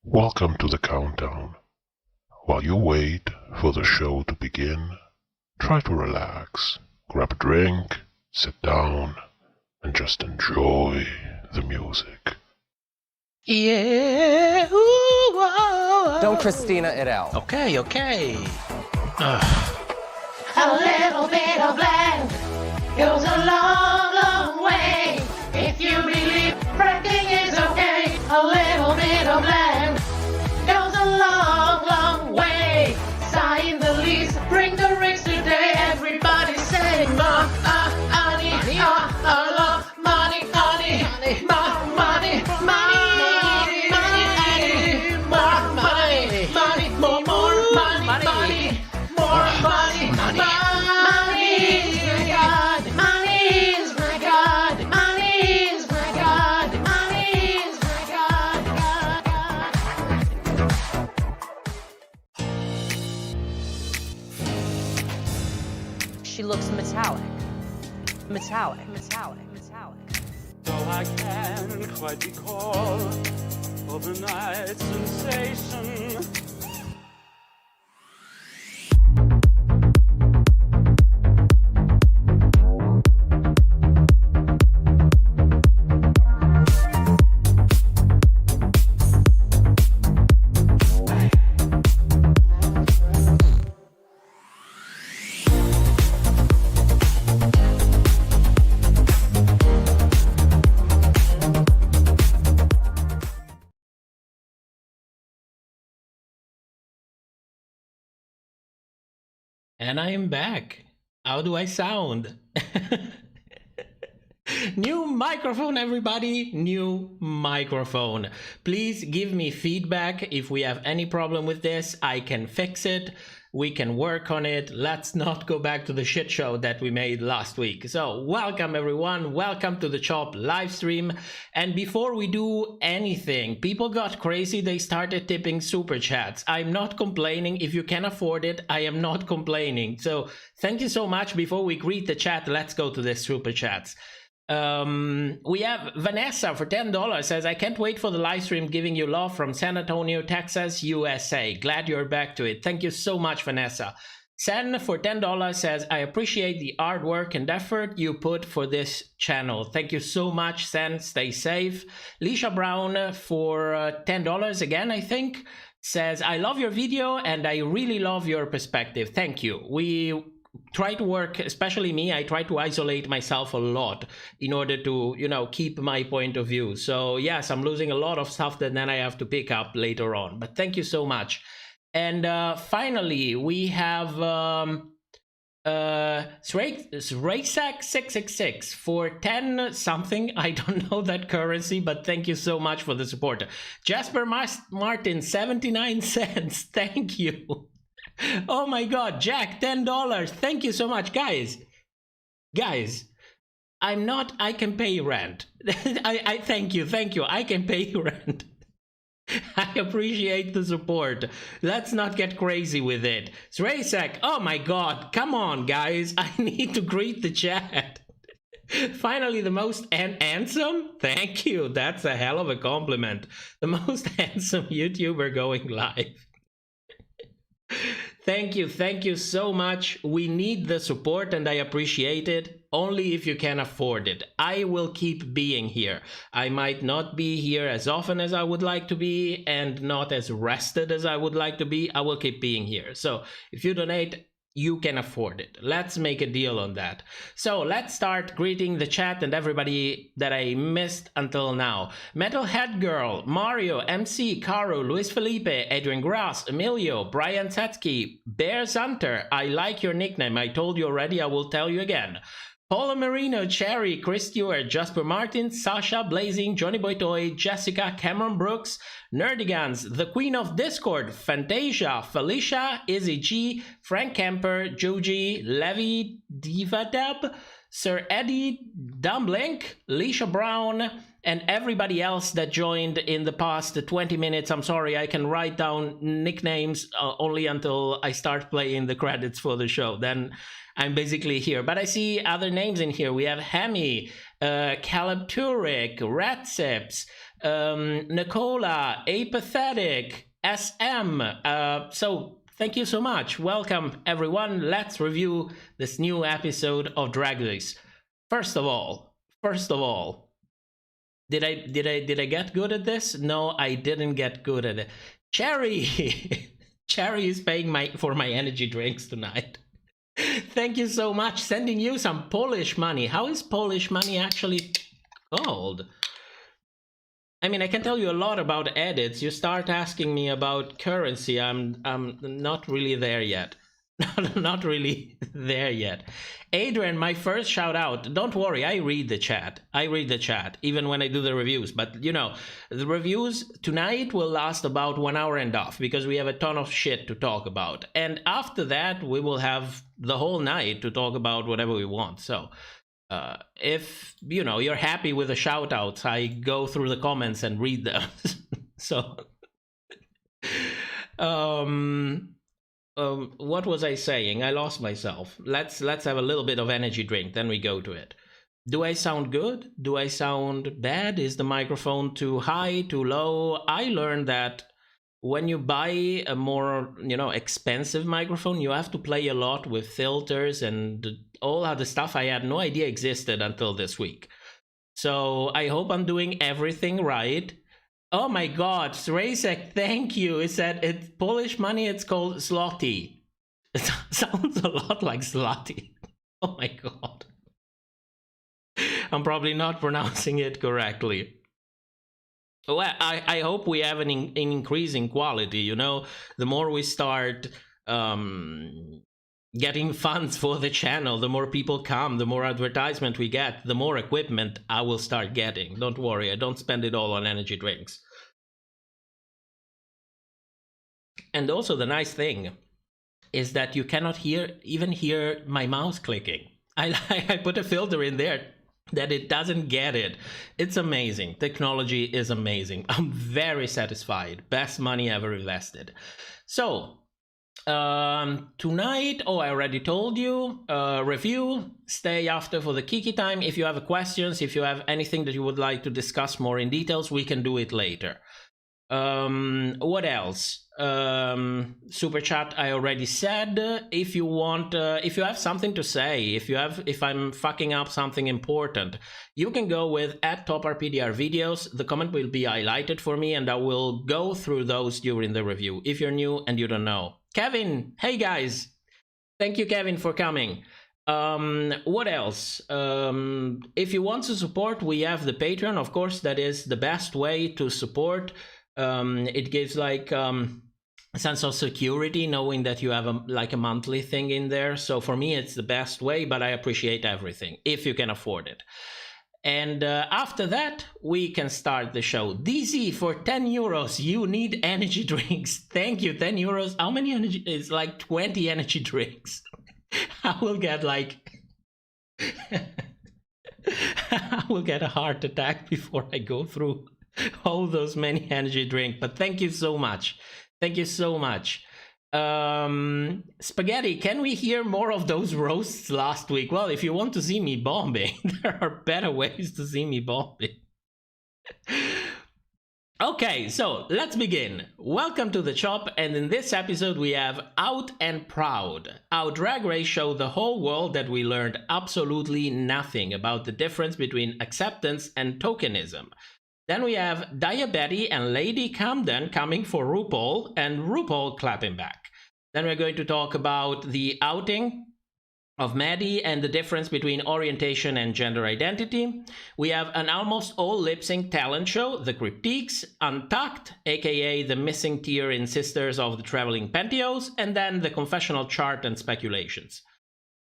Welcome to the countdown. While you wait for the show to begin, try to relax, grab a drink, sit down, and just enjoy the music. Yeah. Ooh, whoa. Don't Christina it out. Okay. A little bit of land goes a long, long way. If you believe fracking is okay, a little bit of land goes a long, long way. Sign the lease, bring the rigs today. Everybody say money, love, money, money, money, more money. She looks metallic. Though I can't quite recall overnight sensation. And I am back. How do I sound? New microphone, everybody. New microphone. Please give me feedback if we have any problem with this. I can fix it. We can work on it. Let's not go back to the shit show that we made last week. So welcome everyone. Welcome to the Chop live stream. And before we do anything, people got crazy. They started tipping super chats. I'm not complaining. If you can afford it, I am not complaining. So thank you so much. Before we greet the chat, let's go to the super chats. We have Vanessa for $10 says, I can't wait for the live stream, giving you love from San Antonio, Texas, USA. Glad you're back to it. Thank you so much, Vanessa. Sen for $10 says, I appreciate the hard work and effort you put for this channel. Thank you so much, Sen. Stay safe. Lisha Brown for $10 again, I think, says, I love your video and I really love your perspective. Thank you. We try to work, especially me, I try to isolate myself a lot in order to, you know, keep my point of view. So yes, I'm losing a lot of stuff that then I have to pick up later on, but thank you so much. And finally, we have Sraysack666 for 10 something. I don't know that currency, but thank you so much for the support. Jasper Martin, 79 cents. Thank you. Oh my god, Jack, $10. Thank you so much, guys. I can pay rent. I thank you. I can pay rent. I appreciate the support. Let's not get crazy with it. Sraysack, oh my god, come on, guys. I need to greet the chat. Finally, the most handsome? Thank you. That's a hell of a compliment. The most handsome YouTuber going live. Thank you so much. We need the support and I appreciate it, only if you can afford it. I will keep being here. I might not be here as often as I would like to be and not as rested as I would like to be. I will keep being here. So if you donate, you can afford it. Let's make a deal on that. So let's start greeting the chat and everybody that I missed until now. Metalhead Girl, Mario, MC, Caro, Luis Felipe, Adrian Grass, Emilio, Brian Satsky, Bear Hunter. I like your nickname. I told you already. I will tell you again. Paula Marino, Cherry, Chris Stewart, Jasper Martin, Sasha, Blazing, Johnny Boy Toy, Jessica, Cameron Brooks, Nerdigans, The Queen of Discord, Fantasia, Felicia, Izzy G, Frank Kemper, Joji, Levi, Divadab, Sir Eddie, Dumblink, Leisha Brown, and everybody else that joined in the past 20 minutes. I'm sorry, I can write down nicknames only until I start playing the credits for the show. Then I'm basically here. But I see other names in here. We have Hemi, Caleb Turek, Ratsips, Nicola, Apathetic, SM. So thank you so much. Welcome, everyone. Let's review this new episode of Drag Race. First of all, did I get good at this? No, I didn't get good at it. Cherry, Cherry is paying for my energy drinks tonight. Thank you so much. Sending you some Polish money. How is Polish money actually called? I mean, I can tell you a lot about edits. You start asking me about currency. I'm not really there yet. Not really there yet. Adrian, my first shout out. Don't worry, I read the chat. Even when I do the reviews. But you know, the reviews tonight will last about 1 hour and a half because we have a ton of shit to talk about. And after that, we will have the whole night to talk about whatever we want. So if you know you're happy with the shout outs, I go through the comments and read them. So what was I saying? I lost myself. Let's have a little bit of energy drink, then we go to it. Do I sound good? Do I sound bad? Is the microphone too high, too low? I learned that when you buy a more, expensive microphone, you have to play a lot with filters and all other stuff I had no idea existed until this week. So I hope I'm doing everything right. Oh my God, Sracek, thank you. It said it's Polish money, it's called zloty. It sounds a lot like zloty. Oh my God. I'm probably not pronouncing it correctly. Well, I hope we have an increase in quality, The more we start getting funds for the channel, the more people come, the more advertisement we get, the more equipment I will start getting. Don't worry, I don't spend it all on energy drinks. And also the nice thing is that you cannot even hear my mouse clicking. I put a filter in there that it doesn't get it. It's amazing. Technology is amazing. I'm very satisfied. Best money ever invested. So tonight, I already told you, review, stay after for the Kiki time. If you have questions, if you have anything that you would like to discuss more in details, we can do it later. What else? Super chat, I already said. If you want, if you have something to say, if I'm fucking up something important, you can go with @top_RPDR videos. The comment will be highlighted for me and I will go through those during the review if you're new and you don't know. Kevin, hey guys, thank you Kevin for coming. What else? If you want to support, we have the Patreon. Of course, that is the best way to support. It gives like a sense of security knowing that you have a monthly thing in there. So for me, it's the best way, but I appreciate everything if you can afford it. And after that, we can start the show. DZ, for 10 euros, you need energy drinks. Thank you, 10 euros. How many energy? It's like 20 energy drinks. I will get I will get a heart attack before I go through all those many energy drinks. But thank you so much. Thank you so much. Spaghetti, can we hear more of those roasts last week? Well, if you want to see me bombing, there are better ways to see me bombing. Okay, so let's begin. Welcome to the shop, and in this episode we have Out and Proud. Our Drag Race showed the whole world that we learned absolutely nothing about the difference between acceptance and tokenism. Then we have Diabetes and Lady Camden coming for RuPaul, and RuPaul clapping back. Then we're going to talk about the outing of Maddie and the difference between orientation and gender identity. We have an almost all lip-sync talent show, The Cryptiques, Untucked, aka the missing tier in Sisters of the Traveling Pantyhose, and then the confessional chart and speculations.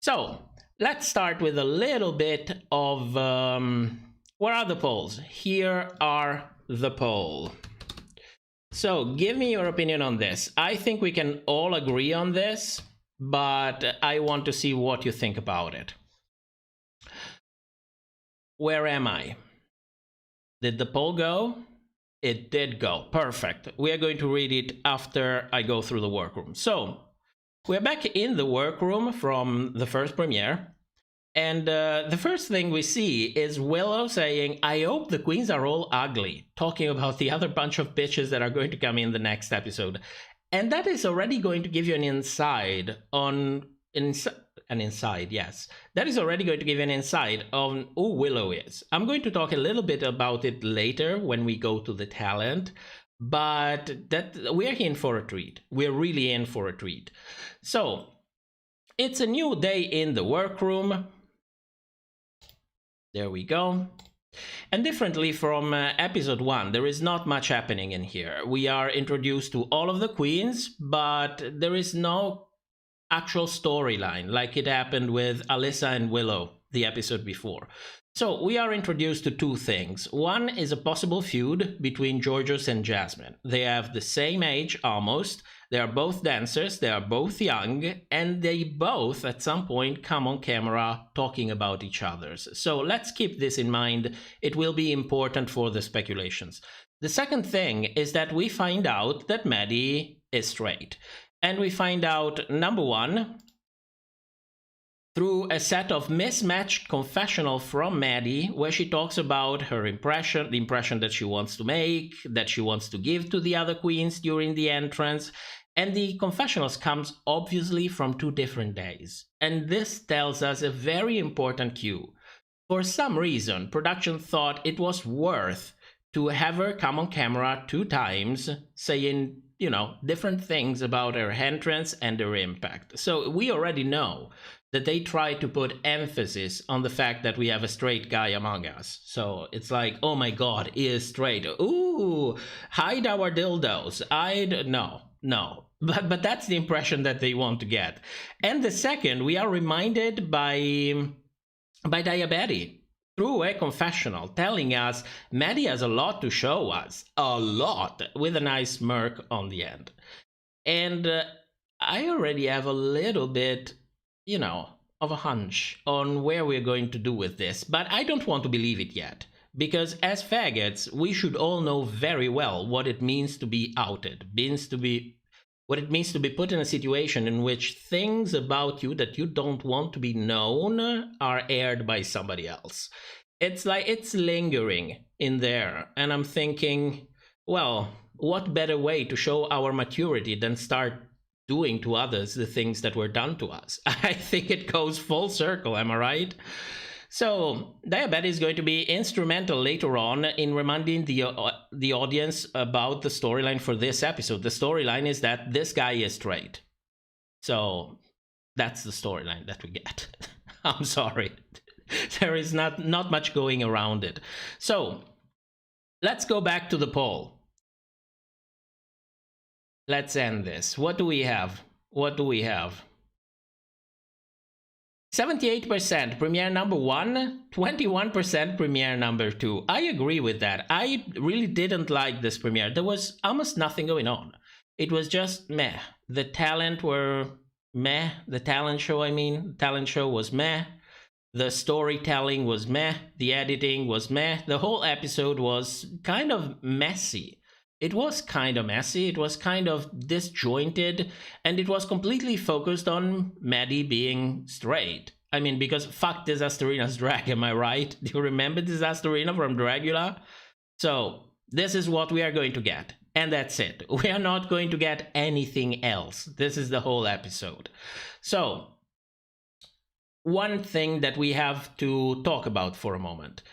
So let's start with a little bit of where are the polls? Here are the polls. So give me your opinion on this. I think we can all agree on this, but I want to see what you think about it. Where am I? Did the poll go? It did go. Perfect. We are going to read it after I go through the workroom. So we're back in the workroom from the first premiere. And the first thing we see is Willow saying, I hope the queens are all ugly, talking about the other bunch of bitches that are going to come in the next episode. And that is already going to give you an insight on... An insight, yes. That is already going to give you an insight on who Willow is. I'm going to talk a little bit about it later when we go to the talent, but that we're in for a treat. We're really in for a treat. So, it's a new day in the workroom. There we go. And differently from episode 1, there is not much happening in here. We are introduced to all of the queens, but there is no actual storyline like it happened with Alyssa and Willow the episode before. So we are introduced to two things. One is a possible feud between Georgios and Jasmine. They have the same age almost. They are both dancers, they are both young, and they both at some point come on camera talking about each other's. So let's keep this in mind. It will be important for the speculations. The second thing is that we find out that Maddie is straight. And we find out, number one, through a set of mismatched confessional from Maddie, where she talks about her impression, the impression that she wants to make, that she wants to give to the other queens during the entrance. And the confessionals comes obviously from 2 different days. And this tells us a very important cue. For some reason, production thought it was worth to have her come on camera 2 times saying, you know, different things about her entrance and her impact. So we already know that they try to put emphasis on the fact that we have a straight guy among us. So it's like, oh my god, he is straight. Ooh, hide our dildos. No. But that's the impression that they want to get. And the second, we are reminded by Diabetes through a confessional telling us Maddie has a lot to show us. A lot, with a nice smirk on the end. And I already have a little bit, you know, of a hunch on where we're going to do with this. But I don't want to believe it yet. Because as faggots, we should all know very well what it means to be outed. What it means to be put in a situation in which things about you that you don't want to be known are aired by somebody else. It's like it's lingering in there. And I'm thinking, well, what better way to show our maturity than start doing to others the things that were done to us? I think it goes full circle, am I right? So, Diabetes is going to be instrumental later on in reminding the audience about the storyline for this episode. The storyline is that this guy is straight. So, that's the storyline that we get. I'm sorry. There is not much going around it. So, let's go back to the poll. Let's end this. What do we have? 78% premiere number 1, 21% premiere number 2. I agree with that. I really didn't like this premiere. There was almost nothing going on. It was just meh. The talent were meh. The talent show was meh. The storytelling was meh. The editing was meh. The whole episode was kind of messy. It was kind of messy, it was kind of disjointed, and it was completely focused on Maddie being straight. I mean, because fuck Disasterina's drag, am I right? Do you remember Disasterina from Dragula? So, this is what we are going to get. And that's it. We are not going to get anything else. This is the whole episode. So, one thing that we have to talk about for a moment.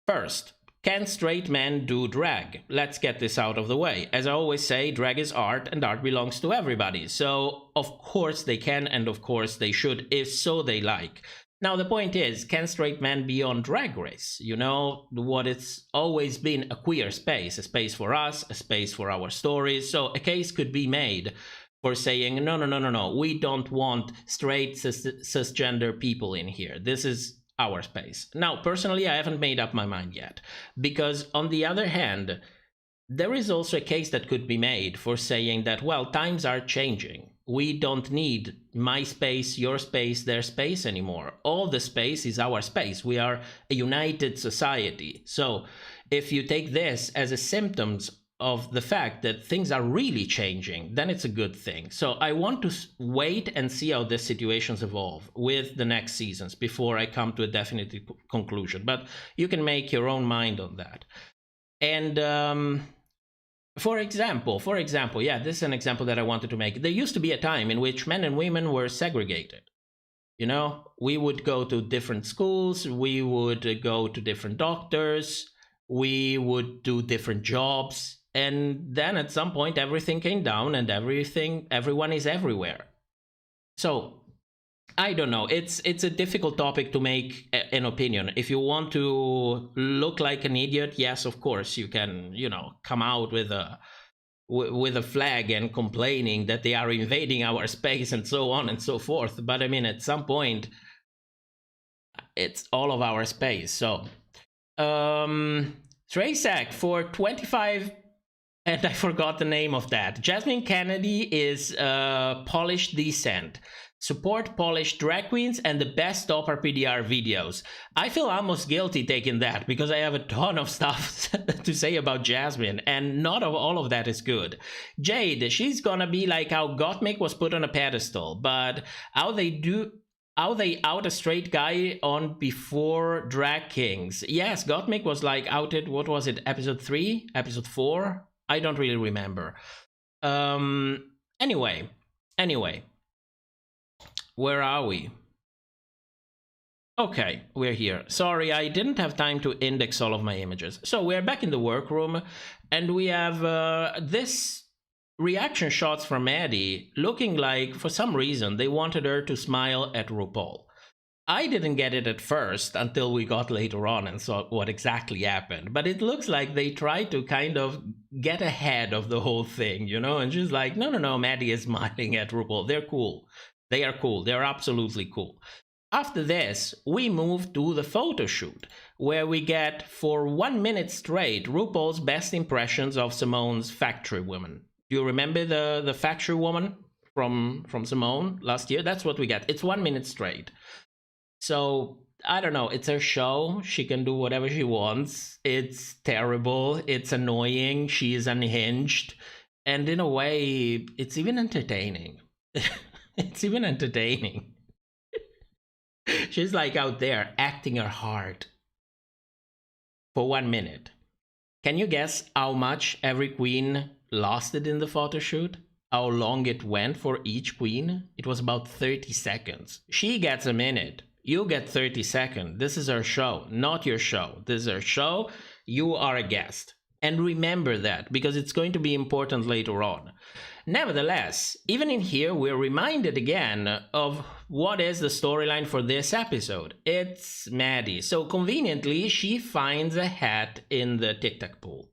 First, can straight men do drag? Let's get this out of the way. As I always say, drag is art and art belongs to everybody. So, of course they can and of course they should, if so they like. Now, the point is, can straight men be on Drag Race? You know, what it's always been a queer space. A space for us, a space for our stories. So, a case could be made for saying, no, we don't want straight cisgender people in here. This is our space. Now, personally, I haven't made up my mind yet, because on the other hand, there is also a case that could be made for saying that, well, times are changing. We don't need my space, your space, their space anymore. All the space is our space. We are a united society. So if you take this as a symptom the fact that things are really changing, then it's a good thing. So I want to wait and see how the situations evolve with the next seasons before I come to a definitive conclusion. But you can make your own mind on that. And for example, yeah, this is an example that I wanted to make. There used to be a time in which men and women were segregated. You know, we would go to different schools, we would go to different doctors, we would do different jobs, and then at some point everything came down and everyone is everywhere. So I don't know, it's a difficult topic to make an opinion. If you want to look like an idiot, yes, of course you can, you know, come out with a flag and complaining that they are invading our space and so on and so forth. But I mean, at some point it's all of our space. So Treysack for 25, and I forgot the name of that. Jasmine Kennedy is Polished Descent. Support polished drag queens and the best top RPDR videos. I feel almost guilty taking that because I have a ton of stuff to say about Jasmine, and not all of that is good. Jade, she's gonna be like how Gottmik was put on a pedestal, but how they out a straight guy on before Drag Kings. Yes, Gottmik was like outed, what was it, episode 3? Episode 4? I don't really remember. Anyway. Where are we? Okay, we're here. Sorry, I didn't have time to index all of my images. So we're back in the workroom, and we have this reaction shots from Maddie looking like, for some reason, they wanted her to smile at RuPaul. I didn't get it at first until we got later on and saw what exactly happened. But it looks like they tried to kind of get ahead of the whole thing, you know? And she's like, no, Maddie is smiling at RuPaul. They're cool. They are cool. They're absolutely cool. After this, we move to the photo shoot, where we get, for 1 minute straight, RuPaul's best impressions of Simone's factory woman. Do you remember the factory woman from Simone last year? That's what we get. It's 1 minute straight. So, I don't know. It's her show. She can do whatever she wants. It's terrible. It's annoying. She is unhinged. And in a way, it's even entertaining. It's even entertaining. She's like out there acting her heart for 1 minute. Can you guess how much every queen lasted in the photo shoot? How long it went for each queen? It was about 30 seconds. She gets a minute. You get 30 seconds. This is her show, not your show. This is her show. You are a guest. And remember that, because it's going to be important later on. Nevertheless, even in here, we're reminded again of what is the storyline for this episode. It's Maddie. So conveniently, she finds a hat in the Tic Tac pool.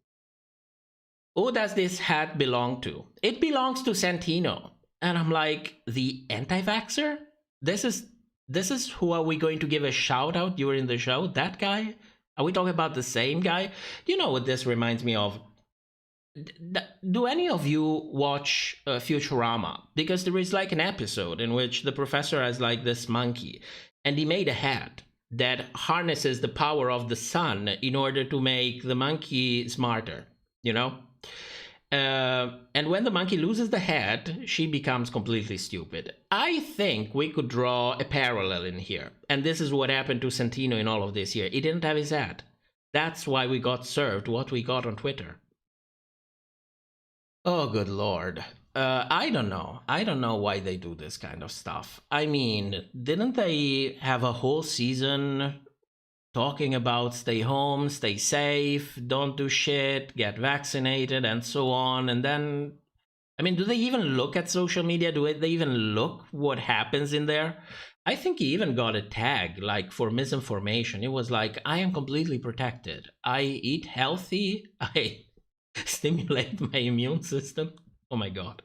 Who does this hat belong to? It belongs to Santino. And I'm like, the anti-vaxxer? This is who are we going to give a shout out during the show? That guy? Are we talking about the same guy? You know what this reminds me of? Do any of you watch Futurama? Because there is like an episode in which the professor has like this monkey, and he made a hat that harnesses the power of the sun in order to make the monkey smarter, you know? And when the monkey loses the hat, she becomes completely stupid. I think we could draw a parallel in here. And this is what happened to Santino in all of this here. He didn't have his hat. That's why we got served what we got on Twitter. Oh, good lord. I don't know. I don't know why they do this kind of stuff. I mean, didn't they have a whole season talking about stay home, stay safe, don't do shit, get vaccinated, and so on? And then, I mean, do they even look at social media? Do they even look what happens in there? I think he even got a tag, like, for misinformation. It was like, I am completely protected. I eat healthy. I stimulate my immune system. Oh my god.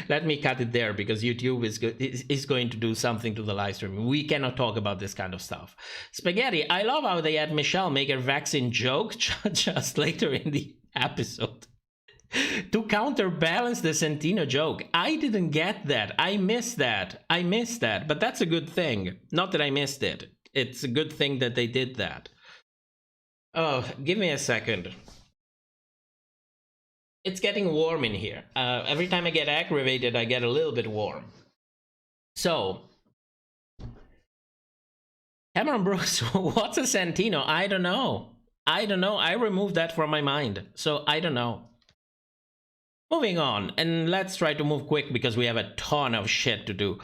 Let me cut it there, because YouTube is going to do something to the live stream. We cannot talk about this kind of stuff. Spaghetti, I love how they had Michelle make her vaccine joke just later in the episode to counterbalance the Santino joke. I didn't get that. I missed that. But that's a good thing. Not that I missed it. It's a good thing that they did that. Oh, give me a second. It's getting warm in here. Every time I get aggravated, I get a little bit warm. So, Cameron Brooks, what's a Santino? I don't know. I removed that from my mind. So, I don't know. Moving on, and let's try to move quick because we have a ton of shit to do.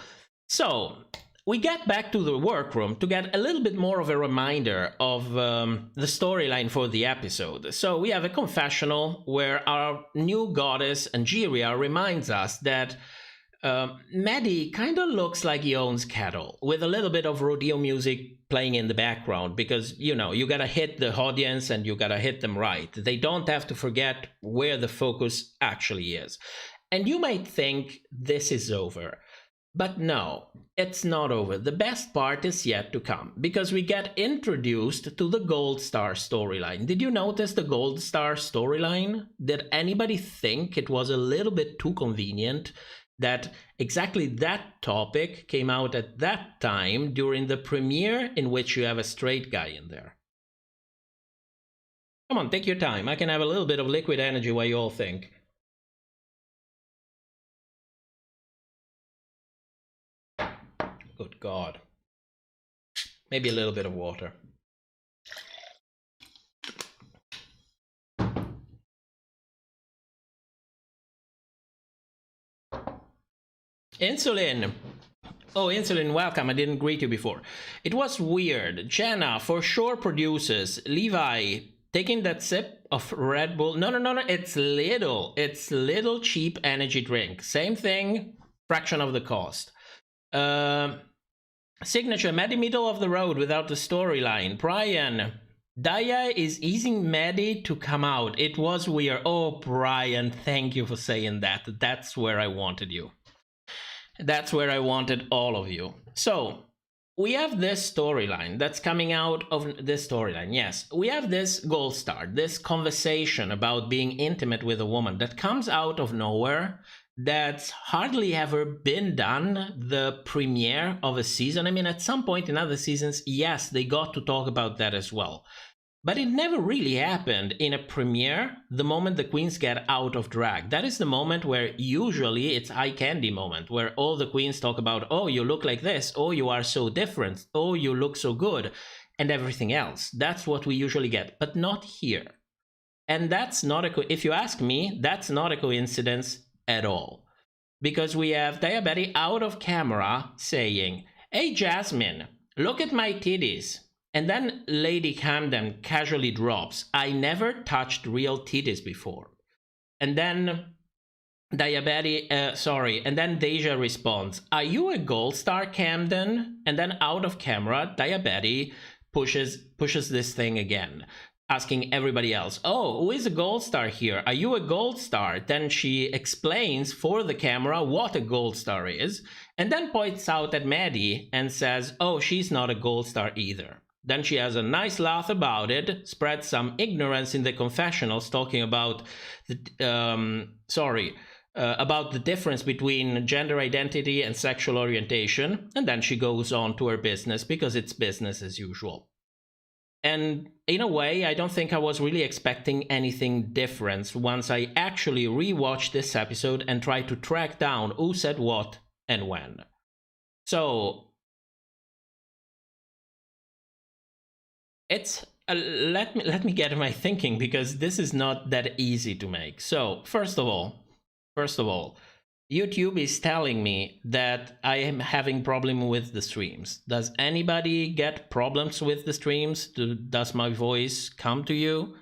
So, we get back to the workroom to get a little bit more of a reminder of the storyline for the episode. So we have a confessional where our new goddess, Angeria, reminds us that Maddie kind of looks like he owns cattle, with a little bit of rodeo music playing in the background, because, you know, you gotta hit the audience and you gotta hit them right. They don't have to forget where the focus actually is. And you might think this is over. But no, it's not over. The best part is yet to come, because we get introduced to the Gold Star storyline. Did you notice the Gold Star storyline? Did anybody think it was a little bit too convenient that exactly that topic came out at that time during the premiere, in which you have a straight guy in there? Come on, take your time. I can have a little bit of liquid energy while you all think. Good God. Maybe a little bit of water. Insulin. Oh, Insulin, welcome. I didn't greet you before. It was weird. Jenna for sure produces. Levi taking that sip of Red Bull. No. It's little. It's little cheap energy drink. Same thing. Fraction of the cost. Signature, Maddie middle of the road without the storyline. Brian, Daya is easing Maddie to come out. It was weird. Oh, Brian, thank you for saying that. That's where I wanted you. That's where I wanted all of you. So, we have this storyline that's coming out of this storyline. Yes, we have this Gold Star, this conversation about being intimate with a woman that comes out of nowhere. That's hardly ever been done, the premiere of a season. I mean, at some point in other seasons, yes, they got to talk about that as well. But it never really happened in a premiere, the moment the queens get out of drag. That is the moment where usually it's eye candy moment, where all the queens talk about, oh, you look like this, oh, you are so different, oh, you look so good, and everything else. That's what we usually get, but not here. And that's not if you ask me, that's not a coincidence at all, because we have Diabetes out of camera saying, hey Jasmine, look at my titties, and then Lady Camden casually drops, I never touched real titties before. And then and then Deja responds, are you a Gold Star, Camden? And then out of camera, Diabetes pushes this thing again, asking everybody else, oh, who is a Gold Star here? Are you a Gold Star? Then she explains for the camera what a Gold Star is, and then points out at Maddie and says, oh, she's not a Gold Star either. Then she has a nice laugh about it, spreads some ignorance in the confessionals, talking about about the difference between gender identity and sexual orientation, and then she goes on to her business, because it's business as usual. And in a way, I don't think I was really expecting anything different once I actually rewatched this episode and tried to track down who said what and when. So, it's let me get my thinking, because this is not that easy to make. So, first of all, YouTube is telling me that I am having problem with the streams. Does anybody get problems with the streams? Does my voice come to you?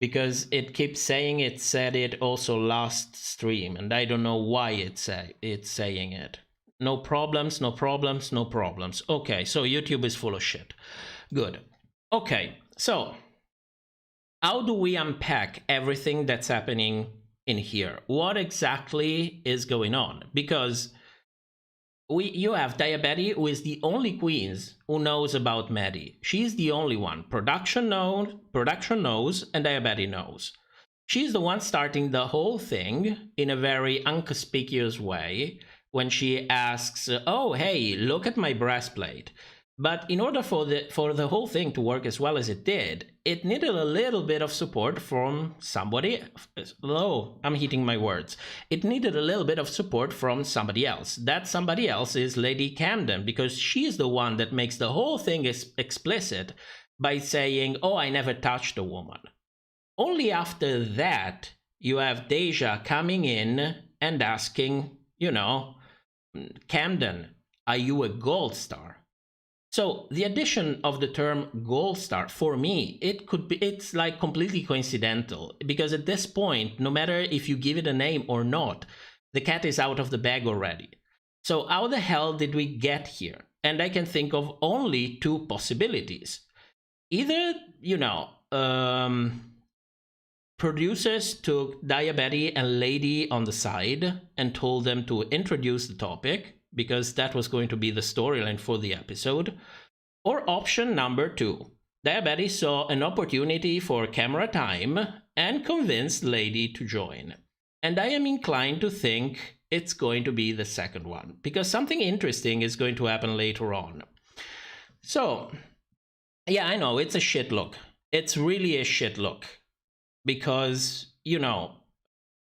Because it keeps saying it said it also last stream, and I don't know why it's saying it. No problems. Okay, so YouTube is full of shit. Good. Okay, so how do we unpack everything that's happening in here? What exactly is going on? Because you have Diabetes, who is the only queens who knows about Maddie. She's the only one. Production knows, and Diabetes knows. She's the one starting the whole thing in a very inconspicuous way when she asks, oh, hey, look at my breastplate. But in order for the whole thing to work as well as it did, it needed a little bit of support from somebody. Oh, I'm hitting my words. It needed a little bit of support from somebody else. That somebody else is Lady Camden, because she's the one that makes the whole thing explicit by saying, oh, I never touched a woman. Only after that, you have Deja coming in and asking, you know, Camden, are you a gold star? So the addition of the term gold star, for me, it's like completely coincidental, because at this point, no matter if you give it a name or not, the cat is out of the bag already. So how the hell did we get here? And I can think of only two possibilities. Either, you know, producers took Diabetes and Lady on the side and told them to introduce the topic, because that was going to be the storyline for the episode. Or option number 2, Diabetes saw an opportunity for camera time and convinced Lady to join. And I am inclined to think it's going to be the second one, because something interesting is going to happen later on. So, yeah, I know, it's a shit look. It's really a shit look. Because, you know,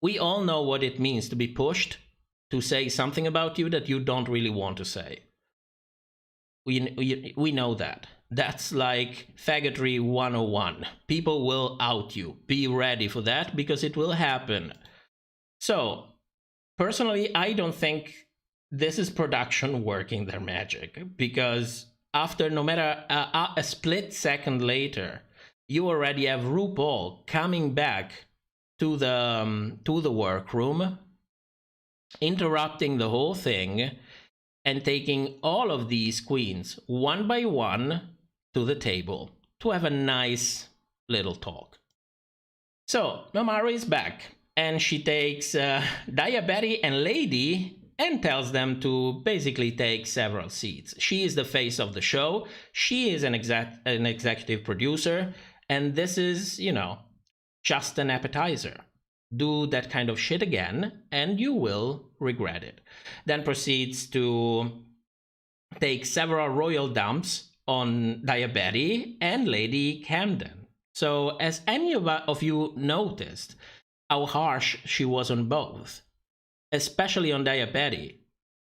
we all know what it means to be pushed to say something about you that you don't really want to say. We know that. That's like faggotry 101. People will out you. Be ready for that, because it will happen. So, personally, I don't think this is production working their magic, because after no matter a split second later, you already have RuPaul coming back to the workroom, interrupting the whole thing, and taking all of these queens one by one to the table to have a nice little talk. So Mamara is back, and she takes Diabetes and Lady and tells them to basically take several seats. She is the face of the show. She is an executive producer, and this is, you know, just an appetizer. Do that kind of shit again, and you will regret it. Then proceeds to take several royal dumps on Diabetes and Lady Camden. So, as any of you noticed, how harsh she was on both, especially on Diabetes.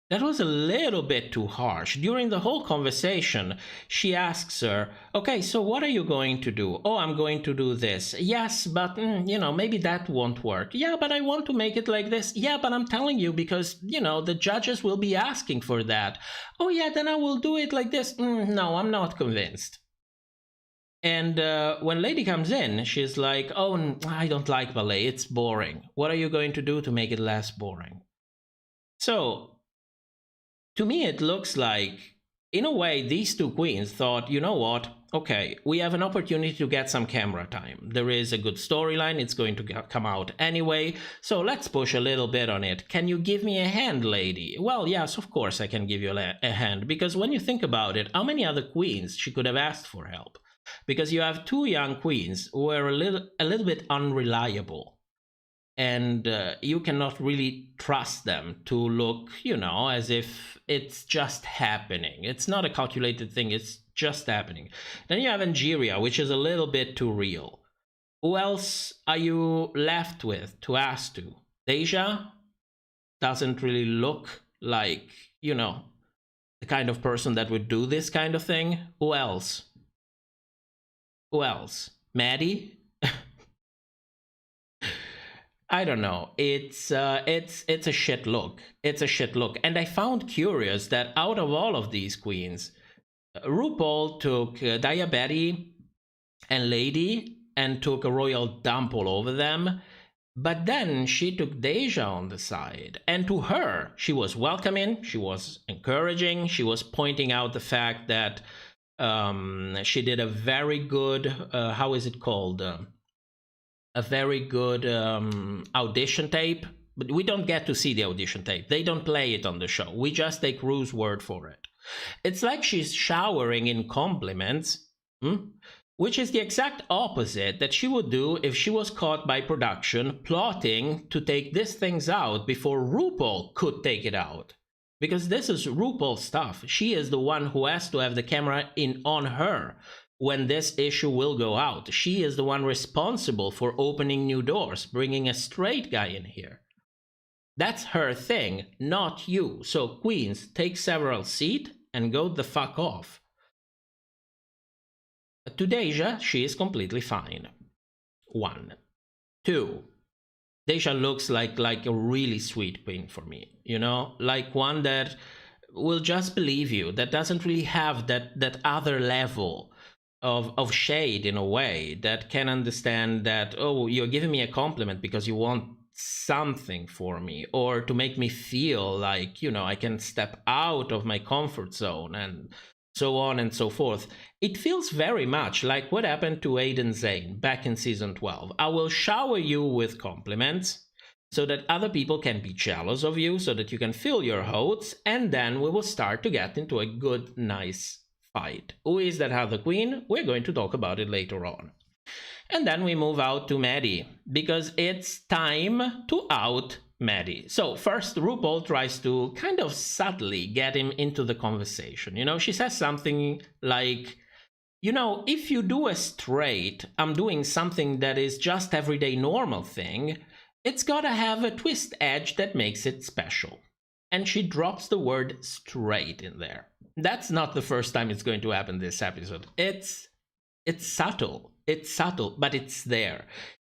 That was a little bit too harsh. During the whole conversation, she asks her, okay, so what are you going to do? Oh, I'm going to do this. Yes, but, you know, maybe that won't work. Yeah, but I want to make it like this. Yeah, but I'm telling you because, you know, the judges will be asking for that. Oh, yeah, then I will do it like this. No, I'm not convinced. And when Lady comes in, she's like, oh, I don't like ballet. It's boring. What are you going to do to make it less boring? So, to me, it looks like, in a way, these two queens thought, you know what? Okay, we have an opportunity to get some camera time. There is a good storyline. It's going to come out anyway. So let's push a little bit on it. Can you give me a hand, Lady? Well, yes, of course I can give you a hand. Because when you think about it, how many other queens she could have asked for help? Because you have two young queens who are a little bit unreliable. And you cannot really trust them to look, you know, as if it's just happening. It's not a calculated thing, it's just happening. Then you have Angeria, which is a little bit too real. Who else are you left with to ask to? Deja doesn't really look like, you know, the kind of person that would do this kind of thing. Who else? Who else? Maddie? I don't know. It's a shit look. It's a shit look. And I found curious that out of all of these queens, RuPaul took Diabetes and Lady and took a royal dump all over them. But then she took Deja on the side. And to her, she was welcoming, she was encouraging, she was pointing out the fact that she did a very good, how is it called? A very good audition tape, but we don't get to see the audition tape. They don't play it on the show. We just take Ru's word for it. It's like she's showering in compliments, which is the exact opposite that she would do if she was caught by production plotting to take these things out before RuPaul could take it out. Because this is RuPaul's stuff. She is the one who has to have the camera on her when this issue will go out. She is the one responsible for opening new doors, bringing a straight guy in here. That's her thing, not you. So queens, take several seats and go the fuck off. To Deja, she is completely fine. 1. 2. Deja looks like a really sweet queen for me, you know, like one that will just believe you, that doesn't really have that other level of shade in a way, that can understand that, oh, you're giving me a compliment because you want something for me, or to make me feel like, you know, I can step out of my comfort zone and so on and so forth. It feels very much like what happened to Aiden Zane back in season 12. I will shower you with compliments so that other people can be jealous of you, so that you can fill your hopes, and then we will start to get into a good, nice fight. Who is that other queen? We're going to talk about it later on. And then we move out to Maddie, because it's time to out Maddie. So first, RuPaul tries to kind of subtly get him into the conversation. You know, she says something like, you know, if you do a straight, I'm doing something that is just everyday normal thing, it's gotta have a twist edge that makes it special. And she drops the word straight in there. That's not the first time it's going to happen this episode. It's subtle. It's subtle, but it's there.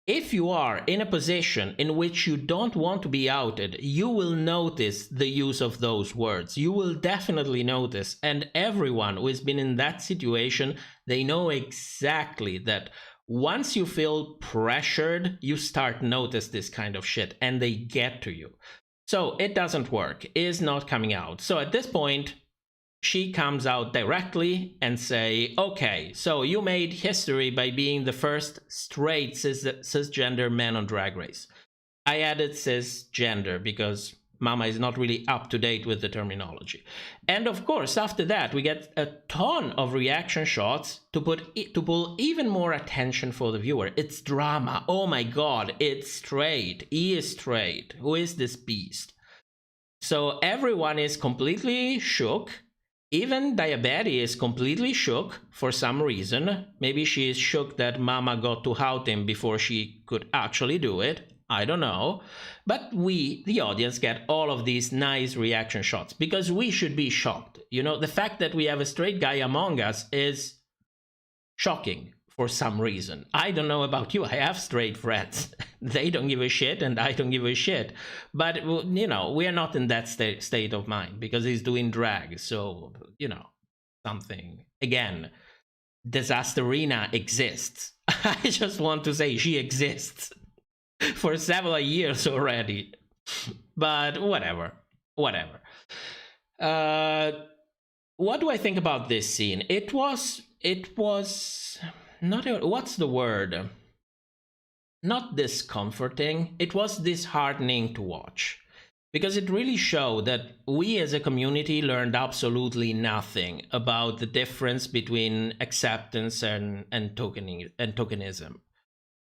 If you are in a position in which you don't want to be outed, you will notice the use of those words. You will definitely notice. And everyone who has been in that situation, they know exactly that once you feel pressured, you start notice this kind of shit, and they get to you. So it doesn't work. It is not coming out. So at this point, she comes out directly and say, okay, so you made history by being the first straight cisgender man on Drag Race. I added cisgender because Mama is not really up to date with the terminology. And of course, after that, we get a ton of reaction shots to pull even more attention for the viewer. It's drama. Oh my God, it's straight. He is straight. Who is this beast? So everyone is completely shook. Even Diabetes is completely shook for some reason. Maybe she is shook that Mama got to out him before she could actually do it. I don't know. But we, the audience, get all of these nice reaction shots because we should be shocked. You know, the fact that we have a straight guy among us is shocking for some reason. I don't know about you. I have straight friends. They don't give a shit and I don't give a shit. But, you know, we are not in that state of mind because he's doing drag. So, you know, something. Again, Disasterina exists. I just want to say she exists for several years already. But whatever. Whatever. What do I think about this scene? It was not, what's the word? Not discomforting. It was disheartening to watch because it really showed that we as a community learned absolutely nothing about the difference between acceptance and tokenism.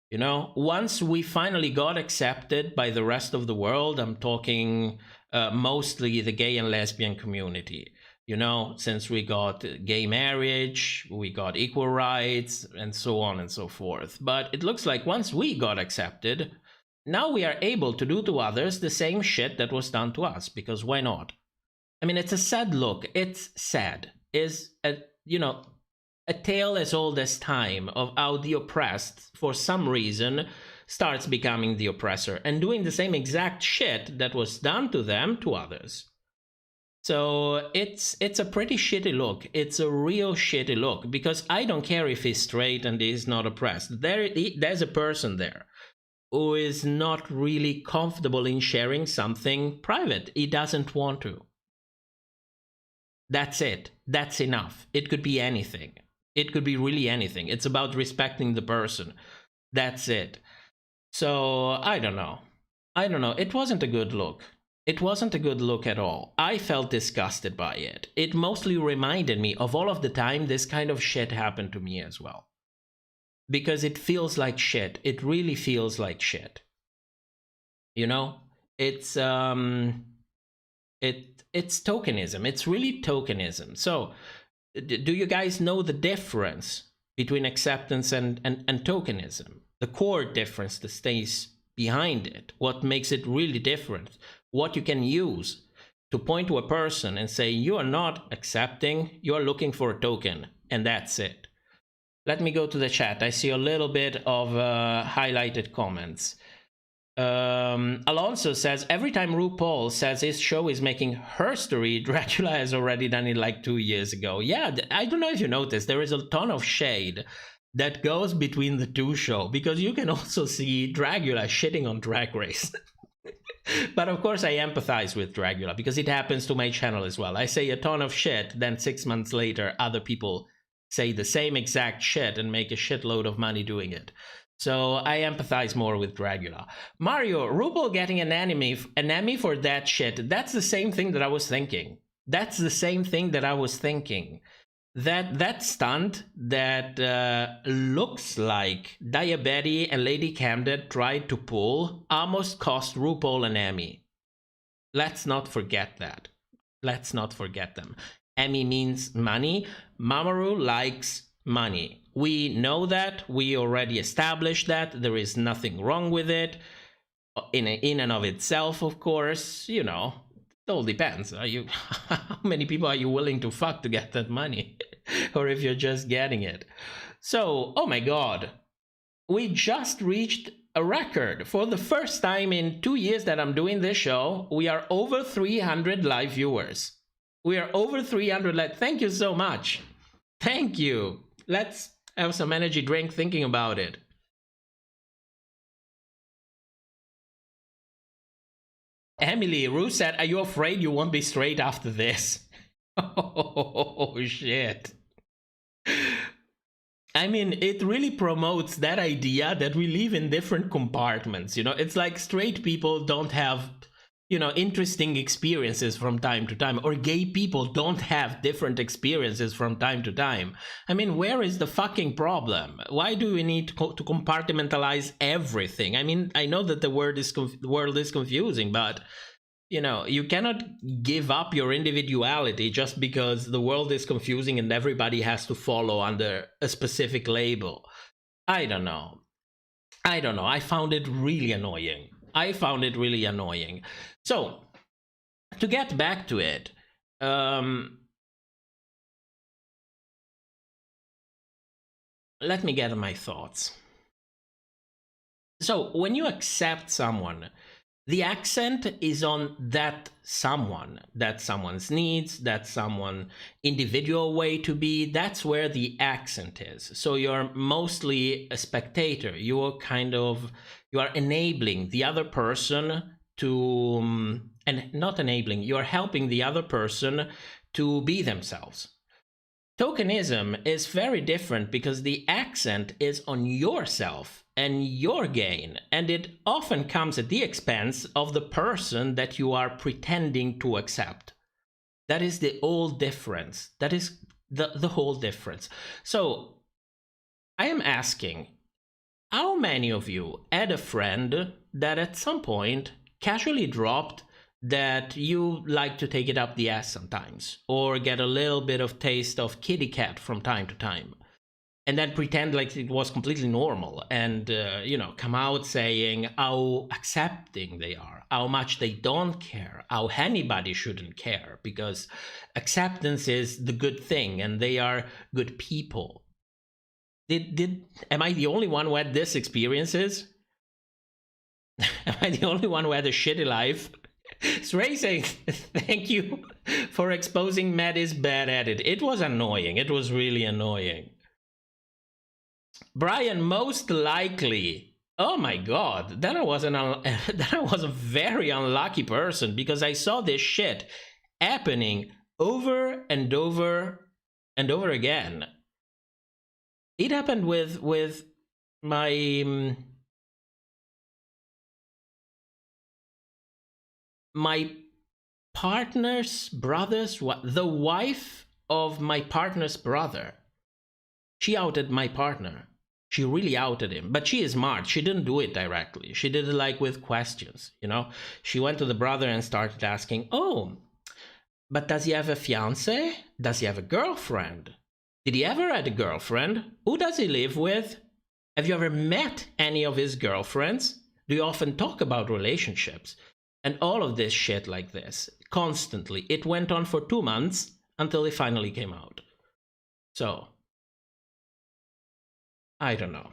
You know, once we finally got accepted by the rest of the world, I'm talking mostly the gay and lesbian community. You know, since we got gay marriage, we got equal rights, and so on and so forth. But it looks like once we got accepted, now we are able to do to others the same shit that was done to us, because why not? I mean, it's a sad look. It's sad. Is a, you know, a tale as old as time of how the oppressed, for some reason, starts becoming the oppressor and doing the same exact shit that was done to them to others. So it's a pretty shitty look. It's a real shitty look because I don't care if he's straight and he's not oppressed. There's a person there who is not really comfortable in sharing something private. He doesn't want to. That's it. That's enough. It could be anything. It could be really anything. It's about respecting the person. That's it. So I don't know. It wasn't a good look. It wasn't a good look at all. I felt disgusted by it. It mostly reminded me of all of the time this kind of shit happened to me as well. Because it feels like shit. It really feels like shit. You know? It's It's tokenism. It's really tokenism. So do you guys know the difference between acceptance and tokenism? The core difference that stays behind it, what makes it really different, what you can use to point to a person and say, you are not accepting, you are looking for a token, and that's it. Let me go to the chat. I see a little bit of highlighted comments. Alonso says, every time RuPaul says his show is making her story, Dracula has already done it like 2 years ago. Yeah, I don't know if you noticed, there is a ton of shade that goes between the two shows, because you can also see Dracula shitting on Drag Race. But of course I empathize with Dracula, because it happens to my channel as well. I say a ton of shit, then 6 months later other people say the same exact shit and make a shitload of money doing it. So I empathize more with Dracula. Mario, RuPaul getting an Emmy for that shit. That's the same thing that I was thinking. That's the same thing that I was thinking. That stunt that looks like Diabetes and Lady Camden tried to pull almost cost RuPaul an Emmy. Let's not forget that. Let's not forget them. Emmy means money. Mamoru likes money. We know that. We already established that. There is nothing wrong with it. In and of itself, of course, you know, it all depends. How many people are you willing to fuck to get that money? Or if you're just getting it. So, oh my God. We just reached a record. For the first time in 2 years that I'm doing this show, we are over 300 live viewers. We are over 300 Thank you so much. Thank you. Let's have some energy drink thinking about it. Emily, Rue said, are you afraid you won't be straight after this? Oh, shit. I mean, it really promotes that idea that we live in different compartments. You know, it's like straight people don't have, you know, interesting experiences from time to time, or gay people don't have different experiences from time to time. I mean, where is the fucking problem? Why do we need to compartmentalize everything? I mean, I know that the world is confusing, but, you know, you cannot give up your individuality just because the world is confusing and everybody has to follow under a specific label. I don't know. I found it really annoying. So, to get back to it, let me gather my thoughts. So, when you accept someone, the accent is on that someone's needs, that someone's individual way to be. That's where the accent is. So you're mostly a spectator. You are enabling the other person to, and not enabling, you're helping the other person to be themselves. Tokenism is very different because the accent is on yourself and your gain, and it often comes at the expense of the person that you are pretending to accept. That is the whole difference. That is the whole difference. So I am asking, how many of you had a friend that at some point casually dropped that you like to take it up the ass sometimes, or get a little bit of taste of kitty cat from time to time, and then pretend like it was completely normal, and you know, come out saying how accepting they are, how much they don't care, how anybody shouldn't care, because acceptance is the good thing and they are good people. Am I the only one who had this experiences? Am I the only one who had a shitty life? Stray saying, thank you for exposing Matt is bad at it. It was annoying. It was really annoying. Brian, most likely. Oh my God. Then I was a very unlucky person, because I saw this shit happening over and over and over again. It happened with my partner's brother's, the wife of my partner's brother. She outed my partner. She really outed him, but she is smart. She didn't do it directly. She did it like with questions, you know. She went to the brother and started asking, oh, But does he have a fiance? Does he have a girlfriend? Did he ever had a girlfriend? Who does he live with? Have you ever met any of his girlfriends? Do you often talk about relationships? And all of this shit like this, constantly. It went on for 2 months until it finally came out. So, I don't know.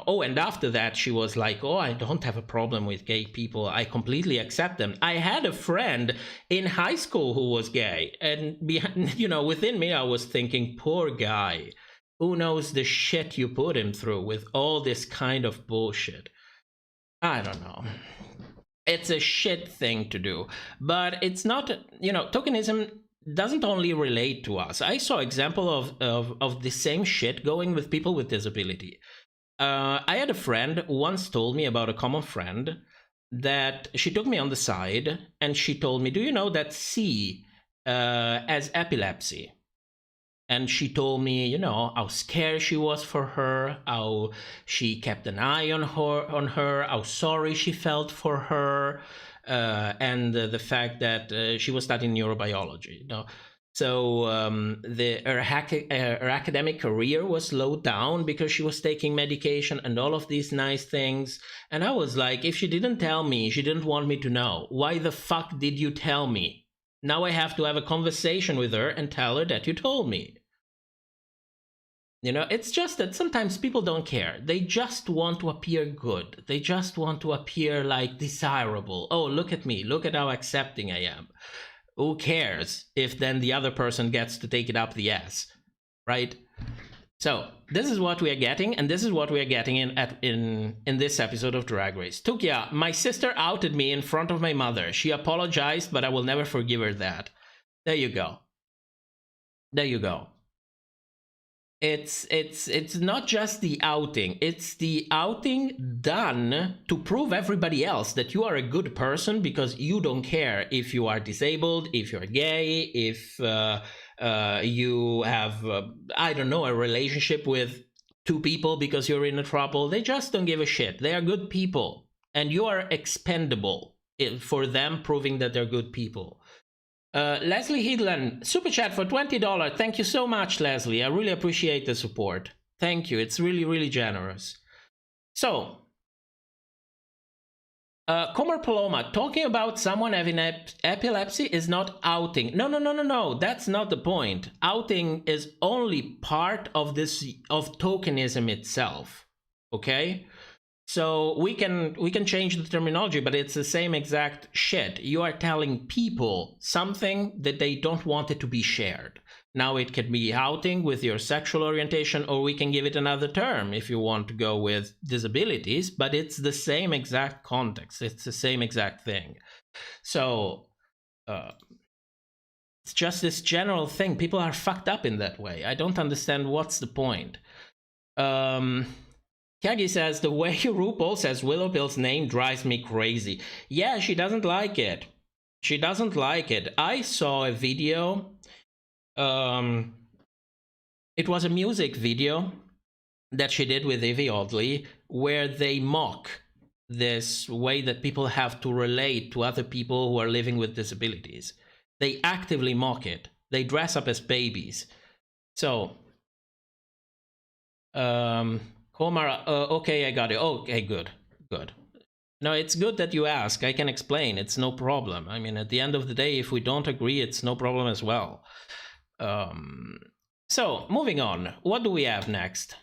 Oh, and after that, she was like, oh, I don't have a problem with gay people. I completely accept them. I had a friend in high school who was gay. And, within me, I was thinking, poor guy. Who knows the shit you put him through with all this kind of bullshit? I don't know. It's a shit thing to do. But it's not, tokenism doesn't only relate to us. I saw example of the same shit going with people with disability. I had a friend who once told me about a common friend that she took me on the side and she told me, do you know that C has epilepsy? And she told me, how scared she was for her, how she kept an eye on her, how sorry she felt for her, and the fact that she was studying neurobiology. So her academic career was slowed down because she was taking medication and all of these nice things. And I was like, if she didn't tell me, she didn't want me to know. Why the fuck did you tell me? Now I have to have a conversation with her and tell her that you told me. It's just that sometimes people don't care. They just want to appear good. They just want to appear like desirable. Oh, look at me. Look at how accepting I am. Who cares if then the other person gets to take it up the ass, right? So this is what we are getting, and this is what we are getting in this episode of Drag Race. Tukia, my sister outed me in front of my mother. She apologized, but I will never forgive her that. There you go. There you go. It's not just the outing. It's the outing done to prove everybody else that you are a good person because you don't care if you are disabled, if you're gay, if you have, I don't know, a relationship with 2 people because you're in a trouble. They just don't give a shit. They are good people. And you are expendable for them proving that they're good people. Leslie Headland, super chat for $20. Thank you so much, Leslie. I really appreciate the support. Thank you. It's really, really generous. So, Comer Paloma, talking about someone having epilepsy is not outing. No. That's not the point. Outing is only part of tokenism itself. Okay? So we can change the terminology, but it's the same exact shit. You are telling people something that they don't want it to be shared. Now it can be outing with your sexual orientation, or we can give it another term if you want to go with disabilities, but it's the same exact context. It's the same exact thing. So it's just this general thing. People are fucked up in that way. I don't understand what's the point. Kagi says, the way RuPaul says Willow Pill's name drives me crazy. Yeah, she doesn't like it. She doesn't like it. I saw a video. It was a music video that she did with Evie Oddly, where they mock this way that people have to relate to other people who are living with disabilities. They actively mock it. They dress up as babies. So, Komar, okay, I got it. Okay, good. No, it's good that you ask. I can explain. It's no problem. I mean, at the end of the day, if we don't agree, it's no problem as well. So, moving on. What do we have next?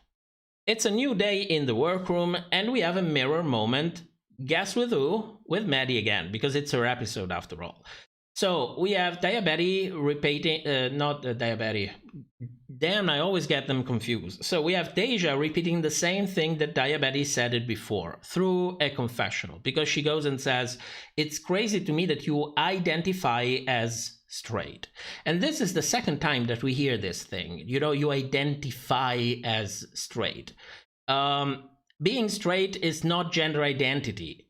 It's a new day in the workroom, and we have a mirror moment. Guess with who? With Maddie again, because it's her episode after all. So we have Diabetes repeating, not Diabetes. Damn, I always get them confused. So we have Deja repeating the same thing that Diabetes said it before through a confessional, because she goes and says, it's crazy to me that you identify as straight. And this is the second time that we hear this thing. You know, you identify as straight. Being straight is not gender identity.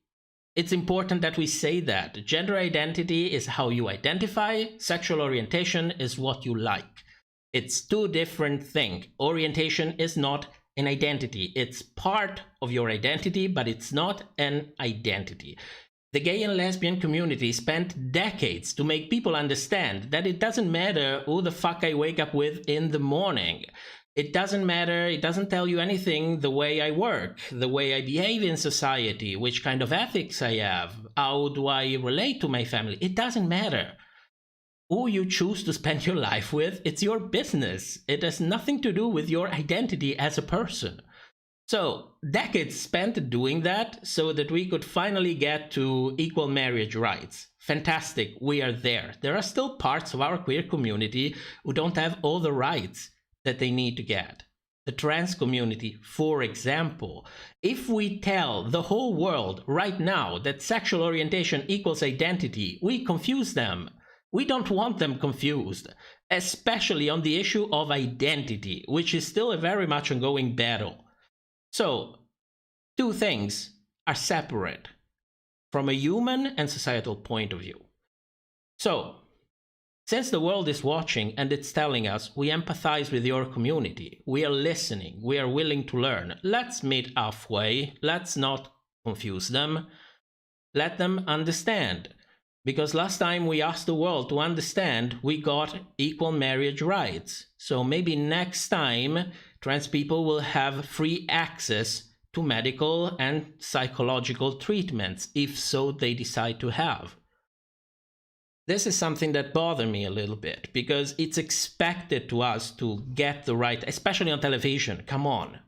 It's important that we say that. Gender identity is how you identify. Sexual orientation is what you like. It's two different things. Orientation is not an identity. It's part of your identity, but it's not an identity. The gay and lesbian community spent decades to make people understand that it doesn't matter who the fuck I wake up with in the morning. It doesn't matter, it doesn't tell you anything the way I work, the way I behave in society, which kind of ethics I have, how do I relate to my family. It doesn't matter. Who you choose to spend your life with, it's your business. It has nothing to do with your identity as a person. So, decades spent doing that so that we could finally get to equal marriage rights. Fantastic, we are there. There are still parts of our queer community who don't have all the rights that they need to get. The trans community, for example. If we tell the whole world right now that sexual orientation equals identity, we confuse them. We don't want them confused, especially on the issue of identity, which is still a very much ongoing battle. So, two things are separate from a human and societal point of view. So, since the world is watching and it's telling us, we empathize with your community, we are listening, we are willing to learn, let's meet halfway, let's not confuse them, let them understand. Because last time we asked the world to understand, we got equal marriage rights. So maybe next time, trans people will have free access to medical and psychological treatments, if so they decide to have. This is something that bothers me a little bit, because it's expected to us to get the right, especially on television, come on.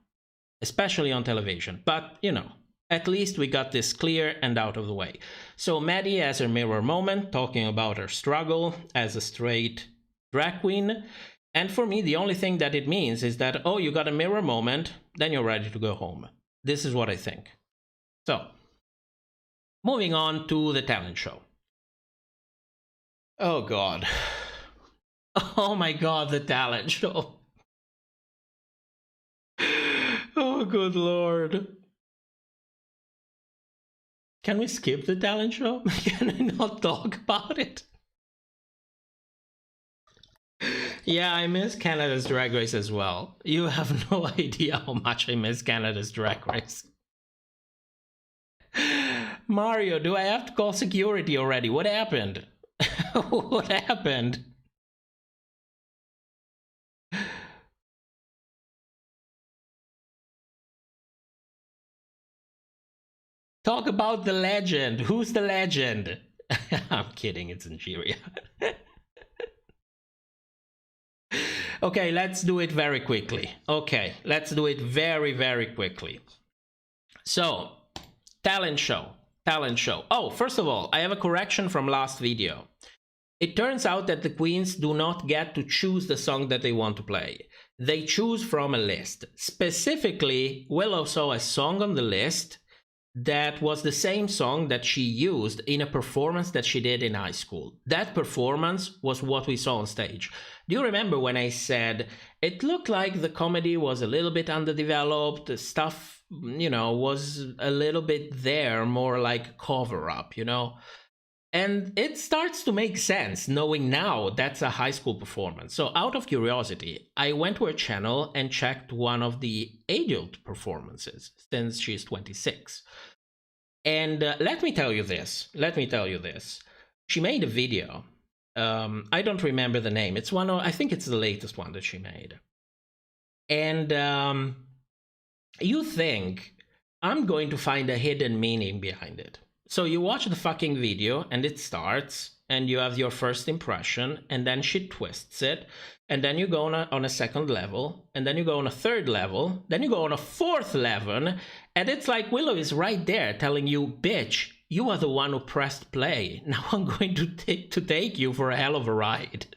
Especially on television, but you know. At least we got this clear and out of the way. So Maddie has her mirror moment, talking about her struggle as a straight drag queen. And for me, the only thing that it means is that, oh, you got a mirror moment, then you're ready to go home. This is what I think. So, moving on to the talent show. Oh, God. Oh, my God, the talent show. Oh, good Lord. Can we skip the talent show? Can I not talk about it? Yeah, I miss Canada's Drag Race as well. You have no idea how much I miss Canada's Drag Race. Mario, do I have to call security already? What happened? What happened? Talk about the legend. Who's the legend? I'm kidding, it's Nigeria. Okay, let's do it very quickly. Okay, let's do it very, very quickly. So, talent show. Talent show. Oh, first of all, I have a correction from last video. It turns out that the queens do not get to choose the song that they want to play. They choose from a list. Specifically, Willow saw a song on the list that was the same song that she used in a performance that she did in high school. That performance was what we saw on stage. Do you remember when I said it looked like the comedy was a little bit underdeveloped, the stuff, you know, was a little bit there, more like cover-up, you know? And it starts to make sense, knowing now that's a high school performance. So out of curiosity, I went to her channel and checked one of the adult performances, since she's 26. And let me tell you this. She made a video. I don't remember the name. It's one of, I think it's the latest one that she made. And you think I'm going to find a hidden meaning behind it. So you watch the fucking video and it starts and you have your first impression and then she twists it and then you go on a second level and then you go on a third level, then you go on a fourth level, and it's like Willow is right there telling you, bitch, you are the one who pressed play. Now I'm going to take you for a hell of a ride.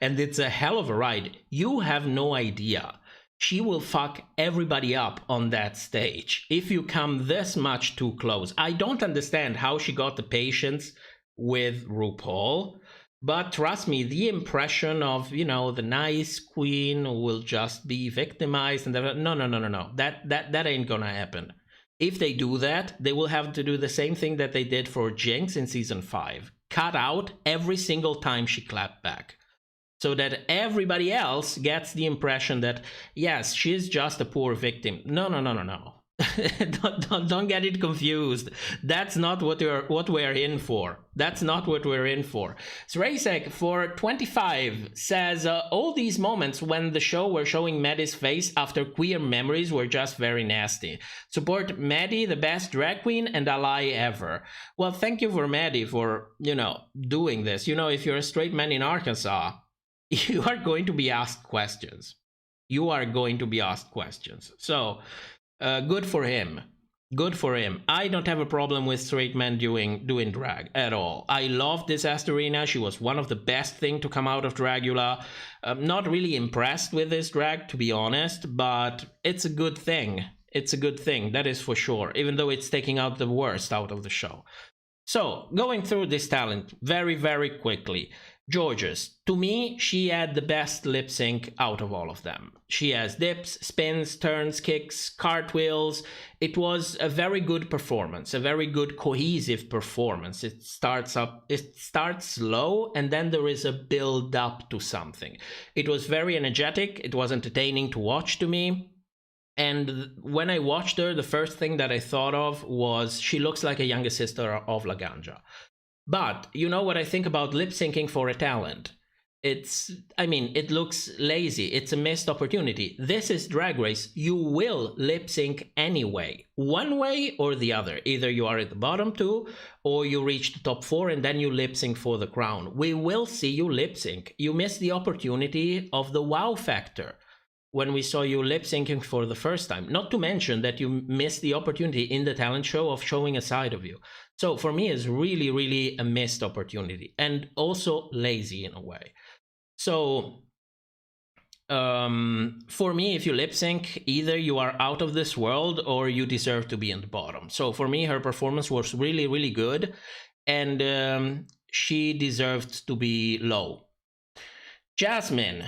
And it's a hell of a ride. You have no idea. She will fuck everybody up on that stage if you come this much too close. I don't understand how she got the patience with RuPaul, but trust me, the impression of, you know, the nice queen who will just be victimized and no. That ain't gonna happen. If they do that, they will have to do the same thing that they did for Jinx in season 5. Cut out every single time she clapped back. So that everybody else gets the impression that, yes, she's just a poor victim. No. don't get it confused. That's not what we're in for. That's not what we're in for. Zracek for 25 says, all these moments when the show were showing Maddie's face after Queer Memories were just very nasty. Support Maddie, the best drag queen and ally ever. Well, thank you for Maddie for, doing this. If you're a straight man in Arkansas, you are going to be asked questions. You are going to be asked questions. So, good for him. Good for him. I don't have a problem with straight men doing drag at all. I love this Astorina. She was one of the best things to come out of Dragula. I'm not really impressed with this drag, to be honest, but it's a good thing. It's a good thing, that is for sure, even though it's taking out the worst out of the show. So, going through this talent very, very quickly. Georges, to me, she had the best lip sync out of all of them. She has dips, spins, turns, kicks, cartwheels. It was a very good performance, a very good cohesive performance. It starts slow, and then there is a build up to something. It was very energetic. It was entertaining to watch to me. And when I watched her, the first thing that I thought of was she looks like a younger sister of Laganja. But you know what I think about lip syncing for a talent? It looks lazy. It's a missed opportunity. This is Drag Race. You will lip sync anyway, one way or the other. Either you are at the bottom two or you reach the top four and then you lip sync for the crown. We will see you lip sync. You missed the opportunity of the wow factor when we saw you lip syncing for the first time. Not to mention that you missed the opportunity in the talent show of showing a side of you. So for me, it's really, really a missed opportunity and also lazy in a way. So for me, if you lip sync, either you are out of this world or you deserve to be in the bottom. So for me, her performance was really, really good, and she deserved to be low. Jasmine,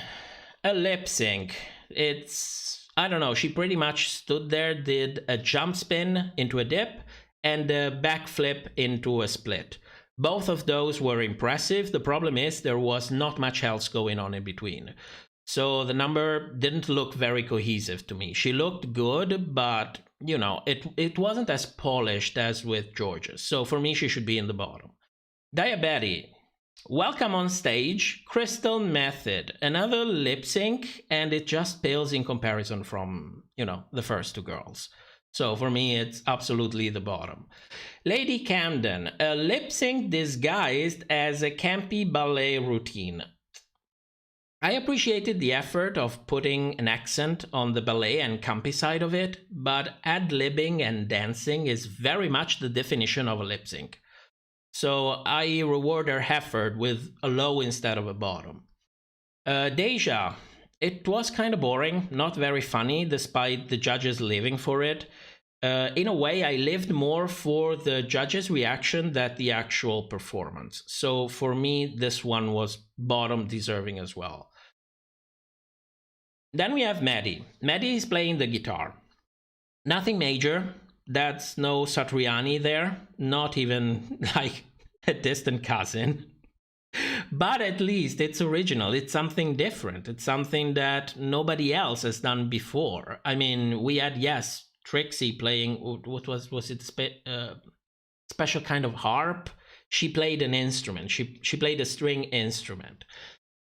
a lip sync. I don't know, she pretty much stood there, did a jump spin into a dip and a backflip into a split. Both of those were impressive. The problem is there was not much else going on in between. So the number didn't look very cohesive to me. She looked good, but, it wasn't as polished as with Georges. So for me, she should be in the bottom. Diabetes. Welcome on stage, Crystal Method. Another lip sync, and it just pales in comparison from, the first two girls. So for me, it's absolutely the bottom. Lady Camden, a lip sync disguised as a campy ballet routine. I appreciated the effort of putting an accent on the ballet and campy side of it, but ad-libbing and dancing is very much the definition of a lip sync. So I reward her effort with a low instead of a bottom. Deja, it was kind of boring, not very funny, despite the judges living for it. In a way, I lived more for the judges' reaction than the actual performance. So for me, this one was bottom deserving as well. Then we have Maddie. Maddie is playing the guitar. Nothing major. That's no Satriani there. Not even like a distant cousin. But at least it's original. It's something different. It's something that nobody else has done before. I mean, we had, yes, Trixie playing, what was it, special kind of harp? She played an instrument. She played a string instrument.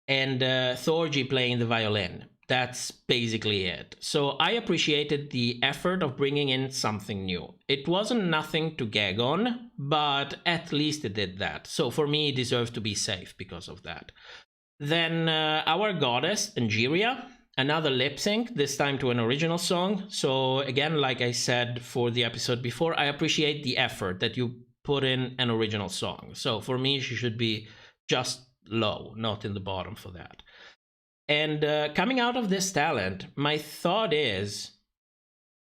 And Thorgy playing the violin. That's basically it. So I appreciated the effort of bringing in something new. It wasn't nothing to gag on, but at least it did that. So for me, it deserved to be safe because of that. Then our goddess, Angeria, another lip sync, this time to an original song. So again, like I said for the episode before, I appreciate the effort that you put in an original song. So for me, she should be just low, not in the bottom for that. And coming out of this talent, my thought is,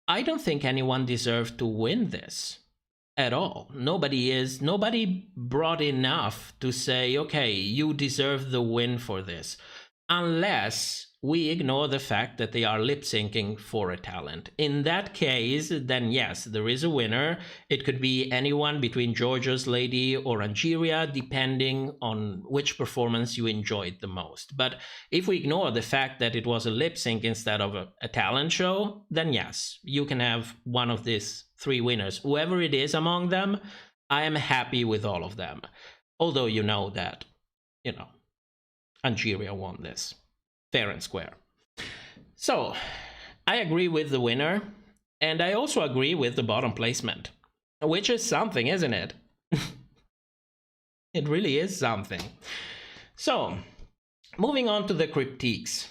I don't think anyone deserved to win this at all. Nobody brought enough to say, okay, you deserve the win for this. Unless we ignore the fact that they are lip syncing for a talent. In that case, then yes, there is a winner. It could be anyone between Georgia's Lady or Angeria, depending on which performance you enjoyed the most. But if we ignore the fact that it was a lip sync instead of a talent show, then yes, you can have one of these three winners. Whoever it is among them, I am happy with all of them. Although you know that, Angeria won this. Fair and square. So, I agree with the winner, and I also agree with the bottom placement, which is something, isn't it? It really is something. So, moving on to the critiques.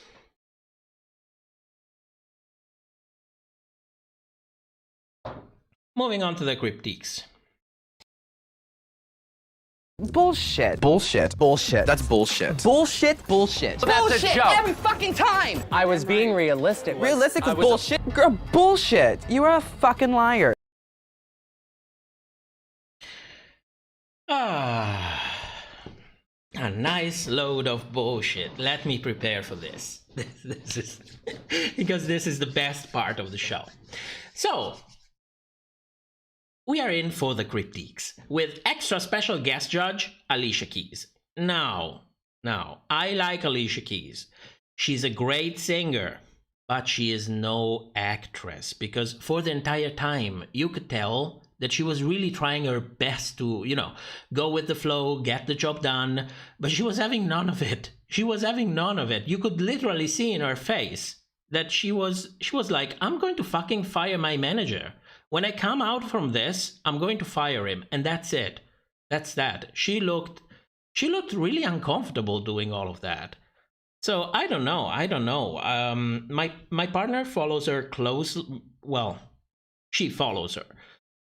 Bullshit. Bullshit. Bullshit. That's bullshit. Bullshit. Bullshit. That's bullshit a joke. every fucking time. I was being realistic. Realistic with bullshit? Girl, bullshit. You are a fucking liar. A nice load of bullshit. Let me prepare for this. This is because this is the best part of the show. So, we are in for the critiques with extra special guest judge Alicia Keys. Now, I like Alicia Keys. She's a great singer, but she is no actress, because for the entire time you could tell that she was really trying her best to, go with the flow, get the job done, but she was having none of it. You could literally see in her face that she was like, I'm going to fucking fire my manager. When I come out from this, I'm going to fire him, and that's it. That's that. She looked really uncomfortable doing all of that. So I don't know. My partner follows her close. Well, she follows her,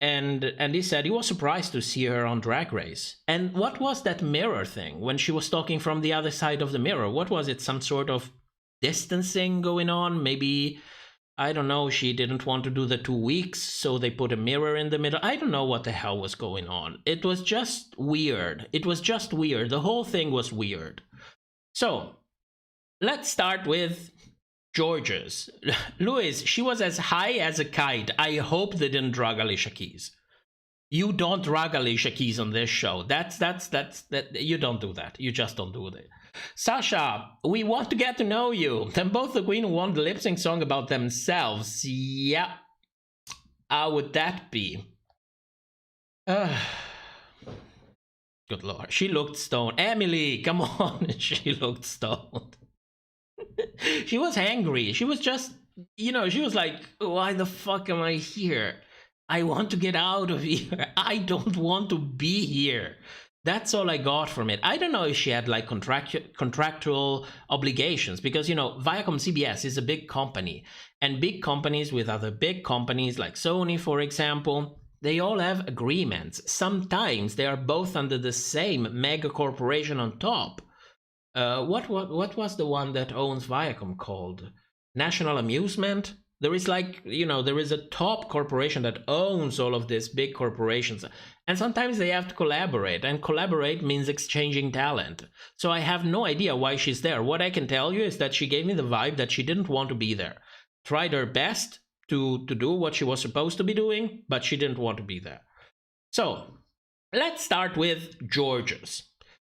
and he said he was surprised to see her on Drag Race. And what was that mirror thing when she was talking from the other side of the mirror? What was it? Some sort of distancing going on? Maybe, I don't know, she didn't want to do the 2 weeks, so they put a mirror in the middle. I don't know what the hell was going on. It was just weird. The whole thing was weird. So, let's start with Georgia's. Louis, she was as high as a kite. I hope they didn't drug Alicia Keys. You don't drug Alicia Keys on this show. That's you don't do that. You just don't do that. Sasha, we want to get to know you. Then both the queen who won the lip sync song about themselves. Yeah. How would that be? Good lord. She looked stoned. Emily, come on. She looked stoned. She was angry. She was just, she was like, why the fuck am I here? I want to get out of here. I don't want to be here. That's all I got from it. I don't know if she had like contractual obligations, because, Viacom CBS is a big company, and big companies with other big companies like Sony, for example, they all have agreements. Sometimes they are both under the same mega corporation on top. What was the one that owns Viacom called? National Amusement? There is there is a top corporation that owns all of these big corporations. And sometimes they have to collaborate, and collaborate means exchanging talent. So I have no idea why she's there. What I can tell you is that she gave me the vibe that she didn't want to be there. Tried her best to do what she was supposed to be doing, but she didn't want to be there. So, let's start with Georgia's.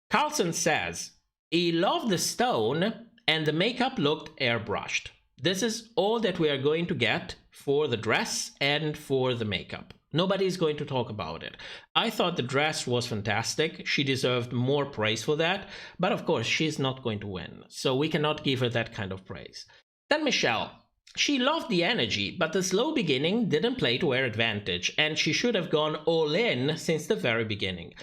Carlson says, he loved the stone and the makeup looked airbrushed. This is all that we are going to get for the dress and for the makeup. Nobody's going to talk about it. I thought the dress was fantastic. She deserved more praise for that. But of course, she's not going to win. So we cannot give her that kind of praise. Then Michelle. She loved the energy, but the slow beginning didn't play to her advantage. And she should have gone all in since the very beginning.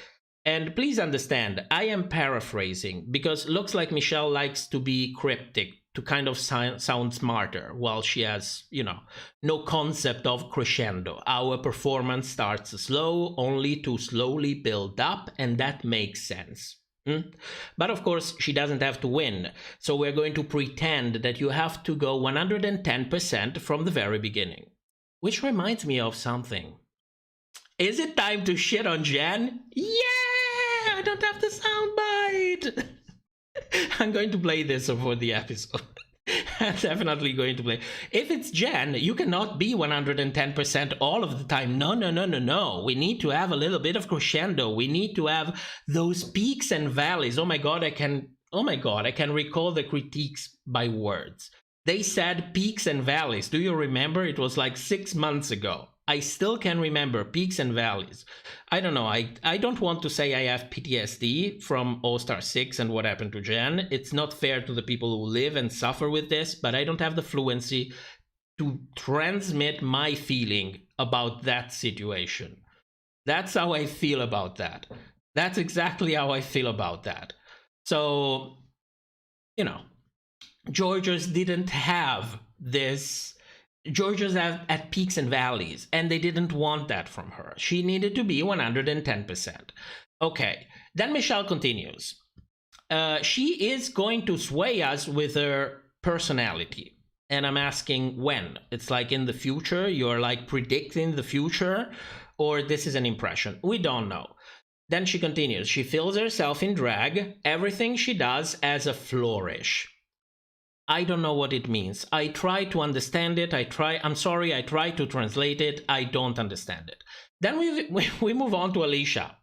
And please understand, I am paraphrasing, because looks like Michelle likes to be cryptic, to kind of sound smarter, while she has, no concept of crescendo. Our performance starts slow, only to slowly build up, and that makes sense. But of course, she doesn't have to win, so we're going to pretend that you have to go 110% from the very beginning. Which reminds me of something. Is it time to shit on Jen? Yeah! I don't have the soundbite! I'm going to play this for the episode. Definitely going to play. If it's Jen, you cannot be 110% all of the time. No. We need to have a little bit of crescendo. We need to have those peaks and valleys. Oh my god, I can recall the critiques by words. They said peaks and valleys. Do you remember? It was like 6 months ago. I still can remember peaks and valleys. I don't know. I don't want to say I have PTSD from All-Star 6 and what happened to Jen. It's not fair to the people who live and suffer with this, but I don't have the fluency to transmit my feeling about that situation. That's how I feel about that. That's exactly how I feel about that. So, you know, Georgia's didn't have this. Georgia's at peaks and valleys, and they didn't want that from her. She needed to be 110%. Okay, then Michelle continues. She is going to sway us with her personality. And I'm asking when? It's like in the future? You're like predicting the future? Or this is an impression? We don't know. Then she continues. She feels herself in drag. Everything she does has a flourish. I don't know what it means. I try to understand it. I try to translate it. I don't understand it. Then we move on to Alicia.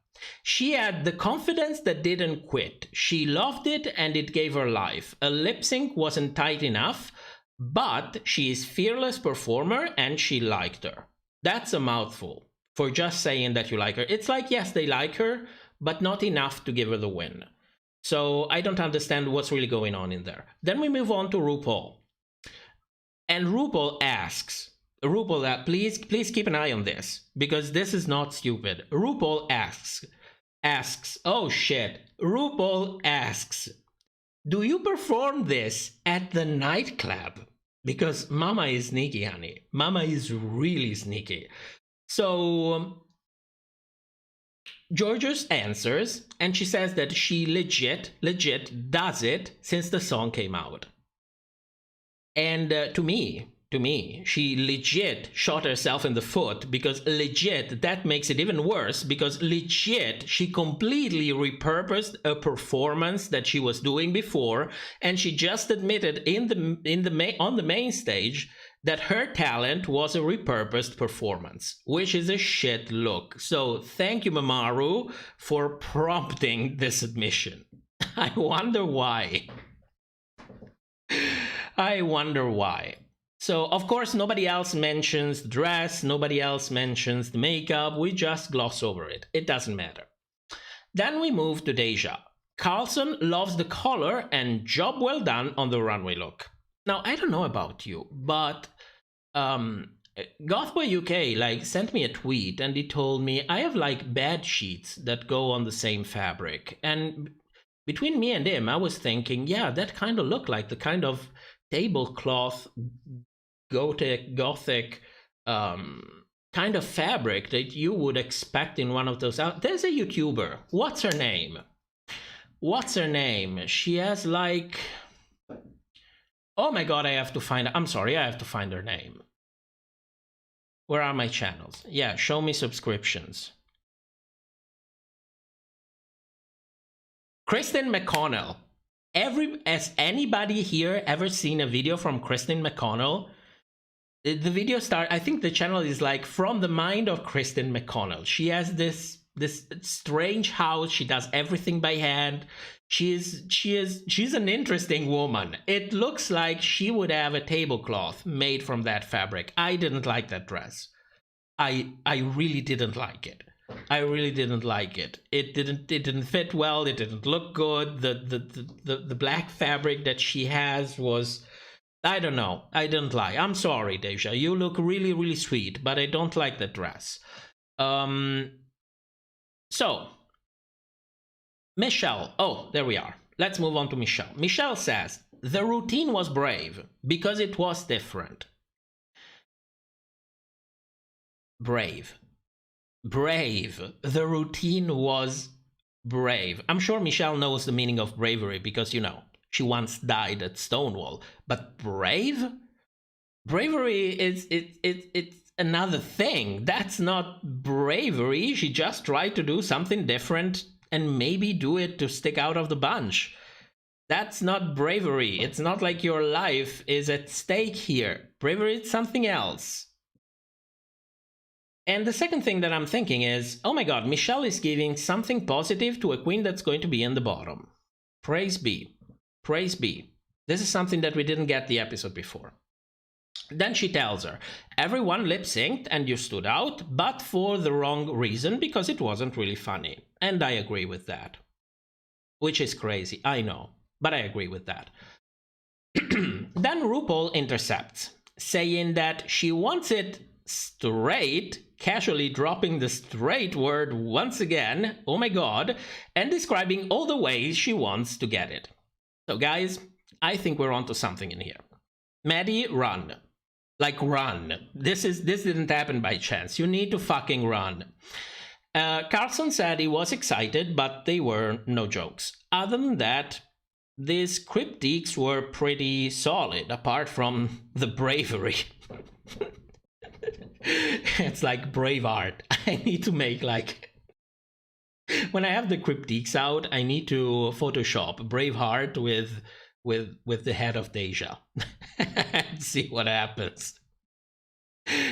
She had the confidence that didn't quit. She loved it and it gave her life. A lip sync wasn't tight enough, but she is a fearless performer and she liked her. That's a mouthful for just saying that you like her. It's like, yes, they like her, but not enough to give her the win. So I don't understand what's really going on in there. Then we move on to RuPaul. And RuPaul asks, please keep an eye on this, because this is not stupid. RuPaul asks, oh shit. RuPaul asks, do you perform this at the nightclub? Because Mama is sneaky, honey. Mama is really sneaky. So Georgia's answers, and she says that she legit does it since the song came out. And to me, she legit shot herself in the foot, because legit, that makes it even worse, because legit, she completely repurposed a performance that she was doing before, and she just admitted on the main stage that her talent was a repurposed performance, which is a shit look. So thank you, Mamaru, for prompting this admission. I wonder why. So, of course, nobody else mentions the dress, nobody else mentions the makeup, we just gloss over it. It doesn't matter. Then we move to Deja. Carlson loves the color and job well done on the runway look. Now, I don't know about you, but Gothboy UK sent me a tweet and he told me I have bed sheets that go on the same fabric. And between me and him, I was thinking, yeah, that kind of looked like the kind of tablecloth, gothic kind of fabric that you would expect in one of those. There's a YouTuber. What's her name? She has oh my god, I have to find her name. Where are my channels? Yeah, show me subscriptions. Kristen McConnell. Has anybody here ever seen a video from Kristen McConnell? The video I think the channel is From the Mind of Kristen McConnell. She has this strange house. She does everything by hand. She's an interesting woman. It looks like she would have a tablecloth made from that fabric. I didn't like that dress. I really didn't like it. It didn't fit well. It didn't look good. The black fabric that she has was, I don't know. I didn't like. I'm sorry, Deja. You look really, really sweet, but I don't like that dress. So, Michelle. Oh, there we are. Let's move on to Michelle. Michelle says, the routine was brave because it was different. Brave. The routine was brave. I'm sure Michelle knows the meaning of bravery because, she once died at Stonewall. But brave? Bravery it's another thing. That's not bravery. She just tried to do something different and maybe do it to stick out of the bunch. That's not bravery. It's not like your life is at stake here. Bravery is something else. And the second thing that I'm thinking is, oh my god, Michelle is giving something positive to a queen that's going to be in the bottom. Praise be. Praise be. This is something that we didn't get the episode before. Then she tells her, everyone lip-synced and you stood out, but for the wrong reason, because it wasn't really funny. And I agree with that. Which is crazy, I know. But I agree with that. Then RuPaul intercepts, saying that she wants it straight, casually dropping the straight word once again, oh my god, and describing all the ways she wants to get it. So guys, I think we're onto something in here. Maddie, run. Like, run. This didn't happen by chance. You need to fucking run. Carlson said he was excited, but they were no jokes. Other than that, these critiques were pretty solid, apart from the bravery. It's like Braveheart. I need to make like... When I have the critiques out, I need to Photoshop Braveheart with the head of Deja. And see what happens.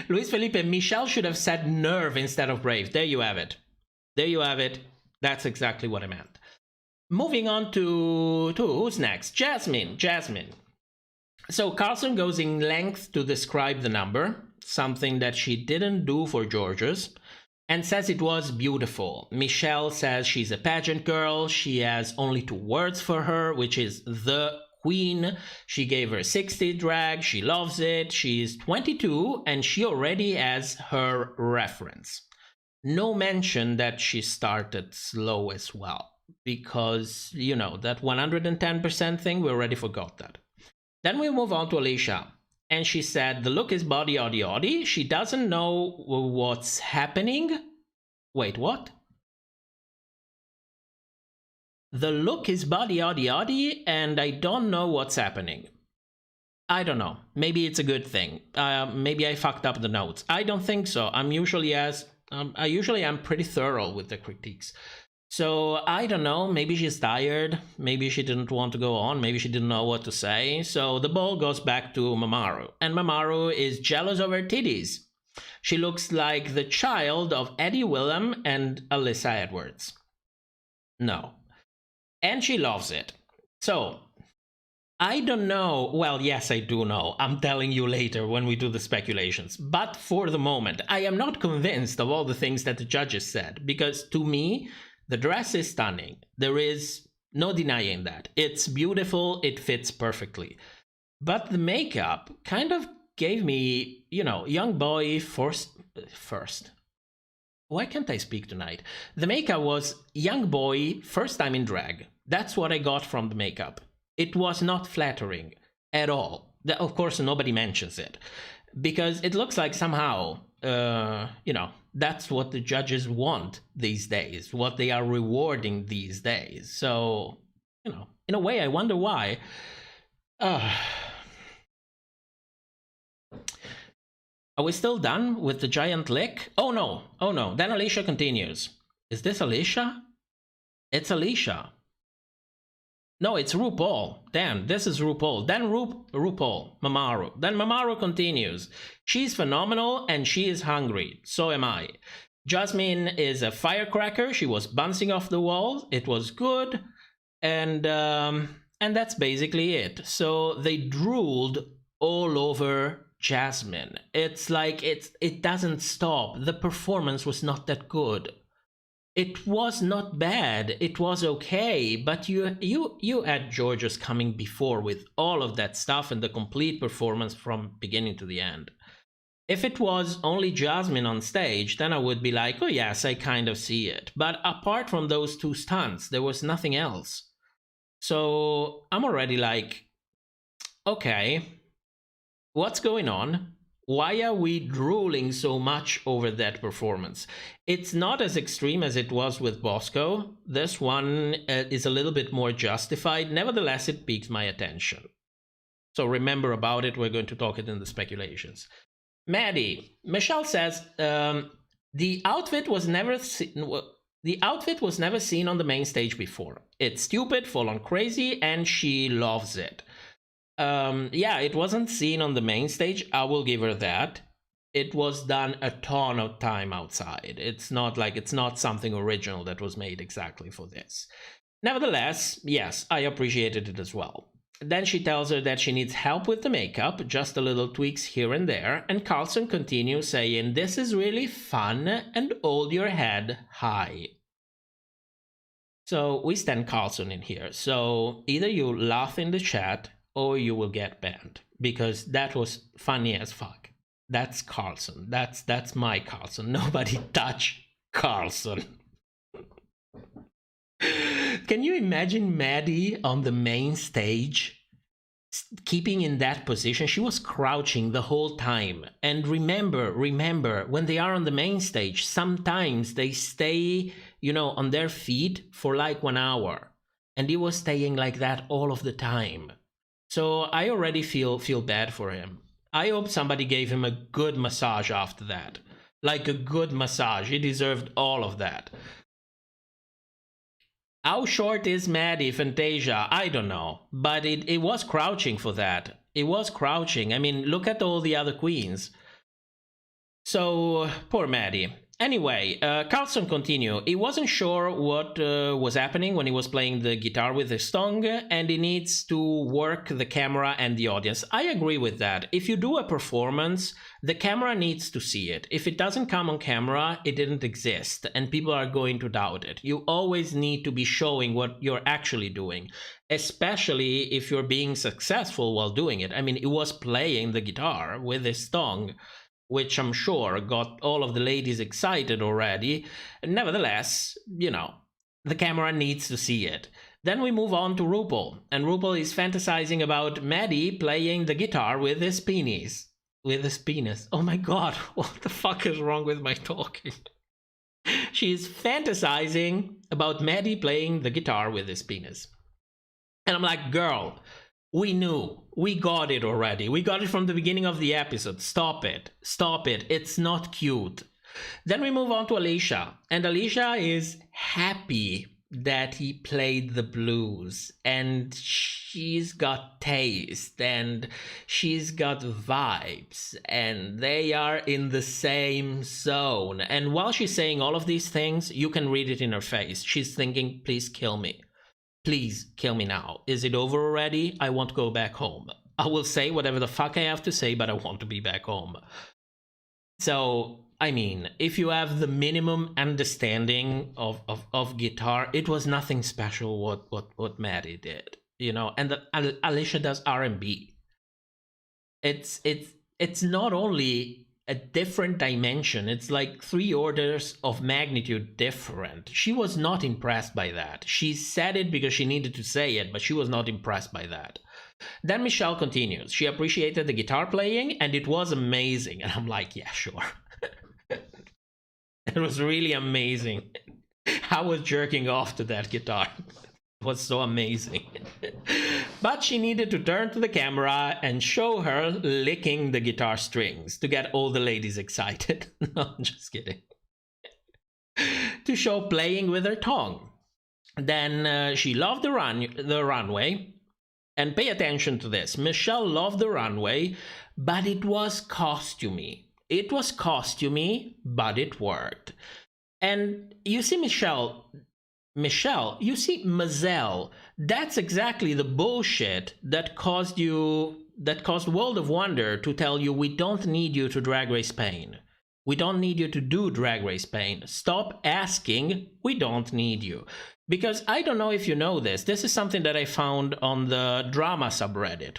Luis Felipe, Michelle should have said nerve instead of brave. There you have it. There you have it. That's exactly what I meant. Moving on to who's next? Jasmine. So Carlson goes in length to describe the number, something that she didn't do for George's, and says it was beautiful. Michelle says she's a pageant girl. She has only 2 words for her, which is the queen. She gave her 60 drag. She loves it. She's 22 and she already has her reference. No mention that she started slow as well. Because, you know, that 110% thing, we already forgot that. Then we move on to Alicia. And she said, the look is body, oddy, oddy. She doesn't know what's happening. Wait, what? The look is body, oddy, oddy, and I don't know what's happening. I don't know. Maybe it's a good thing. Maybe I fucked up the notes. I don't think so. I usually am pretty thorough with the critiques. So, I don't know, maybe she's tired, maybe she didn't want to go on, maybe she didn't know what to say. So the ball goes back to Mamaru, and Mamaru is jealous of her titties. She looks like the child of Eddie Willem and Alyssa Edwards. No. And she loves it. So, I don't know, well, yes, I do know. I'm telling you later when we do the speculations. But for the moment, I am not convinced of all the things that the judges said, because to me, the dress is stunning. There is no denying that. It's beautiful. It fits perfectly. But the makeup kind of gave me, you know, young boy first. Why can't I speak tonight? The makeup was young boy first time in drag. That's what I got from the makeup. It was not flattering at all. Of course, nobody mentions it. Because it looks like somehow, you know, that's what the judges want these days, what they are rewarding these days. So, you know, in a way, I wonder why. Are we still done with the giant lick? Oh no. Then Alicia continues. Is this Alicia? It's Alicia. No, it's RuPaul. Damn, this is RuPaul. Then RuPaul, Mamaru. Then Mamaru continues. She's phenomenal and she is hungry. So am I. Jasmine is a firecracker. She was bouncing off the wall. It was good. And that's basically it. So they drooled all over Jasmine. It's like it doesn't stop. The performance was not that good. It was not bad, it was okay, but you had George's coming before with all of that stuff and the complete performance from beginning to the end. If it was only Jasmine on stage, then I would be like, oh yes, I kind of see it. But apart from those 2 stunts, there was nothing else. So I'm already like, okay, what's going on? Why are we drooling so much over that performance? It's not as extreme as it was with Bosco. This one is a little bit more justified. Nevertheless, it piques my attention. So remember about it. We're going to talk it in the speculations. Maddie. Michelle says, the outfit was never The outfit was never seen on the main stage before. It's stupid, full on crazy, and she loves it. Yeah, it wasn't seen on the main stage, I will give her that. It was done a ton of time outside. It's not something original that was made exactly for this. Nevertheless, yes, I appreciated it as well. Then she tells her that she needs help with the makeup, just a little tweaks here and there, and Carlson continues saying, "This is really fun and hold your head high." So we stand Carlson in here. So either you laugh in the chat or you will get banned, because that was funny as fuck. That's Carlson. That's my Carlson. Nobody touch Carlson. Can you imagine Maddie on the main stage, keeping in that position? She was crouching the whole time. And remember, when they are on the main stage, sometimes they stay, on their feet for like 1 hour. And he was staying like that all of the time. So I already feel bad for him. I hope somebody gave him a good massage after that. Like a good massage. He deserved all of that. How short is Maddie, Fantasia? I don't know. But it was crouching for that. It was crouching. I mean, look at all the other queens. So, poor Maddie. Anyway, Carlson continued. He wasn't sure what was happening when he was playing the guitar with his tongue, and he needs to work the camera and the audience. I agree with that. If you do a performance, the camera needs to see it. If it doesn't come on camera, it didn't exist, and people are going to doubt it. You always need to be showing what you're actually doing, especially if you're being successful while doing it. I mean, he was playing the guitar with his tongue, which I'm sure got all of the ladies excited already. Nevertheless, the camera needs to see it. Then we move on to RuPaul, and RuPaul is fantasizing about Maddie playing the guitar with his penis. With his penis. Oh my god, what the fuck is wrong with my talking? She's fantasizing about Maddie playing the guitar with his penis. And I'm like, girl, we knew. We got it already. We got it from the beginning of the episode. Stop it. Stop it. It's not cute. Then we move on to Alicia. And Alicia is happy that he played the blues. And she's got taste. And she's got vibes. And they are in the same zone. And while she's saying all of these things, you can read it in her face. She's thinking, please kill me. Please kill me now. Is it over already? I want to go back home. I will say whatever the fuck I have to say, but I want to be back home. So, I mean, if you have the minimum understanding of guitar, it was nothing special what Maddie did, and Alicia does R&B. It's not only a different dimension, it's like 3 orders of magnitude different. She was not impressed by that. She said it because she needed to say it, but she was not impressed by that. Then Michelle continues. She appreciated the guitar playing and it was amazing. And I'm like, yeah, sure. It was really amazing. I was jerking off to that guitar. It was so amazing. But she needed to turn to the camera and show her licking the guitar strings to get all the ladies excited. No, I'm just kidding. To show playing with her tongue. Then she loved the runway. And pay attention to this. Michelle loved the runway, but it was costumey. It was costumey, but it worked. And you see, Michelle, you see, Mazel, that's exactly the bullshit that caused World of Wonder to tell you, we don't need you to Drag Race Spain. We don't need you to do Drag Race Spain. Stop asking, we don't need you. Because I don't know if you know this. This is something that I found on the drama subreddit.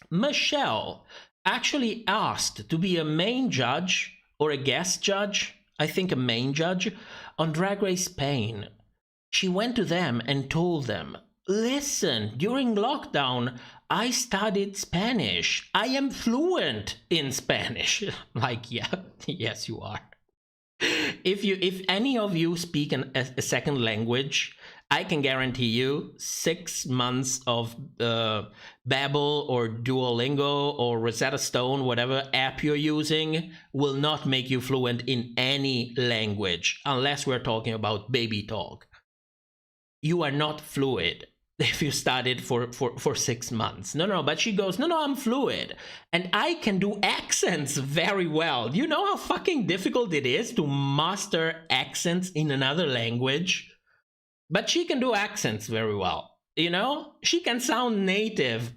Michelle actually asked to be a main judge or a guest judge, I think a main judge, on Drag Race Spain. She went to them and told them, listen, during lockdown, I studied Spanish. I am fluent in Spanish. Like, yeah, yes, you are. If any of you speak a second language, I can guarantee you 6 months of Babbel or Duolingo or Rosetta Stone, whatever app you're using, will not make you fluent in any language, unless we're talking about baby talk. You are not fluid if you studied for 6 months. No, but she goes, no, I'm fluid. And I can do accents very well. You know how fucking difficult it is to master accents in another language? But she can do accents very well. You know, she can sound native.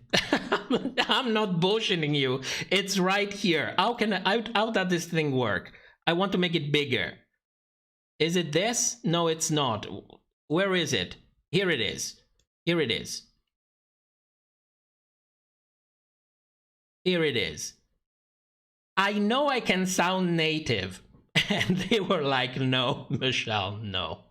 I'm not bullshitting you. It's right here. How does this thing work? I want to make it bigger. Is it this? No, it's not. Where is it? Here it is. Here it is. Here it is. I know I can sound native. And they were like, no, Michelle, no.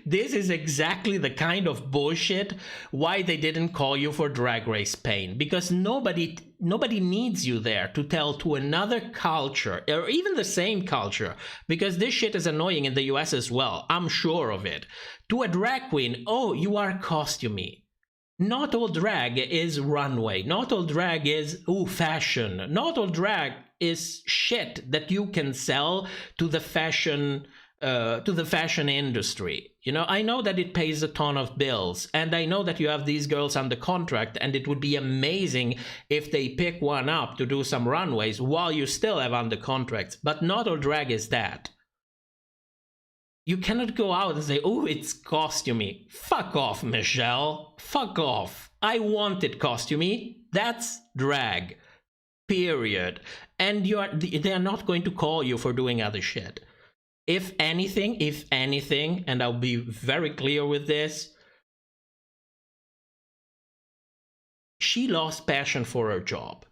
This is exactly the kind of bullshit why they didn't call you for Drag Race Spain, because nobody needs you there to tell to another culture or even the same culture, because this shit is annoying in the US as well, I'm sure of it. To a drag queen, oh, you are costumey. Not all drag is runway. Not all drag is fashion. Not all drag is shit that you can sell to the fashion industry. You know, I know that it pays a ton of bills, and I know that you have these girls under contract, and it would be amazing if they pick one up to do some runways while you still have under contracts, but not all drag is that. You cannot go out and say, oh, it's costumey. Fuck off, Michelle. Fuck off. I want it costumey. That's drag. Period. And they are not going to call you for doing other shit. If anything, and I'll be very clear with this, she lost passion for her job.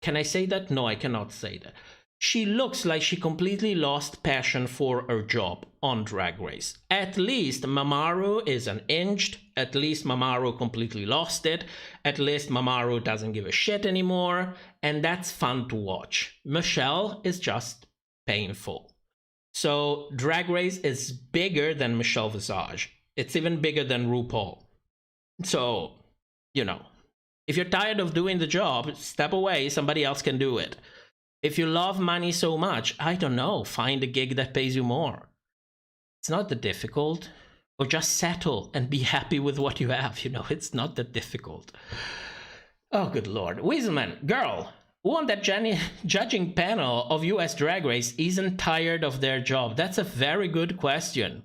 Can I say that? No, I cannot say that. She looks like she completely lost passion for her job on Drag Race. At least Mamaru is unhinged. At least Mamaru completely lost it. At least Mamaru doesn't give a shit anymore. And that's fun to watch. Michelle is just painful. So Drag Race is bigger than Michelle Visage. It's even bigger than RuPaul. So, you know, if you're tired of doing the job, step away, somebody else can do it. If you love money so much, I don't know, find a gig that pays you more. It's not that difficult. Or just settle and be happy with what you have, you know, it's not that difficult. Oh, good Lord. Weaselman, girl, who on that judging panel of US Drag Race isn't tired of their job? That's a very good question.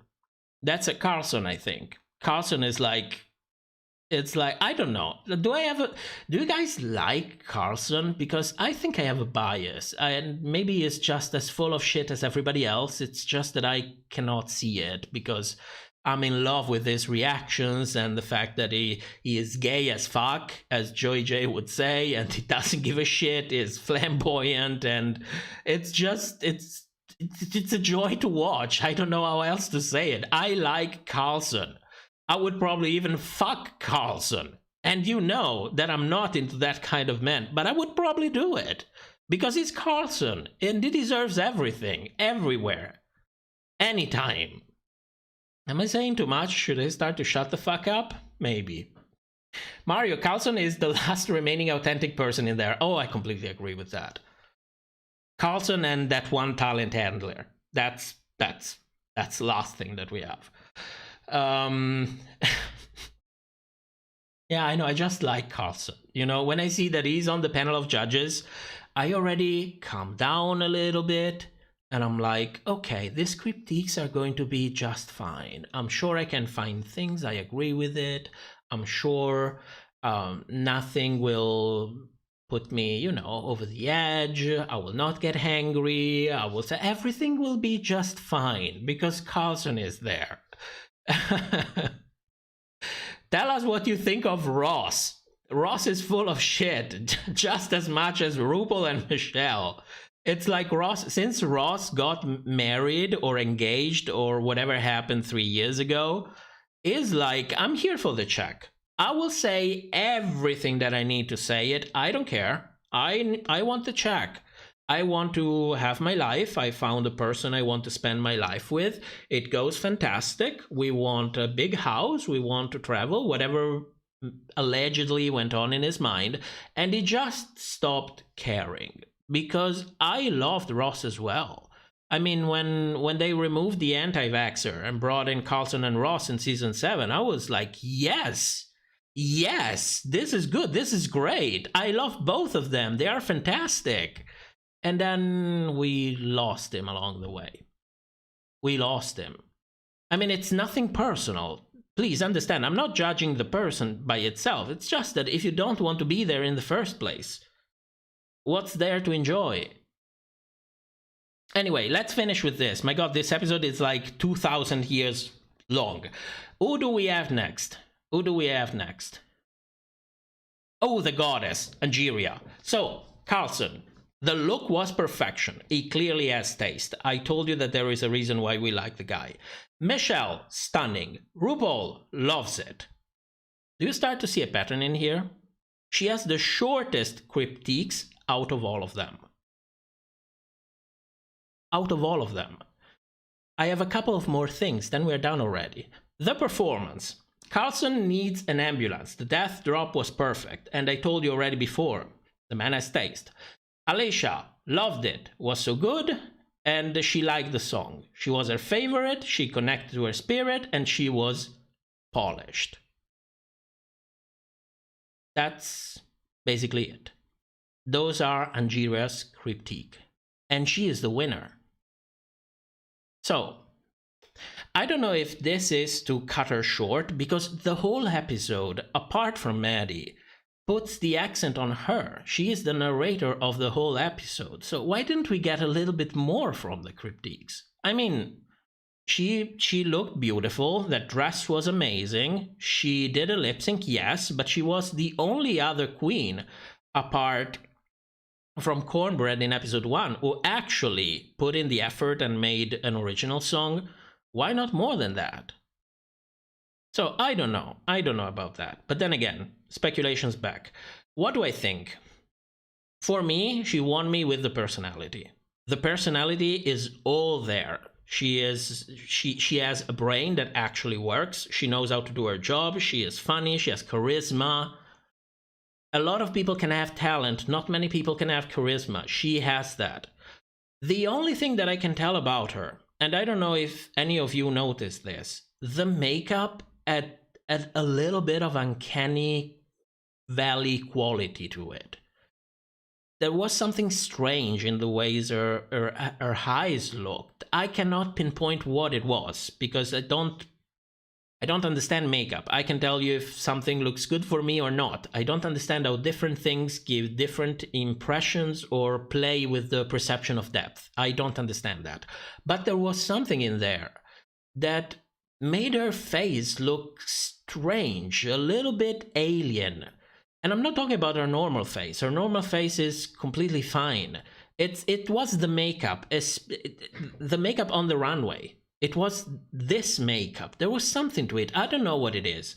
That's a Carlson, I think. Carlson is like, it's like, I don't know. Do you guys like Carlson? Because I think I have a bias. And maybe it's just as full of shit as everybody else. It's just that I cannot see it because I'm in love with his reactions and the fact that he is gay as fuck, as Joey J would say, and he doesn't give a shit, is flamboyant, and it's just, it's a joy to watch. I don't know how else to say it. I like Carlson. I would probably even fuck Carlson. And you know that I'm not into that kind of man, but I would probably do it. Because he's Carlson, and he deserves everything, everywhere, anytime. Am I saying too much? Should I start to shut the fuck up? Maybe. Mario, Carlson is the last remaining authentic person in there. Oh, I completely agree with that. Carlson and that one talent handler. That's the last thing that we have. Yeah, I know, I just like Carlson. You know, when I see that he's on the panel of judges, I already calm down a little bit. And I'm like, okay, these critiques are going to be just fine. I'm sure I can find things, I agree with it. I'm sure nothing will put me, you know, over the edge. I will not get hangry. I will say everything will be just fine because Carlson is there. Tell us what you think of Ross. Ross is full of shit, just as much as RuPaul and Michelle. It's like Ross, since Ross got married or engaged or whatever happened 3 years ago, is like, I'm here for the check. I will say everything that I need to say it. I don't care. I want the check. I want to have my life. I found a person I want to spend my life with. It goes fantastic. We want a big house. We want to travel, whatever allegedly went on in his mind. And he just stopped caring, because I loved Ross as well. I mean, when they removed the anti-vaxxer and brought in Carlson and Ross in season 7, I was like, yes, this is good. This is great. I love both of them. They are fantastic. And then we lost him along the way. We lost him. I mean, it's nothing personal. Please understand, I'm not judging the person by itself. It's just that if you don't want to be there in the first place, what's there to enjoy? Anyway, let's finish with this. My God, this episode is like 2,000 years long. Who do we have next? Who do we have next? Oh, the goddess, Angeria. So, Carlson, the look was perfection. He clearly has taste. I told you that there is a reason why we like the guy. Michelle, stunning. RuPaul loves it. Do you start to see a pattern in here? She has the shortest critiques out of all of them. Out of all of them. I have a couple of more things, then we're done already. The performance. Carlson needs an ambulance. The death drop was perfect, and I told you already before, the man has taste. Alicia loved it, was so good, and she liked the song. She was her favorite, she connected to her spirit, and she was polished. That's basically it. Those are Angeria's critique, and she is the winner. So, I don't know if this is to cut her short, because the whole episode, apart from Maddie, puts the accent on her. She is the narrator of the whole episode. So why didn't we get a little bit more from the critiques? I mean, she looked beautiful. That dress was amazing. She did a lip sync, yes, but she was the only other queen, apart from Cornbread in episode 1, who actually put in the effort and made an original song. Why not more than that? So I don't know about that. But then again, speculation's back. What do I think? For me, she won me with the personality. The personality is all there. She has a brain that actually works. She knows how to do her job. She is funny. She has charisma. A lot of people can have talent. Not many people can have charisma. She has that. The only thing that I can tell about her, and I don't know if any of you noticed this, the makeup had a little bit of uncanny valley quality to it. There was something strange in the ways her eyes looked. I cannot pinpoint what it was, because I don't understand makeup. I can tell you if something looks good for me or not. I don't understand how different things give different impressions or play with the perception of depth. I don't understand that. But there was something in there that made her face look strange, a little bit alien. And I'm not talking about her normal face. Her normal face is completely fine. It was the makeup, the makeup on the runway. It was this makeup. There was something to it. I don't know what it is.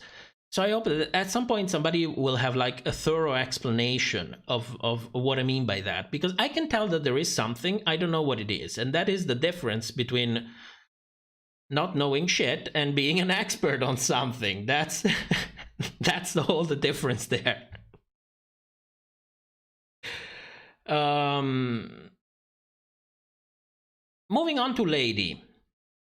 So I hope that at some point somebody will have like a thorough explanation of what I mean by that. Because I can tell that there is something, I don't know what it is. And that is the difference between not knowing shit and being an expert on something. That's the difference there. Moving on to Lady.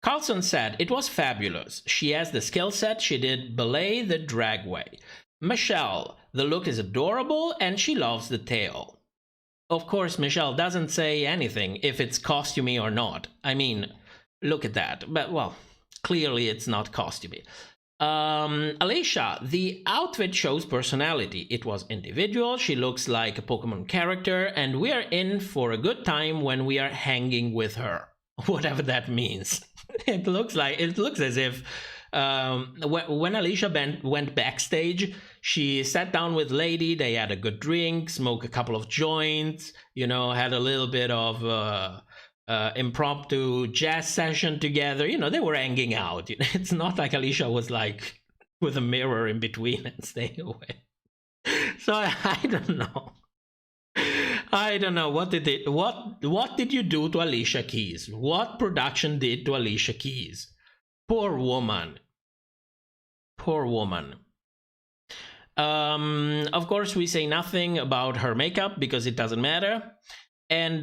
Carlson said, it was fabulous. She has the skill set. She did ballet the drag way. Michelle, the look is adorable and she loves the tail. Of course, Michelle doesn't say anything if it's costumey or not. I mean, look at that. But, well, clearly it's not costumey. Alicia, the outfit shows personality. It was individual. She looks like a Pokemon character, and we are in for a good time when we are hanging with her. Whatever that means. It looks as if when Alicia went backstage, she sat down with Lady, they had a good drink, smoked a couple of joints, you know, had a little bit of impromptu jazz session together. You know, they were hanging out. It's not like Alicia was like with a mirror in between and staying away. So I don't know. I don't know. What did you do to Alicia Keys? What production did to Alicia Keys? Poor woman. Poor woman. Of course, we say nothing about her makeup because it doesn't matter. And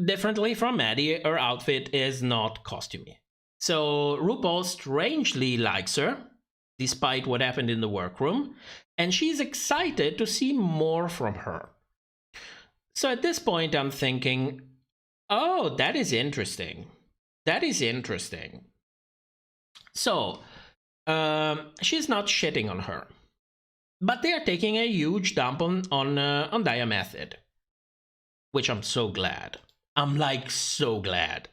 differently from Maddie, her outfit is not costumey. So RuPaul strangely likes her, despite what happened in the workroom, and she's excited to see more from her. So at this point, I'm thinking, oh, that is interesting. That is interesting. So she's not shitting on her, but they are taking a huge dump on Daya Method, which I'm so glad. I'm like so glad.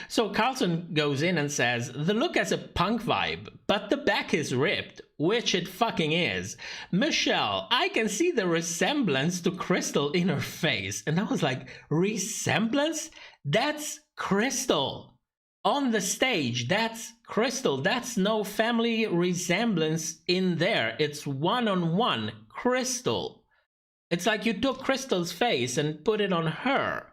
So Carlson goes in and says, the look has a punk vibe, but the back is ripped, which it fucking is. Michelle, I can see the resemblance to Crystal in her face. And I was like, resemblance? That's Crystal. On the stage, that's Crystal. That's no family resemblance in there. It's one-on-one Crystal. It's like you took Crystal's face and put it on her.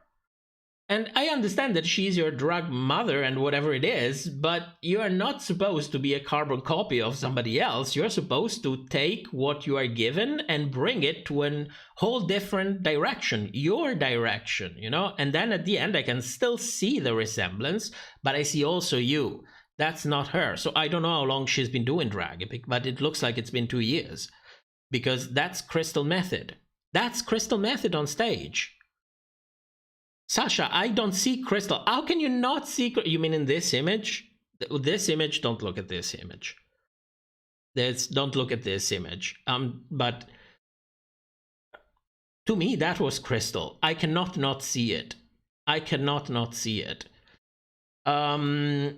And I understand that she's your drug mother and whatever it is, but you are not supposed to be a carbon copy of somebody else. You're supposed to take what you are given and bring it to a whole different direction, your direction, you know? And then at the end, I can still see the resemblance, but I see also you. That's not her. So I don't know how long she's been doing drag, but it looks like it's been 2 years, because that's Crystal Method. That's Crystal Method on stage. Sasha, I don't see Crystal. How can you not see? You mean in this image? This image? Don't look at this image. Don't look at this image. But to me, that was Crystal. I cannot not see it. I cannot not see it. Oh,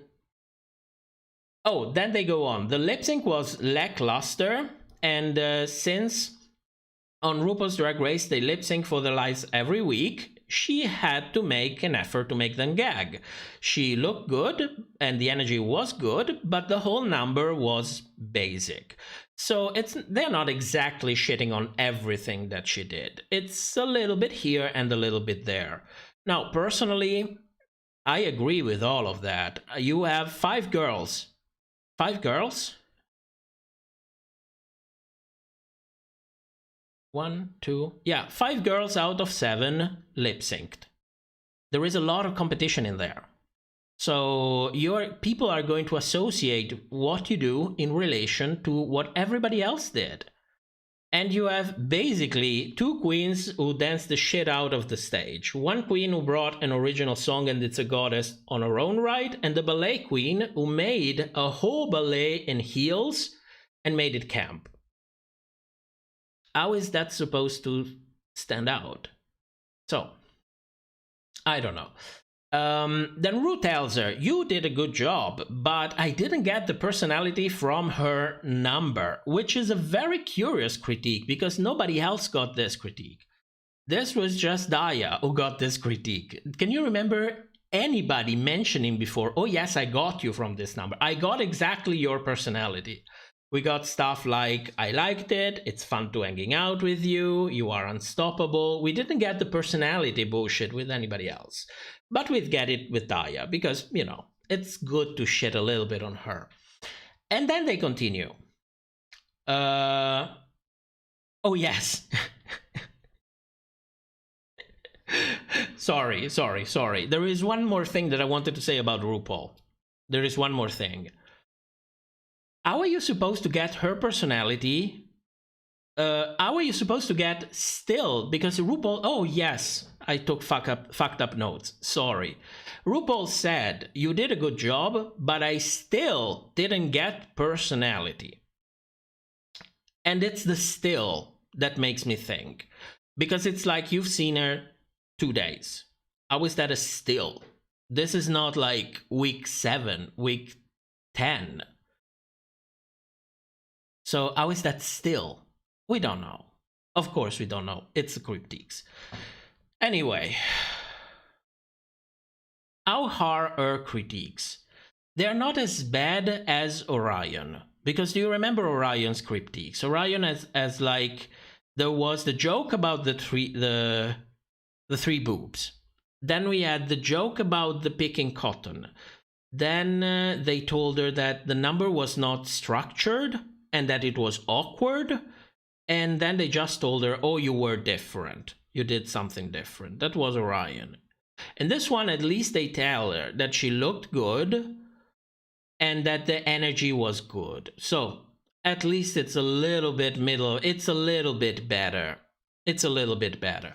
then they go on. The lip sync was lackluster, and since on RuPaul's Drag Race they lip sync for their lives every week, she had to make an effort to make them gag. She looked good and the energy was good, but the whole number was basic. So they're not exactly shitting on everything that she did. It's a little bit here and a little bit there. Now, personally, I agree with all of that. You have 5 girls. 5 girls? 1, 2, yeah, 5 girls out of 7 lip synced. There is a lot of competition in there. So your people are going to associate what you do in relation to what everybody else did. And you have basically 2 queens who dance the shit out of the stage. 1 queen who brought an original song and it's a goddess on her own right, and the ballet queen who made a whole ballet in heels and made it camp. How is that supposed to stand out? So, I don't know. Then Ru tells her, you did a good job, but I didn't get the personality from her number, which is a very curious critique because nobody else got this critique. This was just Daya who got this critique. Can you remember anybody mentioning before, oh yes, I got you from this number. I got exactly your personality. We got stuff like, I liked it, it's fun to hanging out with you, you are unstoppable. We didn't get the personality bullshit with anybody else. But we'd get it with Daya, because, you know, it's good to shit a little bit on her. And then they continue. Oh, yes. Sorry. There is one more thing that I wanted to say about RuPaul. There is one more thing. How are you supposed to get her personality? How are you supposed to get still? Because RuPaul, oh yes, I took fucked up notes, sorry. RuPaul said, you did a good job, but I still didn't get personality. And it's the still that makes me think. Because it's like you've seen her 2 days. How is that a still? This is not like week 7, week 10. So how is that still? We don't know. Of course we don't know. It's the critiques. Anyway. How are her critiques? They're not as bad as Orion. Because do you remember Orion's critiques? Orion as like, there was the joke about the the 3 boobs. Then we had the joke about the picking cotton. Then they told her that the number was not structured and that it was awkward. And then they just told her, oh, you were different. You did something different. That was Orion. In this one, at least they tell her that she looked good and that the energy was good. So at least it's a little bit middle. It's a little bit better. It's a little bit better.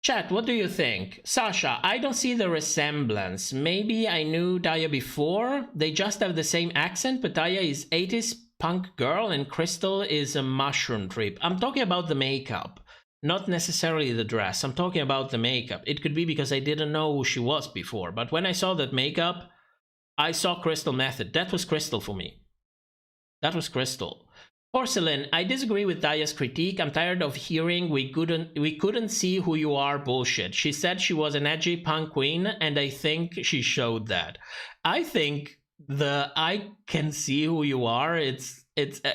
Chat, what do you think? Sasha, I don't see the resemblance. Maybe I knew Daya before. They just have the same accent, but Daya is 80s punk girl and Crystal is a mushroom trip. I'm talking about the makeup, not necessarily the dress. I'm talking about the makeup. It could be because I didn't know who she was before, but when I saw that makeup, I saw Crystal Method. That was Crystal for me. That was Crystal. Porcelain, I disagree with Daya's critique. I'm tired of hearing we couldn't see who you are bullshit. She said she was an edgy punk queen, and I think she showed that. I think the I can see who you are, it's a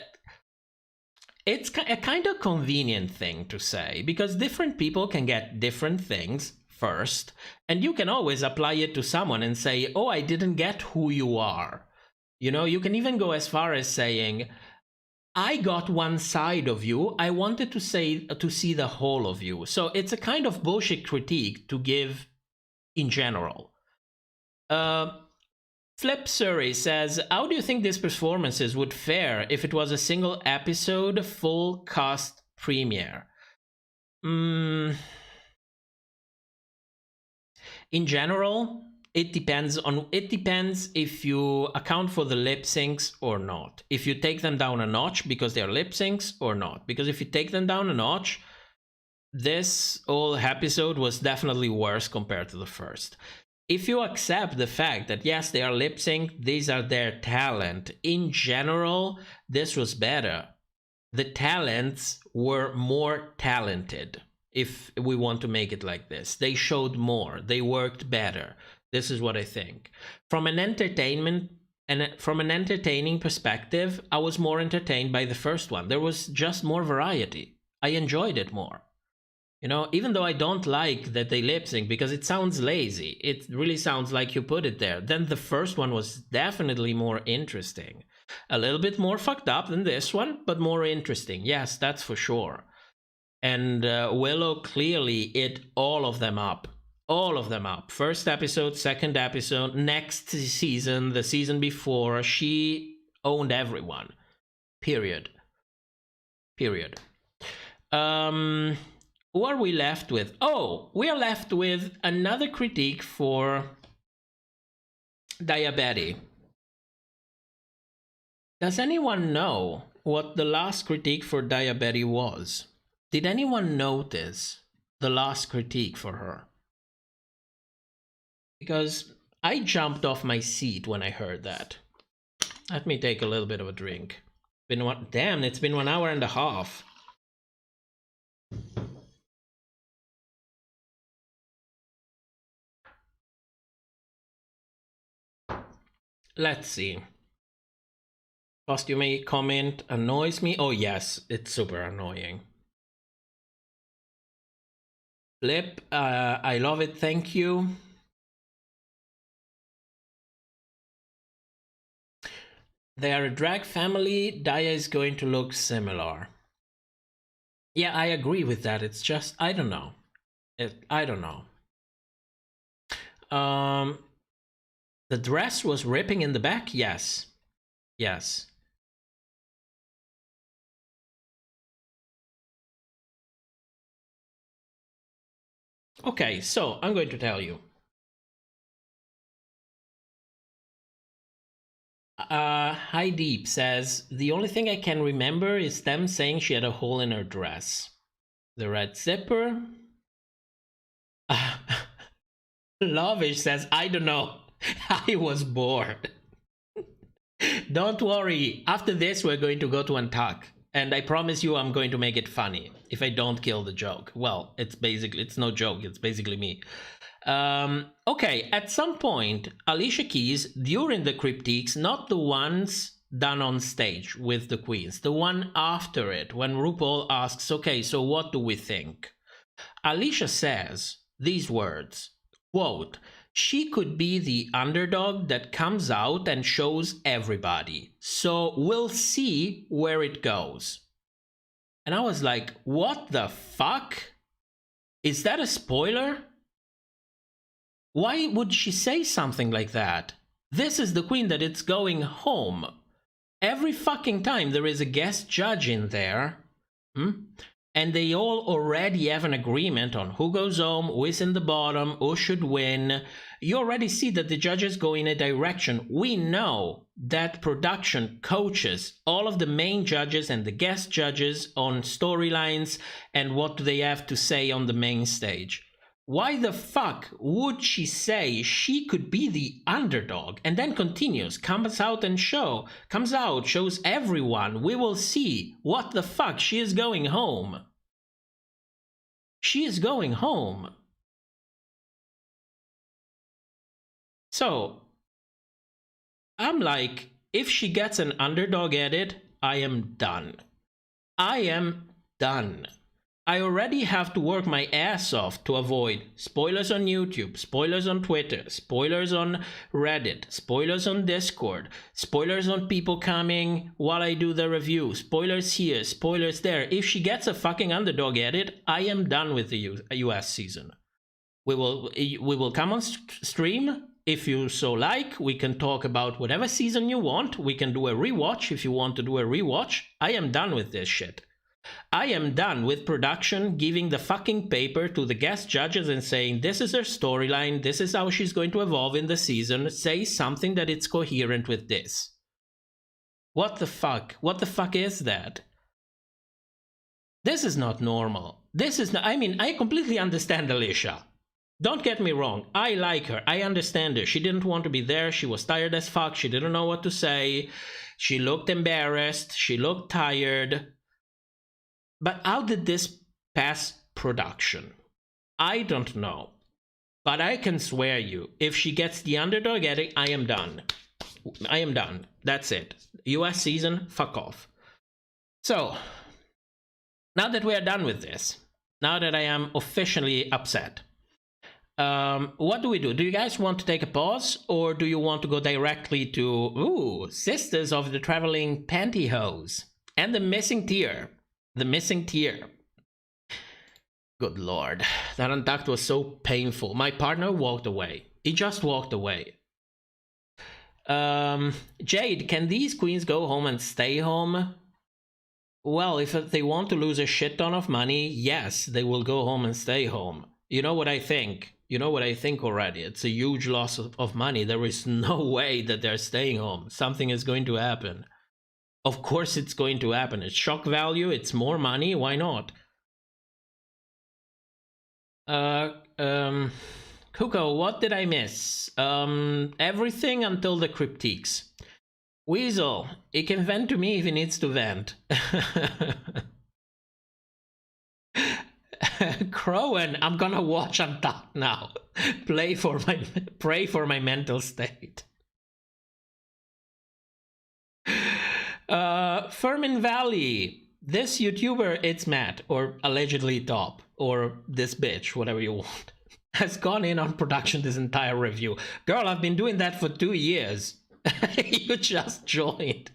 kind of convenient thing to say, because different people can get different things first, and you can always apply it to someone and say, oh, I didn't get who you are. You know, you can even go as far as saying, I got one side of you. I wanted to see the whole of you. So it's a kind of bullshit critique to give in general. Flip Surrey says, how do you think these performances would fare if it was a single episode full cast premiere? In general, it depends if you account for the lip syncs or not. If you take them down a notch because they are lip syncs or not. Because if you take them down a notch, this whole episode was definitely worse compared to the first. If you accept the fact that yes, they are lip sync, these are their talent, in general, this was better. The talents were more talented, if we want to make it like this. They showed more, they worked better. This is what I think. From an entertaining perspective, I was more entertained by the first one. There was just more variety. I enjoyed it more. You know, even though I don't like that they lip sync because it sounds lazy. It really sounds like you put it there. Then the first one was definitely more interesting. A little bit more fucked up than this one, but more interesting. Yes, that's for sure. And Willow clearly ate all of them up. All of them up. First episode, second episode, next season, the season before, she owned everyone. Period. Period. Who are we left with? Oh, we are left with another critique for Diabetes. Does anyone know what the last critique for Diabetes was? Did anyone notice the last critique for her? Because I jumped off my seat when I heard that. Let me take a little bit of a drink. Damn, it's been 1 hour and a half. Let's see. Costume comment annoys me. Oh yes, it's super annoying. Flip, I love it, thank you. They are a drag family. Daya is going to look similar. Yeah, I agree with that. It's just, I don't know. I don't know. The dress was ripping in the back? Yes. Yes. Okay, so I'm going to tell you. Hi Deep says, the only thing I can remember is them saying she had a hole in her dress. The red zipper. Lovish says, I don't know. I was bored. Don't worry. After this, we're going to go to Untuck. And I promise you I'm going to make it funny. If I don't kill the joke. Well, it's no joke. It's basically me. Okay, at some point, Alicia Keys, during the critiques, not the ones done on stage with the queens, the one after it, when RuPaul asks, okay, so what do we think? Alicia says these words, quote, "She could be the underdog that comes out and shows everybody. So we'll see where it goes." And I was like, what the fuck? Is that a spoiler? Why would she say something like that? This is the queen that it's going home. Every fucking time there is a guest judge in there, and they all already have an agreement on who goes home, who is in the bottom, who should win. You already see that the judges go in a direction. We know that production coaches all of the main judges and the guest judges on storylines and what do they have to say on the main stage. Why the fuck would she say she could be the underdog and then continues, comes out, shows everyone, we will see. What the fuck? She is going home. She is going home. So, I'm like, if she gets an underdog edit, I am done. I am done. I already have to work my ass off to avoid spoilers on YouTube, spoilers on Twitter, spoilers on Reddit, spoilers on Discord, spoilers on people coming while I do the review, spoilers here, spoilers there. If she gets a fucking underdog edit, I am done with the U.S. season. We will come on stream if you so like. We can talk about whatever season you want. We can do a rewatch if you want to do a rewatch. I am done with this shit. I am done with production giving the fucking paper to the guest judges and saying this is her storyline, this is how she's going to evolve in the season, say something that it's coherent with this. What the fuck? What the fuck is that? This is not normal. This is not, I mean, I completely understand Alicia. Don't get me wrong, I like her, I understand her. She didn't want to be there, she was tired as fuck, she didn't know what to say, she looked embarrassed, she looked tired. But how did this pass production? I don't know. But I can swear you, if she gets the underdog edit, I am done. I am done. That's it. U.S. season, fuck off. So, now that we are done with this, now that I am officially upset, what do we do? Do you guys want to take a pause, or do you want to go directly to, Sisters of the Traveling Pantyhose and the Missing Tear? The Missing Tear. Good lord. That Untucked was so painful. My partner walked away. He just walked away. Jade, can these queens go home and stay home? Well, if they want to lose a shit ton of money, yes, they will go home and stay home. You know what I think? You know what I think already. It's a huge loss of money. There is no way that they're staying home. Something is going to happen. Of course it's going to happen. It's shock value, it's more money, why not? Kuko, what did I miss? Everything until the critiques. Weasel, he can vent to me if he needs to vent. Crowan, I'm gonna watch Untucked now. Pray for my mental state. Furman Valley, this YouTuber, it's Matt, or allegedly Top, or this bitch, whatever you want, has gone in on production this entire review. Girl, I've been doing that for 2 years. You just joined.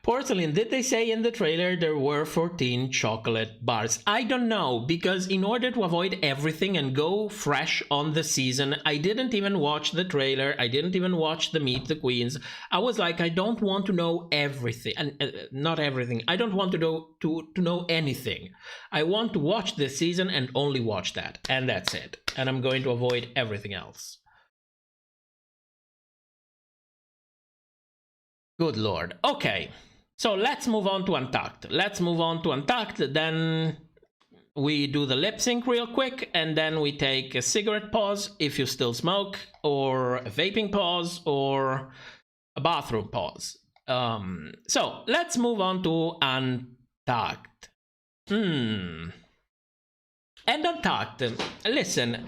Porcelain, did they say in the trailer there were 14 chocolate bars? I don't know, because in order to avoid everything and go fresh on the season, I didn't even watch the trailer, I didn't even watch the Meet the Queens. I was like, I don't want to know everything, and not everything, I don't want to know anything. I want to watch this season and only watch that, and that's it. And I'm going to avoid everything else. Good lord. Okay. So let's move on to Untucked. Then we do the lip sync real quick, and then we take a cigarette pause if you still smoke, or a vaping pause, or a bathroom pause. So let's move on to Untucked. And Untucked, listen,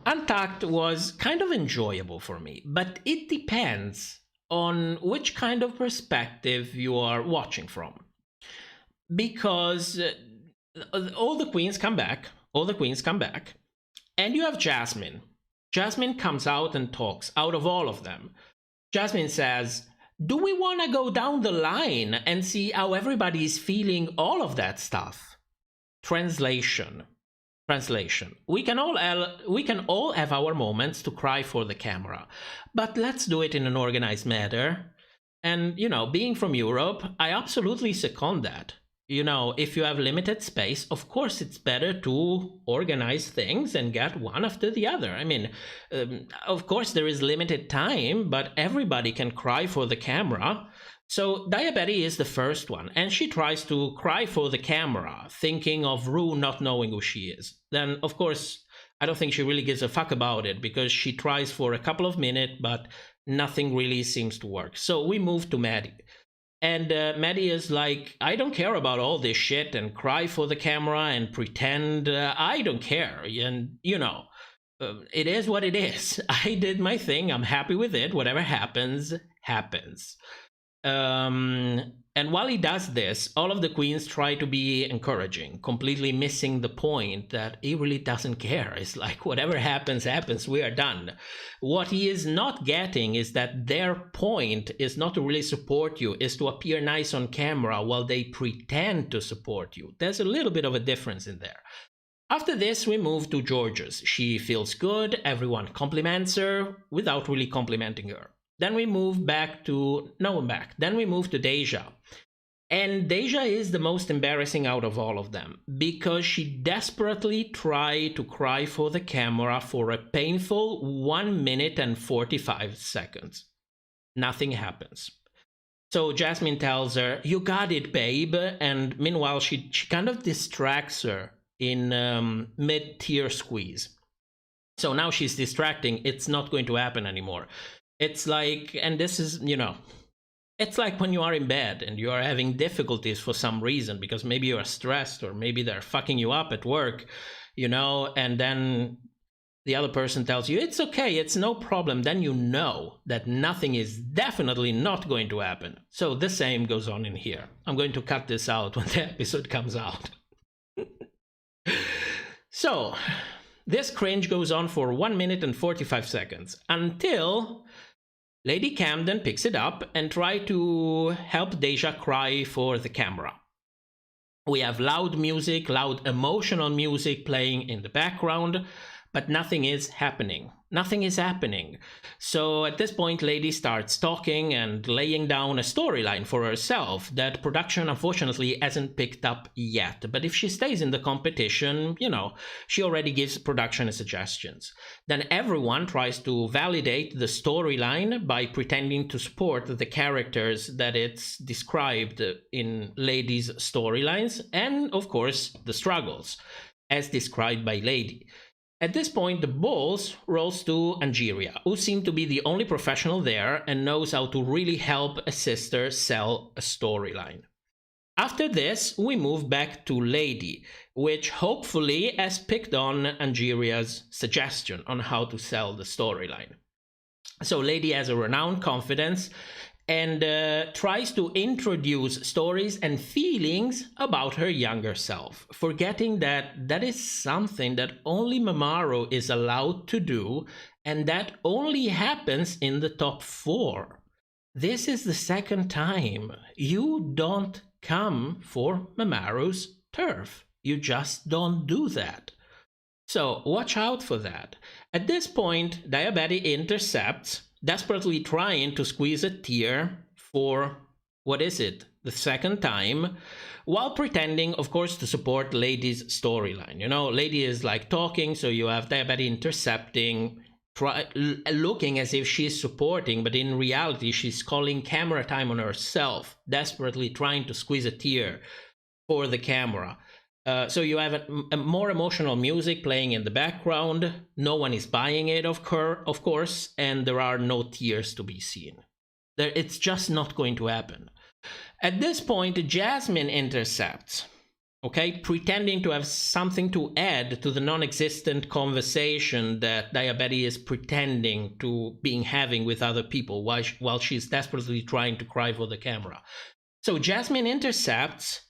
Untucked was kind of enjoyable for me, but it depends on which kind of perspective you are watching from. Because all the queens come back. All the queens come back. And you have Jasmine. Jasmine comes out and talks out of all of them. Jasmine says, do we want to go down the line and see how everybody is feeling all of that stuff? Translation. We can all have our moments to cry for the camera, but let's do it in an organized manner. And, you know, being from Europe, I absolutely second that. You know, if you have limited space, of course it's better to organize things and get one after the other. I mean, of course there is limited time, but everybody can cry for the camera. So Diabetes is the first one, and she tries to cry for the camera, thinking of Ru not knowing who she is. Then, of course, I don't think she really gives a fuck about it, because she tries for a couple of minutes, but nothing really seems to work. So we move to Maddie. And Maddie is like, I don't care about all this shit and cry for the camera and pretend. I don't care. And, you know, it is what it is. I did my thing. I'm happy with it. Whatever happens, happens. And while he does this, all of the queens try to be encouraging, completely missing the point that he really doesn't care. It's like, whatever happens, happens. We are done. What he is not getting is that their point is not to really support you, is to appear nice on camera while they pretend to support you. There's a little bit of a difference in there. After this, we move to George's. She feels good. Everyone compliments her without really complimenting her. Then we move back to, Then we move to Deja. And Deja is the most embarrassing out of all of them, because she desperately tried to cry for the camera for a painful 1 minute and 45 seconds. Nothing happens. So Jasmine tells her, you got it, babe. And meanwhile, she kind of distracts her in mid-tear squeeze. So now she's distracting. It's not going to happen anymore. It's like, and this is, you know, it's like when you are in bed and you are having difficulties for some reason, because maybe you are stressed or maybe they're fucking you up at work, you know, and then the other person tells you, it's okay, it's no problem. Then you know that nothing is definitely not going to happen. So the same goes on in here. I'm going to cut this out when the episode comes out. So this cringe goes on for 1 minute and 45 seconds until Lady Camden picks it up and tries to help Deja cry for the camera. We have loud music, loud emotional music playing in the background, but nothing is happening. Nothing is happening. So at this point, Lady starts talking and laying down a storyline for herself that production unfortunately hasn't picked up yet. But if she stays in the competition, you know, she already gives production suggestions. Then everyone tries to validate the storyline by pretending to support the characters that it's described in Lady's storylines, and of course the struggles as described by Lady. At this point, the balls rolls to Angeria, who seemed to be the only professional there and knows how to really help a sister sell a storyline. After this, we move back to Lady, which hopefully has picked on Angeria's suggestion on how to sell the storyline. So Lady has a renowned confidence and tries to introduce stories and feelings about her younger self, forgetting that that is something that only Mamoru is allowed to do, and that only happens in the top 4. This is the second time. You don't come for Mamoru's turf. You just don't do that. So watch out for that. At this point, Diabetes intercepts, desperately trying to squeeze a tear for, what is it, the second time, while pretending, of course, to support Lady's storyline. You know, Lady is like talking, so you have Diabetes intercepting, looking as if she's supporting, but in reality, she's calling camera time on herself, desperately trying to squeeze a tear for the camera. So you have a more emotional music playing in the background. No one is buying it, of course, and there are no tears to be seen. It's just not going to happen. At this point, Jasmine intercepts, okay, pretending to have something to add to the non-existent conversation that Diabetes is pretending to being having with other people while she's desperately trying to cry for the camera. So Jasmine intercepts,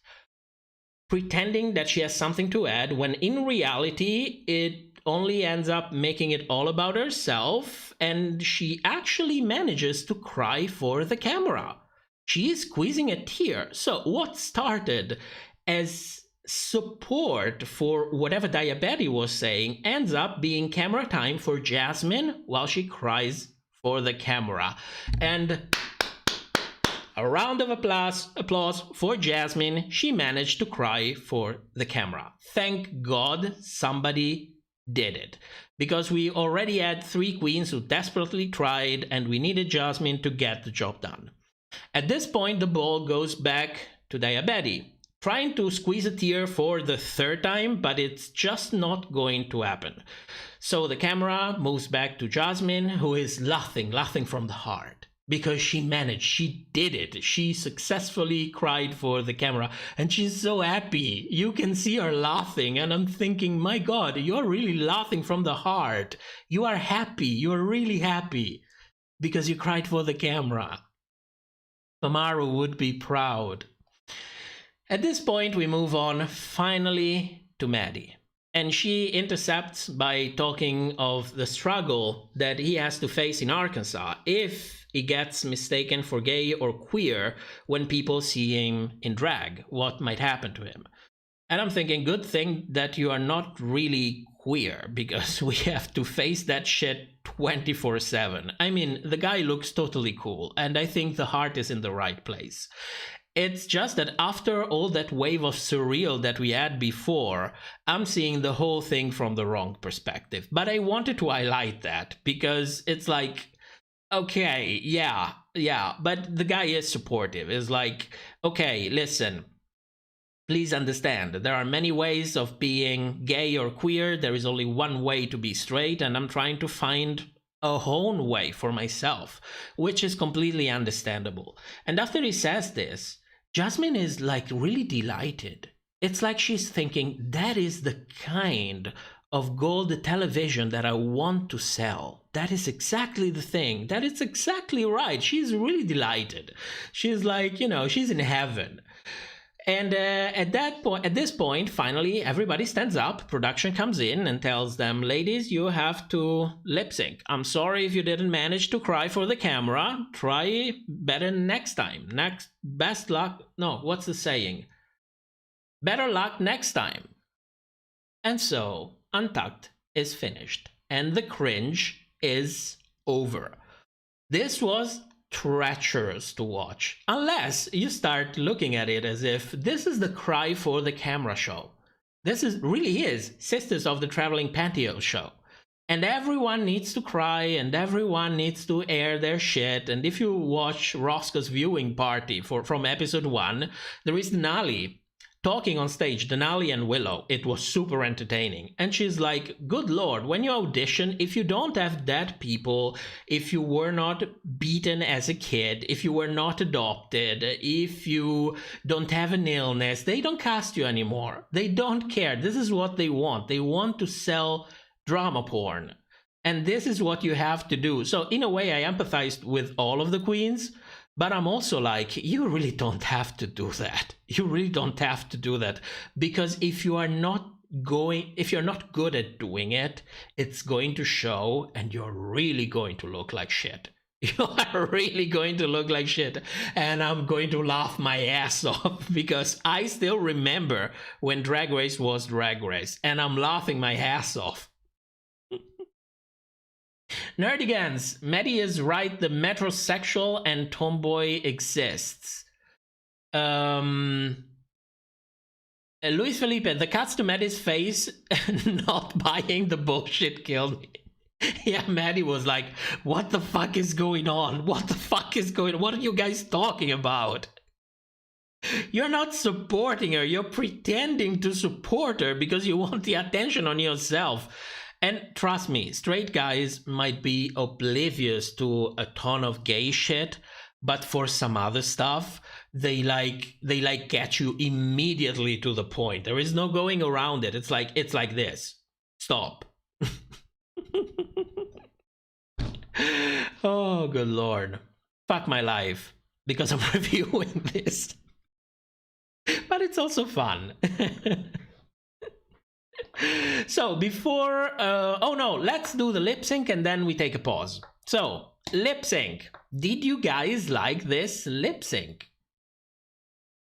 pretending that she has something to add, when in reality it only ends up making it all about herself, and she actually manages to cry for the camera. She is squeezing a tear. So what started as support for whatever Diabetes was saying ends up being camera time for Jasmine while she cries for the camera. And a round of applause for Jasmine. She managed to cry for the camera. Thank God somebody did it, because we already had 3 queens who desperately tried, and we needed Jasmine to get the job done. At this point, the ball goes back to Diabetes, trying to squeeze a tear for the 3rd time, but it's just not going to happen. So the camera moves back to Jasmine, who is laughing from the heart. Because she managed, she did it. She successfully cried for the camera, and she's so happy. You can see her laughing, and I'm thinking, my God, you're really laughing from the heart. You are happy, you're really happy, because you cried for the camera. Amaru would be proud. At this point, we move on finally to Maddie. And she intercepts by talking of the struggle that he has to face in Arkansas if he gets mistaken for gay or queer when people see him in drag. What might happen to him? And I'm thinking, good thing that you are not really queer, because we have to face that shit 24/7. I mean, the guy looks totally cool, and I think the heart is in the right place. It's just that after all that wave of surreal that we had before, I'm seeing the whole thing from the wrong perspective. But I wanted to highlight that because it's like, okay, yeah, but the guy is supportive. It's like, okay, listen, please understand, there are many ways of being gay or queer. There is only one way to be straight, and I'm trying to find a own way for myself, which is completely understandable. And after he says this, Jasmine is like really delighted. It's like she's thinking, that is the kind of gold television that I want to sell. That is exactly the thing. That is exactly right. She's really delighted. She's like, you know, she's in heaven. And at this point, finally, everybody stands up. Production comes in and tells them, ladies, you have to lip sync. I'm sorry if you didn't manage to cry for the camera. Try better next time. Best luck. No, what's the saying? Better luck next time. And so, Untucked is finished. And the cringe is over. This was treacherous to watch, unless you start looking at it as if this is the cry for the camera show. This really is Sisters of the Traveling Pantyhose show, and everyone needs to cry and everyone needs to air their shit. And if you watch Roscoe's viewing party from episode 1, there is Denali talking on stage, Denali and Willow. It was super entertaining. And she's like, good lord, when you audition, if you don't have dead people, if you were not beaten as a kid, if you were not adopted, if you don't have an illness, they don't cast you anymore. They don't care. This is what they want. They want to sell drama porn. And this is what you have to do. So in a way, I empathized with all of the queens. But I'm also like, you really don't have to do that. You really don't have to do that. Because if you're not good at doing it, it's going to show and you're really going to look like shit. You are really going to look like shit. And I'm going to laugh my ass off because I still remember when Drag Race was Drag Race. And I'm laughing my ass off. Nerdigans, Maddie is right, the metrosexual and tomboy exists. Luis Felipe, the cuts to Maddie's face not buying the bullshit killed me. Yeah, Maddie was like, what the fuck is going on? What the fuck is going on? What are you guys talking about? You're not supporting her, you're pretending to support her because you want the attention on yourself. And trust me, straight guys might be oblivious to a ton of gay shit, but for some other stuff, they get you immediately to the point. There is no going around it. It's like this. Stop. Oh, good lord. Fuck my life because I'm reviewing this. But it's also fun. So before, oh no, let's do the lip sync and then we take a pause. So, lip sync. Did you guys like this lip sync?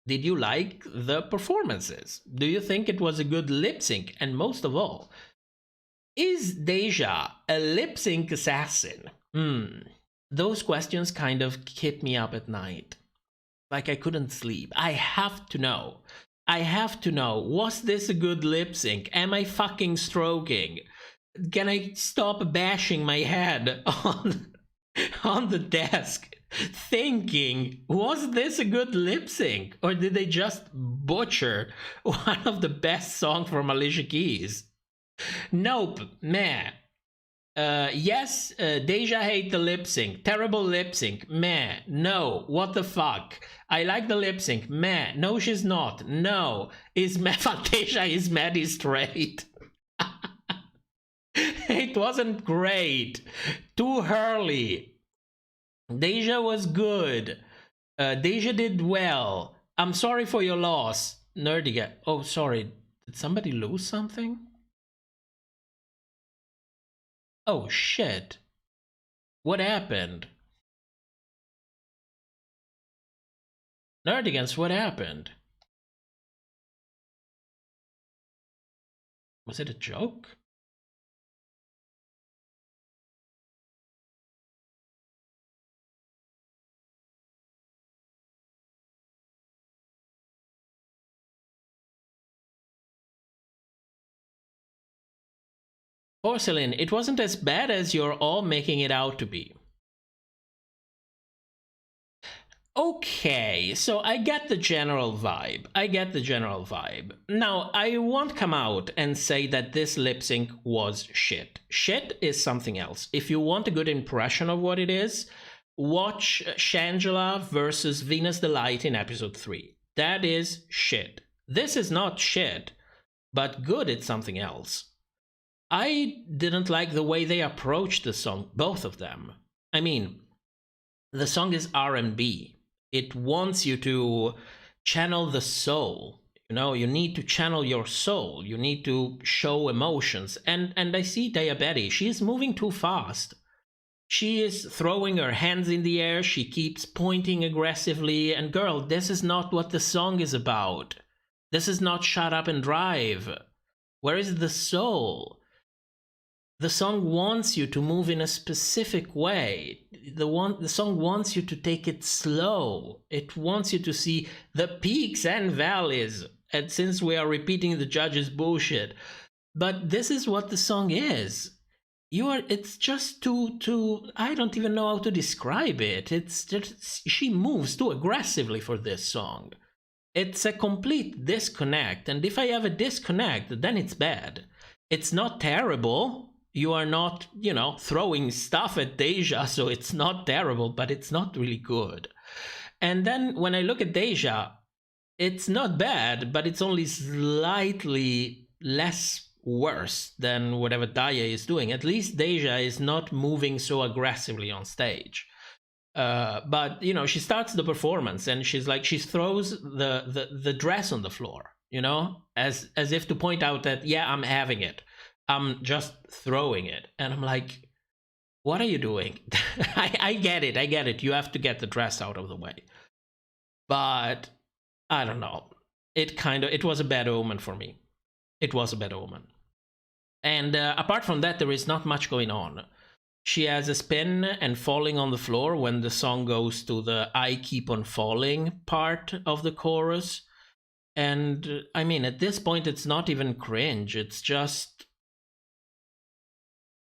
Did you like the performances? Do you think it was a good lip sync? And most of all, is Deja a lip sync assassin? Those questions kind of kept me up at night. Like I couldn't sleep. I have to know. I have to know. Was this a good lip sync? Am I fucking stroking? Can I stop bashing my head on the desk thinking, was this a good lip sync? Or did they just butcher one of the best songs from Alicia Keys? Nope, meh. Yes, Deja hate the lip sync. Terrible lip sync. Meh. No. What the fuck? I like the lip sync. Meh. No, she's not. No. Is Fantasia is Maddie straight? It wasn't great. Too early. Deja was good. Deja did well. I'm sorry for your loss. Nerdiga. Oh, sorry. Did somebody lose something? Oh, shit. What happened? Nerdigans, what happened? Was it a joke? Porcelain, it wasn't as bad as you're all making it out to be. Okay, so I get the general vibe. Now, I won't come out and say that this lip sync was shit. Shit is something else. If you want a good impression of what it is, watch Shangela versus Venus Delight in episode 3. That is shit. This is not shit, but good is something else. I didn't like the way they approached the song, both of them. I mean, the song is R&B. It wants you to channel the soul. You know, you need to channel your soul. You need to show emotions. And I see Diabetes. She is moving too fast. She is throwing her hands in the air. She keeps pointing aggressively. And girl, this is not what the song is about. This is not Shut Up and Drive. Where is the soul? The song wants you to move in a specific way. The song wants you to take it slow. It wants you to see the peaks and valleys. And since we are repeating the judge's bullshit, but this is what the song is. It's just too, I don't even know how to describe it. It's just, she moves too aggressively for this song. It's a complete disconnect. And if I have a disconnect, then it's bad. It's not terrible. You are not, you know, throwing stuff at Deja, so it's not terrible, but it's not really good. And then when I look at Deja, it's not bad, but it's only slightly less worse than whatever Daya is doing. At least Deja is not moving so aggressively on stage. But, you know, she starts the performance and she's like, she throws the dress on the floor, you know, as if to point out that, yeah, I'm having it. I'm just throwing it. And I'm like, what are you doing? I get it. You have to get the dress out of the way. But I don't know. It was a bad omen for me. It was a bad omen. And apart from that, there is not much going on. She has a spin and falling on the floor when the song goes to the I keep on falling part of the chorus. And I mean, at this point, it's not even cringe. It's just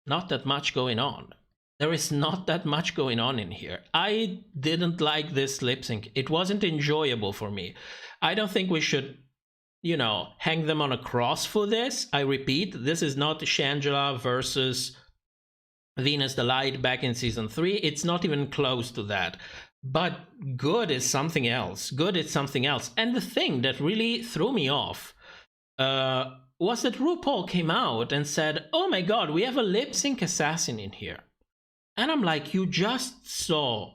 not that much going on. There is not that much going on in here. I didn't like this lip sync. It wasn't enjoyable for me. I don't think we should, you know, hang them on a cross for this. I repeat, this is not Shangela versus Venus Delight back in season 3. It's not even close to that. But good is something else. Good is something else. And the thing that really threw me off was that RuPaul came out and said, oh my god, we have a lip sync assassin in here. And I'm like, you just saw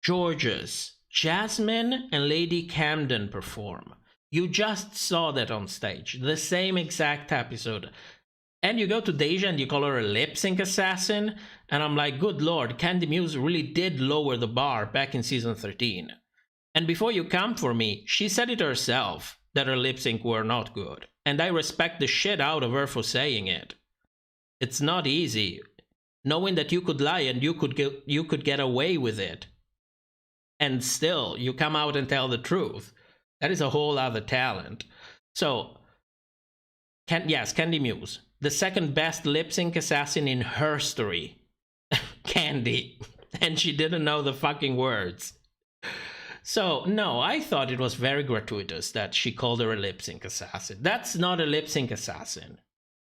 George's, Jasmine, and Lady Camden perform. You just saw that on stage, the same exact episode. And you go to Deja and you call her a lip sync assassin, and I'm like, good lord, Candy Muse really did lower the bar back in season 13. And before you come for me, she said it herself, that her lip sync were not good. And I respect the shit out of her for saying it. It's not easy, knowing that you could lie and you could get away with it. And still, you come out and tell the truth. That is a whole other talent. So, yes, Candy Muse. The second best lip sync assassin in herstory. Candy. And she didn't know the fucking words. So, no, I thought it was very gratuitous that she called her a lip sync assassin. That's not a lip sync assassin.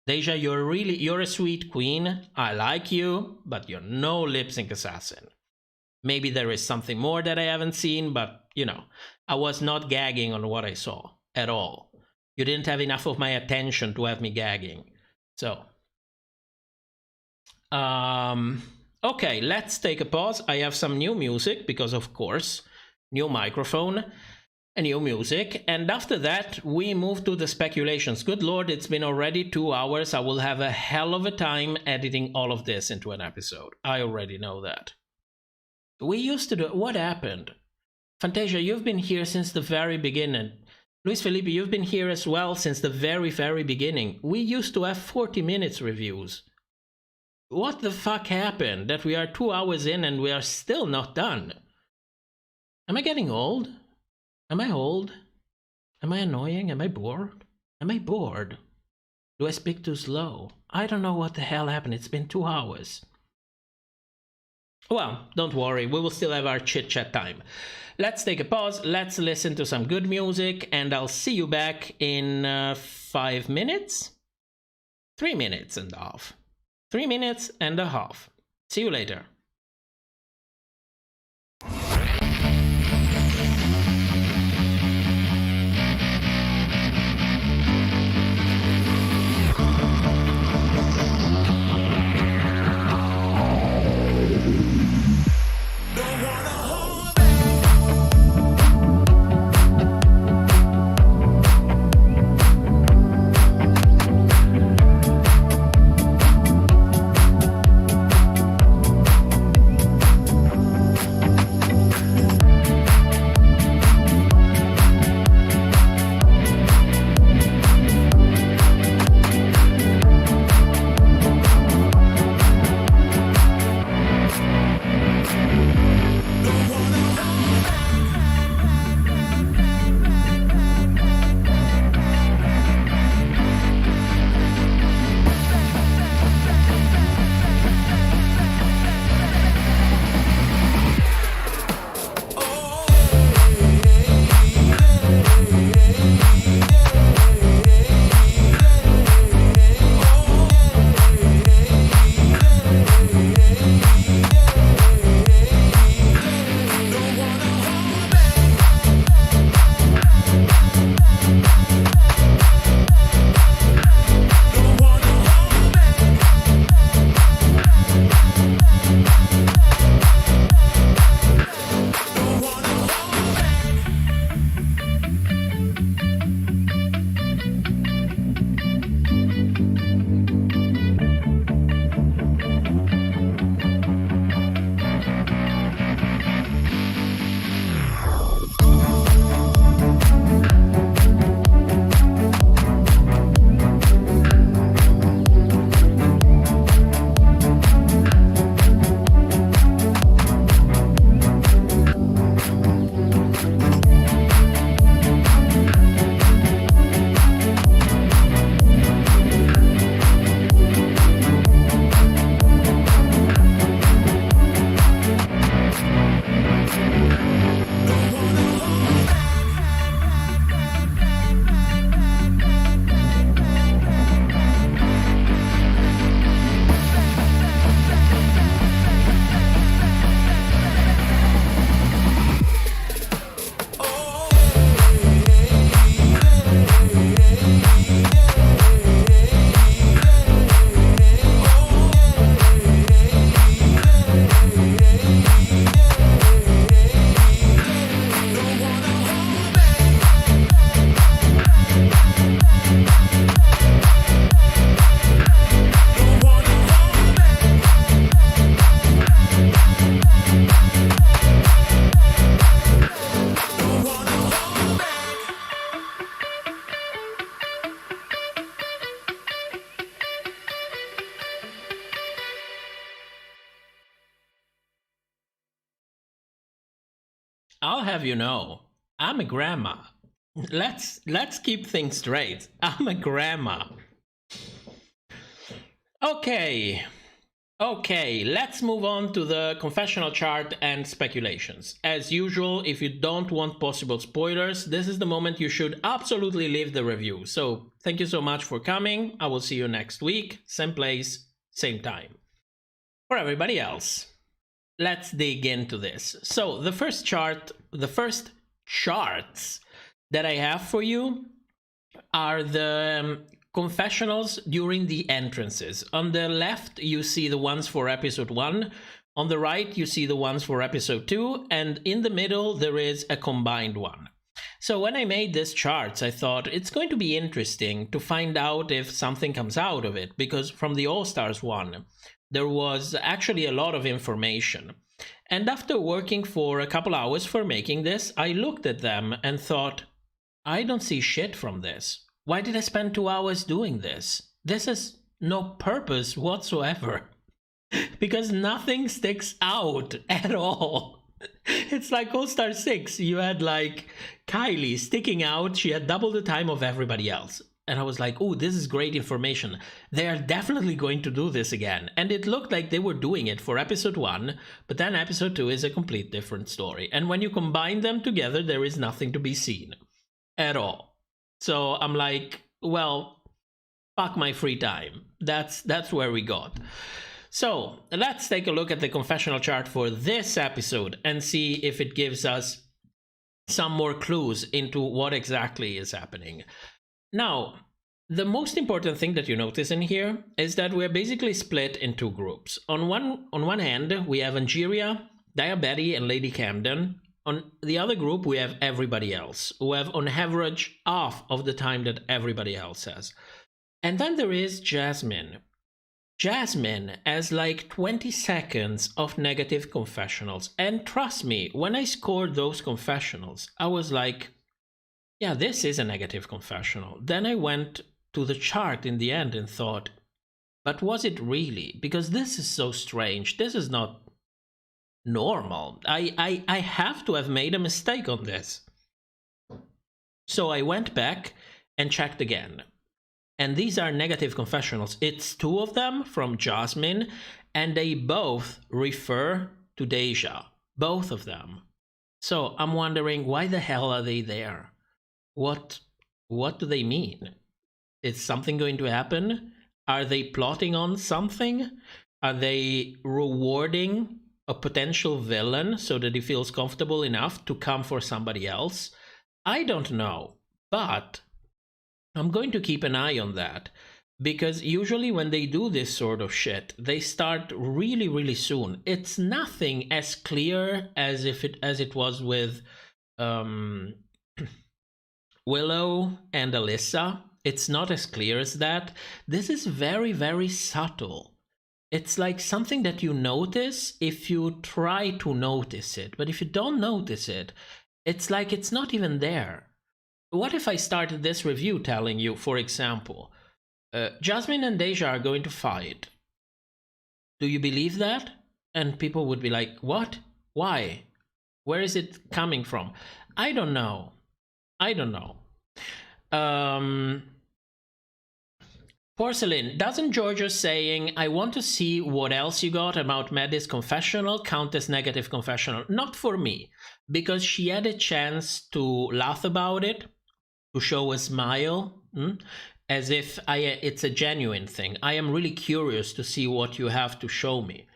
Deja, you're a sweet queen. I like you, but you're no lip sync assassin. Maybe there is something more that I haven't seen, but, you know, I was not gagging on what I saw at all. You didn't have enough of my attention to have me gagging. So, okay, let's take a pause. I have some new music because, of course, new microphone and new music. And after that, we move to the speculations. Good lord, it's been already 2 hours. I will have a hell of a time editing all of this into an episode. I already know that. We used to do... What happened? Fantasia, you've been here since the very beginning. Luis Felipe, you've been here as well since the very, very beginning. We used to have 40 minutes reviews. What the fuck happened that we are 2 hours in and we are still not done? Am I getting old? Am I old? Am I annoying? Am I bored? Am I bored? Do I speak too slow? I don't know what the hell happened. It's been 2 hours. Well, don't worry, we will still have our chit-chat time. Let's take a pause, let's listen to some good music, and I'll see you back in 5 minutes? 3 minutes and a half. 3 minutes and a half. See you later. I'll have you know, I'm a grandma. Let's keep things straight. I'm a grandma. Okay, let's move on to the confessional chart and speculations. As usual, if you don't want possible spoilers, this is the moment you should absolutely leave the review. So thank you so much for coming. I will see you next week, same place, same time. For everybody else, let's dig into this. So the first charts that I have for you are the confessionals during the entrances. On the left, you see the ones for episode 1. On the right, you see the ones for episode 2. And in the middle, there is a combined one. So when I made this charts, I thought it's going to be interesting to find out if something comes out of it. Because from the All-Stars one, there was actually a lot of information. And after working for a couple hours for making this, I looked at them and thought, I don't see shit from this. Why did I spend 2 hours doing this? This has no purpose whatsoever. Because nothing sticks out at all. It's like All-Star 6. You had like Kylie sticking out. She had double the time of everybody else. And I was like, oh, this is great information. They are definitely going to do this again. And it looked like they were doing it for episode 1. But then episode 2 is a complete different story. And when you combine them together, there is nothing to be seen at all. So I'm like, well, fuck my free time. That's where we got. So let's take a look at the confessional chart for this episode and see if it gives us some more clues into what exactly is happening. Now, the most important thing that you notice in here is that we're basically split in 2 groups. On one hand, we have Angeria, Diabetti, and Lady Camden. On the other group, we have everybody else, who have on average half of the time that everybody else has. And then there is Jasmine. Jasmine has like 20 seconds of negative confessionals. And trust me, when I scored those confessionals, I was like, yeah, this is a negative confessional. Then I went to the chart in the end and thought, but was it really? Because this is so strange. This is not normal. I have to have made a mistake on this. So I went back and checked again. And these are negative confessionals. It's 2 of them from Jasmine, and they both refer to Deja. Both of them. So I'm wondering, why the hell are they there? What do they mean? Is something going to happen? Are they plotting on something? Are they rewarding a potential villain so that he feels comfortable enough to come for somebody else? I don't know, but I'm going to keep an eye on that, because usually when they do this sort of shit, they start really, really soon. It's nothing as clear as it was with Willow and Alyssa. It's not as clear as that. This is very, very subtle. It's like something that you notice if you try to notice it. But if you don't notice it, it's like it's not even there. What if I started this review telling you, for example, Jasmine and Deja are going to fight? Do you believe that? And people would be like, what? Why? Where is it coming from? I don't know. Porcelain, doesn't Giorgio saying, I want to see what else you got about Maddie's confessional count as negative confessional? Not for me, because she had a chance to laugh about it, to show a smile, as if it's a genuine thing. I am really curious to see what you have to show me.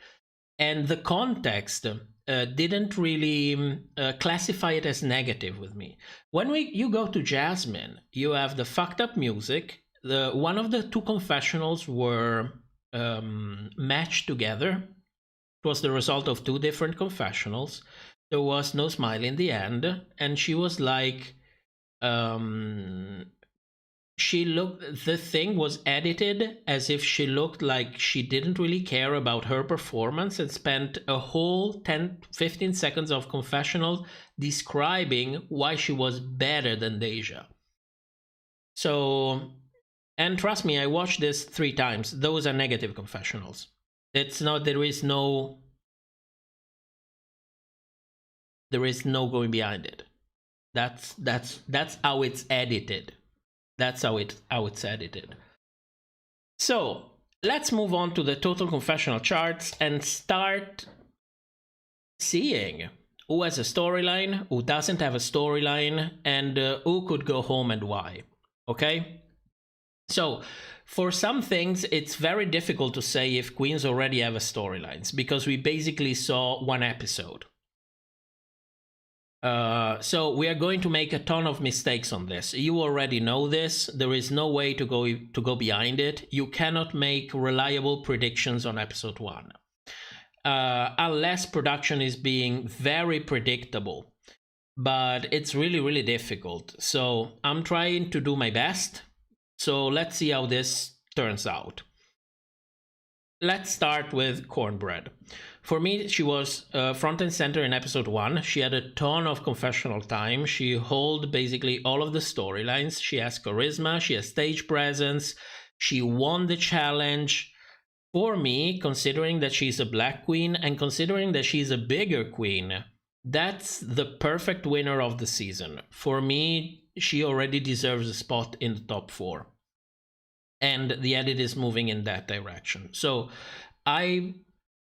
And the context didn't really classify it as negative with me. When you go to Jasmine, you have the fucked up music. One of the 2 confessionals were matched together. It was the result of 2 different confessionals. There was no smile in the end, and she was like, the thing was edited as if she looked like she didn't really care about her performance and spent a whole 10-15 seconds of confessional describing why she was better than Deja. So, and trust me, I watched this 3 times. Those are negative confessionals. It's not, there There is no going behind it. That's how it's edited. That's how it's edited. So let's move on to the total confessional charts and start seeing who has a storyline, who doesn't have a storyline, and who could go home and why. Okay? So for some things, it's very difficult to say if queens already have a storylines because we basically saw one episode. So we are going to make a ton of mistakes on this. You already know this. There is no way to go behind it. You cannot make reliable predictions on episode 1. Unless production is being very predictable. But it's really, really difficult. So I'm trying to do my best. So let's see how this turns out. Let's start with Cornbread. For me, she was front and center in episode 1. She had a ton of confessional time. She held basically all of the storylines. She has charisma. She has stage presence. She won the challenge. For me, considering that she's a black queen and considering that she's a bigger queen, that's the perfect winner of the season. For me, she already deserves a spot in the top 4. And the edit is moving in that direction. So I'm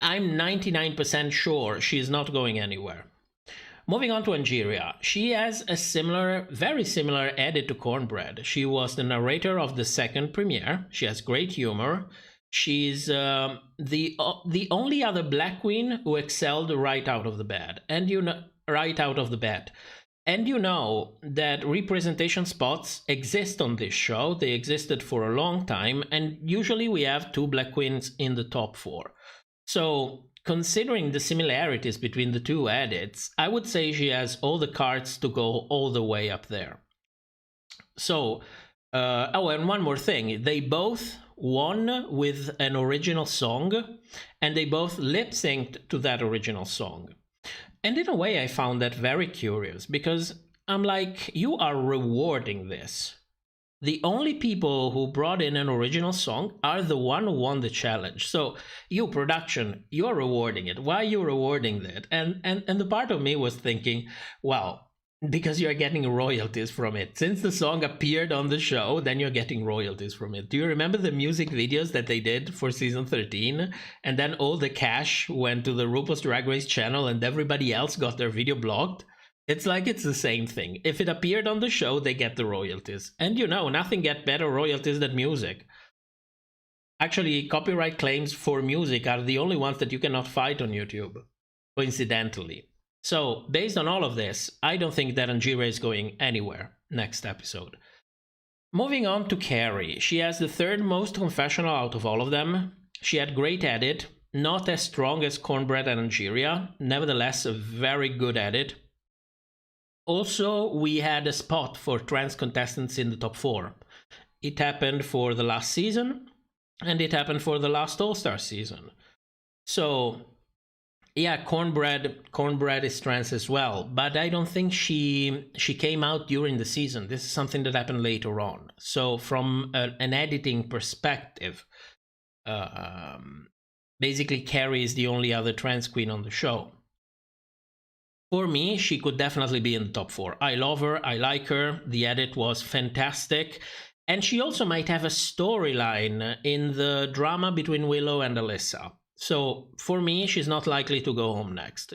99% sure she's not going anywhere. Moving on to Angeria. She has a very similar edit to Cornbread. She was the narrator of the second premiere. She has great humor. She's the only other black queen who excelled right out of the bed. And you know that representation spots exist on this show. They existed for a long time, and usually we have 2 black queens in the top 4. So, considering the similarities between the 2 edits, I would say she has all the cards to go all the way up there. So, and one more thing. They both won with an original song, and they both lip-synced to that original song. And in a way, I found that very curious, because I'm like, you are rewarding this. The only people who brought in an original song are the one who won the challenge. So you, production, you're rewarding it. Why are you rewarding that? And the part of me was thinking, well, because you're getting royalties from it. Since the song appeared on the show, then you're getting royalties from it. Do you remember the music videos that they did for season 13? And then all the cash went to the RuPaul's Drag Race channel and everybody else got their video blocked? It's like it's the same thing. If it appeared on the show, they get the royalties. And you know, nothing gets better royalties than music. Actually, copyright claims for music are the only ones that you cannot fight on YouTube, coincidentally. So, based on all of this, I don't think that Angeria is going anywhere next episode. Moving on to Carrie. She has the 3rd most confessional out of all of them. She had great edit, not as strong as Cornbread and Angeria, nevertheless a very good edit. Also, we had a spot for trans contestants in the top 4. It happened for the last season, and it happened for the last All-Star season. So, yeah, Cornbread is trans as well, but I don't think she came out during the season. This is something that happened later on. So from an editing perspective, basically Carrie is the only other trans queen on the show. For me, she could definitely be in the top 4. I love her, I like her, the edit was fantastic, and she also might have a storyline in the drama between Willow and Alyssa. So, for me, she's not likely to go home next.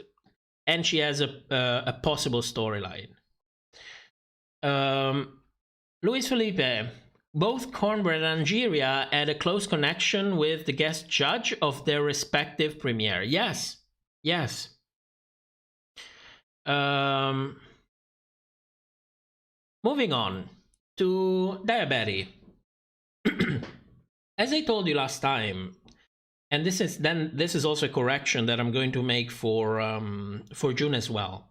And she has a possible storyline. Luis Felipe. Both Cornbread and Angeria had a close connection with the guest judge of their respective premiere. Yes. Yes. Moving on to Diabetes. As I told you last time, and this is also a correction that I'm going to make for June as well.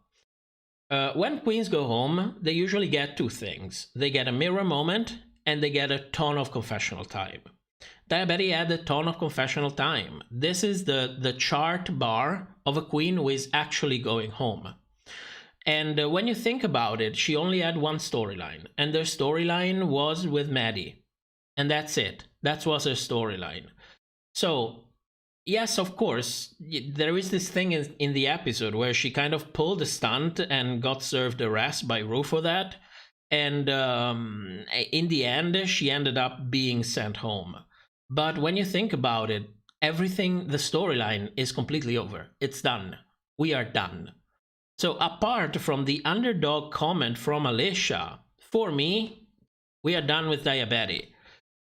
When queens go home, they usually get 2 things. They get a mirror moment and they get a ton of confessional time. Diabetes had a ton of confessional time. This is the chart bar of a queen who is actually going home. And when you think about it, she only had one storyline, and their storyline was with Maddie. And that's it. That was her storyline. So yes, of course, there is this thing in the episode where she kind of pulled a stunt and got served a rest by Ru for that. And in the end, she ended up being sent home. But when you think about it, everything, the storyline is completely over. It's done. We are done. So apart from the underdog comment from Alicia, for me, we are done with Diabetes.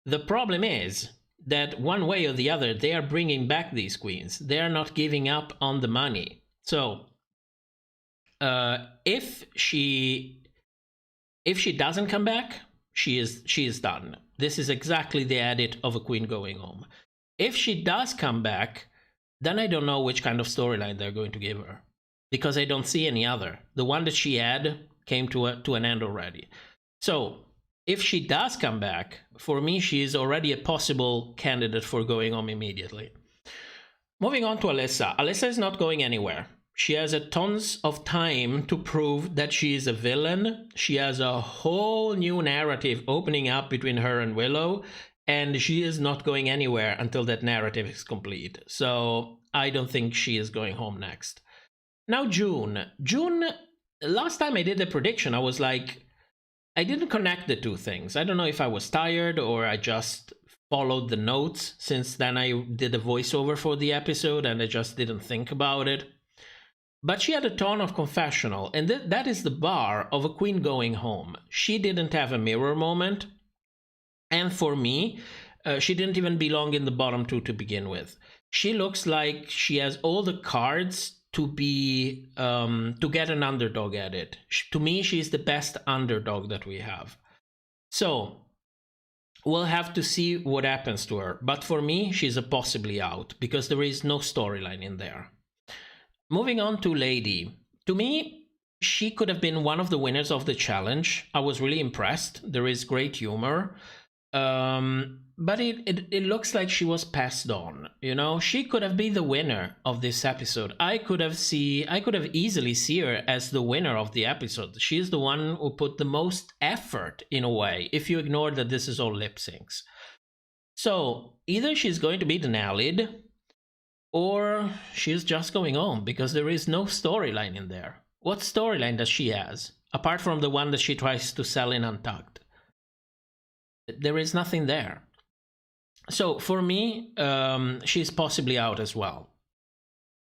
The problem is that one way or the other, they are bringing back these queens. They are not giving up on the money. So if she doesn't come back, she is done. This is exactly the edit of a queen going home. If she does come back, then I don't know which kind of storyline they're going to give her, because I don't see any other. The one that she had came to an end already. So if she does come back, for me, she is already a possible candidate for going home immediately. Moving on to Alyssa. Alyssa is not going anywhere. She has a tons of time to prove that she is a villain. She has a whole new narrative opening up between her and Willow, and she is not going anywhere until that narrative is complete. So I don't think she is going home next. Now June. June, last time I did the prediction, I was like, I didn't connect the two things. I don't know if I was tired or I just followed the notes. Since then I did a voiceover for the episode and I just didn't think about it. But she had a ton of confessional, and that is the bar of a queen going home. She didn't have a mirror moment, and for me, she didn't even belong in the bottom two to begin with. She looks like she has all the cards to be to get an underdog at it. To me, she's the best underdog that we have. So we'll have to see what happens to her. But for me, she's a possibly out because there is no storyline in there. Moving on to Lady. To me, she could have been one of the winners of the challenge. I was really impressed. There is great humor. But it looks like she was passed on. You know, she could have been the winner of this episode. I could have easily seen her as the winner of the episode. She's the one who put the most effort in a way, if you ignore that this is all lip syncs. So either she's going to be the Nalid, or she's just going home because there is no storyline in there. What storyline does she has, apart from the one that she tries to sell in Untucked? There is nothing there. So for me, she's possibly out as well.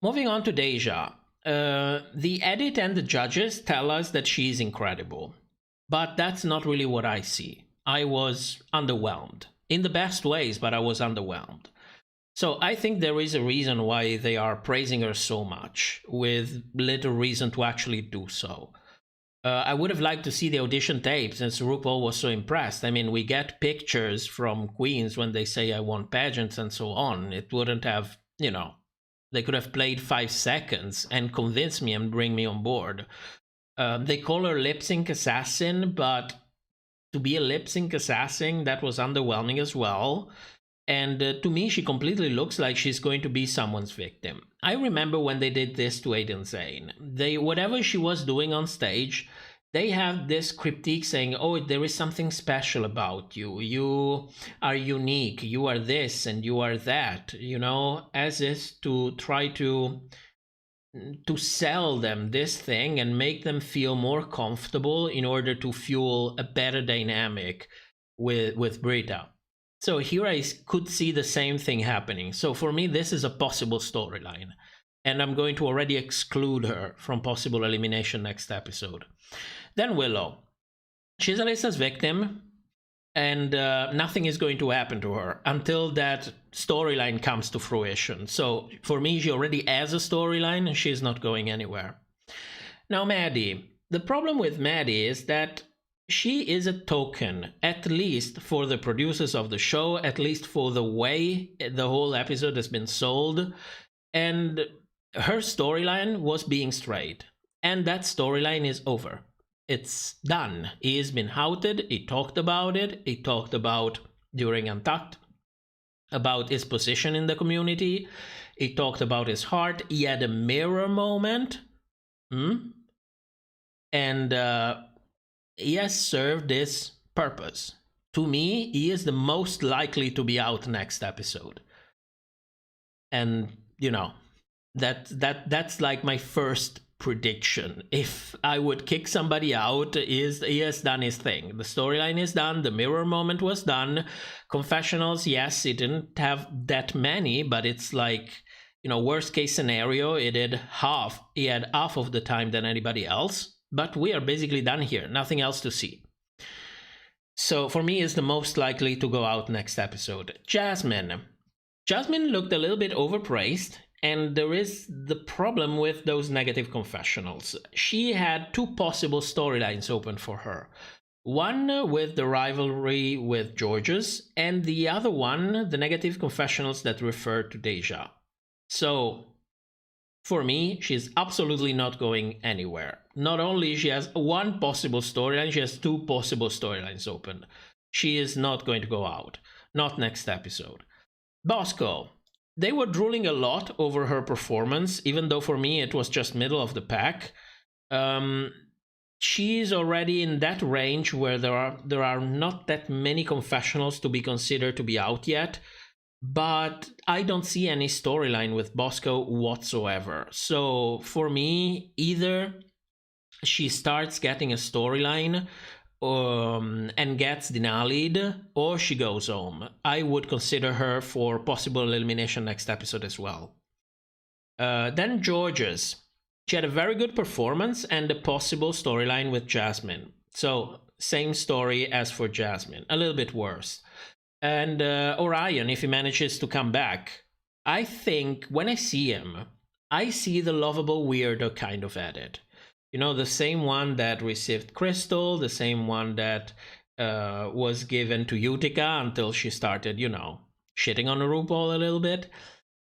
Moving on to Deja. The edit and the judges tell us that she's incredible. But that's not really what I see. I was underwhelmed. In the best ways, but I was underwhelmed. So I think there is a reason why they are praising her so much, with little reason to actually do so. I would have liked to see the audition tapes, since RuPaul was so impressed. I mean, we get pictures from queens when they say, I want pageants and so on. It wouldn't have, you know, they could have played 5 seconds and convinced me and bring me on board. They call her lip sync assassin, but to be a lip sync assassin, that was underwhelming as well. And to me, she completely looks like she's going to be someone's victim. I remember when they did this to Aiden Zane. Whatever she was doing on stage, they have this critique saying, oh, there is something special about you. You are unique. You are this and you are that, you know, as is to try to sell them this thing and make them feel more comfortable in order to fuel a better dynamic with Brita. So here I could see the same thing happening. So for me, this is a possible storyline. And I'm going to already exclude her from possible elimination next episode. Then Willow. She's Alyssa's victim. And nothing is going to happen to her until that storyline comes to fruition. So for me, she already has a storyline and she's not going anywhere. Now Maddie. The problem with Maddie is that she is a token, at least for the producers of the show, at least for the way the whole episode has been sold. And her storyline was being straight. And that storyline is over. It's done. He has been outed. He talked about it. He talked about, during Untucked, about his position in the community. He talked about his heart. He had a mirror moment. And he has served this purpose. To me, he is the most likely to be out next episode. And, you know, that's like my first prediction. If I would kick somebody out, he has done his thing. The storyline is done. The mirror moment was done. Confessionals, yes, he didn't have that many, but it's like, you know, worst case scenario, he had half of the time than anybody else. But we are basically done here. Nothing else to see. So for me, is the most likely to go out next episode. Jasmine. Jasmine looked a little bit overpraised, and there is the problem with those negative confessionals. She had two possible storylines open for her. One with the rivalry with George's, and the other one, the negative confessionals that refer to Deja. So, for me, she's absolutely not going anywhere. Not only she has one possible storyline, she has two possible storylines open. She is not going to go out. Not next episode. Bosco. They were drooling a lot over her performance, even though for me it was just middle of the pack. She's already in that range where there are not that many confessionals to be considered to be out yet. But I don't see any storyline with Bosco whatsoever. So for me, either she starts getting a storyline and gets Denali'd, or she goes home. I would consider her for possible elimination next episode as well. Then George's. She had a very good performance and a possible storyline with Jasmine. So same story as for Jasmine, a little bit worse. And Orion, if he manages to come back, I think when I see him, I see the lovable weirdo kind of edit. You know, the same one that received Crystal, the same one that was given to Utica until she started, you know, shitting on RuPaul a little bit.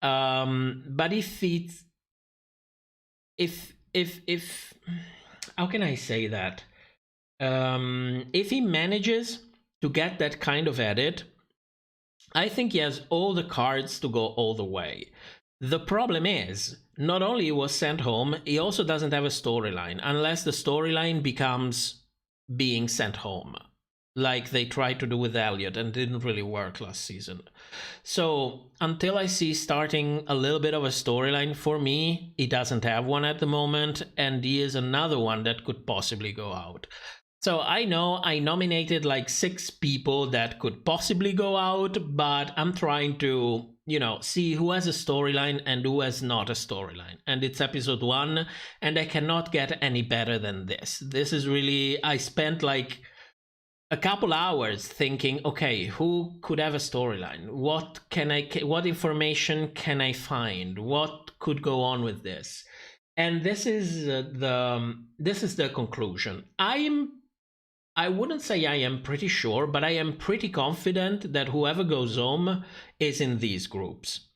But if how can I say that? If he manages to get that kind of edit, I think he has all the cards to go all the way. The problem is, not only he was sent home, he also doesn't have a storyline, unless the storyline becomes being sent home, like they tried to do with Elliot and didn't really work last season. So until I see starting a little bit of a storyline, for me, he doesn't have one at the moment, and he is another one that could possibly go out. So I know I nominated like 6 people that could possibly go out, but I'm trying to, you know, see who has a storyline and who has not a storyline. And it's episode 1, and I cannot get any better than this. This is really, I spent like a couple hours thinking, okay, who could have a storyline? What information can I find? What could go on with this? And this is the conclusion. I wouldn't say I am pretty sure, but I am pretty confident that whoever goes home is in these groups,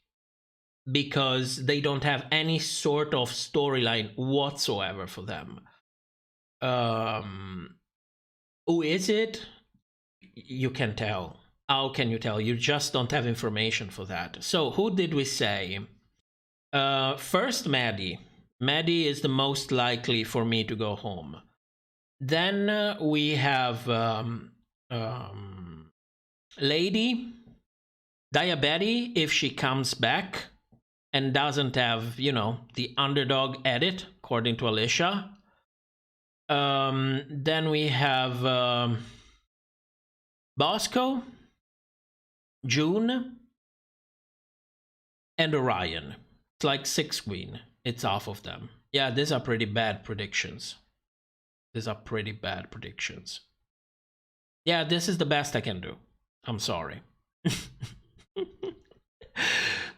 because they don't have any sort of storyline whatsoever for them. Who is it? You can tell. How can you tell? You just don't have information for that. So who did we say? First, Maddie. Maddie is the most likely for me to go home. Then we have Lady, Diabetes, if she comes back and doesn't have, you know, the underdog edit, according to Alicia. Then we have Bosco, June, and Orion. It's like 6 queen. It's half of them. Yeah, these are pretty bad predictions. Yeah, this is the best I can do. I'm sorry.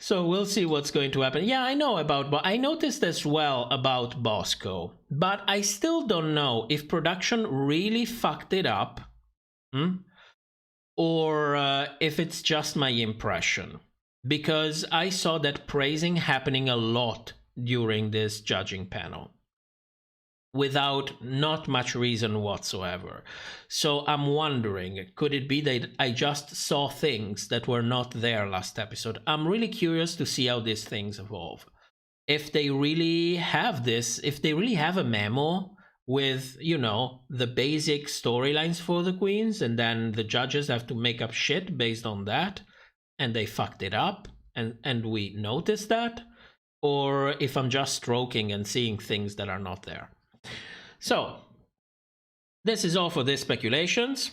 So we'll see what's going to happen. Yeah, I know I noticed as well about Bosco, but I still don't know if production really fucked it up, or if it's just my impression, because I saw that praising happening a lot during this judging panel, without not much reason whatsoever. So I'm wondering, could it be that I just saw things that were not there last episode? I'm really curious to see how these things evolve. If they really have this, if they really have a memo with, you know, the basic storylines for the queens, and then the judges have to make up shit based on that, and they fucked it up, and we notice that, or if I'm just stroking and seeing things that are not there. So this is all for this speculations.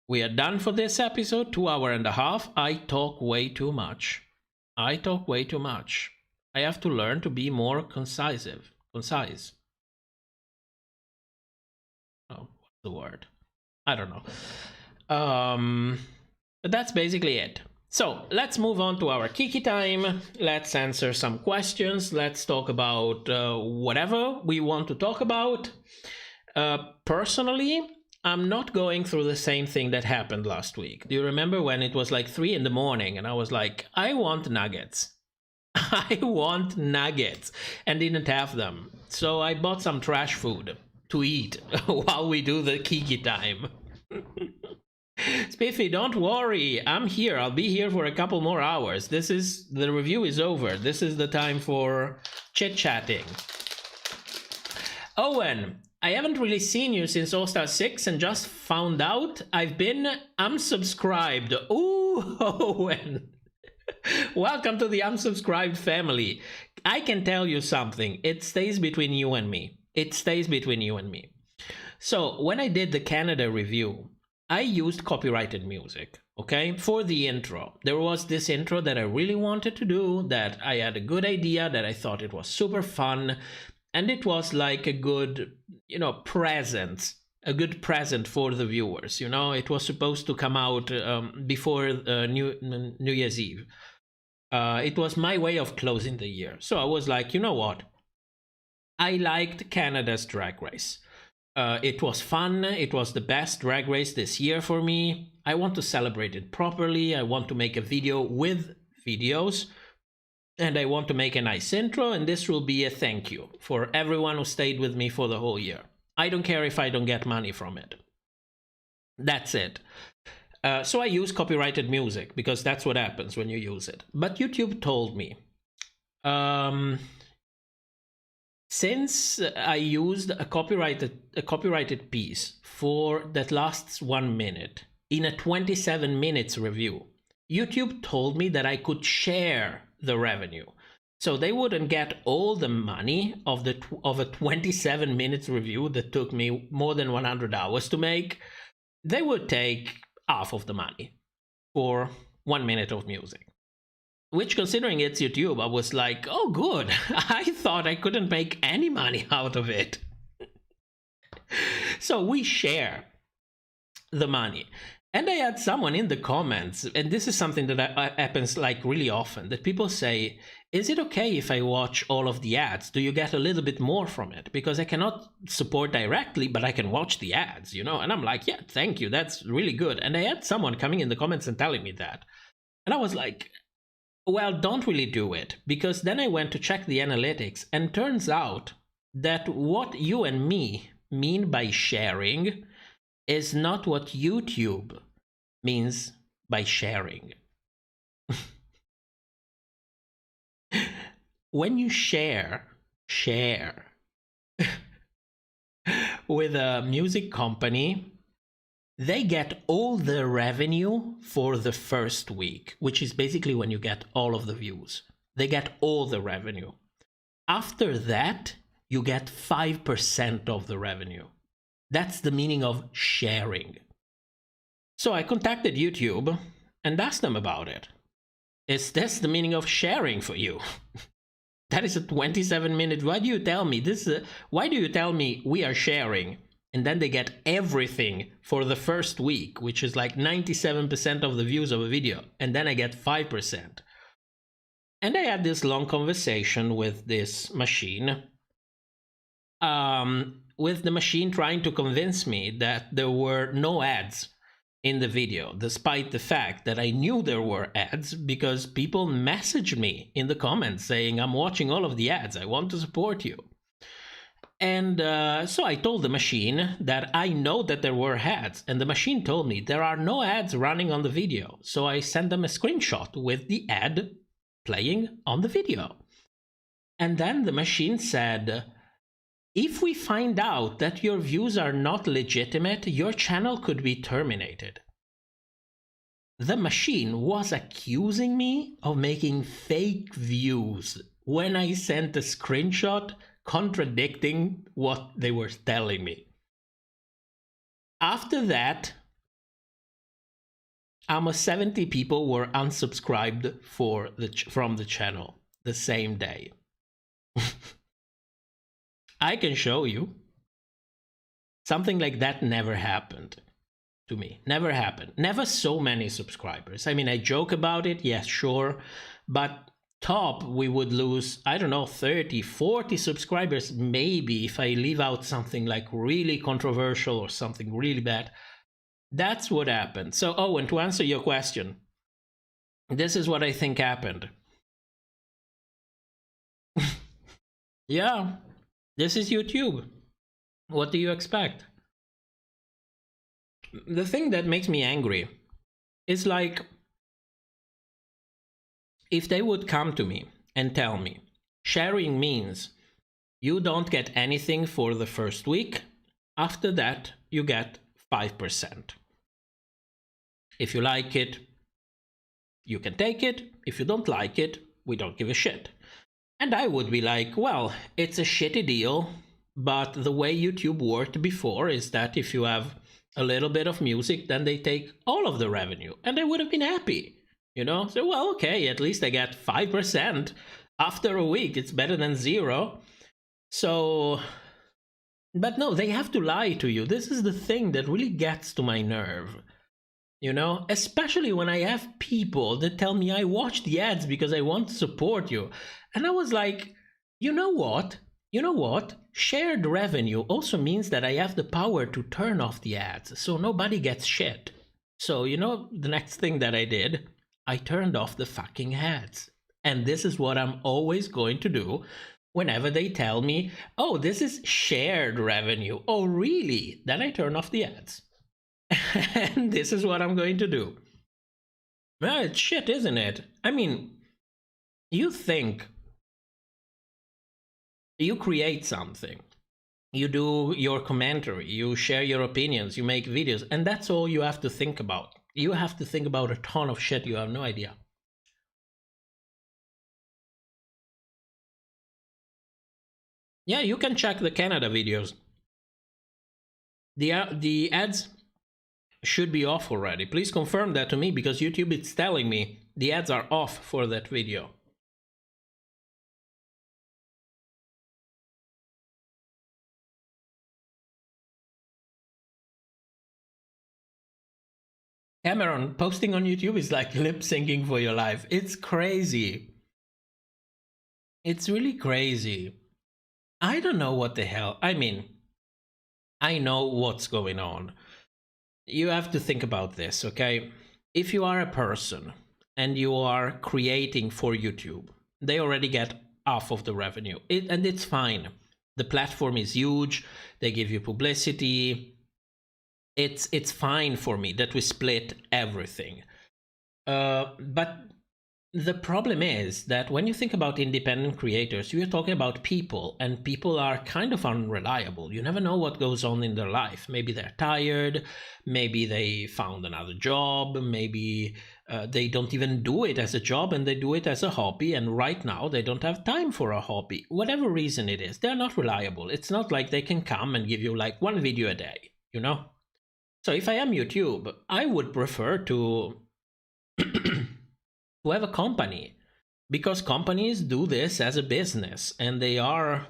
We are done for this episode, 2 hours and a half. I talk way too much. I have to learn to be more concise. Oh, what's the word? I don't know. But that's basically it. So let's move on to our Kiki time. Let's answer some questions. Let's talk about whatever we want to talk about. Personally, I'm not going through the same thing that happened last week. Do you remember when it was like 3 in the morning and I was like, I want nuggets. I want nuggets, and didn't have them. So I bought some trash food to eat while we do the Kiki time. Spiffy, don't worry. I'm here. I'll be here for a couple more hours. The review is over. This is the time for chit-chatting. Owen, I haven't really seen you since All-Star 6 and just found out I've been unsubscribed. Ooh, Owen. Welcome to the unsubscribed family. I can tell you something. It stays between you and me. It stays between you and me. So when I did the Canada review, I used copyrighted music, okay, for the intro. There was this intro that I really wanted to do, that I had a good idea, that I thought it was super fun, and it was like a good, present, a good present for the viewers. It was supposed to come out before New Year's Eve. It was my way of closing the year. So I was like, you know what? I liked Canada's Drag Race. It was fun. It was the best drag race this year for me. I want to celebrate it properly. I want to make a video with videos. And I want to make a nice intro. And this will be a thank you for everyone who stayed with me for the whole year. I don't care if I don't get money from it. That's it. So I use copyrighted music because that's what happens when you use it. But YouTube told me, since I used a copyrighted piece that lasts 1 minute in a 27 minutes review, YouTube told me that I could share the revenue. So they wouldn't get all the money of a 27 minutes review that took me more than 100 hours to make. They would take half of the money for 1 minute of music. Which, considering it's YouTube, I was like, oh, good. I thought I couldn't make any money out of it. So we share the money. And I had someone in the comments, and this is something that happens like really often, that people say, is it okay if I watch all of the ads? Do you get a little bit more from it? Because I cannot support directly, but I can watch the ads, And I'm like, yeah, thank you. That's really good. And I had someone coming in the comments and telling me that. And I was like, well, don't really do it, because then I went to check the analytics, and turns out that what you and me mean by sharing is not what YouTube means by sharing. When you share with a music company, they get all the revenue for the first week, which is basically when you get all of the views. They get all the revenue. After that, you get 5% of the revenue. That's the meaning of sharing. So I contacted YouTube and asked them about it. Is this the meaning of sharing for you? That is a 27-minute. Why do you tell me this? Why do you tell me we are sharing? And then they get everything for the first week, which is like 97% of the views of a video. And then I get 5%. And I had this long conversation with this machine. With the machine trying to convince me that there were no ads in the video, despite the fact that I knew there were ads because people messaged me in the comments saying, I'm watching all of the ads, I want to support you. And so I told the machine that I know that there were ads, and the machine told me there are no ads running on the video. So I sent them a screenshot with the ad playing on the video. And then the machine said, if we find out that your views are not legitimate, your channel could be terminated. the machine was accusing me of making fake views when I sent a screenshot contradicting what they were telling me. After that, almost 70 people were unsubscribed from the channel the same day. I can show you. Something like that never happened to me. Never happened. Never so many subscribers. I mean, I joke about it, yes, sure. But top, we would lose, I don't know, 30, 40 subscribers, maybe, if I leave out something like really controversial or something really bad. That's what happened. So, Owen, to answer your question, this is what I think happened. Yeah, this is YouTube. What do you expect? The thing that makes me angry is like, if they would come to me and tell me, sharing means you don't get anything for the first week, after that you get 5%. If you like it, you can take it. If you don't like it, we don't give a shit. And I would be like, well, it's a shitty deal, but the way YouTube worked before is that if you have a little bit of music, then they take all of the revenue. And I would have been happy, you know? So, well, okay, at least I get 5% after a week. It's better than 0. So, but no, they have to lie to you. This is the thing that really gets to my nerve. You know, especially when I have people that tell me I watch the ads because I want to support you. And I was like, you know what? You know what? Shared revenue also means that I have the power to turn off the ads, so nobody gets shit. So, you know, the next thing that I did, I turned off the fucking ads. And this is what I'm always going to do whenever they tell me, oh, this is shared revenue. Oh, really? Then I turn off the ads. And this is what I'm going to do. Well, it's shit, isn't it? I mean, you think you create something, you do your commentary, you share your opinions, you make videos, and that's all you have to think about. You have to think about a ton of shit you have no idea. Yeah, you can check the Canada videos. The ads should be off already. Please confirm that to me, because YouTube is telling me the ads are off for that video. Cameron, posting on YouTube is like lip syncing for your life. It's crazy. It's really crazy. I don't know what the hell. I mean, I know what's going on. You have to think about this, okay? If you are a person and you are creating for YouTube, they already get half of the revenue. And it's fine. The platform is huge. They give you publicity. It's fine for me that we split everything. But the problem is that when you think about independent creators, you're talking about people, and people are kind of unreliable. You never know what goes on in their life. Maybe they're tired, maybe they found another job, maybe they don't even do it as a job and they do it as a hobby, and right now they don't have time for a hobby. Whatever reason it is, they're not reliable. It's not like they can come and give you like one video a day, you know? So if I am YouTube, I would prefer to have a company, because companies do this as a business, and they are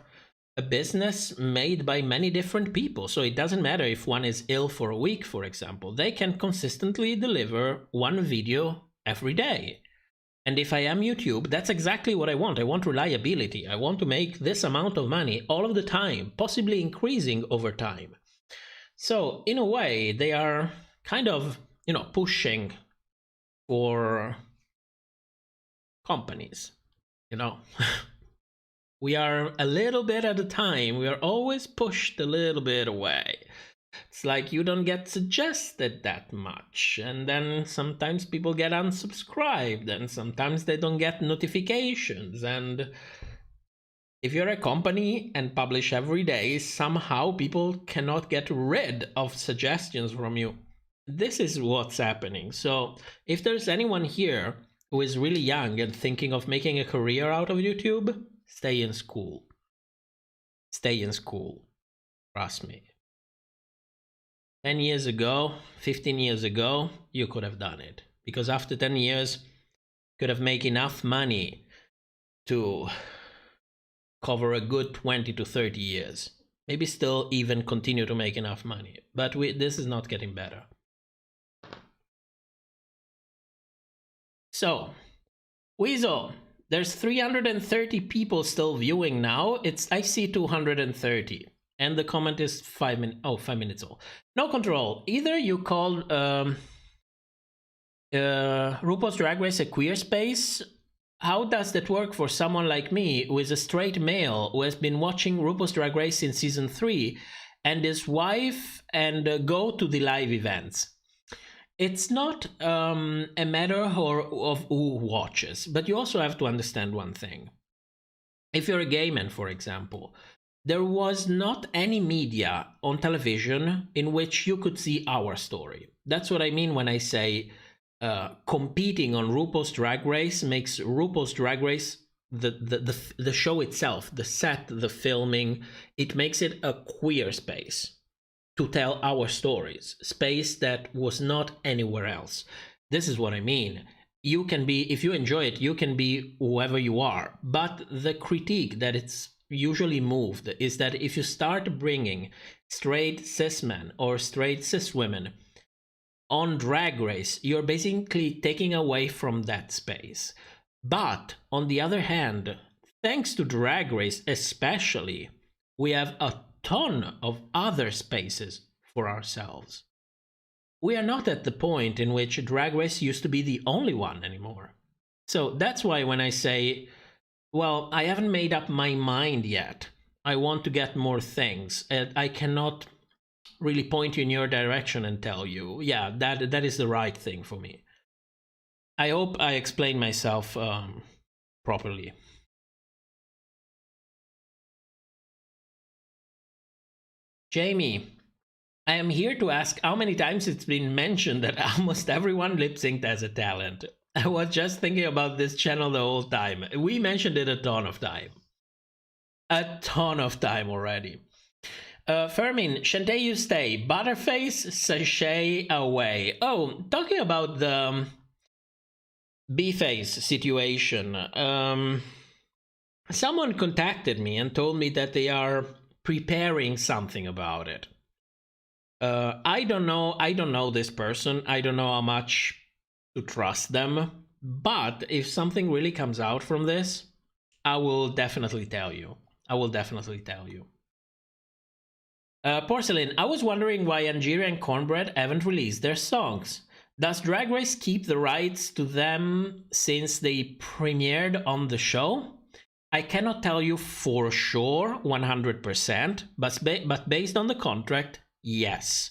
a business made by many different people. So it doesn't matter if one is ill for a week, for example, they can consistently deliver one video every day. And if I am YouTube, that's exactly what I want. I want reliability. I want to make this amount of money all of the time, possibly increasing over time. So in a way, they are kind of, you know, pushing for companies, you know. We are a little bit at a time. We are always pushed a little bit away. It's like you don't get suggested that much, and then sometimes people get unsubscribed, and sometimes they don't get notifications. And if you're a company and publish every day, somehow people cannot get rid of suggestions from you. this is what's happening. So if there's anyone here who is really young and thinking of making a career out of YouTube, stay in school. Stay in school. Trust me. 10 years ago, 15 years ago, you could have done it. Because after 10 years, you could have made enough money to cover a good 20 to 30 years. Maybe still even continue to make enough money. But this is not getting better. So, Weasel, there's 330 people still viewing now. I see 230. And the comment is 5 minutes. Oh, 5 minutes old. No control. Either you call RuPaul's Drag Race a queer space. How does that work for someone like me, who is a straight male, who has been watching RuPaul's Drag Race since season 3, and his wife, and go to the live events? It's not a matter of who watches, but you also have to understand one thing. If you're a gay man, for example, there was not any media on television in which you could see our story. That's what I mean when I say competing on RuPaul's Drag Race makes RuPaul's Drag Race, the show itself, the set, the filming, it makes it a queer space to tell our stories, space that was not anywhere else. This is what I mean. You can be, if you enjoy it, you can be whoever you are. But the critique that it's usually moved is that if you start bringing straight cis men or straight cis women on Drag Race, you're basically taking away from that space. But on the other hand, thanks to Drag Race especially, we have a ton of other spaces for ourselves. We are not at the point in which Drag Race used to be the only one anymore. So that's why when I say, well, I haven't made up my mind yet, I want to get more things, and I cannot really point you in your direction and tell you, yeah, that is the right thing for me. I hope I explained myself properly. Jamie, I am here to ask how many times it's been mentioned that almost everyone lip-synced as a talent. I was just thinking about this channel the whole time. We mentioned it a ton of time. A ton of time already. Fermin, Shantae you stay. Butterface, sashay away. Oh, talking about the B-Face situation. Someone contacted me and told me that they are preparing something about it. I don't know this person. I don't know how much to trust them. But if something really comes out from this, I will definitely tell you. Porcelain, I was wondering why Angeria and Cornbread haven't released their songs. Does Drag Race keep the rights to them since they premiered on the show? I cannot tell you for sure 100%, but based on the contract, yes.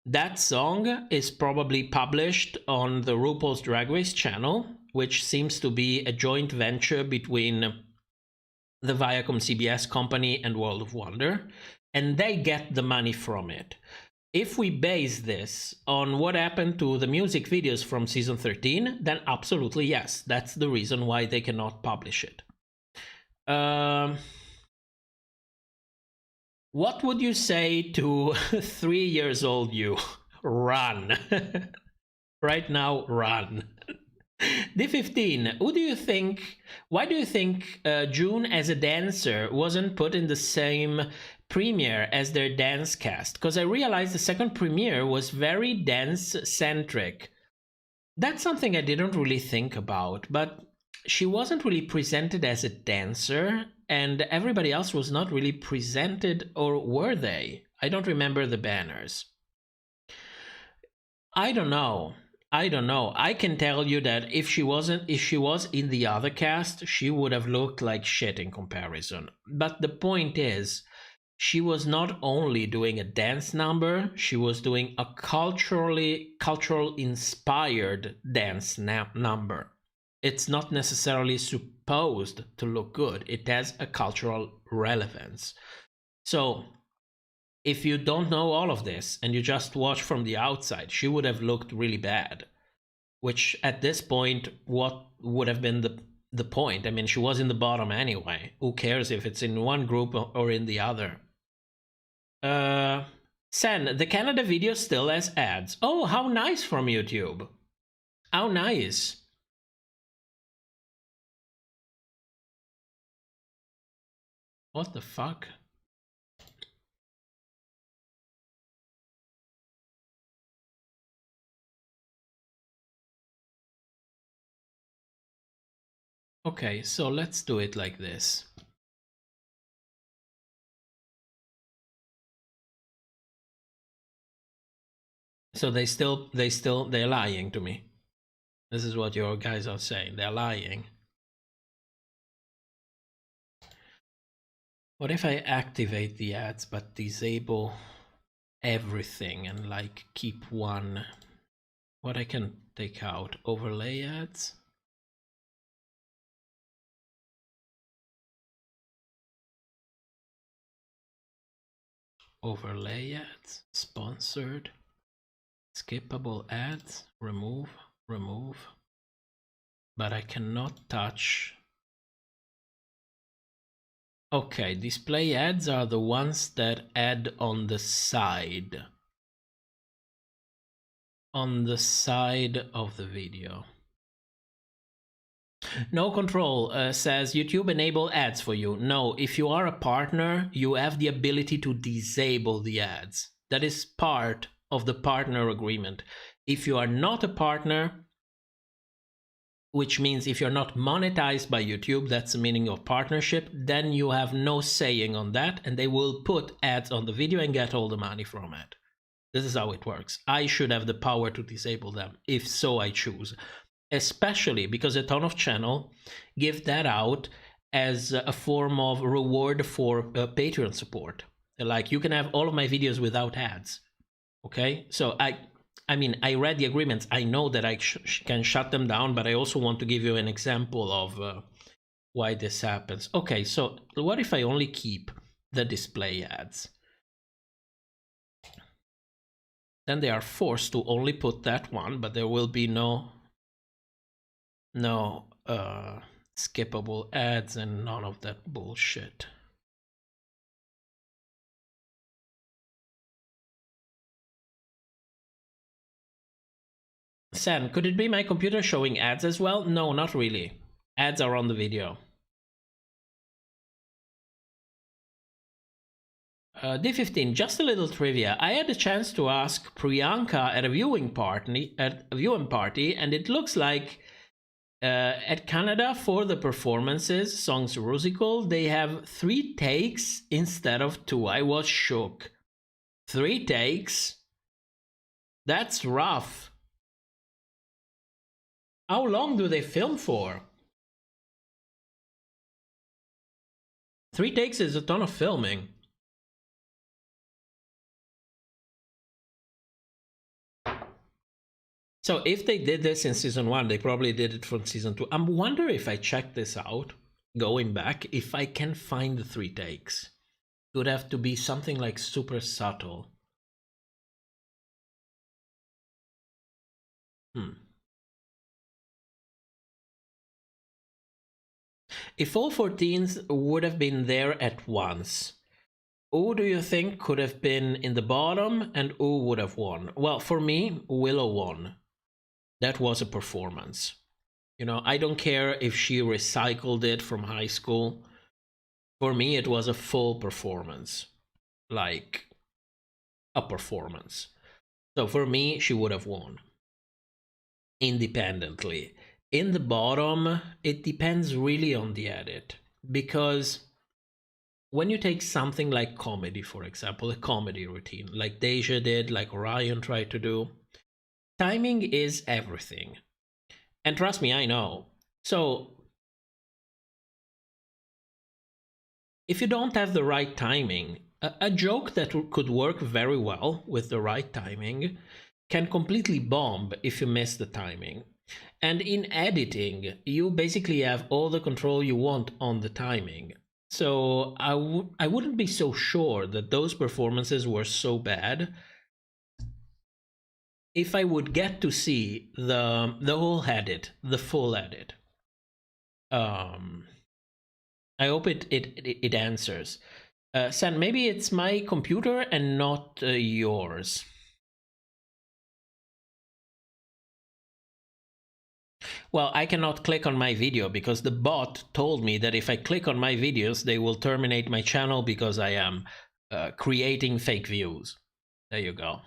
That song is probably published on the RuPaul's Drag Race channel, which seems to be a joint venture between the Viacom CBS company and World of Wonder, and they get the money from it. If we base this on what happened to the music videos from season 13, then absolutely yes, that's the reason why they cannot publish it. What would you say to 3 years old you? Run. Right now, run. D15, why do you think June as a dancer wasn't put in the same premiere as their dance cast? Because I realized the second premiere was very dance-centric. That's something I didn't really think about, but she wasn't really presented as a dancer, and everybody else was not really presented, or were they? I don't remember the banners. I don't know. I can tell you that if she was in the other cast, she would have looked like shit in comparison. But the point is, she was not only doing a dance number, she was doing a cultural inspired dance number. It's not necessarily supposed to look good. It has a cultural relevance. So if you don't know all of this and you just watch from the outside, she would have looked really bad. Which at this point, what would have been the point? I mean, she was in the bottom anyway. Who cares if it's in one group or in the other? Sen, the Canada video still has ads. Oh, how nice from YouTube. How nice. What the fuck? Okay, so let's do it like this. So they're lying to me. This is what your guys are saying. They're lying. What if I activate the ads but disable everything and like keep one? What I can take out? Overlay ads? Overlay ads, sponsored, skippable ads, remove, but I cannot touch. Okay, display ads are the ones that add on the side of the video. No control says YouTube enable ads for you. No, if you are a partner, you have the ability to disable the ads. That is part of the partner agreement. If you are not a partner, which means if you're not monetized by YouTube, that's the meaning of partnership, then you have no saying on that, and they will put ads on the video and get all the money from it. This is how it works. I should have the power to disable them, if so I choose. Especially because a ton of channels give that out as a form of reward for Patreon support. Like, you can have all of my videos without ads. Okay, so I mean, I read the agreements. I know that I can shut them down, but I also want to give you an example of why this happens. Okay, so what if I only keep the display ads? Then they are forced to only put that one, but there will be no skippable ads and none of that bullshit. Sam, could it be my computer showing ads as well? No, not really. Ads are on the video. D15, just a little trivia. I had a chance to ask Priyanka at a viewing party, and it looks like at Canada for the performances, Songs Rusical, they have 3 takes instead of 2. I was shook. 3 takes? That's rough. How long do they film for? 3 takes is a ton of filming. So if they did this in season 1, they probably did it from season 2. I'm wondering if I check this out, going back, if I can find the 3 takes. It would have to be something like super subtle. If all 14s would have been there at once, who do you think could have been in the bottom and who would have won? Well, for me, Willow won. That was a performance. You know, I don't care if she recycled it from high school. For me, it was a full performance. Like, a performance. So for me, she would have won. Independently. In the bottom, it depends really on the edit. Because when you take something like comedy, for example, a comedy routine, like Deja did, like Orion tried to do, timing is everything. And trust me, I know. So if you don't have the right timing, a joke that could work very well with the right timing can completely bomb if you miss the timing. And in editing, you basically have all the control you want on the timing. So I wouldn't be so sure that those performances were so bad if I would get to see the whole edit, the full edit. I hope it answers. San, maybe it's my computer and not yours. Well, I cannot click on my video because the bot told me that if I click on my videos, they will terminate my channel because I am creating fake views. There you go.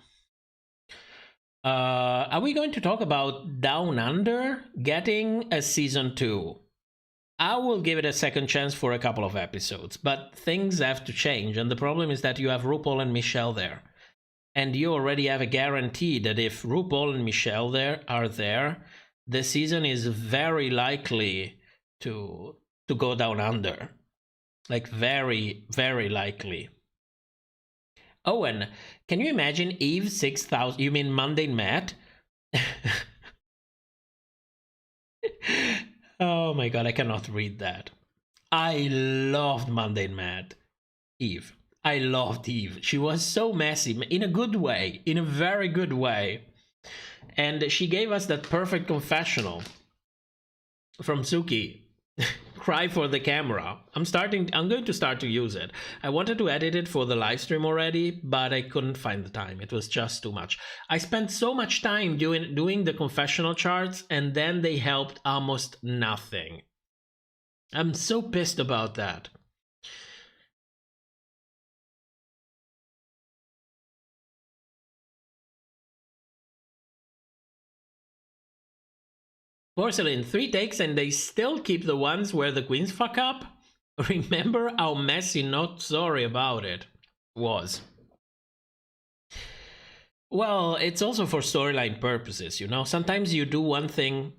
Are we going to talk about Down Under getting a season 2? I will give it a second chance for a couple of episodes, but things have to change, and the problem is that you have RuPaul and Michelle there. And you already have a guarantee that if RuPaul and Michelle are there, the season is very likely to go down under. Like very, very likely. Owen, can you imagine Eve 6000? You mean Mundane Matt? Oh my god, I cannot read that. I loved Mundane Matt. Eve. I loved Eve. She was so messy, in a good way, in a very good way. And she gave us that perfect confessional from Suki. Cry for the camera. I'm going to start to use it. I wanted to edit it for the live stream already, but I couldn't find the time. It was just too much. I spent so much time doing the confessional charts, and then they helped almost nothing. I'm so pissed about that. Porcelain, 3 takes and they still keep the ones where the queens fuck up? Remember how messy Not Sorry About It was? Well, it's also for storyline purposes, you know? Sometimes you do one thing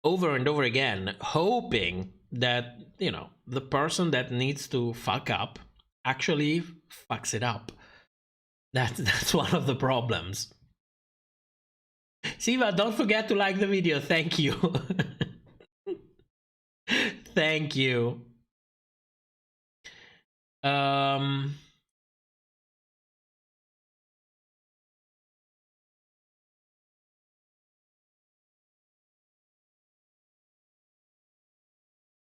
over and over again, hoping that, you know, the person that needs to fuck up actually fucks it up. That's one of the problems. Siva, don't forget to like the video. Thank you. Thank you.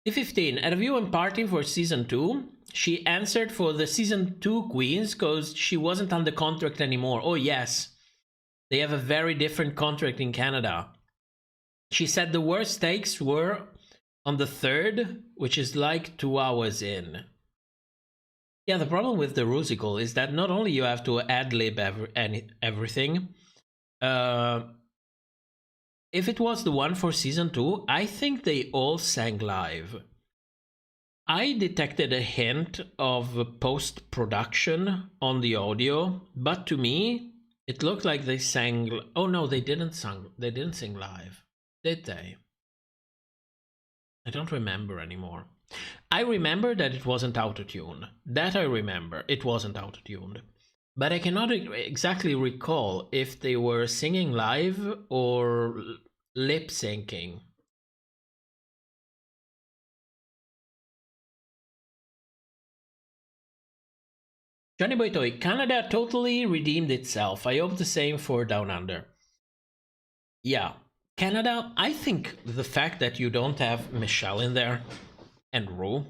15. At a viewing party for season 2, she answered for the season 2 queens because she wasn't under contract anymore. Oh yes. They have a very different contract in Canada. She said the worst takes were on the 3rd, which is like 2 hours in. Yeah, the problem with the Rusical is that not only you have to ad-lib everything. If it was the one for season 2, I think they all sang live. I detected a hint of post-production on the audio, but to me, it looked like they sang. Oh no, they didn't sing. They didn't sing live, did they? I don't remember anymore. I remember that it wasn't auto-tuned. That I remember. It wasn't auto-tuned. But I cannot exactly recall if they were singing live or lip-syncing. Johnny Boy Toy, Canada totally redeemed itself. I hope the same for Down Under. Yeah, Canada, I think the fact that you don't have Michelle in there, and Ru,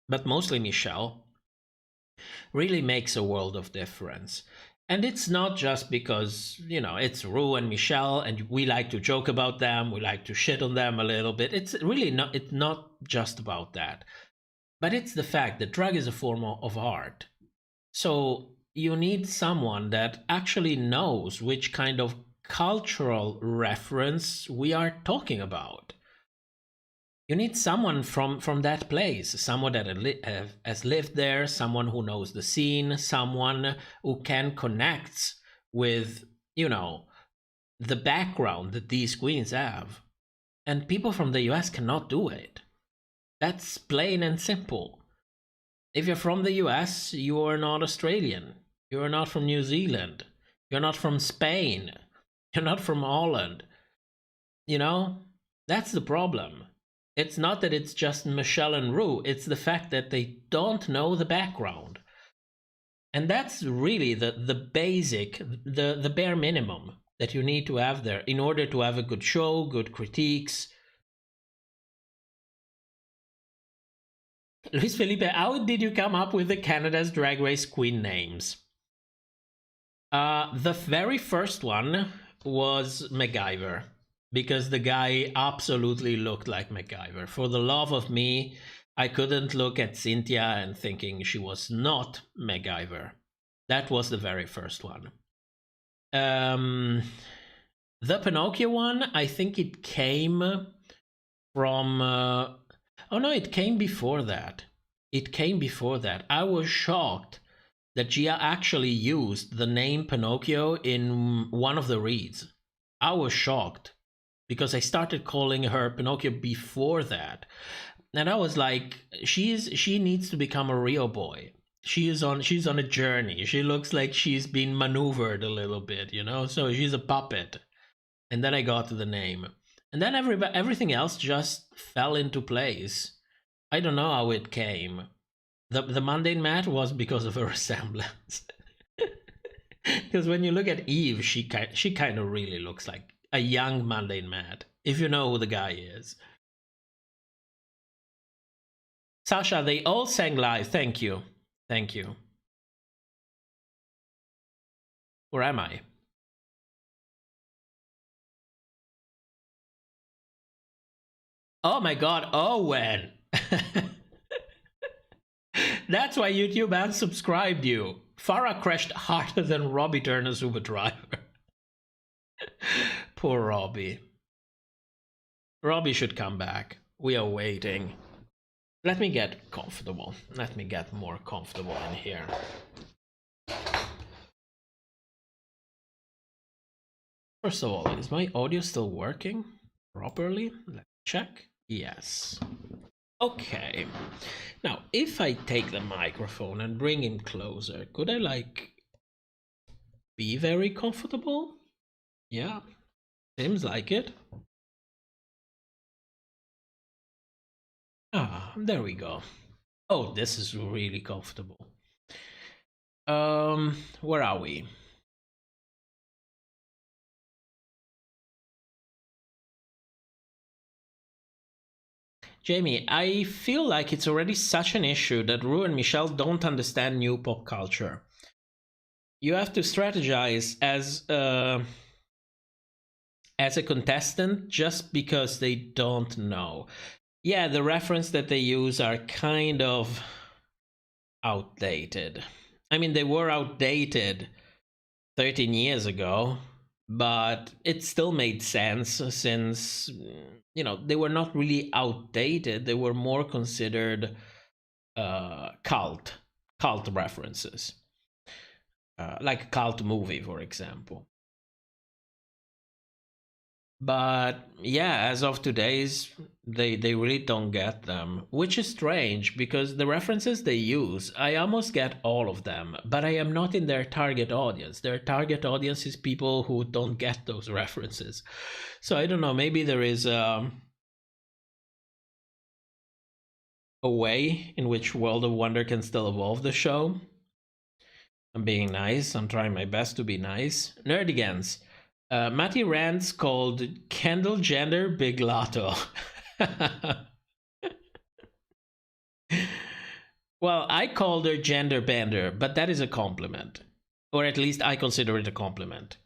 but mostly Michelle, really makes a world of difference. And it's not just because, you know, it's Ru and Michelle, and we like to joke about them, we like to shit on them a little bit. It's really not, it's not just about that. But it's the fact that drag is a form of art. So you need someone that actually knows which kind of cultural reference we are talking about. You need someone from that place, someone that has lived there, someone who knows the scene, someone who can connect with, you know, the background that these queens have. And people from the US cannot do it. That's plain and simple. If you're from the US, you are not Australian. You are not from New Zealand. You're not from Spain. You're not from Holland. You know, that's the problem. It's not that it's just Michelle and Ru, it's the fact that they don't know the background. And that's really the basic, the bare minimum that you need to have there in order to have a good show, good critiques. Luis Felipe, how did you come up with the Canada's Drag Race Queen names? The very first one was MacGyver, because the guy absolutely looked like MacGyver. For the love of me, I couldn't look at Cynthia and thinking she was not MacGyver. That was the very first one. The Pinocchio one, I think it came from... oh no, it came before that. It came before that. I was shocked that Gia actually used the name Pinocchio in one of the reads. I was shocked because I started calling her Pinocchio before that. And I was like, she needs to become a real boy. She's on a journey. She looks like she's been maneuvered a little bit, you know? So she's a puppet. And then I got to the name. And then everything else just fell into place. I don't know how it came. The mundane Matt was because of her resemblance. Because when you look at Eve, she kind of really looks like a young mundane Matt, if you know who the guy is. Sasha, they all sang live. Thank you. Thank you. Where am I? Oh my god, Owen! That's why YouTube unsubscribed you. Farah crashed harder than Robbie Turner's Uber driver. Poor Robbie. Robbie should come back. We are waiting. Let me get comfortable. Let me get more comfortable in here. First of all, is my audio still working properly? Let's check. Yes. Okay. Now, if I take the microphone and bring him closer, could I, like, be very comfortable? Yeah. Seems like it. Ah, there we go. Oh, this is really comfortable. Where are we? Jamie, I feel like it's already such an issue that Ru and Michelle don't understand new pop culture. You have to strategize as a contestant just because they don't know. Yeah, the reference that they use are kind of outdated. I mean, they were outdated 13 years ago, but it still made sense since, you know, they were not really outdated. They were more considered cult references, like a cult movie, for example. But yeah, as of today's, they really don't get them, which is strange because the references they use, I almost get all of them, but I am not in their target audience. Their target audience is people who don't get those references. So I don't know, maybe there is a way in which World of Wonder can still evolve the show. I'm being nice. I'm trying my best to be nice. Nerdigans. Matty Rance called Kendall Jenner Big Lotto. Well, I called her Gender Bender, but that is a compliment. Or at least I consider it a compliment.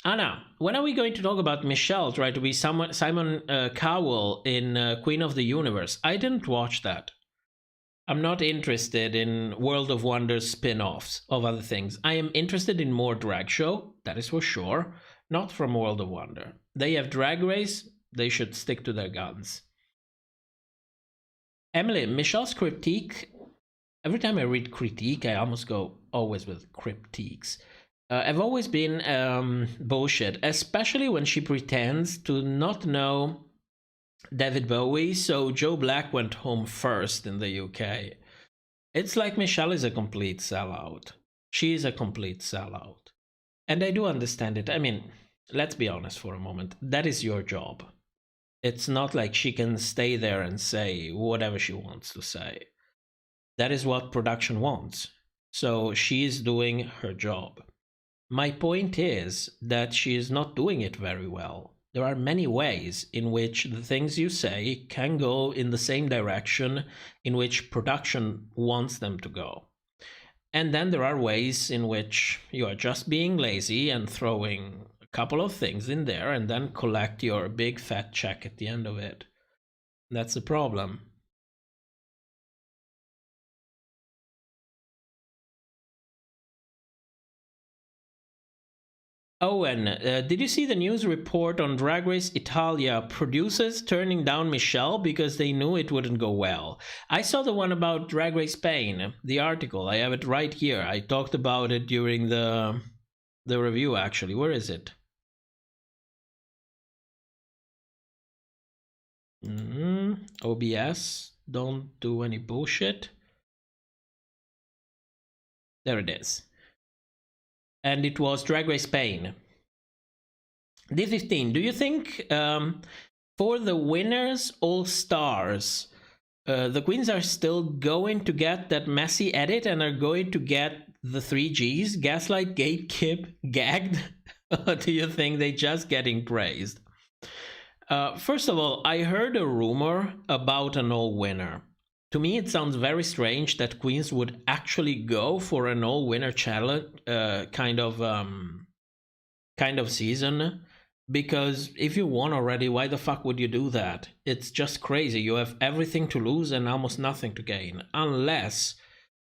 Anna, when are we going to talk about Michelle trying to be Simon Cowell in Queen of the Universe? I didn't watch that. I'm not interested in World of Wonder spin-offs of other things. I am interested in more drag show, that is for sure. Not from World of Wonder. They have Drag Race. They should stick to their guns. Emily, Michelle's critique. Every time I read critique, I almost go always with critiques. Have always been bullshit, especially when she pretends to not know David Bowie, so Joe Black went home first in the UK. It's like Michelle is a complete sellout. She is a complete sellout. And I do understand it. I mean, let's be honest for a moment. That is your job. It's not like she can stay there and say whatever she wants to say. That is what production wants. So she is doing her job. My point is that she is not doing it very well. There are many ways in which the things you say can go in the same direction in which production wants them to go. And then there are ways in which you are just being lazy and throwing a couple of things in there and then collect your big fat check at the end of it. That's the problem. Owen, did you see the news report on Drag Race Italia producers turning down Michelle because they knew it wouldn't go well? I saw the one about Drag Race Spain, the article. I have it right here. I talked about it during the review, actually. Where is it? OBS, don't do any bullshit. There it is. And it was Drag Race Spain. D15, do you think for the winners all stars, the queens are still going to get that messy edit and are going to get the 3Gs, gaslight, gatekeep, gagged? Or do you think they just getting praised? First of all, I heard a rumor about an all winner. To me, it sounds very strange that queens would actually go for an all-winner challenge kind of season, because if you won already, why the fuck would you do that? It's just crazy. You have everything to lose and almost nothing to gain, unless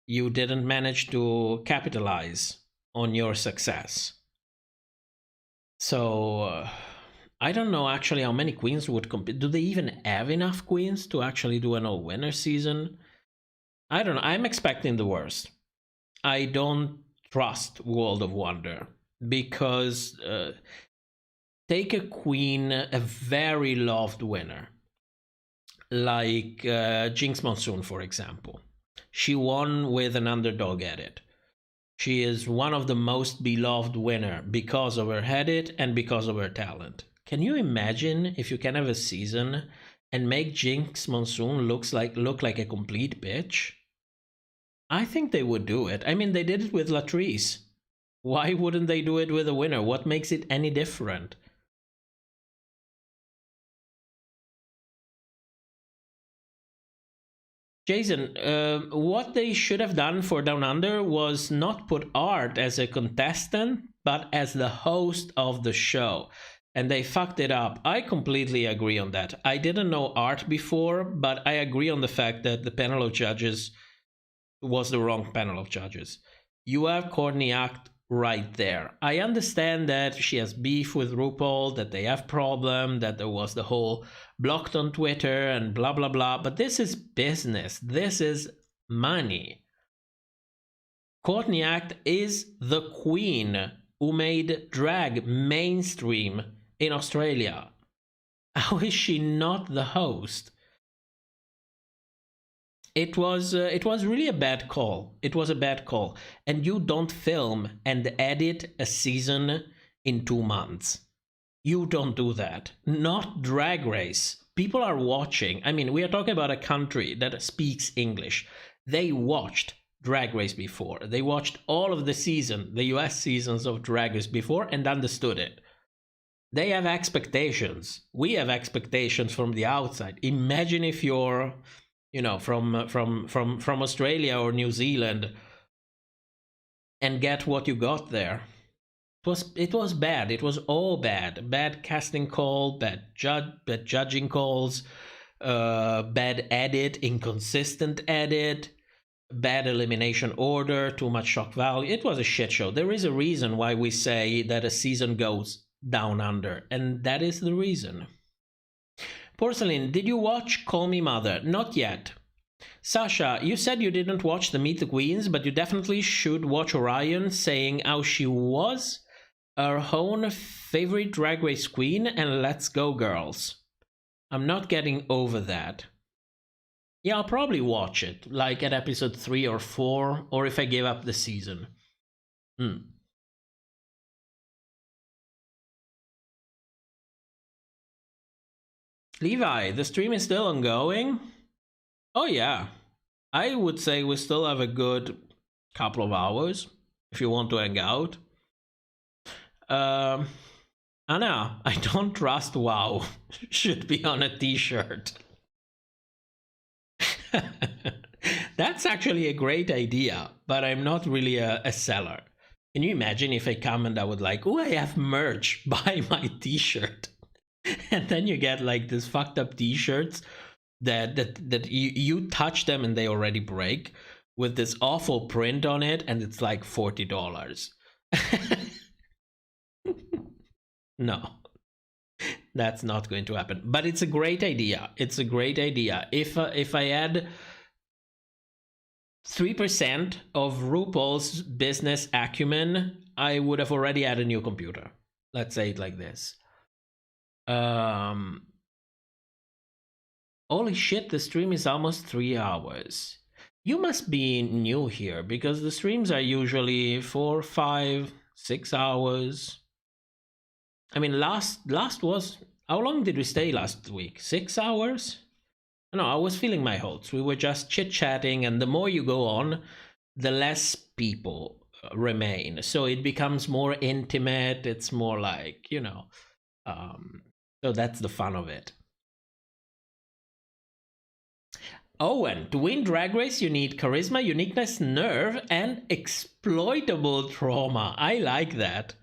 you didn't manage to capitalize on your success. So I don't know actually how many queens would compete. Do they even have enough queens to actually do an all-winner season? I don't know. I'm expecting the worst. I don't trust World of Wonder because take a queen, a very loved winner, like Jinx Monsoon, for example. She won with an underdog edit. She is one of the most beloved winner because of her edit and because of her talent. Can you imagine if you can have a season and make Jinx Monsoon look like a complete bitch? I think they would do it. I mean, they did it with Latrice. Why wouldn't they do it with a winner? What makes it any different? Jason, what they should have done for Down Under was not put Art as a contestant, but as the host of the show. And they fucked it up. I completely agree on that. I didn't know Art before, but I agree on the fact that the panel of judges was the wrong panel of judges. You have Courtney Act right there. I understand that she has beef with RuPaul, that they have problem, that there was the whole blocked on Twitter and blah, blah, blah. But this is business. This is money. Courtney Act is the queen who made drag mainstream in Australia. How is she not the host? It was really a bad call. It was a bad call. And you don't film and edit a season in 2 months. You don't do that. Not Drag Race. People are watching. I mean, we are talking about a country that speaks English. They watched Drag Race before. They watched all of the U.S. seasons of Drag Race before and understood it. They have expectations. We have expectations from the outside. Imagine if you're, from Australia or New Zealand and get what you got there. It was bad. It was all bad. Bad casting call, bad judging calls, bad edit, inconsistent edit, bad elimination order, too much shock value. It was a shit show. There is a reason why we say that a season goes down under, and that is the reason. Porcelain, did you watch Call Me Mother? Not yet. Sasha, you said you didn't watch the Meet the Queens, but you definitely should watch Orion saying how she was her own favorite Drag Race queen and let's go girls. I'm not getting over that. Yeah, I'll probably watch it, like at episode 3 or 4, or if I give up the season. Levi, the stream is still ongoing? Oh yeah. I would say we still have a good couple of hours if you want to hang out. Anna, I don't trust WoW. Should be on a t-shirt. That's actually a great idea, but I'm not really a seller. Can you imagine if I come and I would like, oh, I have merch, buy my t-shirt. And then you get like this fucked up t-shirts that you touch them and they already break with this awful print on it, and it's like $40. No, that's not going to happen. But it's a great idea. It's a great idea. If I add 3% of RuPaul's business acumen, I would have already had a new computer. Let's say it like this. Holy shit, the stream is almost 3 hours. You must be new here because the streams are usually 4, 5, 6 hours. I mean, last was, how long did we stay last week? 6 hours? No, I was feeling my hopes. We were just chit-chatting, and the more you go on, the less people remain. So it becomes more intimate. It's more like, you know, so that's the fun of it. Owen, to win Drag Race, you need charisma, uniqueness, nerve, and exploitable trauma. I like that.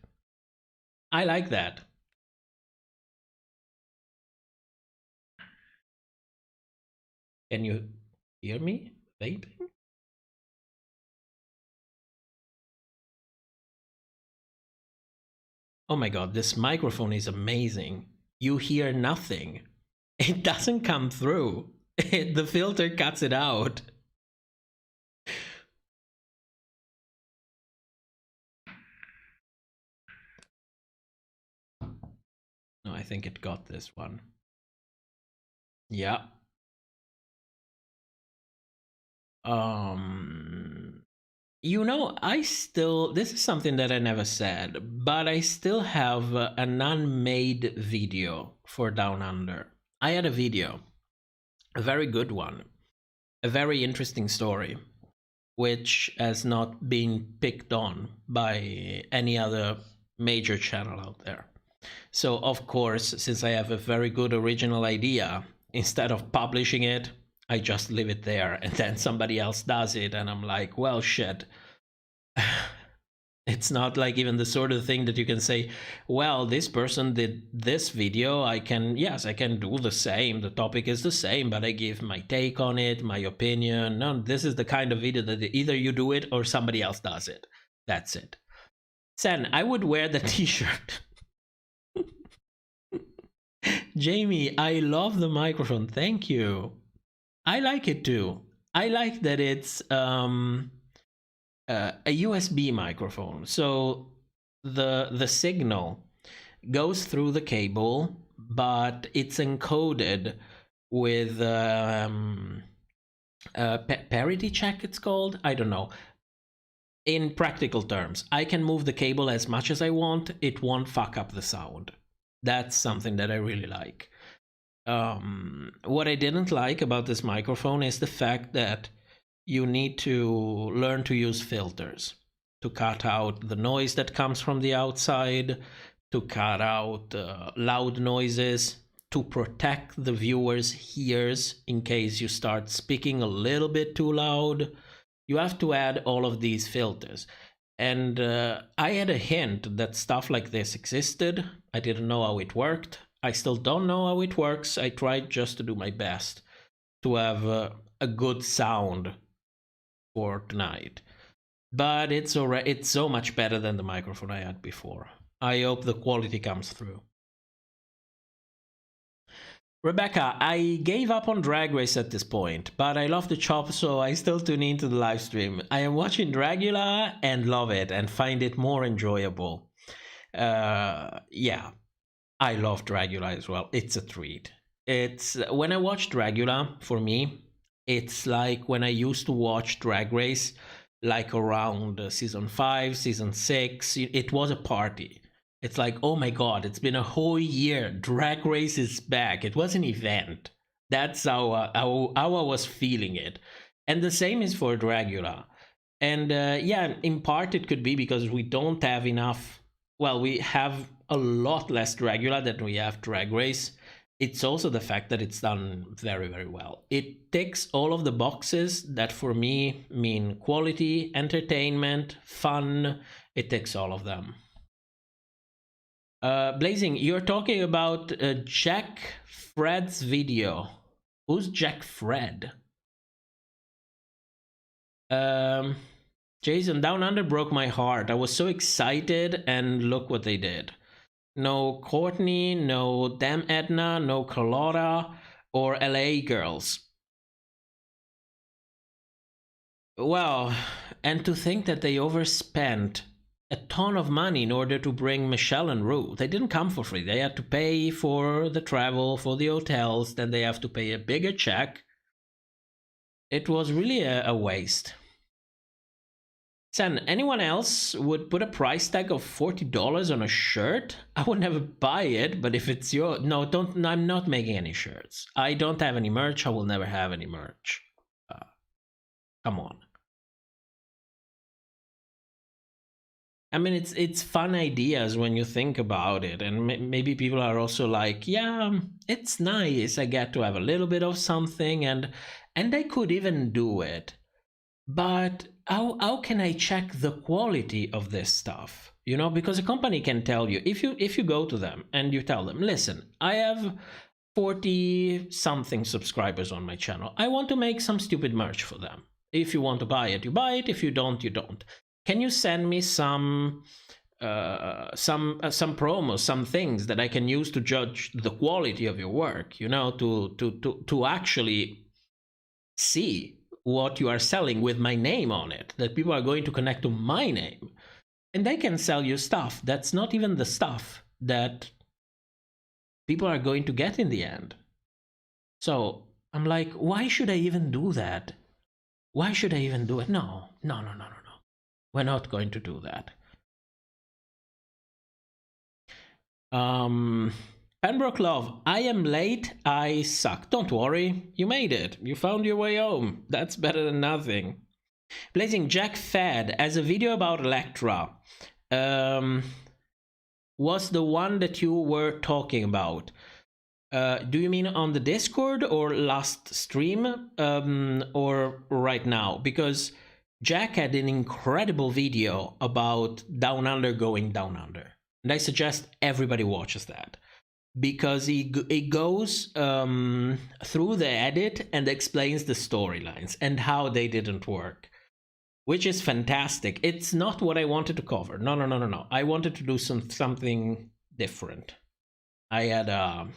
I like that. Can you hear me vaping? Oh my god, this microphone is amazing. You hear nothing. It doesn't come through. The filter cuts it out. No, I think it got this one. Yeah. You know, this is something that I never said, but I still have an unmade video for Down Under. I had a video, a very good one, a very interesting story, which has not been picked on by any other major channel out there. So, of course, since I have a very good original idea, instead of publishing it, I just leave it there, and then somebody else does it, and I'm like, well, shit. It's not like even the sort of thing that you can say, well, this person did this video, yes, I can do the same, the topic is the same, but I give my take on it, my opinion. No, this is the kind of video that either you do it or somebody else does it. That's it. Sen, I would wear the t-shirt. Jamie, I love the microphone. Thank you. I like it too. I like that it's a USB microphone. So the signal goes through the cable, but it's encoded with parity check, it's called. I don't know. In practical terms, I can move the cable as much as I want. It won't fuck up the sound. That's something that I really like. What I didn't like about this microphone is the fact that you need to learn to use filters to cut out the noise that comes from the outside, to cut out loud noises, to protect the viewer's ears in case you start speaking a little bit too loud. You have to add all of these filters. And I had a hint that stuff like this existed. I didn't know how it worked. I still don't know how it works. I tried just to do my best to have a good sound for tonight. But it's so much better than the microphone I had before. I hope the quality comes through. Rebecca, I gave up on Drag Race at this point, but I love the chop, so I still tune into the live stream. I am watching Dragula and love it and find it more enjoyable. Yeah, I love Dragula as well. It's a treat. It's when I watch Dragula, for me, it's like when I used to watch Drag Race, like around season 5, season 6. It was a party. It's like, oh my God, it's been a whole year. Drag Race is back. It was an event. That's how I was feeling it. And the same is for Dragula. And yeah, in part it could be because we don't have enough. Well, we have a lot less Dragula than we have Drag Race. It's also the fact that it's done very, very well. It ticks all of the boxes that for me mean quality, entertainment, fun. It ticks all of them. Blazing, you're talking about Jack Fred's video. Who's Jack Fred? Jason, Down Under broke my heart. I was so excited, and look what they did. No Courtney, no Damn Edna, no Carlotta, or LA Girls. Well, and to think that they overspent a ton of money in order to bring Michelle and Ru. They didn't come for free. They had to pay for the travel, for the hotels, then they have to pay a bigger check. It was really a waste. Sen, anyone else would put a price tag of $40 on a shirt? I would never buy it, but if it's your... No, don't. I'm not making any shirts. I don't have any merch. I will never have any merch. Come on. I mean, it's fun ideas when you think about it, and maybe people are also like, yeah, it's nice. I get to have a little bit of something, and I could even do it. But how can I check the quality of this stuff? You know, because a company can tell you, if you go to them and you tell them, listen, I have 40 something subscribers on my channel. I want to make some stupid merch for them. If you want to buy it, you buy it. If you don't, you don't. Can you send me some promos, some things that I can use to judge the quality of your work? You know, to actually see what you are selling with my name on it, that people are going to connect to my name, and they can sell you stuff that's not even the stuff that people are going to get in the end. So I'm like, why should I even do that? Why should I even do it? No. We're not going to do that. Pembroke Love, I am late, I suck. Don't worry, you made it. You found your way home. That's better than nothing. Blazing, Jack Fad as a video about Electra. Was the one that you were talking about. Do you mean on the Discord or last stream or right now? Because Jack had an incredible video about Down Under going Down Under. And I suggest everybody watches that. Because it goes through the edit and explains the storylines and how they didn't work. Which is fantastic. It's not what I wanted to cover. No. I wanted to do something different. I had a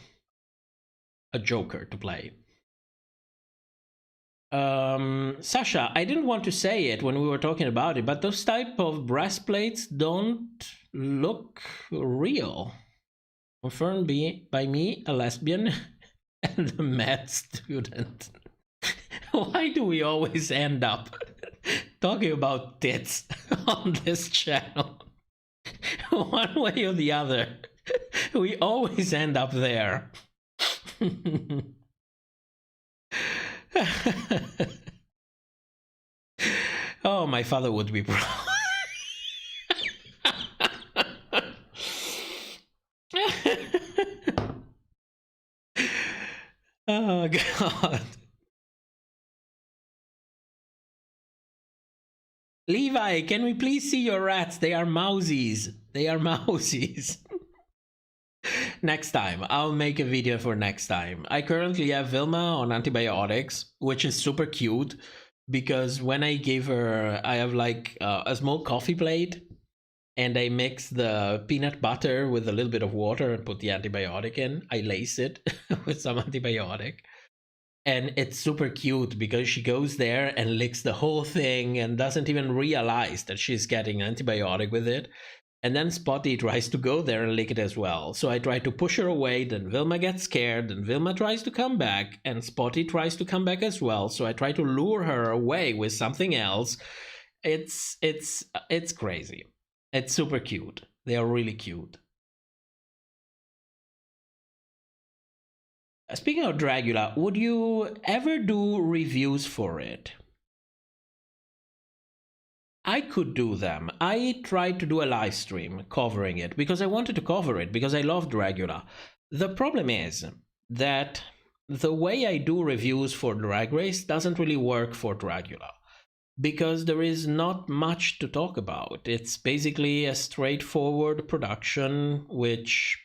Joker to play. Sasha, I didn't want to say it when we were talking about it, but those type of breastplates don't look real. Confirmed by me, a lesbian, and a med student. Why do we always end up talking about tits on this channel? One way or the other, we always end up there. Oh, my father would be proud. Oh, God. Levi, can we please see your rats? They are mousies. They are mousies. Next time. I'll make a video for next time. I currently have Vilma on antibiotics, which is super cute because when I gave her, I have like a small coffee plate and I mix the peanut butter with a little bit of water and put the antibiotic in. I lace it with some antibiotic. And it's super cute because she goes there and licks the whole thing and doesn't even realize that she's getting antibiotic with it. And then Spotty tries to go there and lick it as well. So I try to push her away, then Vilma gets scared, then Vilma tries to come back, and Spotty tries to come back as well. So I try to lure her away with something else. It's crazy. It's super cute. They are really cute. Speaking of Dragula, would you ever do reviews for it? I could do them. I tried to do a live stream covering it because I wanted to cover it because I love Dragula. The problem is that the way I do reviews for Drag Race doesn't really work for Dragula because there is not much to talk about. It's basically a straightforward production which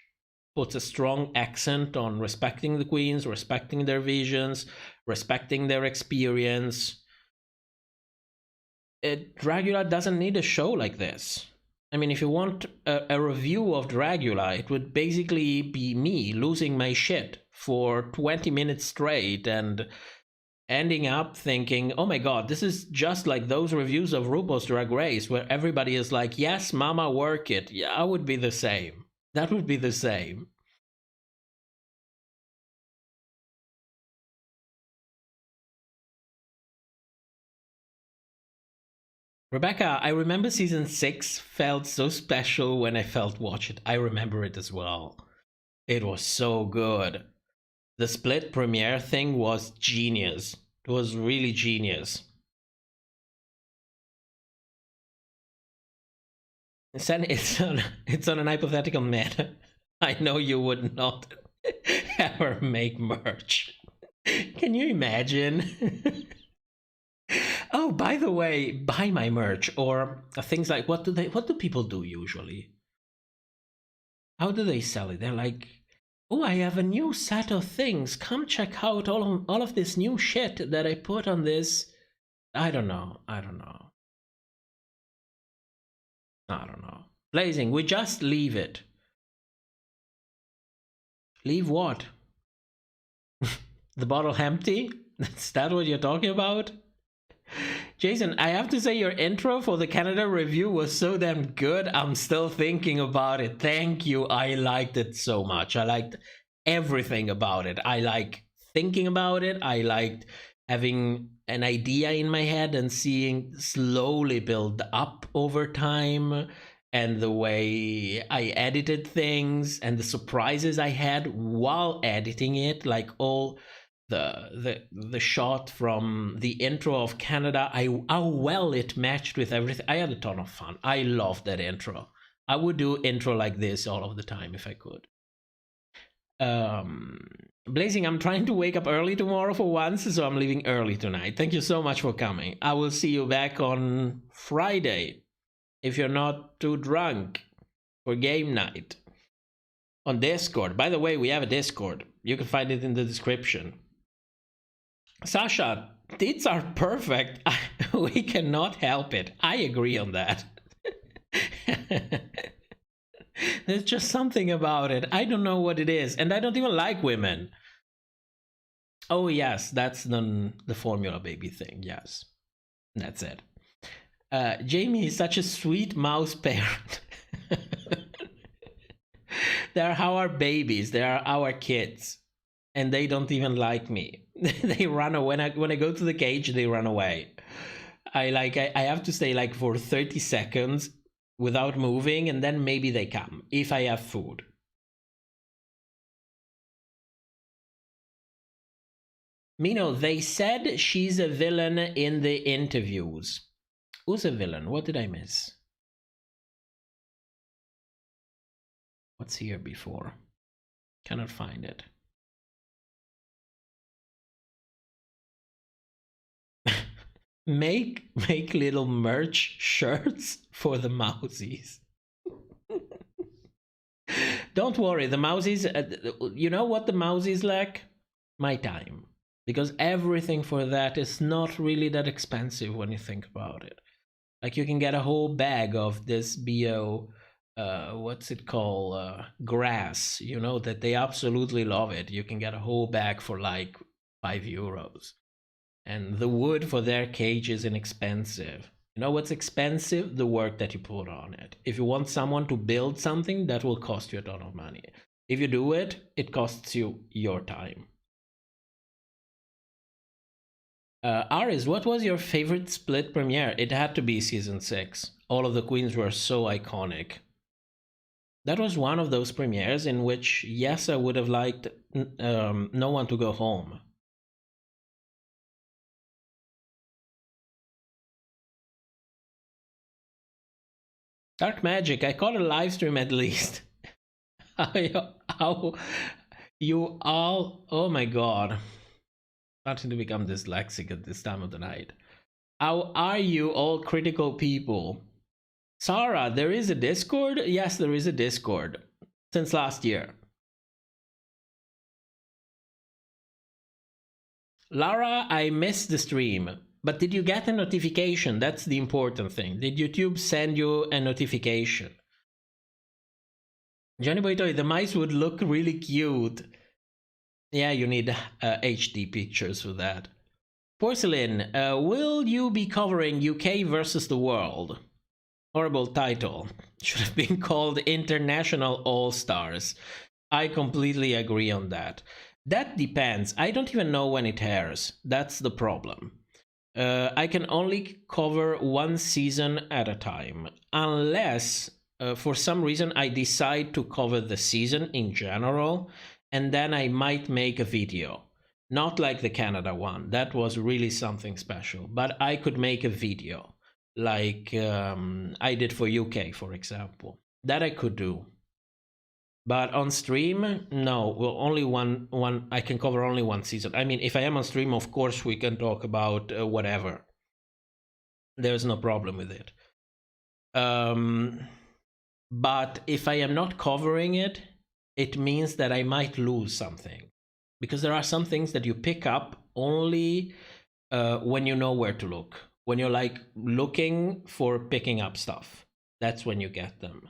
puts a strong accent on respecting the queens, respecting their visions, respecting their experience. Dragula doesn't need a show like this. I mean, if you want a review of Dragula, it would basically be me losing my shit for 20 minutes straight and ending up thinking, oh my god, this is just like those reviews of RuPaul's Drag Race where everybody is like, yes, mama, work it. Yeah, I would be the same. That would be the same. Rebecca, I remember season 6 felt so special when I felt watch it. I remember it as well. It was so good. The split premiere thing was genius. It was really genius. It's on an hypothetical matter. I know you would not ever make merch. Can you imagine? Oh, by the way, buy my merch or things like what do people do usually? How do they sell it? They're like, oh, I have a new set of things. Come check out all of this new shit that I put on this. I don't know. Blazing, we just leave it. Leave what? The bottle empty? Is that what you're talking about? Jason, I have to say your intro for the Canada review was so damn good. I'm still thinking about it. Thank you. I liked it so much. I liked everything about it. I like thinking about it. I liked having an idea in my head and seeing slowly build up over time, and the way I edited things and the surprises I had while editing it, like all the shot from the intro of Canada, how well it matched with everything. I had a ton of fun. I loved that intro. I would do intro like this all of the time if I could. Blazing, I'm trying to wake up early tomorrow for once, so I'm leaving early tonight. Thank you so much for coming. I will see you back on Friday, if you're not too drunk, for game night. On Discord. By the way, we have a Discord. You can find it in the description. Sasha, tits are perfect. We cannot help it. I agree on that. There's just something about it. I don't know what it is. And I don't even like women. Oh, yes. That's the formula baby thing. Yes. That's it. Jamie is such a sweet mouse parent. They're our babies. They are our kids. And they don't even like me. They run away. When I go to the cage, they run away. I have to stay like for 30 seconds without moving, and then maybe they come if I have food. Mino, they said she's a villain in the interviews. Who's a villain? What did I miss? What's here before? Cannot find it. Make little merch shirts for the mousies. Don't worry, the mousies, you know what the mousies lack? My time. Because everything for that is not really that expensive when you think about it. Like you can get a whole bag of this BO, what's it called? Grass, you know, that they absolutely love it. You can get a whole bag for like €5. And the wood for their cage is inexpensive. You know what's expensive? The work that you put on it. If you want someone to build something, that will cost you a ton of money. If you do it, it costs you your time. Aris, what was your favorite split premiere? It had to be season 6. All of the queens were so iconic. That was one of those premieres in which, yes, I would have liked no one to go home. Dark Magic, I caught a live stream at least. How you all, oh my god. Starting to become dyslexic at this time of the night. How are you all critical people? Sarah, there is a Discord? Yes, there is a Discord. Since last year. Lara, I missed the stream. But did you get a notification? That's the important thing. Did YouTube send you a notification? Johnny Boy Toy, the mice would look really cute. Yeah, you need HD pictures for that. Porcelain, will you be covering UK versus the world? Horrible title. Should have been called International All-Stars. I completely agree on that. That depends. I don't even know when it airs. That's the problem. I can only cover one season at a time. Unless, for some reason, I decide to cover the season in general, and then I might make a video. Not like the Canada one. That was really something special. But I could make a video. Like I did for UK, for example. That I could do. But on stream, no. Well, only one. I can cover only one season. I mean, if I am on stream, of course, we can talk about whatever. There's no problem with it. But if I am not covering it, it means that I might lose something. Because there are some things that you pick up only when you know where to look. When you're like looking for picking up stuff, that's when you get them.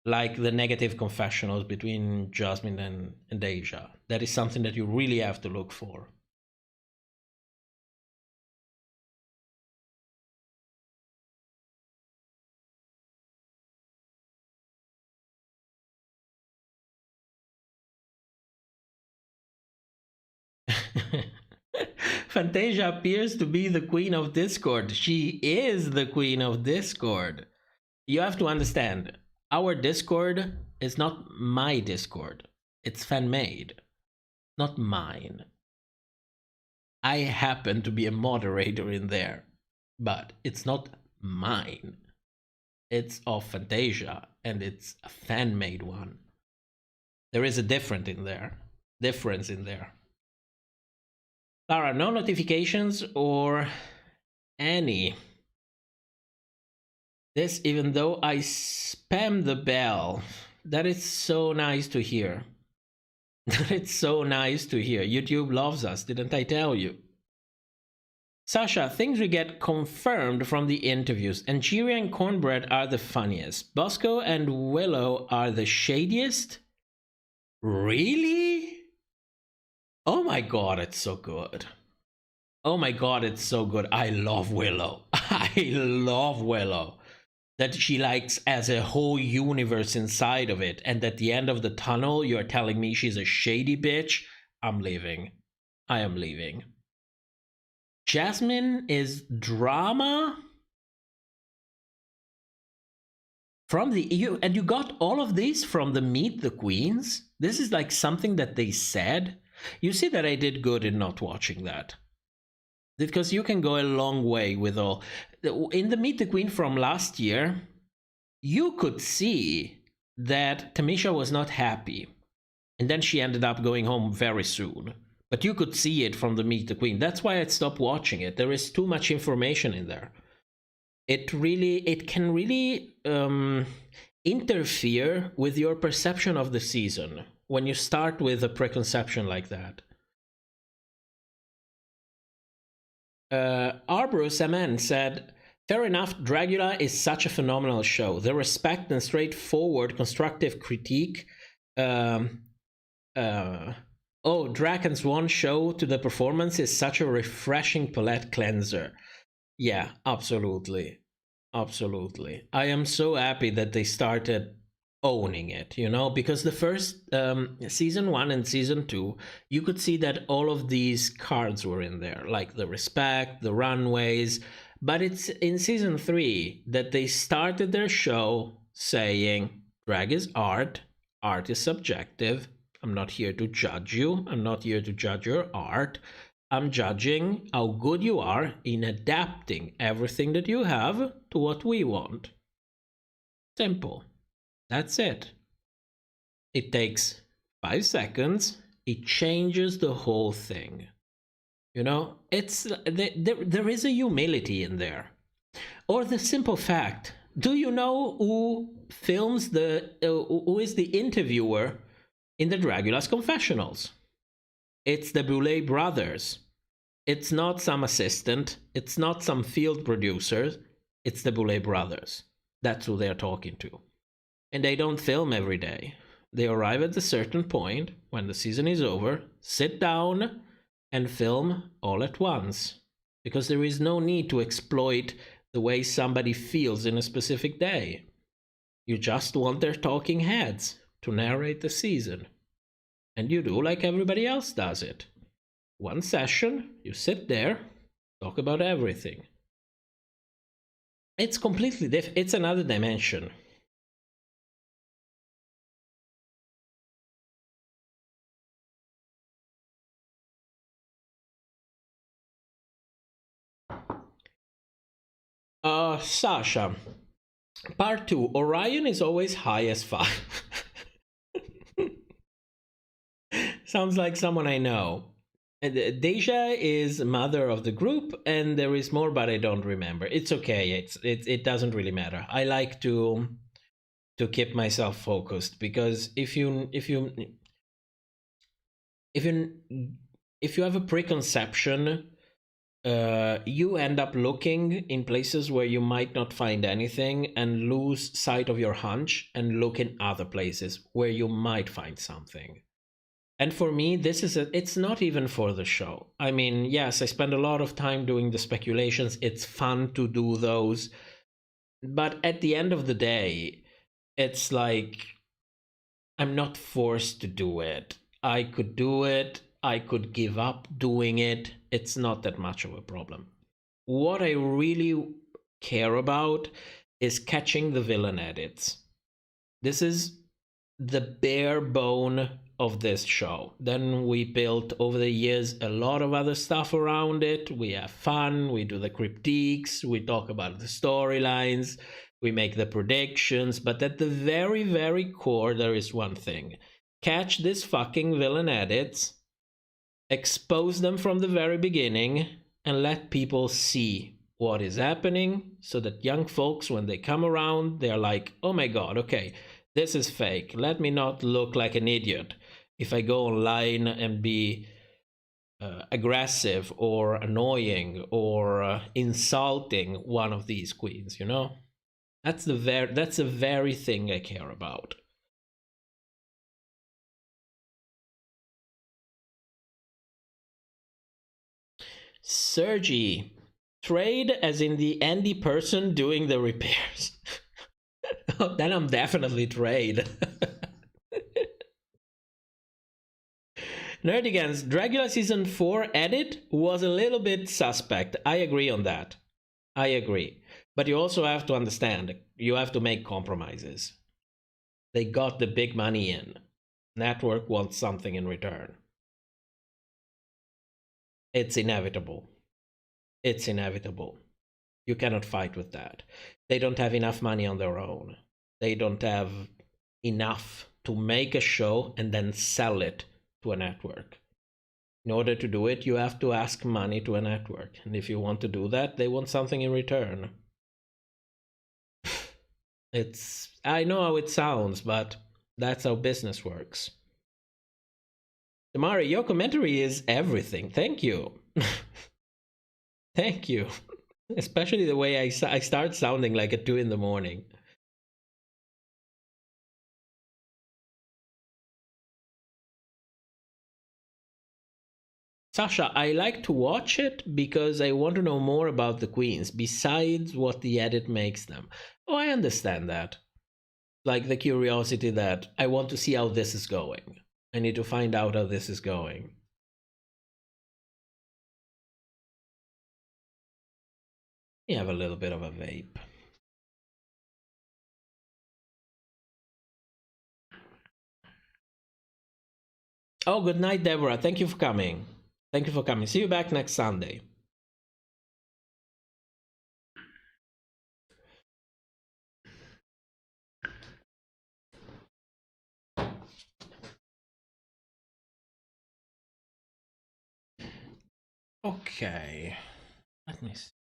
Like the negative confessionals between Jasmine and Asia. That is something that you really have to look for. Fantasia appears to be the queen of Discord. She is the queen of Discord. You have to understand, our Discord is not my Discord. It's fan-made, not mine. I happen to be a moderator in there, but it's not mine. It's of Fantasia, and it's a fan-made one. There is a difference in there. Lara, no notifications or any. This, even though I spam the bell. That is so nice to hear. It's so nice to hear. YouTube loves us, didn't I tell you? Sasha, things we get confirmed from the interviews. Angeria and Cornbread are the funniest. Bosco and Willow are the shadiest? Really? Oh my god, it's so good. Oh my god, it's so good. I love Willow. I love Willow. That she likes as a whole universe inside of it. And at the end of the tunnel, you're telling me she's a shady bitch? I'm leaving. I am leaving. Jasmine is drama? From the and you got all of these from the Meet the Queens? This is like something that they said? You see that I did good in not watching that. Because you can go a long way with all. In the Meet the Queen from last year, you could see that Tamisha was not happy. And then she ended up going home very soon. But you could see it from the Meet the Queen. That's why I stopped watching it. There is too much information in there. It can really interfere with your perception of the season when you start with a preconception like that. Arborus MN said, fair enough, Dragula is such a phenomenal show. The respect and straightforward constructive critique. Draken's one show to the performance is such a refreshing palette cleanser. Yeah, absolutely. Absolutely. I am so happy that they started owning it, you know, because the first season 1 and season 2, you could see that all of these cards were in there, like the respect, the runways. But it's in season 3 that they started their show saying, Drag is art. Art is subjective. I'm not here to judge you. I'm not here to judge your art. I'm judging how good you are in adapting everything that you have to what we want. Simple. That's it. It takes 5 seconds. It changes the whole thing. You know, there is a humility in there. Or the simple fact, do you know who films who is the interviewer in the Dragula's confessionals? It's the Boulet brothers. It's not some assistant. It's not some field producer. It's the Boulet brothers. That's who they're talking to. And they don't film every day. They arrive at a certain point when the season is over, sit down, and film all at once. Because there is no need to exploit the way somebody feels in a specific day. You just want their talking heads to narrate the season. And you do like everybody else does it. One session, you sit there, talk about everything. It's completely different. It's another dimension. Sasha. Part 2. Orion is always high as fuck. Sounds like someone I know. Deja is mother of the group, and there is more, but I don't remember. It's okay. It doesn't really matter. I like to keep myself focused, because if you have a preconception, you end up looking in places where you might not find anything and lose sight of your hunch and look in other places where you might find something. And for me, it's not even for the show. I mean, yes, I spend a lot of time doing the speculations. It's fun to do those. But at the end of the day, it's like, I'm not forced to do it. I could do it. I could give up doing it. It's not that much of a problem. What I really care about is catching the villain edits. This is the bare bone of this show. Then we built over the years a lot of other stuff around it. We have fun, we do the critiques, we talk about the storylines, we make the predictions, but at the very, very core, there is one thing. Catch this fucking villain edits, expose them from the very beginning, and let people see what is happening, so that young folks, when they come around, they're like, oh my god, okay, this is fake. Let me not look like an idiot if I go online and be aggressive or annoying or insulting one of these queens, you know? That's the very thing I care about. Sergi, trade as in the Andy person doing the repairs. Then I'm definitely trade. Nerdigans, Dragula Season 4 edit was a little bit suspect. I agree on that. I agree. But you also have to understand, you have to make compromises. They got the big money in. Network wants something in return. It's inevitable. It's inevitable. You cannot fight with that. They don't have enough money on their own. They don't have enough to make a show and then sell it to a network. In order to do it, you have to ask money to a network. And if you want to do that, they want something in return. I know how it sounds, but that's how business works. Tamari, your commentary is everything. Thank you. Thank you. Especially the way I start sounding like at 2 in the morning. Sasha, I like to watch it because I want to know more about the queens, besides what the edit makes them. Oh, I understand that. Like the curiosity that I want to see how this is going. I need to find out how this is going. You have a little bit of a vape. Oh, good night, Deborah. Thank you for coming. Thank you for coming. See you back next Sunday. Okay. Let me see.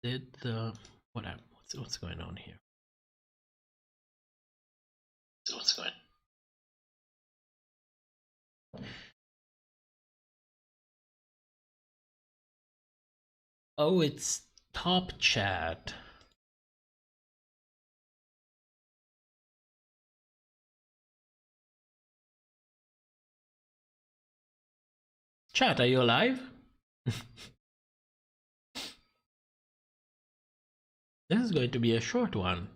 Did the what happened? What's going on here? So what's going on? Oh, it's top chat. Chat, are you alive? This is going to be a short one.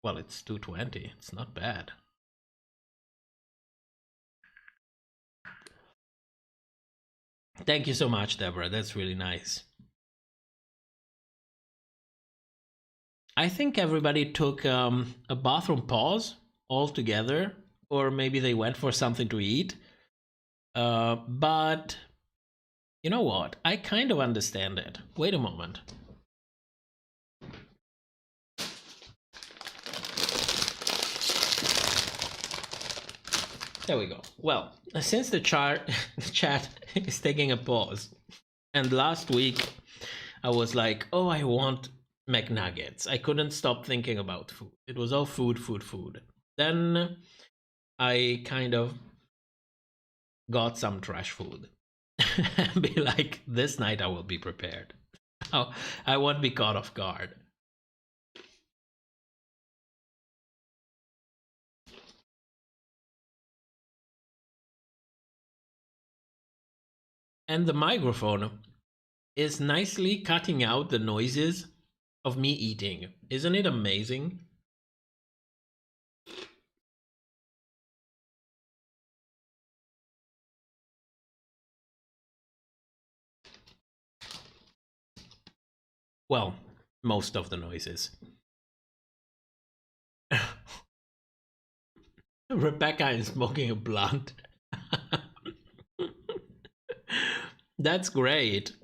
Well, it's 2:20. It's not bad. Thank you so much, Deborah. That's really nice. I think everybody took a bathroom pause altogether, or maybe they went for something to eat. But you know what? I kind of understand it. Wait a moment. There we go. Well, since the chat is taking a pause, and last week I was like, oh, I want McNuggets. I couldn't stop thinking about food. It was all food, food, food. Then I kind of got some trash food. Be like, this night I will be prepared. I won't be caught off guard. And the microphone is nicely cutting out the noises of me eating. Isn't it amazing? Well, most of the noises. Rebecca is smoking a blunt. That's great.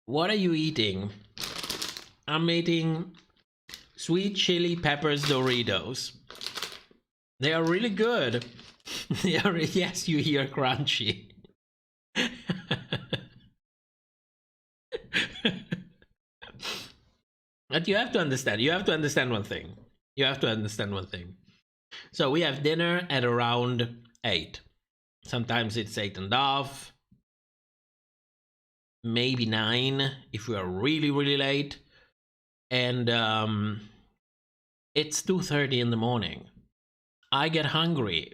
What are you eating? I'm eating sweet chili peppers Doritos. They are really good. They are, yes, you hear crunchy. But you have to understand. You have to understand one thing. You have to understand one thing. So we have dinner at around 8. Sometimes it's 8:30. Maybe 9 if we are really, really late. And it's 2:30 in the morning. I get hungry.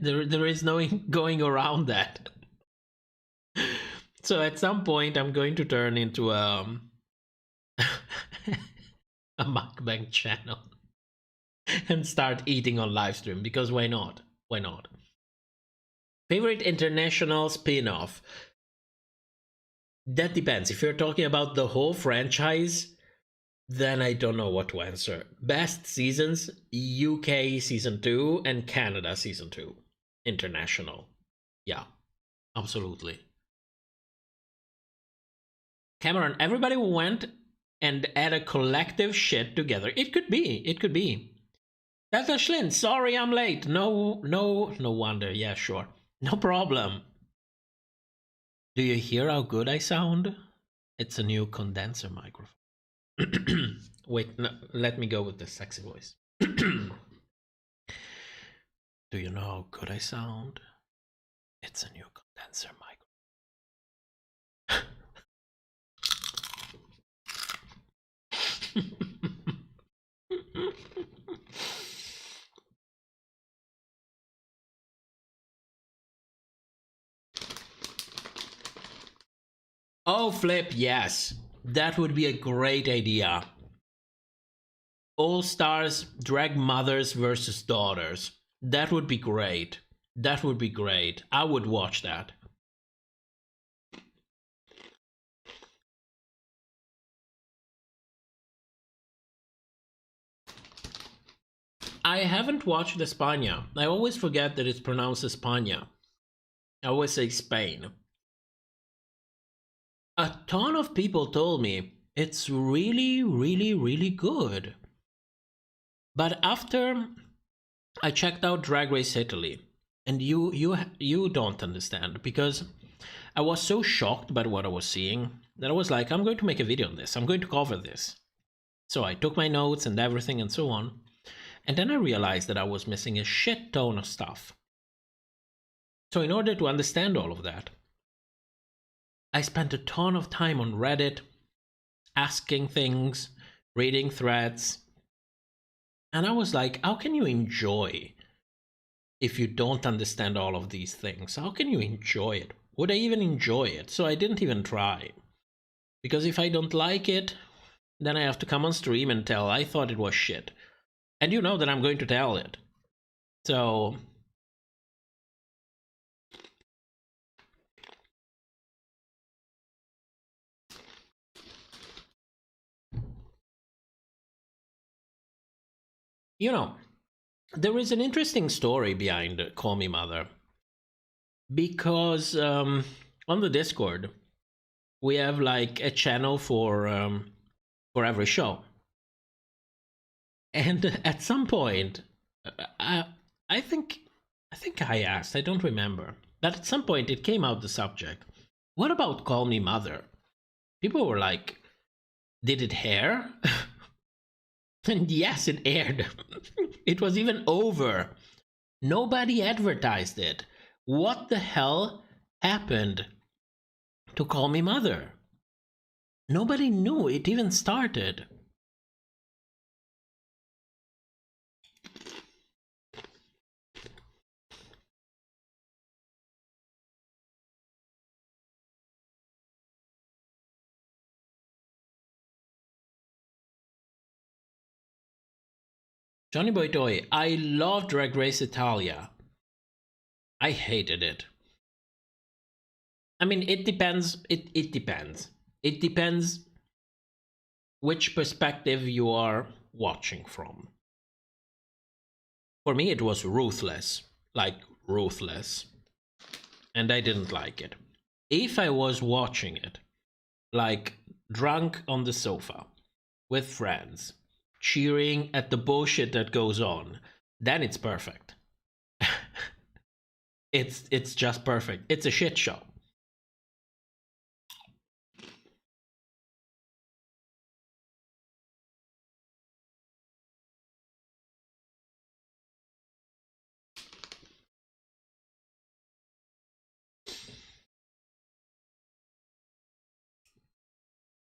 there is no going around that. So at some point, I'm going to turn into a mukbang channel and start eating on Livestream, because why not? Why not? Favorite international spin-off? That depends. If you're talking about the whole franchise, then I don't know what to answer. Best seasons: UK season 2 and Canada season 2. International. Yeah, absolutely. Cameron, everybody went and had a collective shit together. It could be. It could be. Delta Schlin, sorry I'm late. No wonder. Yeah, sure. No problem. Do you hear how good I sound? It's a new condenser microphone. Wait, no, let me go with the sexy voice. Do you know how good I sound? It's a new condenser microphone. Oh, Flip, yes. That would be a great idea. All Stars drag mothers versus daughters. That would be great. That would be great. I would watch that. I haven't watched España. I always forget that it's pronounced España. I always say Spain. A ton of people told me it's really, really, really good. But after I checked out Drag Race Italy, and you don't understand, because I was so shocked by what I was seeing that I was like, I'm going to make a video on this. I'm going to cover this. So I took my notes and everything and so on. And then I realized that I was missing a shit ton of stuff. So in order to understand all of that, I spent a ton of time on Reddit, asking things, reading threads. And I was like, how can you enjoy if you don't understand all of these things? How can you enjoy it? Would I even enjoy it? So I didn't even try. Because if I don't like it, then I have to come on stream and tell I thought it was shit. And you know that I'm going to tell it. So you know, there is an interesting story behind Call Me Mother. Because on the Discord, we have like a channel for every show. And at some point, I think I asked, I don't remember, but at some point it came out the subject, what about Call Me Mother? People were like, did it air? And yes, it aired. It was even over. Nobody advertised it. What the hell happened to Call Me Mother? Nobody knew it even started. Johnny Boy Toy, I love Drag Race Italia. I hated it. I mean, it depends. It depends. It depends which perspective you are watching from. For me, it was ruthless. Like, ruthless. And I didn't like it. If I was watching it, like, drunk on the sofa, with friends, cheering at the bullshit that goes on, then it's perfect. It's just perfect. It's a shit show.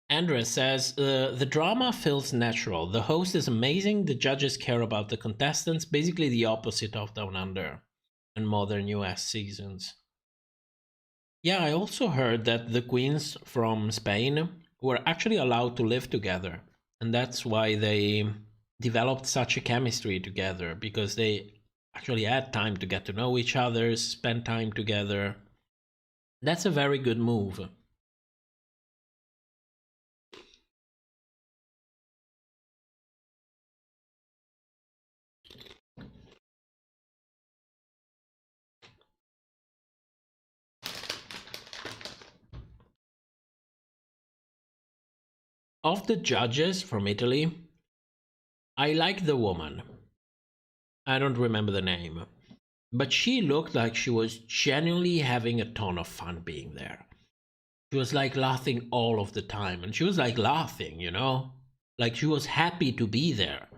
Andres says, the drama feels natural. The host is amazing. The judges care about the contestants. Basically the opposite of Down Under and modern U.S. seasons. Yeah, I also heard that the queens from Spain were actually allowed to live together. And that's why they developed such a chemistry together, because they actually had time to get to know each other, spend time together. That's a very good move. Of the judges from Italy, I like the woman. I don't remember the name. But she looked like she was genuinely having a ton of fun being there. She was like laughing all of the time. And she was like laughing, you know? Like she was happy to be there.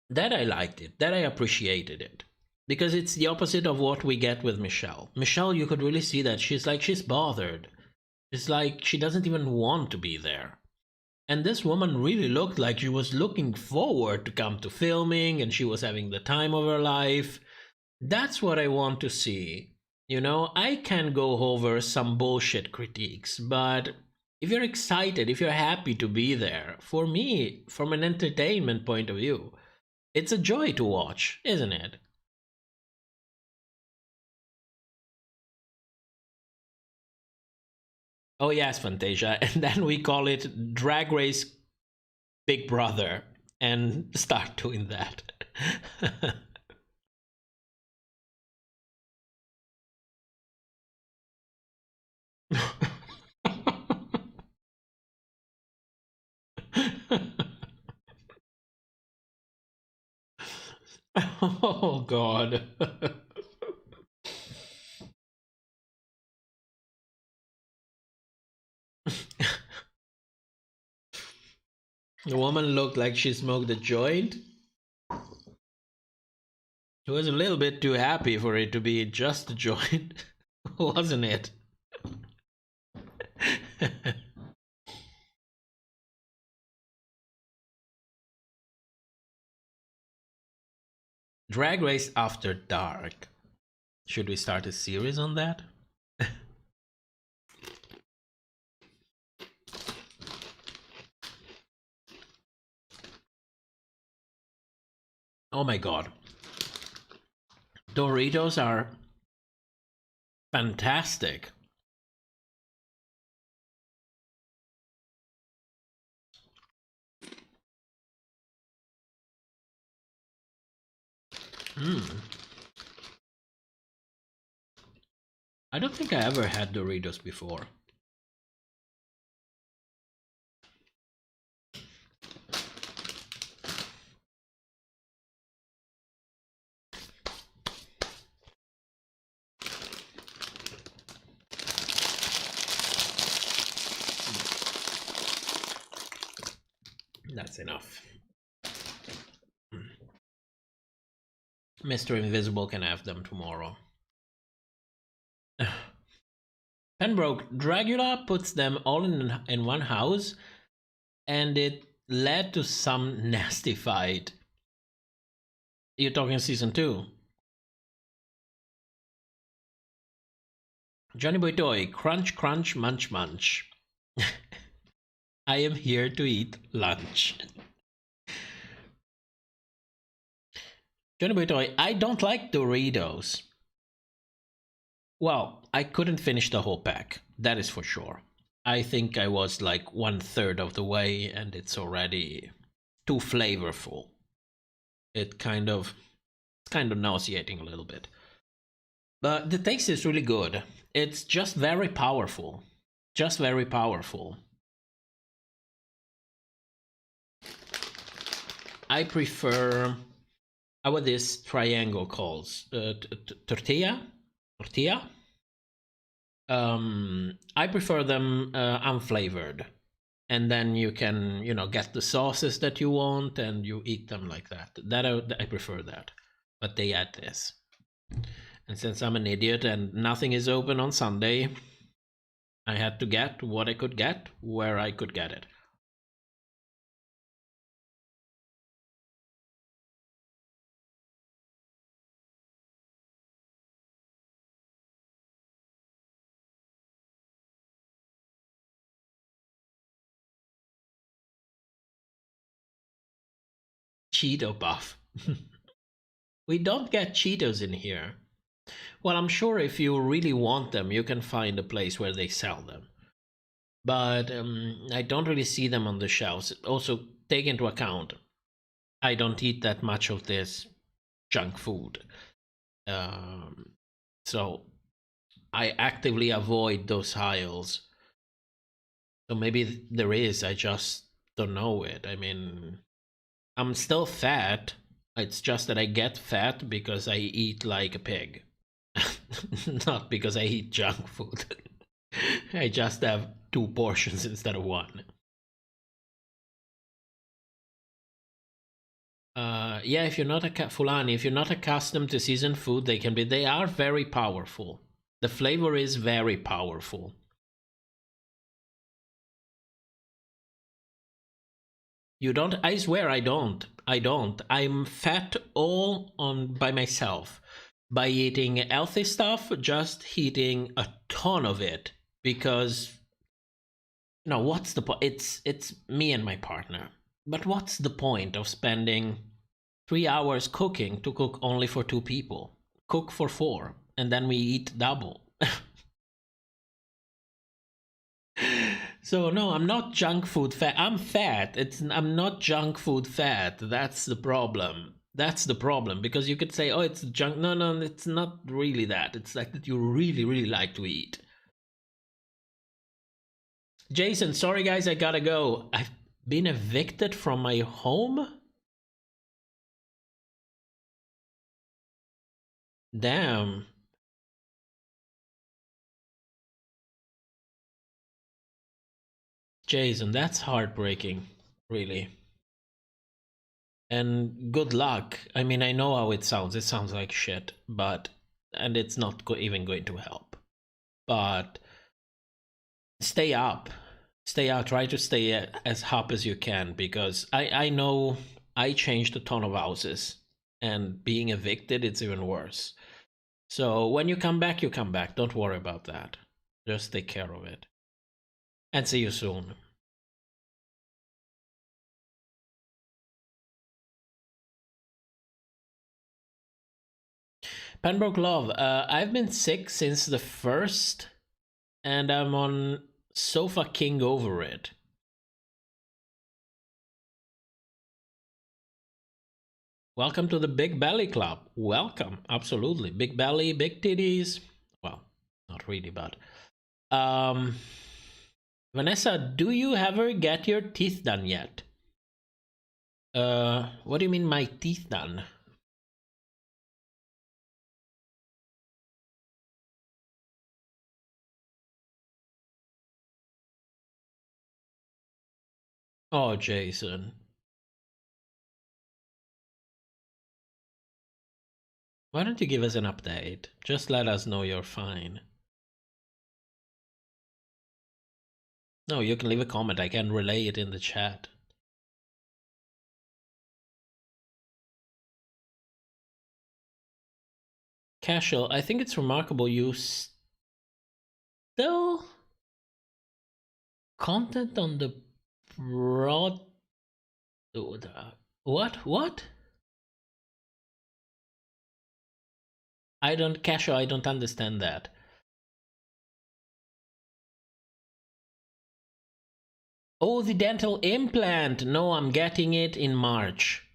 That I liked it. That I appreciated it. Because it's the opposite of what we get with Michelle. Michelle, you could really see that she's bothered. It's like she doesn't even want to be there. And this woman really looked like she was looking forward to come to filming and she was having the time of her life. That's what I want to see You know, I can go over some bullshit critiques, but if you're excited, if you're happy to be there, for me, from an entertainment point of view, it's a joy to watch, isn't it? Oh yes, Fantasia, and then we call it Drag Race Big Brother and start doing that. Oh God. The woman looked like she smoked a joint. She was a little bit too happy for it to be just a joint, wasn't it? Drag Race After Dark. Should we start a series on that? Oh my God. Doritos are fantastic. I don't think I ever had Doritos before. That's enough. Mr. Invisible can have them tomorrow. Pembroke, Dracula puts them all in one house, and it led to some nasty fight. You're talking season 2. Johnny Boy Toy, crunch, crunch, munch, munch. I am here to eat lunch. Johnny Boy Toy, I don't like Doritos. Well, I couldn't finish the whole pack, that is for sure. I think I was like 1/3 of the way, and it's already too flavorful. It's kind of nauseating a little bit. But the taste is really good. It's just very powerful. Just very powerful. I prefer... How are this triangle calls? Tortilla? Tortilla? I prefer them unflavored. And then you can, you know, get the sauces that you want and you eat them like that. I prefer that. But they add this. And since I'm an idiot and nothing is open on Sunday, I had to get what I could get where I could get it. Cheeto buff. We don't get Cheetos in here. Well, I'm sure if you really want them, you can find a place where they sell them. But I don't really see them on the shelves. Also, take into account, I don't eat that much of this junk food. So I actively avoid those aisles. So maybe there is, I just don't know it. I mean, I'm still fat. It's just that I get fat because I eat like a pig. Not because I eat junk food. I just have 2 portions instead of 1. Yeah, if you're not Fulani, if you're not accustomed to seasoned food, they are very powerful. The flavor is very powerful. You don't? I swear I don't. I'm fat all by myself. by eating healthy stuff, just eating a ton of it, because no, what's the point? It's me and my partner. But what's the point of spending 3 hours cooking to cook only for 2 people? Cook for 4, and then we eat double. So no, I'm not junk food fat. I'm fat. I'm not junk food fat. That's the problem. That's the problem, because you could say, oh, it's junk. No, no, it's not really that. It's like that you really, really like to eat. Jason, sorry guys, I gotta go. I've been evicted from my home? Damn. Jason, that's heartbreaking, really. And good luck. I mean, I know how it sounds. It sounds like shit, but... And it's not even going to help. But... Stay up. Stay out. Try to stay as up as you can, because I know I changed a ton of houses. And being evicted, it's even worse. So when you come back, you come back. Don't worry about that. Just take care of it. And see you soon. Pembroke Love, I've been sick since the 1st, and I'm on Sofa King over it. Welcome to the Big Belly Club. Welcome, absolutely. Big belly, big titties. Well, not really, but... Vanessa, do you ever get your teeth done yet? What do you mean my teeth done? Oh, Jason. Why don't you give us an update? Just let us know you're fine. No, you can leave a comment. I can relay it in the chat. Casual, I think it's remarkable you still content on the broad... What? I don't understand that. Oh, the dental implant. No, I'm getting it in March.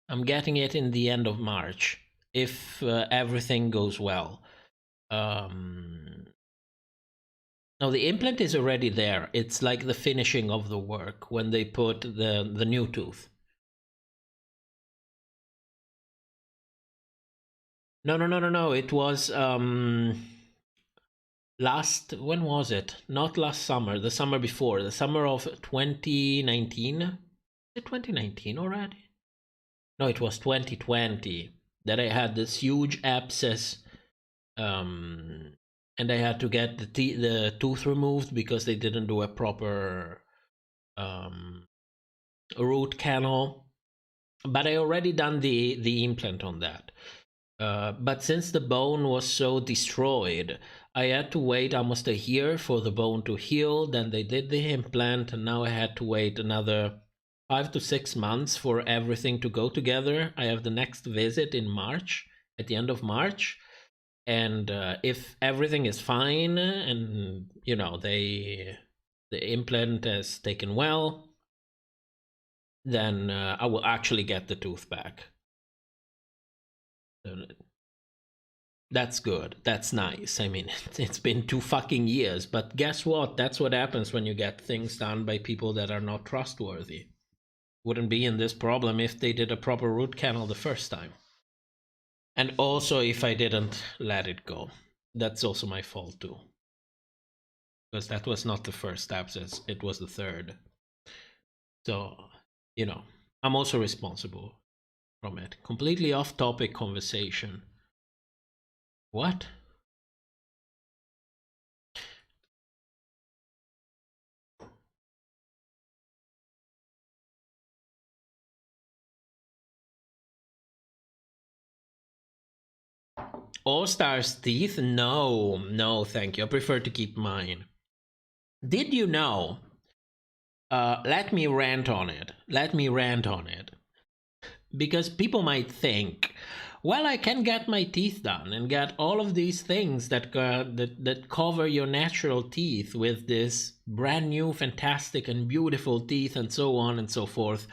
I'm getting it in the end of March, if everything goes well. No, the implant is already there. It's like the finishing of the work when they put the new tooth. No. It was when was it? Not last summer, the summer before, the summer of 2019. Is it 2019 already? No, it was 2020 that I had this huge abscess, and I had to get the tooth removed because they didn't do a proper root canal. But I already done the implant on that. But since the bone was so destroyed, I had to wait almost a year for the bone to heal. Then they did the implant, and now I had to wait another 5 to 6 months for everything to go together. I have the next visit in March, at the end of March. And if everything is fine, and you know the implant has taken well, then I will actually get the tooth back. That's good. That's nice. I mean, it's been 2 fucking years, but guess what? That's what happens when you get things done by people that are not trustworthy. Wouldn't be in this problem if they did a proper root canal the first time. And also if I didn't let it go. That's also my fault too. Because that was not the first abscess, it was the third. So, you know, I'm also responsible from it. Completely off topic conversation. What? All Star's teeth? No, no, thank you. I prefer to keep mine. Did you know? Let me rant on it. Let me rant on it. Because people might think, well, I can get my teeth done and get all of these things that cover your natural teeth with this brand new, fantastic, and beautiful teeth, and so on and so forth.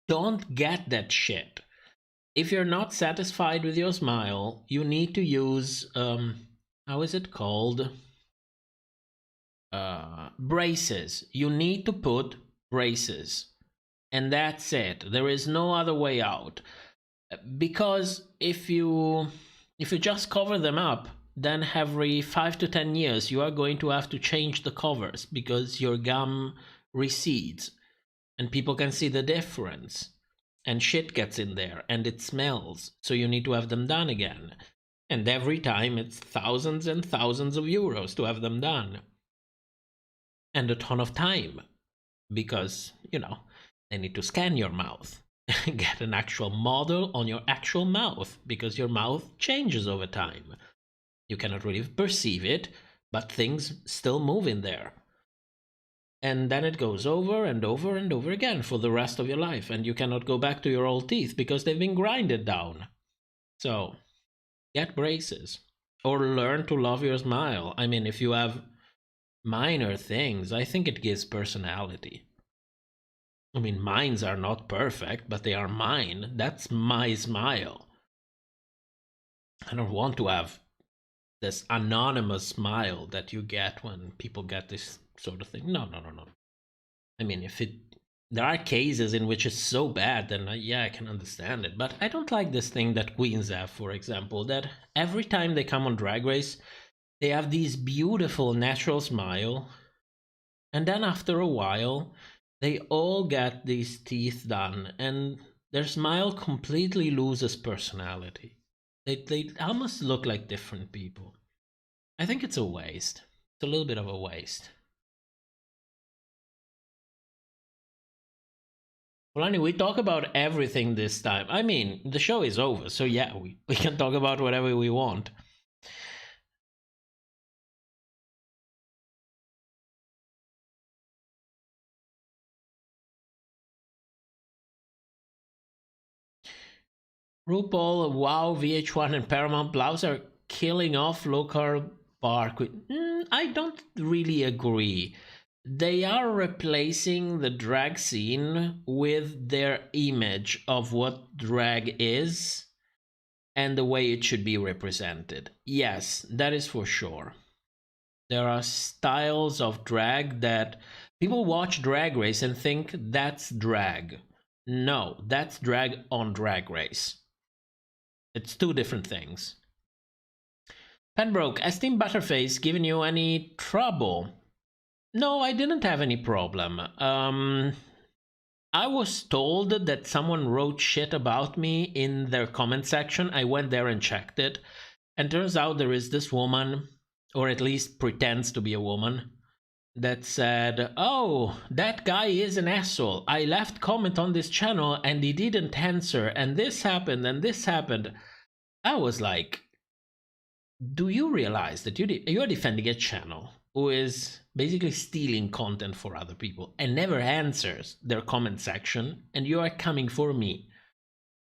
Don't get that shit. If you're not satisfied with your smile, you need to use how is it called? Braces. You need to put braces. And that's it. There is no other way out. Because if you just cover them up, then every 5 to 10 years you are going to have to change the covers because your gum recedes and people can see the difference and shit gets in there and it smells, so you need to have them done again. And every time it's thousands and thousands of euros to have them done. And a ton of time because, you know, they need to scan your mouth. Get an actual model on your actual mouth because your mouth changes over time. You cannot really perceive it, but things still move in there. And then it goes over and over and over again for the rest of your life, and you cannot go back to your old teeth because they've been grinded down. So, get braces. Or learn to love your smile. I mean, if you have minor things, I think it gives personality. I mean, mines are not perfect, but they are mine. That's my smile. I don't want to have this anonymous smile that you get when people get this sort of thing. No. I mean, there are cases in which it's so bad, then yeah, I can understand it. But I don't like this thing that queens have, for example, that every time they come on Drag Race, they have these beautiful natural smile, and then after a while, they all get these teeth done, and their smile completely loses personality. They almost look like different people. I think it's a waste. It's a little bit of a waste. Well, anyway, we talk about everything this time. I mean, the show is over, so yeah, we can talk about whatever we want. RuPaul, WoW, VH1, and Paramount Plus are killing off local bar queen. I don't really agree. They are replacing the drag scene with their image of what drag is and the way it should be represented. Yes, that is for sure. There are styles of drag that people watch Drag Race and think that's drag. No, that's drag on Drag Race. It's two different things. Penbroke, has Team Butterface given you any trouble? No, I didn't have any problem. I was told that someone wrote shit about me in their comment section. I went there and checked it. And turns out there is this woman, or at least pretends to be a woman, that said, oh, that guy is an asshole. I left comment on this channel and he didn't answer, and this happened and this happened. I was like, do you realize that you're defending a channel who is basically stealing content for other people and never answers their comment section, and you are coming for me,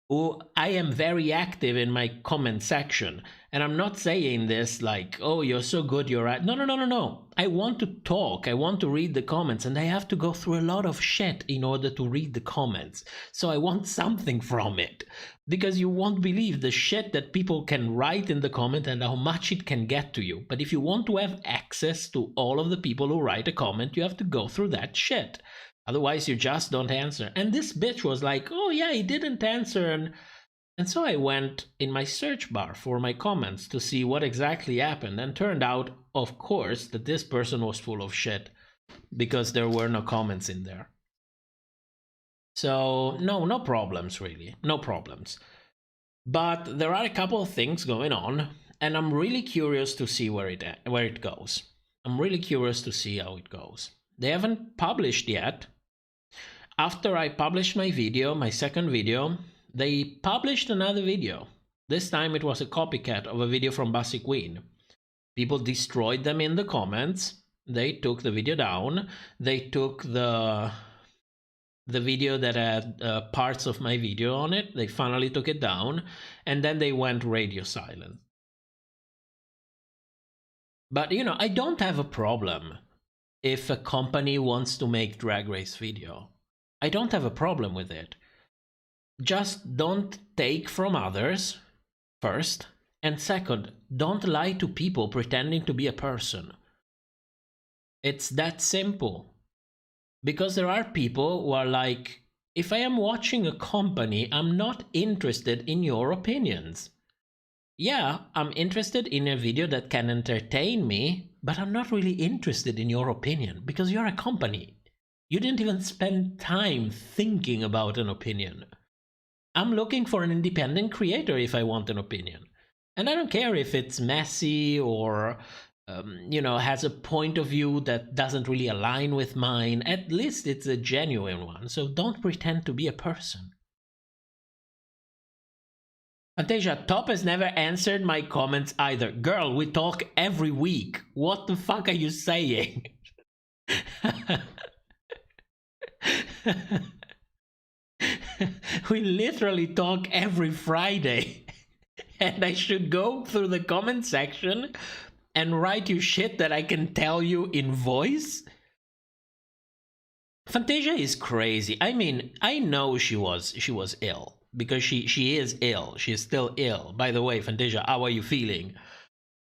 who I am very active in my comment section, and I'm not saying this like, oh, you're so good, you're right. No. I want to talk, I want to read the comments, and I have to go through a lot of shit in order to read the comments. So I want something from it, because you won't believe the shit that people can write in the comment and how much it can get to you. But if you want to have access to all of the people who write a comment, you have to go through that shit. Otherwise, you just don't answer. And this bitch was like, oh yeah, he didn't answer. And so I went in my search bar for my comments to see what exactly happened. And turned out, of course, that this person was full of shit because there were no comments in there. So no problems really, no problems. But there are a couple of things going on, and I'm really curious to see where it goes. I'm really curious to see how it goes. They haven't published yet. After I published my video, my second video, they published another video This time it was a copycat of a video from Bussy Queen. People destroyed them in the comments. They took the video down. They took the video that had parts of my video on it. They finally took it down, and then they went radio silent. But, you know, I don't have a problem if a company wants to make Drag Race video. I don't have a problem with it. Just don't take from others, first. And second, don't lie to people pretending to be a person. It's that simple. Because there are people who are like, if I am watching a company, I'm not interested in your opinions. Yeah, I'm interested in a video that can entertain me, but I'm not really interested in your opinion because you're a company. You didn't even spend time thinking about an opinion. I'm looking for an independent creator if I want an opinion. And I don't care if it's messy or, you know, has a point of view that doesn't really align with mine. At least it's a genuine one, so don't pretend to be a person. Fantasia, Top has never answered my comments either. Girl, we talk every week. What the fuck are you saying? We literally talk every Friday. And I should go through the comment section and write you shit that I can tell you in voice? Fantasia is crazy. I mean, I know she was ill. Because she is ill. She is still ill. By the way, Fantasia, how are you feeling?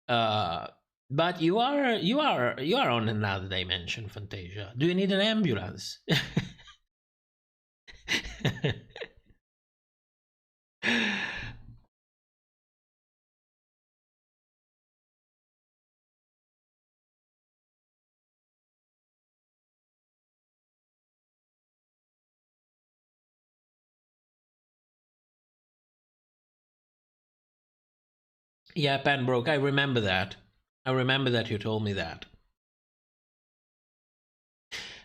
But you are on another dimension, Fantasia. Do you need an ambulance? Yeah, Panbroke, I remember that. I remember that you told me that.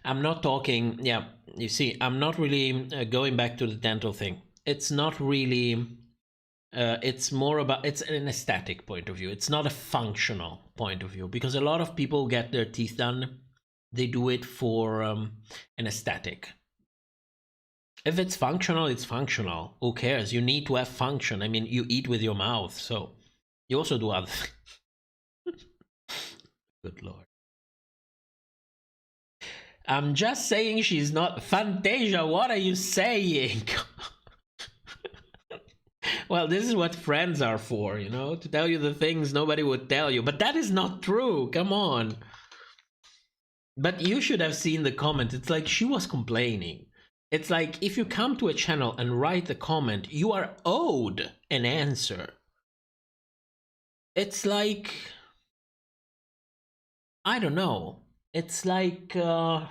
I'm not talking, yeah, you see, I'm not really going back to the dental thing. It's not really, it's more about, it's an aesthetic point of view. It's not a functional point of view because a lot of people get their teeth done. They do it for an aesthetic. If it's functional, it's functional. Who cares? You need to have function. I mean, you eat with your mouth, so you also do other things. Good Lord. I'm just saying she's not... Fantasia, what are you saying? Well, this is what friends are for, you know? To tell you the things nobody would tell you. But that is not true. Come on. But you should have seen the comment. It's like she was complaining. It's like if you come to a channel and write a comment, you are owed an answer. It's like... I don't know. It's like you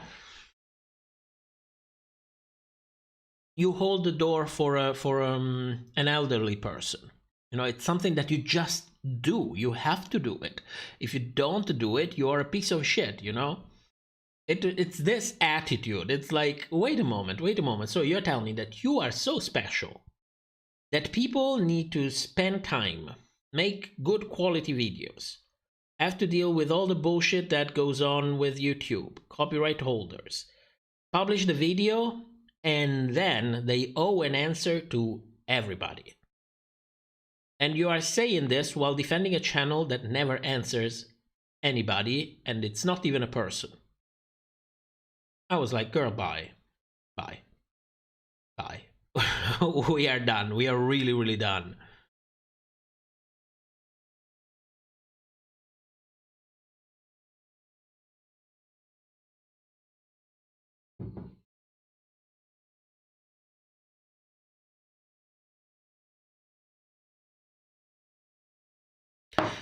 hold the door for an elderly person. You know, it's something that you just do. You have to do it. If you don't do it, you are a piece of shit, you know? It's this attitude. It's like, wait a moment. So you're telling me that you are so special that people need to spend time, make good quality videos, have to deal with all the bullshit that goes on with YouTube, copyright holders, publish the video, and then they owe an answer to everybody. And you are saying this while defending a channel that never answers anybody, and it's not even a person. I was like, girl, bye. Bye. Bye. We are done. We are really, really done.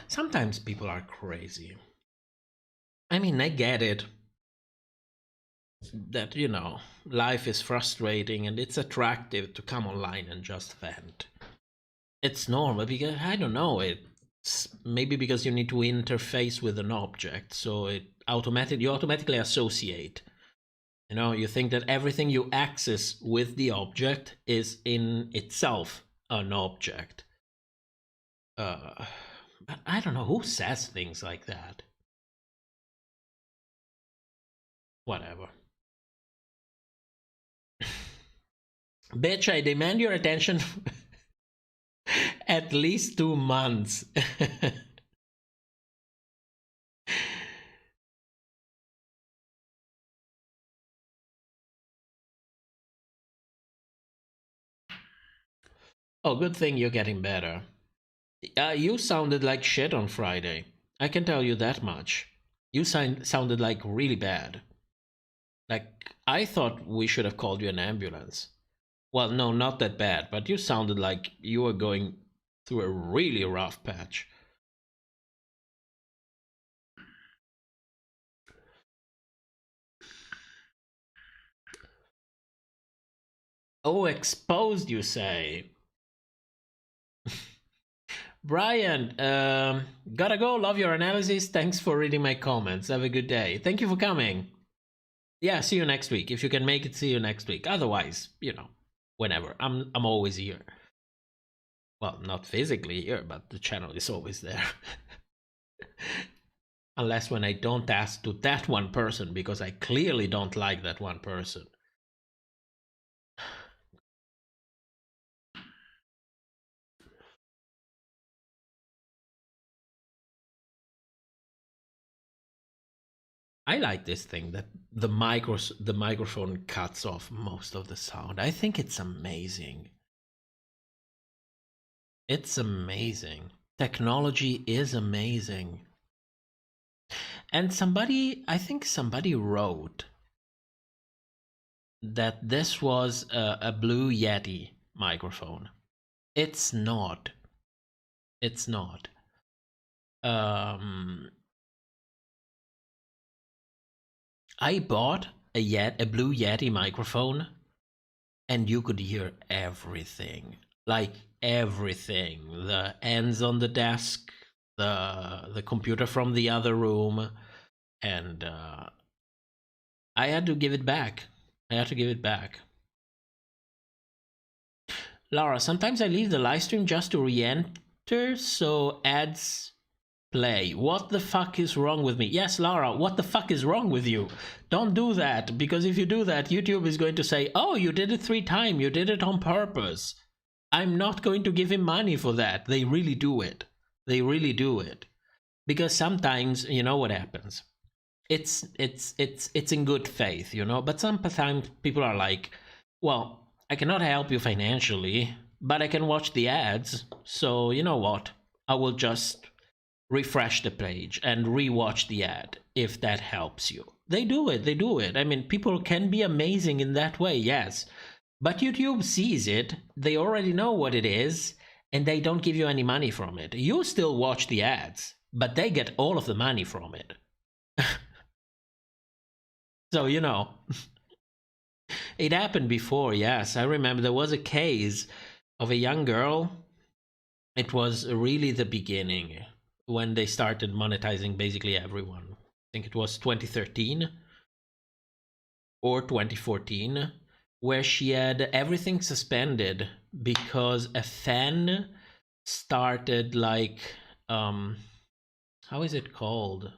Sometimes people are crazy. I mean, I get it. That, you know, life is frustrating and it's attractive to come online and just vent. It's normal because, I don't know, it's maybe because you need to interface with an object, so you automatically associate. You know, you think that everything you access with the object is in itself an object. I don't know who says things like that. Whatever. Bitch, I demand your attention at least 2 months. Oh, good thing you're getting better. You sounded like shit on Friday. I can tell you that much. You sounded like really bad. Like, I thought we should have called you an ambulance. Well, no, not that bad, but you sounded like you were going through a really rough patch. Oh, exposed, you say? Brian, gotta go. Love your analysis. Thanks for reading my comments. Have a good day. Thank you for coming. Yeah, see you next week. If you can make it, see you next week. Otherwise, you know, whenever. I'm always here. Well, not physically here, but the channel is always there. Unless when I don't ask to that one person, because I clearly don't like that one person. I like this thing that the microphone cuts off most of the sound. I think it's amazing. It's amazing. Technology is amazing. And I think somebody wrote that this was a Blue Yeti microphone. It's not. It's not. I bought a Blue Yeti microphone, and you could hear everything. Like everything. The ends on the desk, the computer from the other room, and I had to give it back. Laura, sometimes I leave the live stream just to re-enter, so ads play. What the fuck is wrong with me? Yes, Laura, what the fuck is wrong with you? Don't do that, because if you do that, YouTube is going to say, oh, you did it 3 times, you did it on purpose. I'm not going to give him money for that. They really do it. They really do it. Because sometimes, you know what happens? It's in good faith, you know, but sometimes people are like, well, I cannot help you financially, but I can watch the ads, so you know what? I will just refresh the page and rewatch the ad if that helps you. They do it. I mean, people can be amazing in that way, yes. But YouTube sees it, they already know what it is, and they don't give you any money from it. You still watch the ads, but they get all of the money from it. So, you know, it happened before, yes. I remember there was a case of a young girl. It was really the beginning, when they started monetizing basically everyone. I think it was 2013 or 2014, where she had everything suspended because a fan started like, how is it called?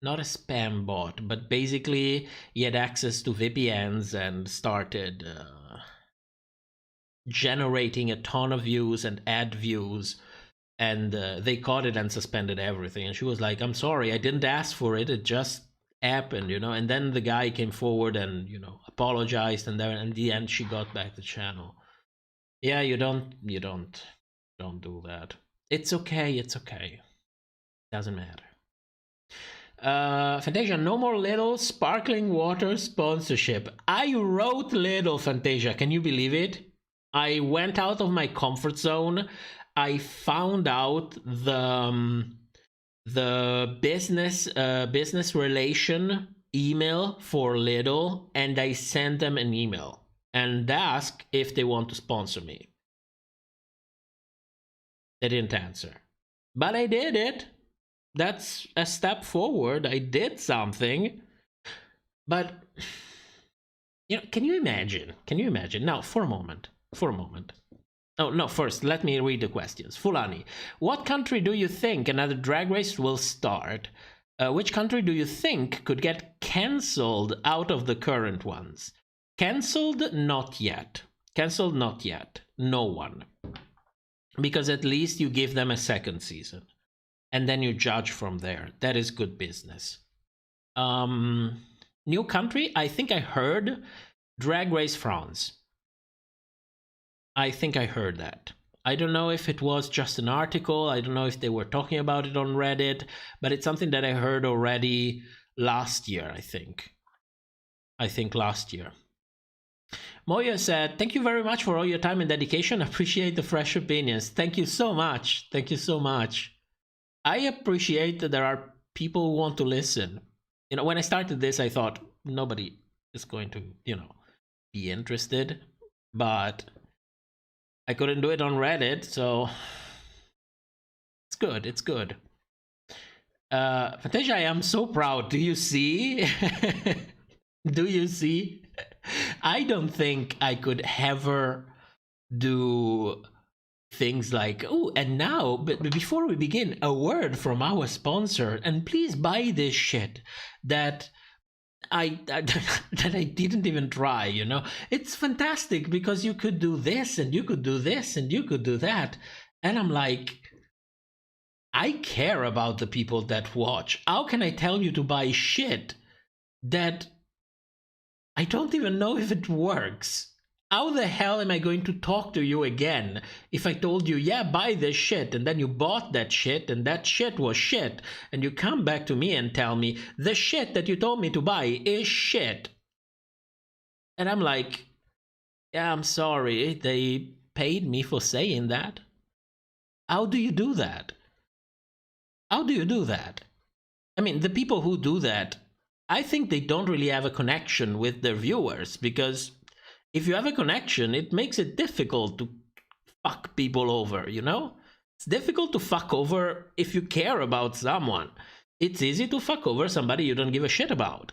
Not a spam bot, but basically he had access to VPNs and started generating a ton of views and ad views. And they caught it and suspended everything. And she was like, I'm sorry, I didn't ask for it. It just happened, you know. And then the guy came forward and, you know, apologized. And then in the end, she got back the channel. Yeah, you don't do that. It's okay. Doesn't matter. Fantasia, no more Little sparkling water sponsorship. I wrote Little, Fantasia. Can you believe it? I went out of my comfort zone. I found out the business relation email for Lidl, and I sent them an email and asked if they want to sponsor me. They didn't answer, but I did it. That's a step forward. I did something. But you know, can you imagine? Now, for a moment. Oh, no, first, let me read the questions. Fulani, what country do you think another drag race will start? Which country do you think could get cancelled out of the current ones? Cancelled? Not yet. Cancelled? Not yet. No one. Because at least you give them a second season. And then you judge from there. That is good business. New country? I think I heard Drag Race France. I think I heard that. I don't know if it was just an article. I don't know if they were talking about it on Reddit, but it's something that I heard already last year, I think. I think last year. Moya said, thank you very much for all your time and dedication. Appreciate the fresh opinions. Thank you so much. Thank you so much. I appreciate that there are people who want to listen. You know, when I started this, I thought nobody is going to, you know, be interested, but I couldn't do it on Reddit, so it's good. It's good. Fantasia, I am so proud. Do you see? Do you see? I don't think I could ever do things like, oh, and now, but before we begin, a word from our sponsor, and please buy this shit that that I didn't even try, you know. It's fantastic because you could do this and you could do this and you could do that. And I'm like, I care about the people that watch. How can I tell you to buy shit that I don't even know if it works? How the hell am I going to talk to you again if I told you, yeah, buy this shit, and then you bought that shit, and that shit was shit, and you come back to me and tell me, the shit that you told me to buy is shit. And I'm like, yeah, I'm sorry, they paid me for saying that. How do you do that? How do you do that? I mean, the people who do that, I think they don't really have a connection with their viewers, because if you have a connection, it makes it difficult to fuck people over, you know? It's difficult to fuck over if you care about someone. It's easy to fuck over somebody you don't give a shit about.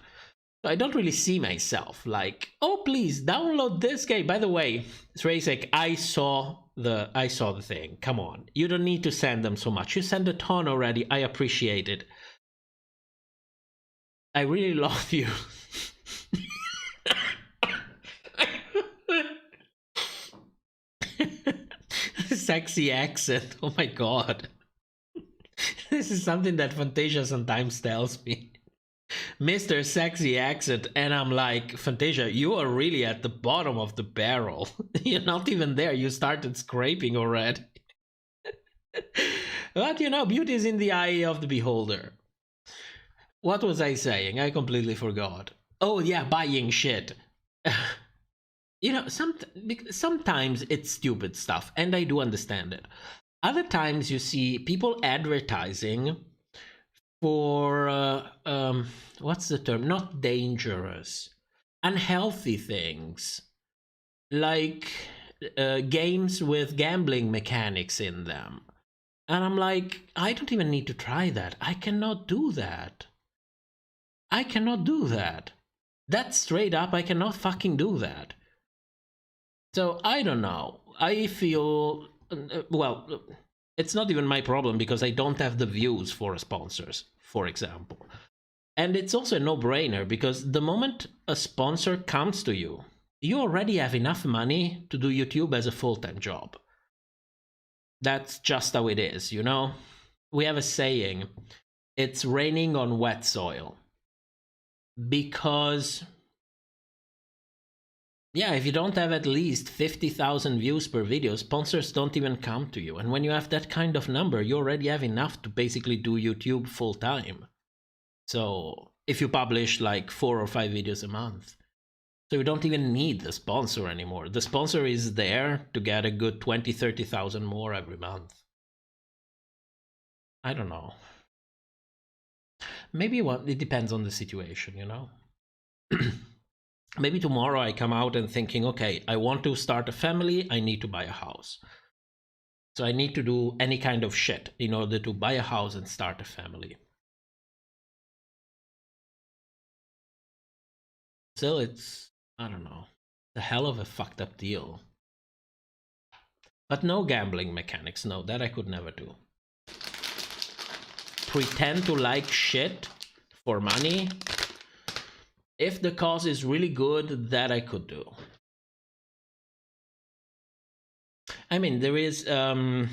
So I don't really see myself like, oh, please download this game. By the way, Sracek, I saw the thing. Come on. You don't need to send them so much. You sent a ton already. I appreciate it. I really love you. Sexy accent. Oh my god. This is something that Fantasia sometimes tells me. Mr. Sexy accent, and I'm like, Fantasia, you are really at the bottom of the barrel. You're not even there. You started scraping already. But you know, beauty is in the eye of the beholder. What was I saying? I completely forgot. Oh yeah, buying shit. You know, sometimes it's stupid stuff, and I do understand it. Other times you see people advertising for, what's the term? Not dangerous. Unhealthy things. Like games with gambling mechanics in them. And I'm like, I don't even need to try that. I cannot do that. I cannot do that. That's straight up, I cannot fucking do that. So, I don't know. I feel, well, it's not even my problem because I don't have the views for sponsors, for example. And it's also a no-brainer because the moment a sponsor comes to you, you already have enough money to do YouTube as a full-time job. That's just how it is, you know? We have a saying, it's raining on wet soil. Because yeah, if you don't have at least 50,000 views per video, sponsors don't even come to you. And when you have that kind of number, you already have enough to basically do YouTube full time. So if you publish like 4 or 5 videos a month, so you don't even need the sponsor anymore. The sponsor is there to get a good 20, 30,000 more every month. I don't know. Maybe it depends on the situation, you know? Maybe tomorrow I come out and thinking, okay, I want to start a family, I need to buy a house. So I need to do any kind of shit in order to buy a house and start a family. Still, it's, I don't know, a hell of a fucked up deal. But no gambling mechanics, no, that I could never do. Pretend to like shit for money. If the cause is really good, that I could do. I mean, there is Jim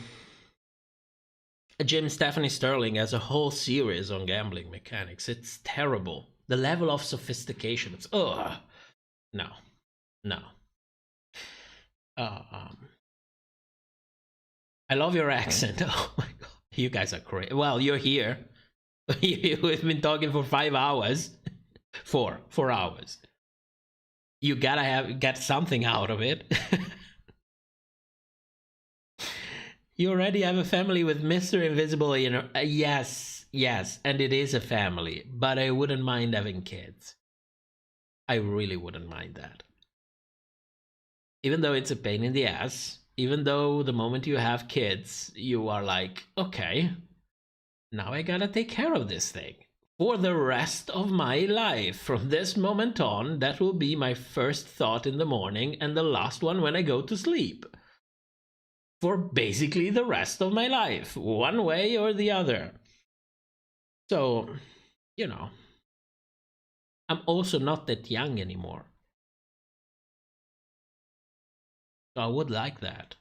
Stephanie Sterling has a whole series on gambling mechanics. It's terrible. The level of sophistication. It's no. I love your accent. Oh my god, you guys are crazy. Well, you're here. We've been talking for 5 hours. 4 hours. You gotta get something out of it. You already have a family with Mr. Invisible, you know. Yes, and it is a family, but I wouldn't mind having kids. I really wouldn't mind that. Even though it's a pain in the ass, even though the moment you have kids, you are like, okay, now I gotta take care of this thing for the rest of my life. From this moment on, that will be my first thought in the morning and the last one when I go to sleep. For basically the rest of my life, one way or the other. So, you know, I'm also not that young anymore. So I would like that.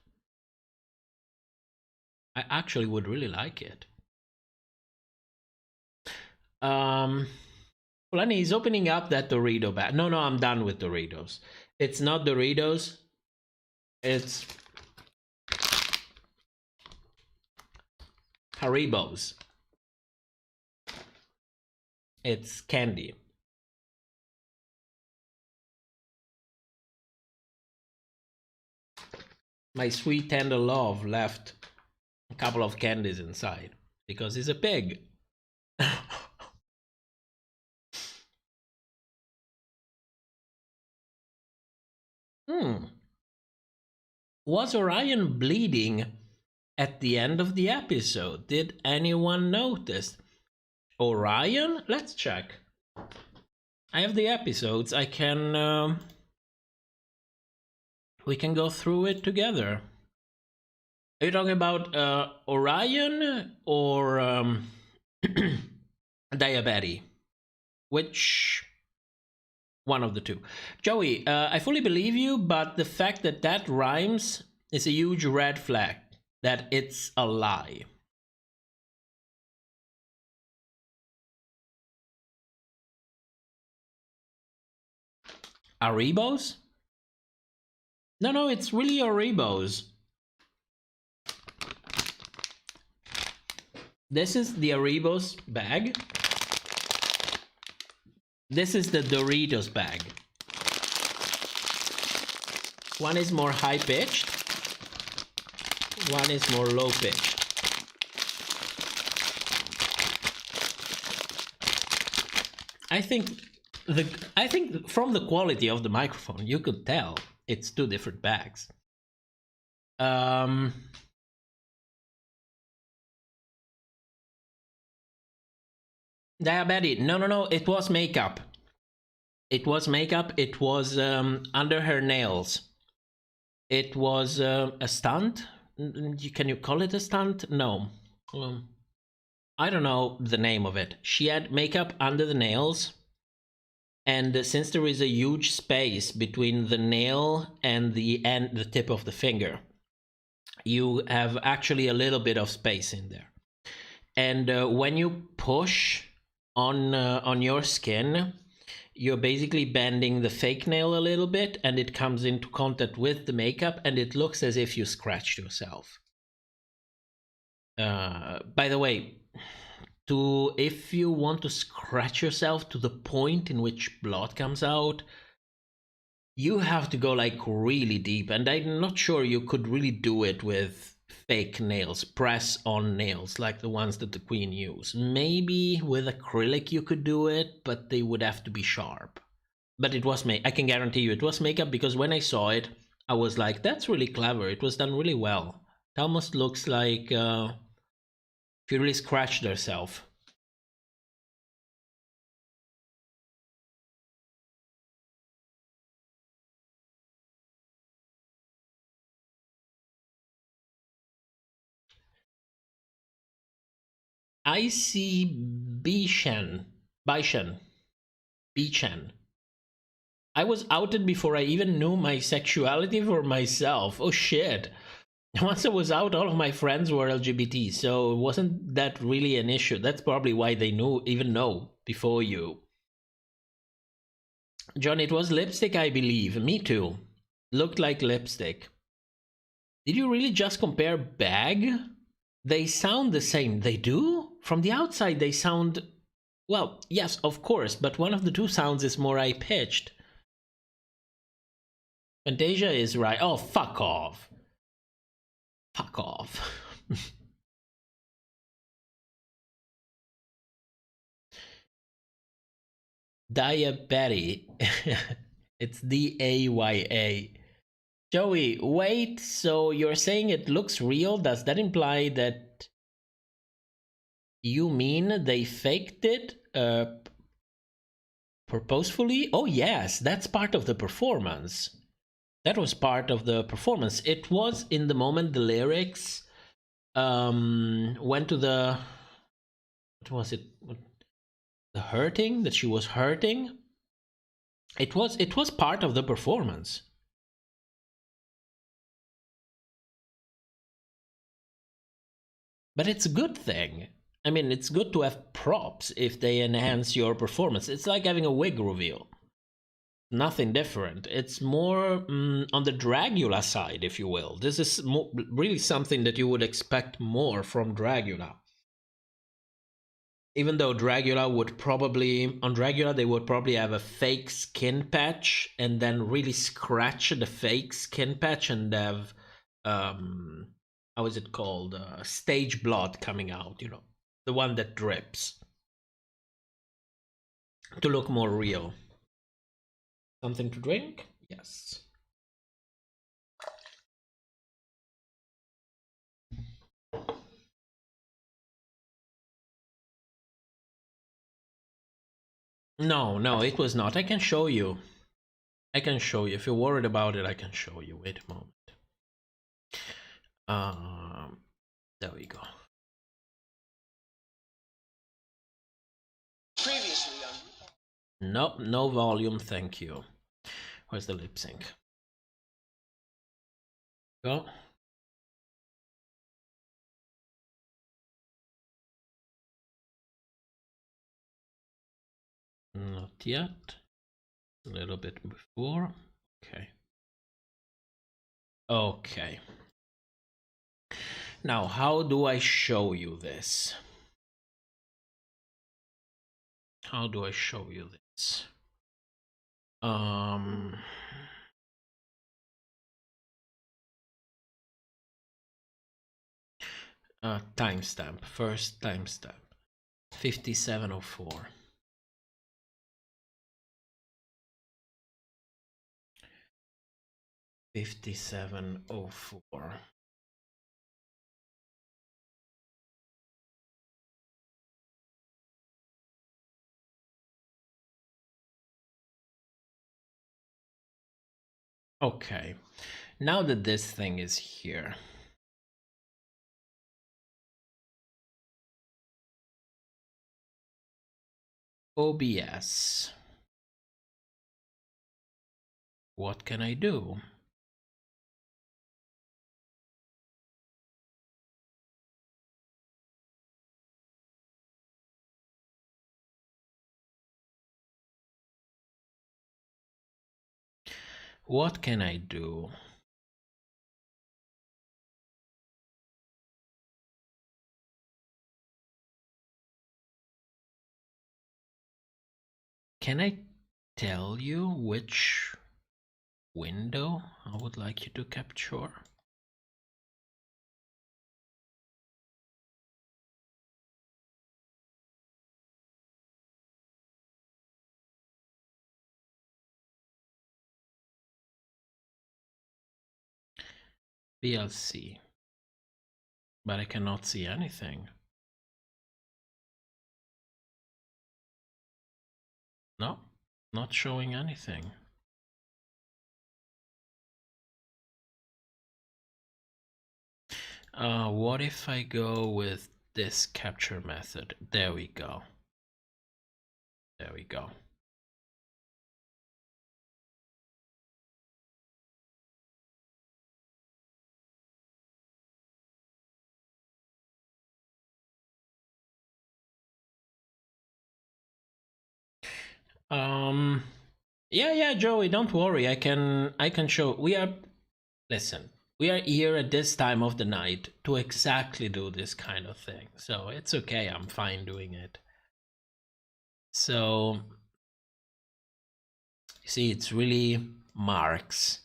I actually would really like it. Lenny is opening up that Dorito bag. No, I'm done with Doritos. It's not Doritos. It's Haribos. It's candy. My sweet tender love left a couple of candies inside because he's a pig. Was Orion bleeding at the end of the episode? Did anyone notice? Orion? Let's check. I have the episodes. I can we can go through it together. Are you talking about Orion or Diabetes? Which one of the two? Joey, I fully believe you, but the fact that that rhymes is a huge red flag that it's a lie. Aribos? No, it's really Aribos. This is the Aribos bag. This is the Doritos bag. One is more high-pitched. One is more low-pitched. I think from the quality of the microphone, you could tell it's two different bags. Diabetes. No, it was makeup. It was makeup. It was under her nails. It was a stunt. Can you call it a stunt? No. I don't know the name of it. She had makeup under the nails. And since there is a huge space between the nail and the tip of the finger, you have actually a little bit of space in there. And when you push on your skin, you're basically bending the fake nail a little bit, and it comes into contact with the makeup, and it looks as if you scratched yourself. By the way, if you want to scratch yourself to the point in which blood comes out, you have to go like really deep, and I'm not sure you could really do it with fake nails, press on nails like the ones that the Queen used. Maybe with acrylic you could do it, but they would have to be sharp. But it was I can guarantee you it was makeup, because when I saw it, I was like, that's really clever. It was done really well. It almost looks like she really scratched herself. I see Bishan. I was outed before I even knew my sexuality for myself. Oh shit. Once I was out, all of my friends were LGBT, so it wasn't that really an issue. That's probably why they even know before you. John, it was lipstick, I believe. Me too. Looked like lipstick. Did you really just compare bag? They sound the same. They do? From the outside, they sound... Well, yes, of course, but one of the two sounds is more high-pitched. Fantasia is right. Oh, fuck off. Fuck off. Diabetes. It's D-A-Y-A. Joey, wait, so you're saying it looks real? Does that imply that you mean they faked it purposefully? Oh yes, that's part of the performance. That was part of the performance. It was in the moment the lyrics went to the... What was it? The hurting? That she was hurting? It was part of the performance. But it's a good thing. I mean, it's good to have props if they enhance your performance. It's like having a wig reveal. Nothing different. It's more on the Dragula side, if you will. This is really something that you would expect more from Dragula. Even though Dragula would probably... On Dragula, they would probably have a fake skin patch and then really scratch the fake skin patch and have... how is it called? Stage blood coming out, you know. The one that drips. To look more real. Something to drink? Yes. No, it was not. I can show you. I can show you. If you're worried about it, I can show you. Wait a moment. There we go. Previously on Nope, no volume, thank you. Where's the lip sync? Go. Not yet. A little bit before. Okay. Okay. Now, how do I show you this? How do I show you this? Timestamp. First timestamp. 5704. Okay, now that this thing is here, OBS, what can I do? What can I do? Can I tell you which window I would like you to capture? VLC, but I cannot see anything. No, not showing anything. What if I go with this capture method. There we go. There we go. Yeah, Joey, don't worry. I can show. Listen, we are here at this time of the night to exactly do this kind of thing. So it's okay. I'm fine doing it. So you see, it's really marks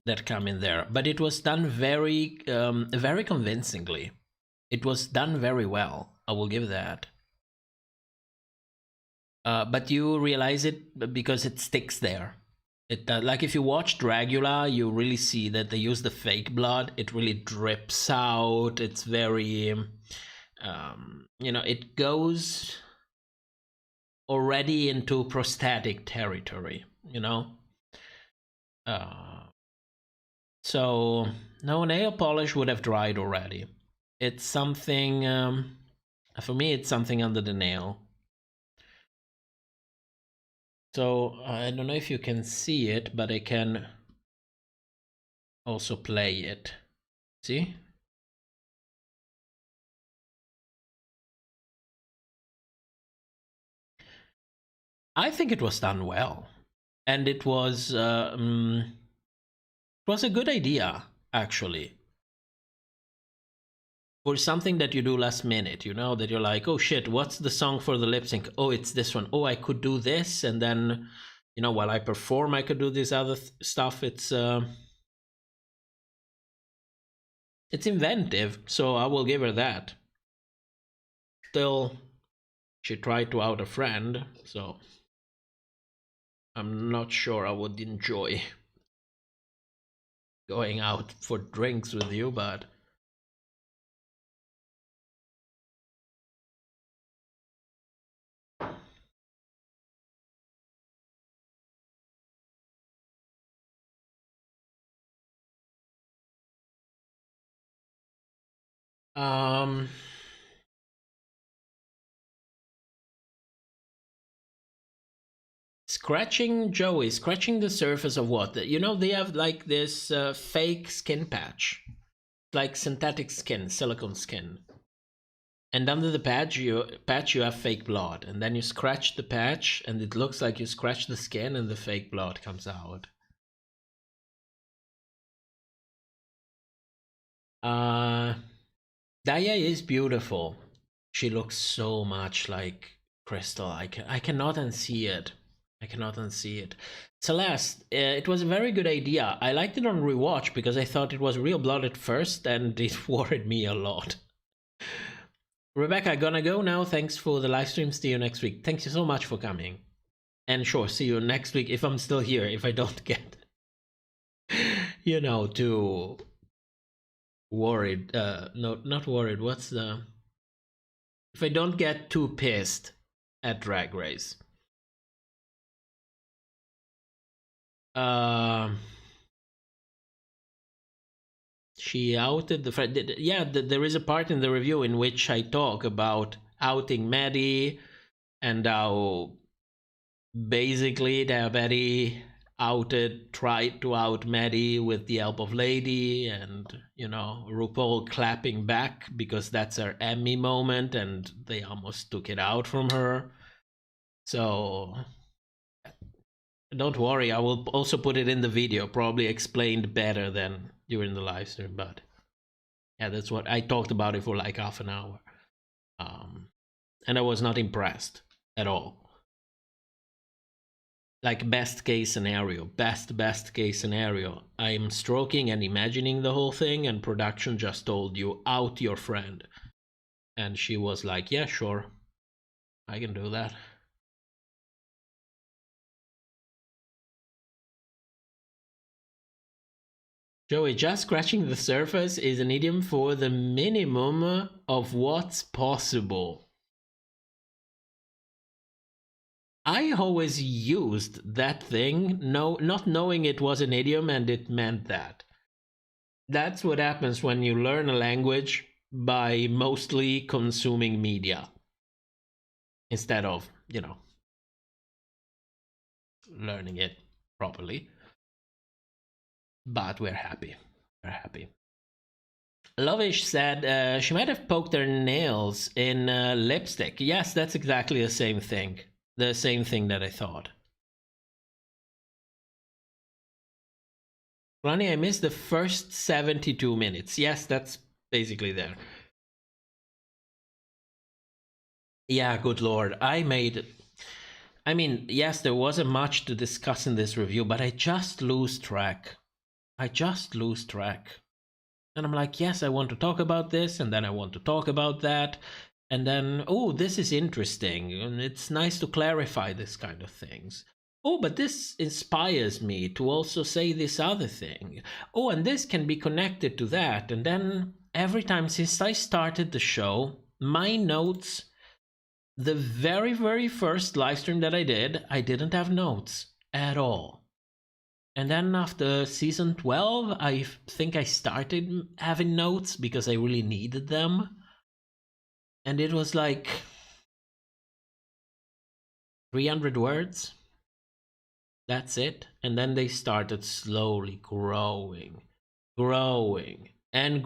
that come in there, but it was done very convincingly. It was done very well. I will give that. But you realize it because it sticks there. It like if you watch Dragula, you really see that they use the fake blood. It really drips out. It's very, you know, it goes already into prosthetic territory, you know. So no, nail polish would have dried already. It's something, for me, it's something under the nail. So I don't know if you can see it, but I can also play it. See? I think it was done well, and it was a good idea, actually, for something that you do last minute, you know, that you're like, oh shit, what's the song for the lip sync? Oh, it's this one. Oh, I could do this, and then, you know, while I perform, I could do this other stuff. It's inventive, so I will give her that. Still, she tried to out a friend, so I'm not sure I would enjoy going out for drinks with you, but scratching, Joey, scratching the surface of what? You know, they have like this fake skin patch, like synthetic skin, silicone skin. And under the patch you have fake blood, and then you scratch the patch, and it looks like you scratch the skin, and the fake blood comes out. Daya is beautiful. She looks so much like Crystal. I cannot unsee it. I cannot unsee it. Celeste, it was a very good idea. I liked it on rewatch because I thought it was real blood at first, and it worried me a lot. Rebecca, gonna go now. Thanks for the live stream. See you next week. Thank you so much for coming. And sure, see you next week if I'm still here. If I don't get, you know, too worried. No, not worried. What's the... If I don't get too pissed at Drag Race. She outed the friend. Yeah, there is a part in the review in which I talk about outing Maddie and how basically Maddie tried to out Maddie with the help of Lady, and, you know, RuPaul clapping back because that's her Emmy moment and they almost took it out from her. So don't worry, I will also put it in the video, probably explained better than during the live stream, but yeah, that's what I talked about it for like half an hour. And I was not impressed at all. Like best case scenario, best case scenario. I'm stroking and imagining the whole thing, and production just told you out your friend. And she was like, yeah, sure, I can do that. Joey, just scratching the surface is an idiom for the minimum of what's possible. I always used that thing, not knowing it was an idiom and it meant that. That's what happens when you learn a language by mostly consuming media instead of, you know, learning it properly. But we're happy. We're happy. Lovish said she might have poked her nails in lipstick. Yes, that's exactly the same thing. The same thing that I thought. Ronnie, I missed the first 72 minutes. Yes, that's basically there. Yeah, good lord. I mean, yes, there wasn't much to discuss in this review, but I just lose track. And I'm like, yes, I want to talk about this, and then I want to talk about that. And then, oh, this is interesting. And it's nice to clarify this kind of things. Oh, but this inspires me to also say this other thing. Oh, and this can be connected to that. And then every time since I started the show, my notes, the very, very first live stream that I did, I didn't have notes at all. And then after season 12, I think I started having notes because I really needed them. And it was like 300 words. That's it. And then they started slowly growing. And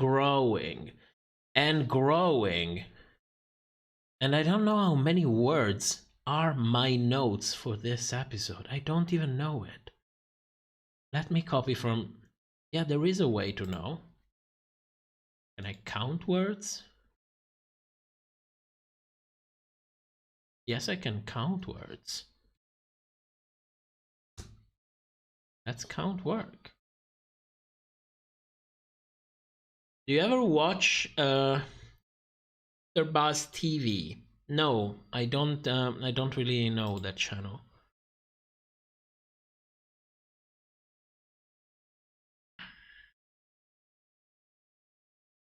I don't know how many words are my notes for this episode. I don't even know it. Let me copy from... Yeah, there is a way to know. Can I count words? Yes, I can count words. Let's count work. Do you ever watch Buzz TV? No, I don't really know that channel.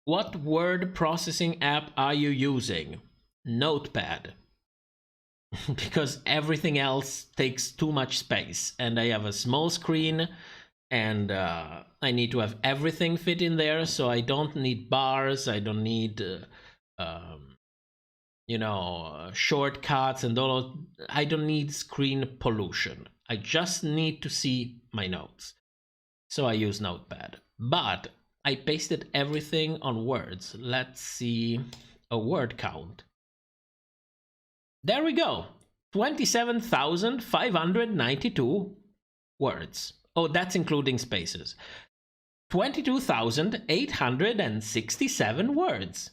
What word processing app are you using? Notepad. Because everything else takes too much space, and I have a small screen, and I need to have everything fit in there, so I don't need bars, I don't need you know, shortcuts and all. I don't need screen pollution. I just need to see my notes, so I use Notepad. But I pasted everything on words. Let's see a word count. There we go. 27,592 words. Oh, that's including spaces. 22,867 words.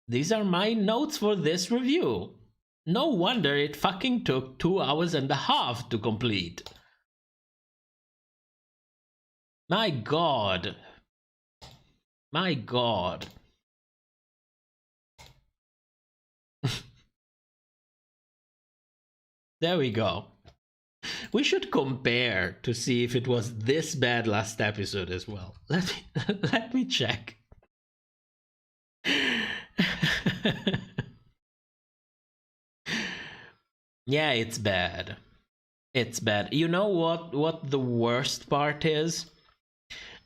These are my notes for this review. No wonder it fucking took 2 hours and a half to complete. My God. My God. There we go. We should compare to see if it was this bad last episode as well. Let me check. Yeah, it's bad. It's bad. You know what the worst part is?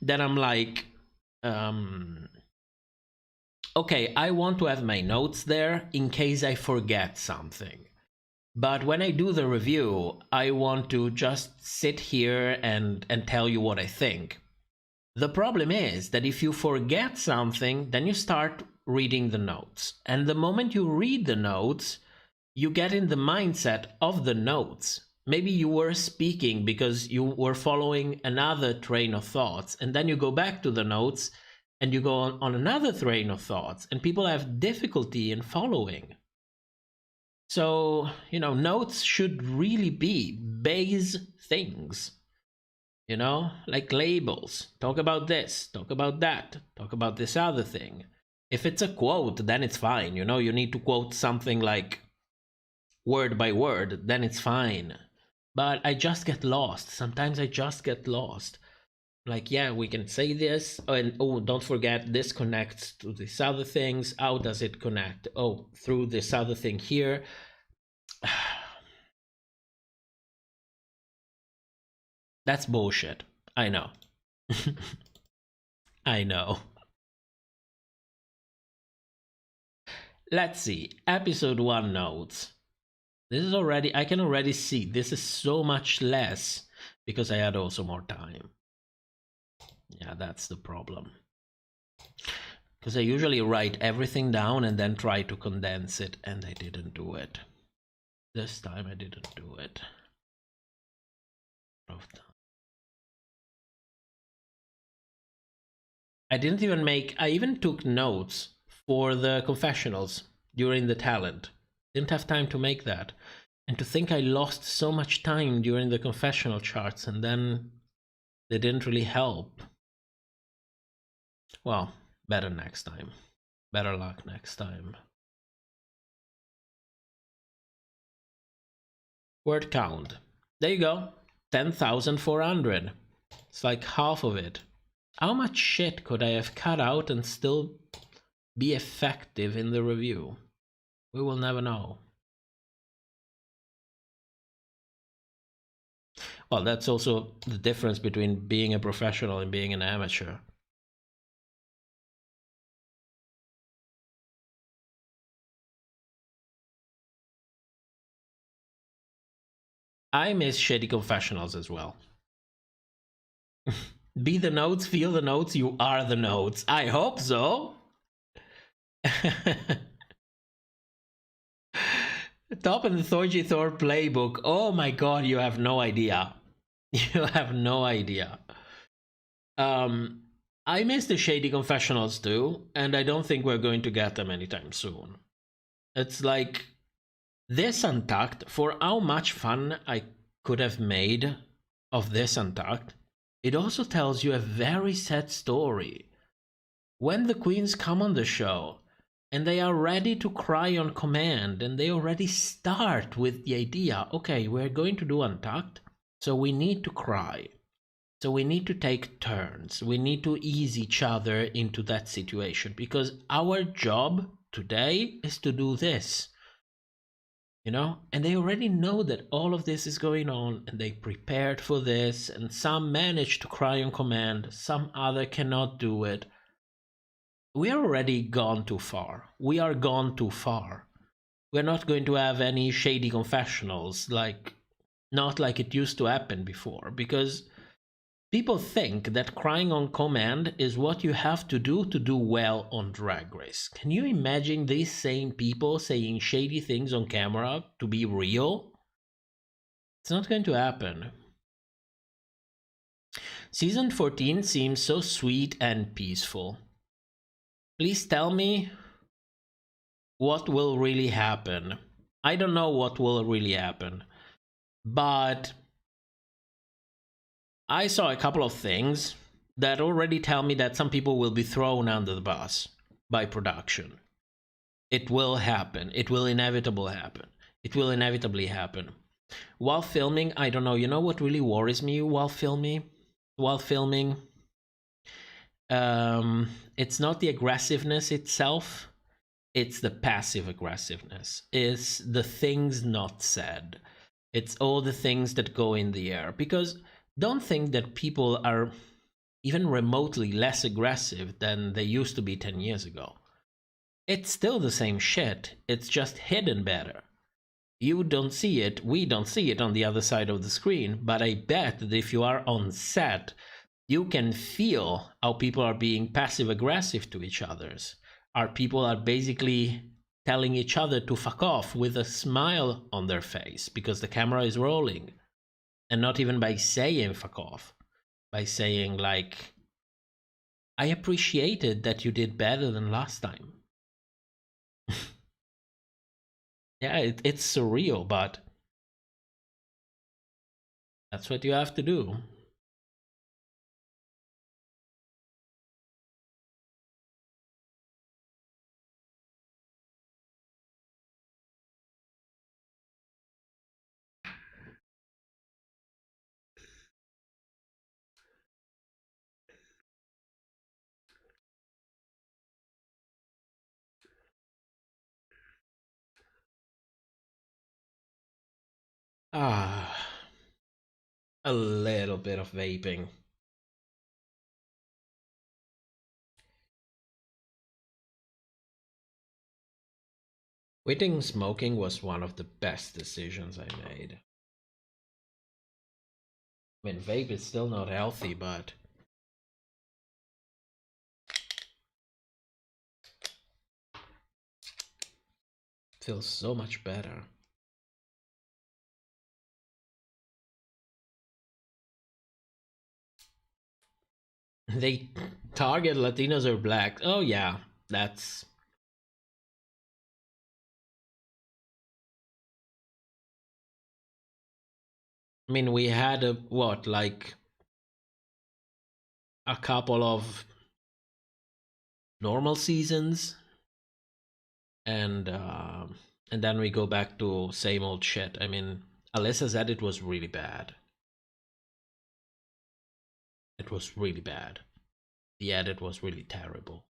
That I'm like, okay, I want to have my notes there in case I forget something. But when I do the review, I want to just sit here and tell you what I think. The problem is that if you forget something, then you start reading the notes. And the moment you read the notes, you get in the mindset of the notes. Maybe you were speaking because you were following another train of thoughts, and then you go back to the notes and you go on another train of thoughts, and people have difficulty in following. So, you know, notes should really be base things, you know, like labels. Talk about this, talk about that, talk about this other thing. If it's a quote, then it's fine. You know, you need to quote something like word by word, then it's fine. But I just get lost. Sometimes I just get lost. Like, yeah, we can say this, and oh, don't forget, this connects to these other things. How does it connect? Oh, through this other thing here. That's bullshit. I know. I know. Let's see. Episode 1 notes. This is already, I can already see this is so much less because I had also more time. Yeah, that's the problem. Because I usually write everything down and then try to condense it, and I didn't do it. This time I didn't do it. I didn't even make, I even took notes for the confessionals during the talent. Didn't have time to make that. And to think I lost so much time during the confessional charts and then they didn't really help. Well, better next time. Better luck next time. Word count. There you go. 10,400. It's like half of it. How much shit could I have cut out and still be effective in the review? We will never know. Well, that's also the difference between being a professional and being an amateur. I miss shady confessionals as well. Be the notes, feel the notes, you are the notes. I hope so. Top in the Thorgy Thor playbook. Oh my god, you have no idea. You have no idea. I miss the shady confessionals too, and I don't think we're going to get them anytime soon. It's like this Untucked, for how much fun I could have made of this Untucked, it also tells you a very sad story. When the queens come on the show, and they are ready to cry on command, and they already start with the idea, okay, we're going to do Untucked, so we need to cry. So we need to take turns. We need to ease each other into that situation, because our job today is to do this. You know, and they already know that all of this is going on, and they prepared for this, and some manage to cry on command, some other cannot do it. We are already gone too far. We are gone too far. We're not going to have any shady confessionals, like, not like it used to happen before, because people think that crying on command is what you have to do well on Drag Race. Can you imagine these same people saying shady things on camera to be real? It's not going to happen. Season 14 seems so sweet and peaceful. Please tell me what will really happen. I don't know what will really happen, but I saw a couple of things that already tell me that some people will be thrown under the bus by production. It will happen. It will inevitably happen. It will inevitably happen. While filming, I don't know, you know what really worries me while filming? It's not the aggressiveness itself, it's the passive aggressiveness. It's the things not said. It's all the things that go in the air. Because don't think that people are even remotely less aggressive than they used to be 10 years ago. It's still the same shit, it's just hidden better. You don't see it, we don't see it on the other side of the screen, but I bet that if you are on set, you can feel how people are being passive-aggressive to each other. Our people are basically telling each other to fuck off with a smile on their face because the camera is rolling. And not even by saying fuck off. By saying like, I appreciated that you did better than last time. Yeah, it's surreal, but that's what you have to do. A little bit of vaping. Quitting smoking was one of the best decisions I made. I mean, vape is still not healthy, but feels so much better. They target Latinos or blacks. Oh yeah, that's... I mean, we had a like a couple of normal seasons, and then we go back to same old shit. I mean, Alyssa's edit was really bad. It was really bad. The edit was really terrible.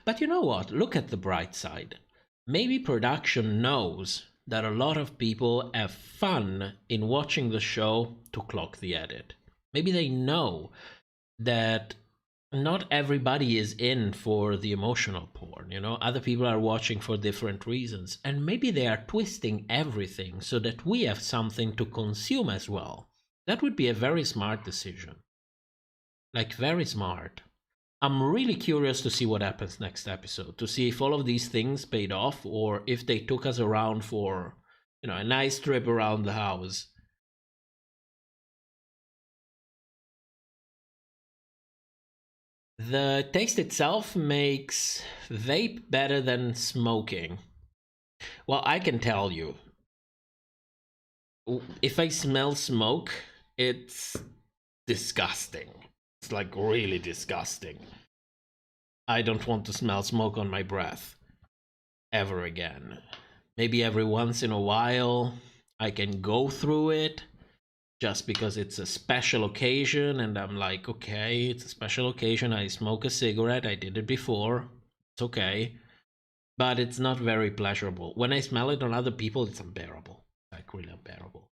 But you know what? Look at the bright side. Maybe production knows that a lot of people have fun in watching the show to clock the edit. Maybe they know that not everybody is in for the emotional porn, you know? Other people are watching for different reasons. And maybe they are twisting everything so that we have something to consume as well. That would be a very smart decision. Like, very smart. I'm really curious to see what happens next episode, to see if all of these things paid off or if they took us around for, you know, a nice trip around the house. The taste itself makes vape better than smoking. Well, I can tell you, if I smell smoke, it's disgusting. It's like really disgusting. I don't want to smell smoke on my breath ever again. Maybe every once in a while I can go through it just because it's a special occasion and I'm like, okay, it's a special occasion. I smoke a cigarette. I did it before. It's okay. But it's not very pleasurable. When I smell it on other people, it's unbearable. Like really unbearable.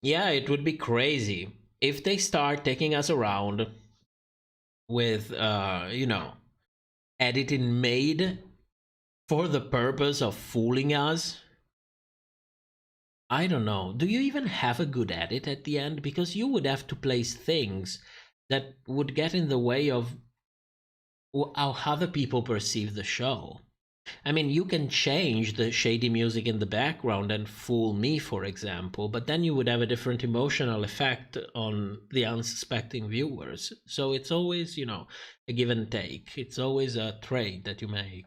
Yeah, it would be crazy if they start taking us around with, you know, editing made for the purpose of fooling us. I don't know. Do you even have a good edit at the end? Because you would have to place things that would get in the way of how other people perceive the show. I mean, you can change the shady music in the background and fool me, for example, but then you would have a different emotional effect on the unsuspecting viewers. So it's always, you know, a give and take. It's always a trade that you make.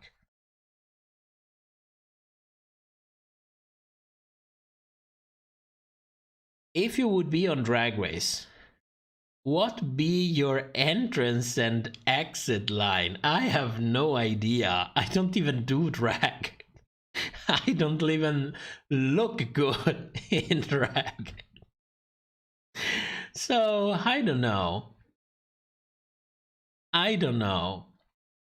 If you would be on Drag Race, what be your entrance and exit line? I have no idea. I don't even do drag. I don't even look good in drag. So, I don't know.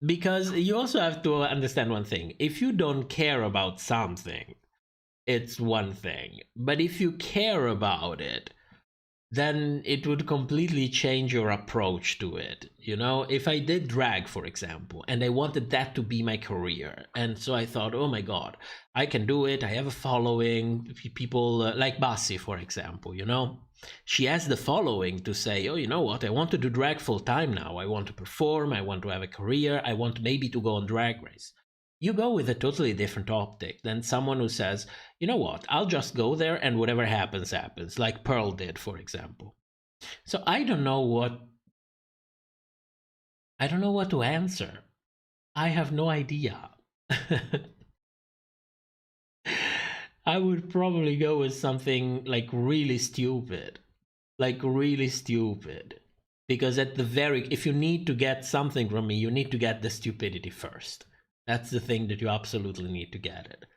Because you also have to understand one thing. If you don't care about something, it's one thing. But if you care about it, then it would completely change your approach to it. You know, if I did drag, for example, and I wanted that to be my career, and so I thought, oh my god, I can do it, I have a following, people like Bassi, for example, you know, she has the following to say, oh, you know what, I want to do drag full time now, I want to perform, I want to have a career, I want maybe to go on Drag Race. You go with a totally different optic than someone who says, you know what, I'll just go there and whatever happens, happens, like Pearl did, for example. So I don't know what to answer. I have no idea. I would probably go with something like really stupid. Because if you need to get something from me, you need to get the stupidity first. That's the thing that you absolutely need to get it.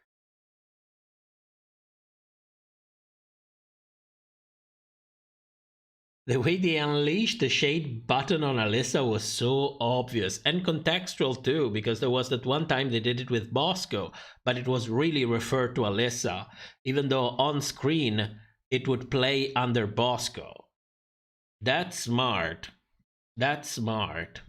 The way they unleashed the shade button on Alyssa was so obvious and contextual too, because there was that one time they did it with Bosco, but it was really referred to Alyssa, even though on screen it would play under Bosco. That's smart. That's smart.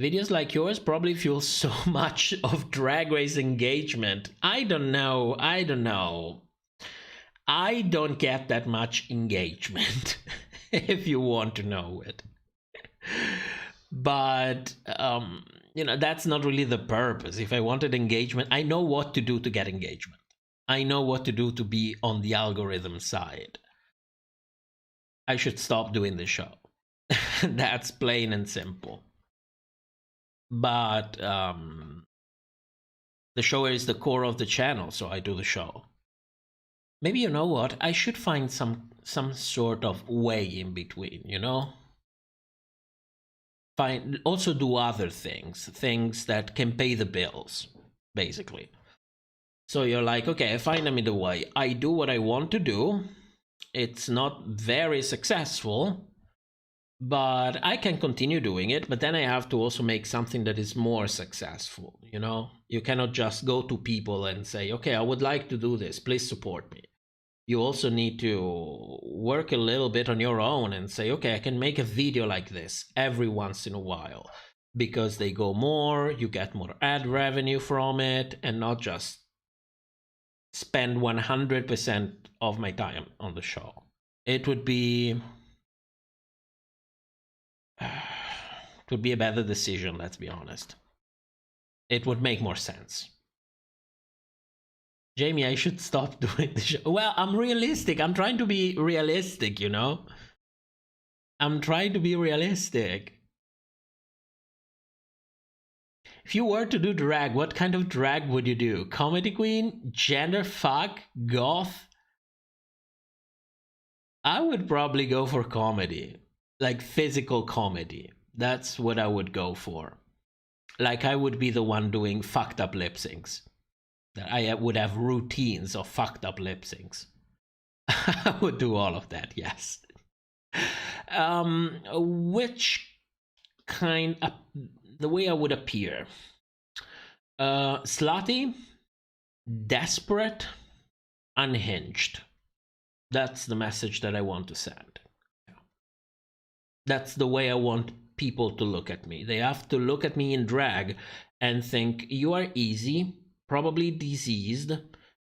Videos like yours probably fuel so much of Drag Race engagement. I don't know. I don't get that much engagement, if you want to know it. But, that's not really the purpose. If I wanted engagement, I know what to do to get engagement. I know what to do to be on the algorithm side. I should stop doing the show. That's plain and simple. But the show is the core of the channel, so I do the show. Maybe, you know what? I should find some sort of way in between, also do other things that can pay the bills, basically. So you're like, okay, I find a middle way. I do what I want to do. It's not very successful, but I can continue doing it. But then I have to also make something that is more successful, You cannot just go to people and say, okay, I would like to do this. Please support me. You also need to work a little bit on your own and say, okay, I can make a video like this every once in a while, because they go more, you get more ad revenue from it, and not just spend 100% of my time on the show. It would be a better decision, let's be honest. It would make more sense. Jamie, I should stop doing the show. Well, I'm realistic. I'm trying to be realistic, I'm trying to be realistic. If you were to do drag, what kind of drag would you do? Comedy queen? Gender fuck? Goth? I would probably go for comedy. Like physical comedy. That's what I would go for. Like I would be the one doing fucked up lip syncs. That I would have routines of fucked up lip syncs. I would do all of that, yes. Which kind of, the way I would appear? Slutty, desperate, unhinged. That's the message that I want to send. That's the way I want people to look at me. They have to look at me in drag and think, you are easy, probably diseased,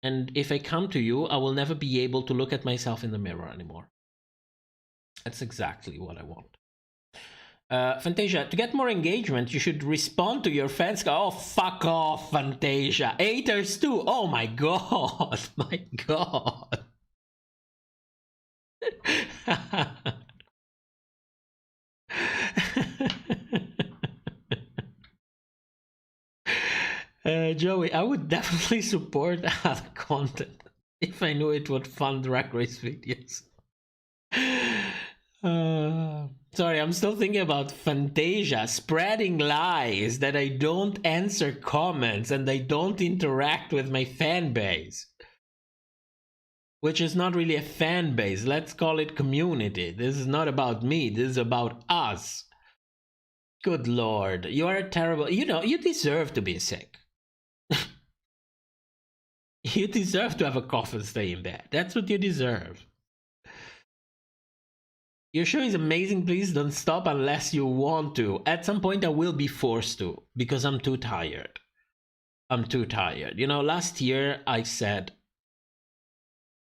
and if I come to you, I will never be able to look at myself in the mirror anymore. That's exactly what I want. Fantasia, to get more engagement, you should respond to your fans. Oh, fuck off, Fantasia. Haters too. Oh my god. My god. Joey, I would definitely support other content if I knew it would fund Drag Race videos. Sorry, I'm still thinking about Fantasia spreading lies that I don't answer comments and I don't interact with my fan base. Which is not really a fan base. Let's call it community. This is not about me. This is about us. Good lord. You are terrible. You deserve to be sick. You deserve to have a cough and stay in bed. That's what you deserve. Your show is amazing. Please don't stop unless you want to. At some point I will be forced to, because I'm too tired. I'm too tired. Last year I said,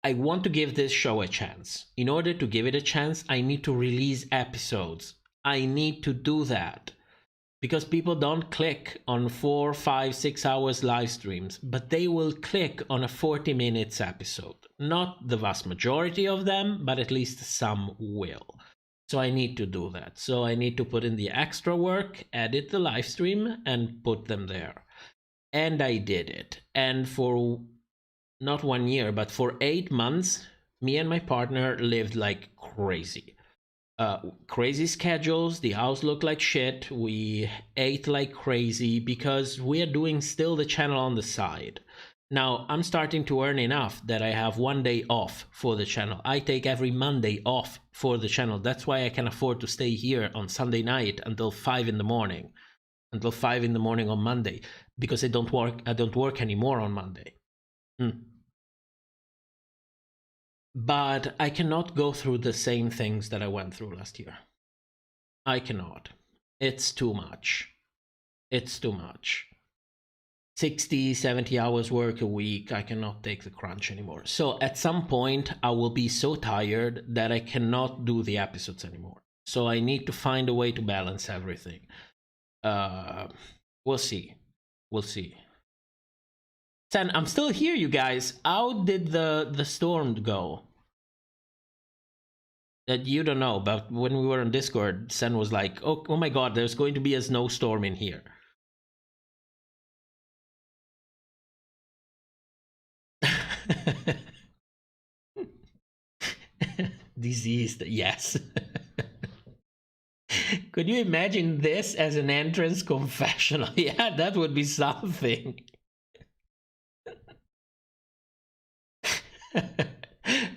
I want to give this show a chance. In order to give it a chance, I need to release episodes. I need to do that. Because people don't click on 4, 5, 6 hours live streams, but they will click on a 40 minutes episode. Not the vast majority of them, but at least some will. So I need to do that. So I need to put in the extra work, edit the live stream, and put them there. And I did it. And for not 1 year, but for 8 months, me and my partner lived like crazy. Crazy schedules, the house looked like shit, we ate like crazy because we are doing still the channel on the side. Now, I'm starting to earn enough that I have 1 day off for the channel. I take every Monday off for the channel. That's why I can afford to stay here on Sunday night until 5 in the morning. Until 5 in the morning on Monday. Because I don't work anymore on Monday. But I cannot go through the same things that I went through last year. I cannot. It's too much. It's too much. 60, 70 hours work a week. I cannot take the crunch anymore. So at some point, I will be so tired that I cannot do the episodes anymore. So I need to find a way to balance everything. We'll see. We'll see. Sen, I'm still here, you guys. How did the storm go? That you don't know, but when we were on Discord, Sen was like, oh my god, there's going to be a snowstorm in here. Diseased, yes. Could you imagine this as an entrance confessional? Yeah, that would be something.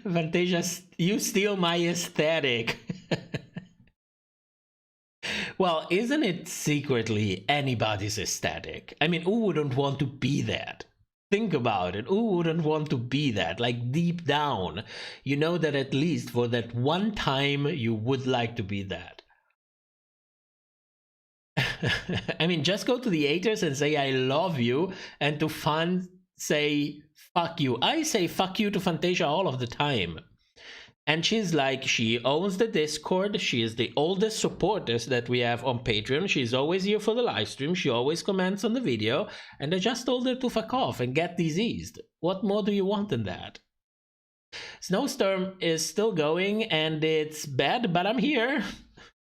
Fantasia, you steal my aesthetic. Well, isn't it secretly anybody's aesthetic? I mean, who wouldn't want to be that? Think about it. Who wouldn't want to be that? Like, deep down, you know that at least for that one time, you would like to be that. I mean, just go to the haters and say, I love you, and to fun say, fuck you. I say fuck you to Fantasia all of the time. And she's like, she owns the Discord. She is the oldest supporters that we have on Patreon. She's always here for the live stream. She always comments on the video. And I just told her to fuck off and get diseased. What more do you want than that? Snowstorm is still going and it's bad, but I'm here.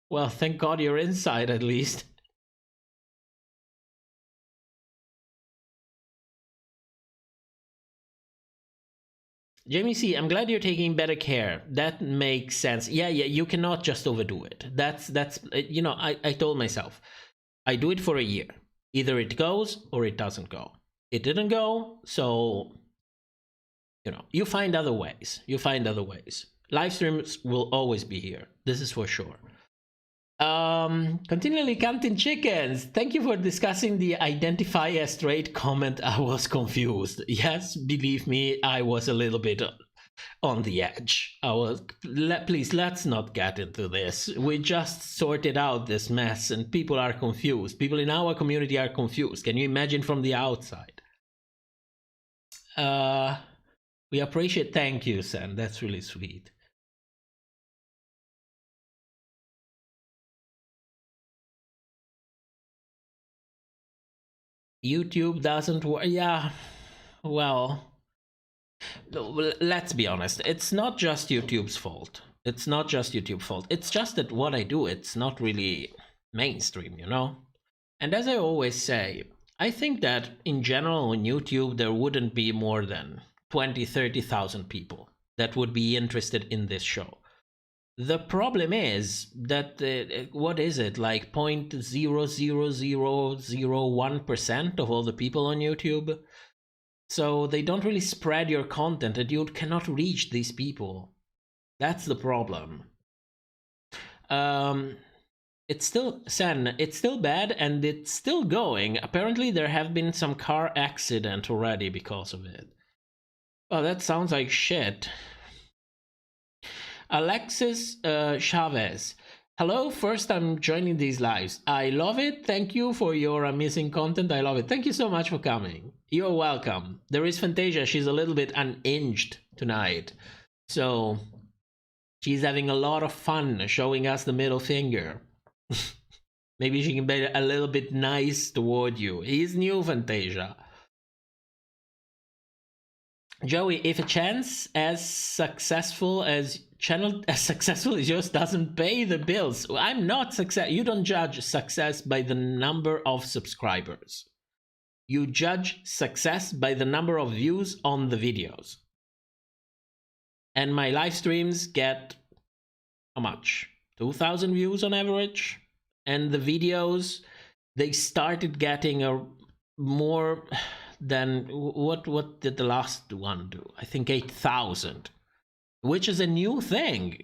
Well, thank God you're inside at least. Jamie C, I'm glad you're taking better care. That makes sense. Yeah, you cannot just overdo it. That's you know, I told myself, I do it for a year. Either it goes or it doesn't go. It didn't go, so, you know, you find other ways. You find other ways. Live streams will always be here. This is for sure. Continually counting chickens. Thank you for discussing the identify as straight comment. I was confused. Yes, believe me, I was a little bit on the edge. Please, let's not get into this. We just sorted out this mess and people are confused. People in our community are confused. Can you imagine from the outside? We appreciate, thank you, Sam. That's really sweet. YouTube doesn't work. Yeah, well, let's be honest. It's not just YouTube's fault. It's not just YouTube's fault. It's just that what I do, it's not really mainstream, you know? And as I always say, I think that in general on YouTube, there wouldn't be more than 20, 30,000 people that would be interested in this show. The problem is that, what is it, like 0.00001% of all the people on YouTube? So they don't really spread your content and you cannot reach these people. That's the problem. It's still, Sen, it's still bad and it's still going. Apparently there have been some car accident already because of it. Oh, that sounds like shit. Alexis Chavez. Hello, first time joining these lives. I love it. Thank you for your amazing content. I love it. Thank you so much for coming. You're welcome. There is Fantasia. She's a little bit unhinged tonight. So she's having a lot of fun showing us the middle finger. Maybe she can be a little bit nice toward you. He's new, Fantasia. Joey, if a chance as successful as yours doesn't pay the bills, I'm not success. You don't judge success by the number of subscribers. You judge success by the number of views on the videos. And my live streams get how much? 2,000 views on average. And the videos, they started getting a more than what did the last one do? I think 8,000, which is a new thing.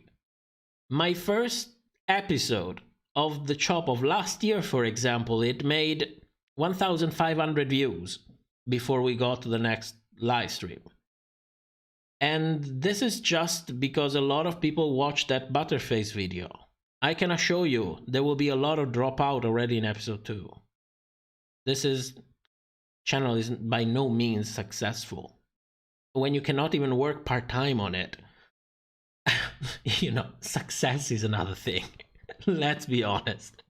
My first episode of the Chop of last year, for example, it made 1,500 views before we got to the next Livestream. And this is just because a lot of people watched that Butterface video. I can assure you there will be a lot of dropout already in episode 2. This channel is by no means successful. When you cannot even work part-time on it, you know, success is another thing. Let's be honest.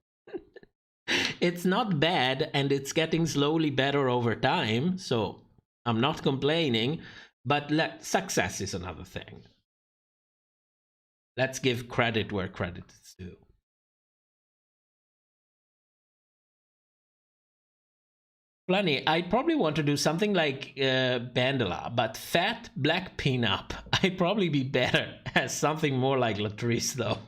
It's not bad, and it's getting slowly better over time, so I'm not complaining, but success is another thing. Let's give credit where credit is due. Funny, I'd probably want to do something like Bandela, but fat black pinup. I'd probably be better as something more like Latrice, though.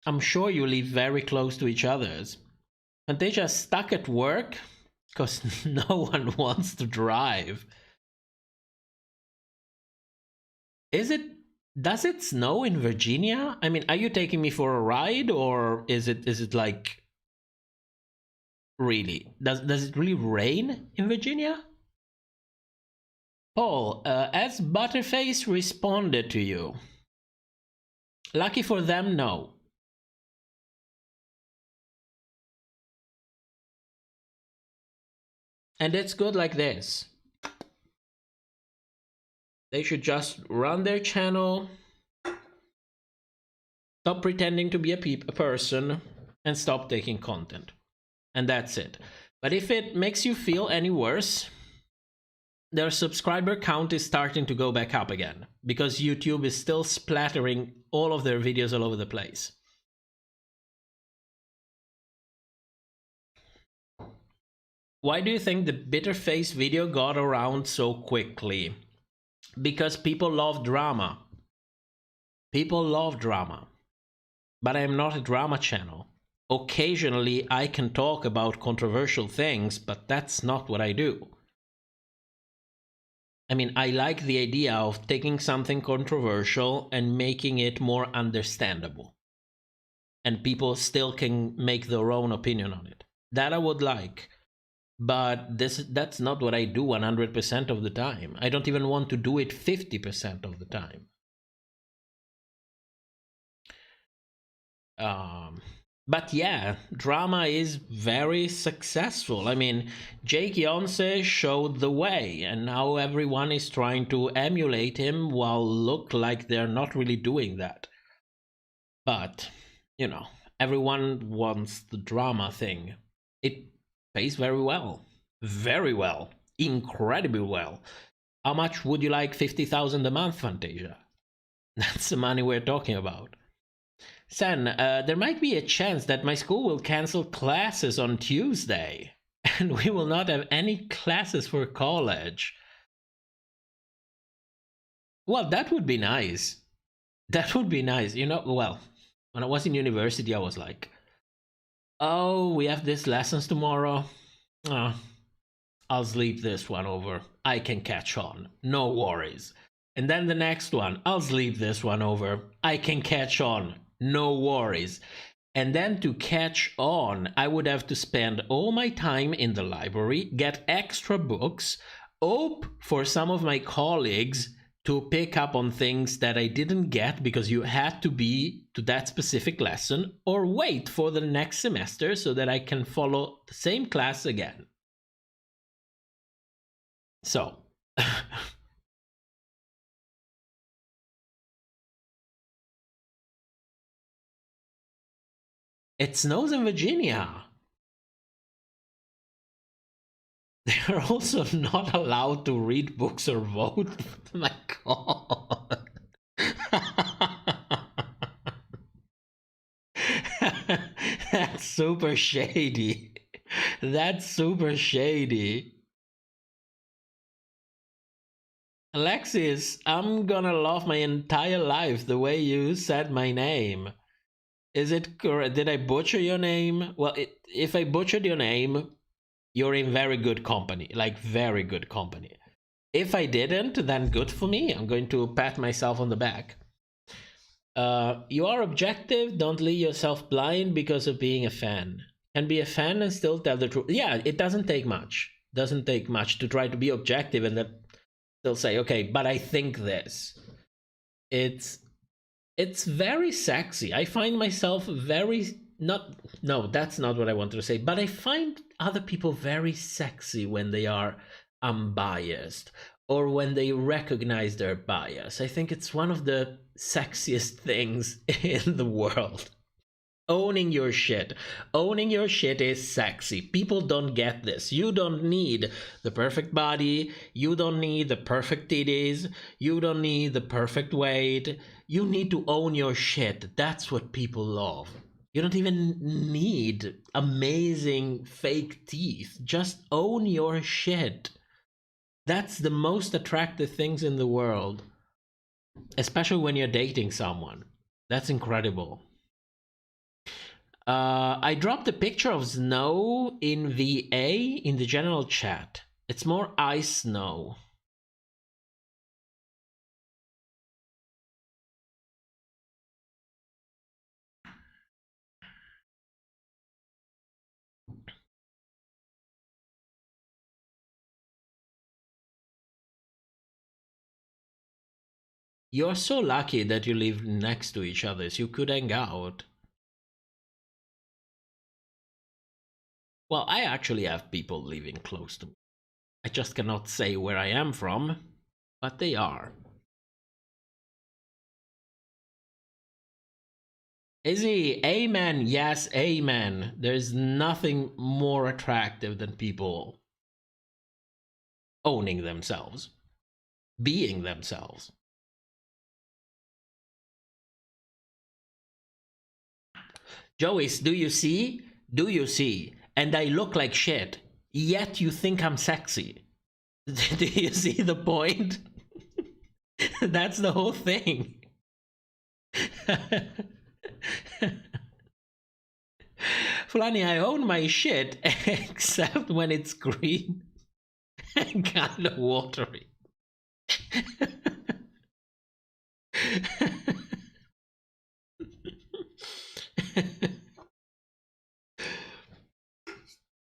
I'm sure you live very close to each other's. And they just stuck at work because no one wants to drive. Does it snow in Virginia? I mean, are you taking me for a ride, or is it like really? Does it really rain in Virginia? Paul, as Butterface responded to you. Lucky for them, no. And it's good like this. They should just run their channel, stop pretending to be a person, and stop taking content. And that's it. But if it makes you feel any worse, their subscriber count is starting to go back up again, because YouTube is still splattering all of their videos all over the place. Why do you think the Bitterface video got around so quickly? Because people love drama. People love drama. But I am not a drama channel. Occasionally I can talk about controversial things, but that's not what I do. I mean, I like the idea of taking something controversial and making it more understandable. And people still can make their own opinion on it. That I would like. But that's not what I do 100% of the time. I don't even want to do it 50% of the time. But yeah, drama is very successful. I mean, Jake Yonce showed the way, and now everyone is trying to emulate him while look like they're not really doing that. But, you know, everyone wants the drama thing. It pays very well, incredibly well. How much would you like? 50,000 a month, Fantasia? That's the money we're talking about. Sen, there might be a chance that my school will cancel classes on Tuesday, and we will not have any classes for college. Well, that would be nice. That would be nice. You know, well, when I was in university, I was like, oh, we have these lessons tomorrow. I'll sleep this one over. I can catch on. No worries. And then the next one, I'll sleep this one over. I can catch on. No worries. And then to catch on, I would have to spend all my time in the library, get extra books, hope for some of my colleagues to pick up on things that I didn't get because you had to be to that specific lesson, or wait for the next semester so that I can follow the same class again. So, it snows in Virginia. They're also not allowed to read books or vote. My God. That's super shady. That's super shady. Alexis, I'm gonna love my entire life the way you said my name. Is it correct? Did I butcher your name? Well, if I butchered your name, you're in very good company, like very good company. If I didn't, then good for me. I'm going to pat myself on the back. You are objective. Don't leave yourself blind because of being a fan. Can be a fan and still tell the truth. Yeah, it doesn't take much. Doesn't take much to try to be objective and then still say, okay, but I think this. It's very sexy. I find myself very no, that's not what I wanted to say, but I find other people very sexy when they are unbiased or when they recognize their bias. I think it's one of the sexiest things in the world. Owning your shit. Owning your shit is sexy. People don't get this. You don't need the perfect body. You don't need the perfect titties. You don't need the perfect weight. You need to own your shit. That's what people love. You don't even need amazing fake teeth. Just own your shit. That's the most attractive things in the world. Especially when you're dating someone. That's incredible. I dropped a picture of snow in VA in the general chat. It's more ice snow. You're so lucky that you live next to each other, so you could hang out. Well, I actually have people living close to me. I just cannot say where I am from, but they are. Izzy, amen. Yes, amen. There's nothing more attractive than people owning themselves, being themselves. Joey's, do you see? Do you see? And I look like shit, yet you think I'm sexy. Do you see the point? That's the whole thing. Flanny, I own my shit, except when it's green and kind of watery.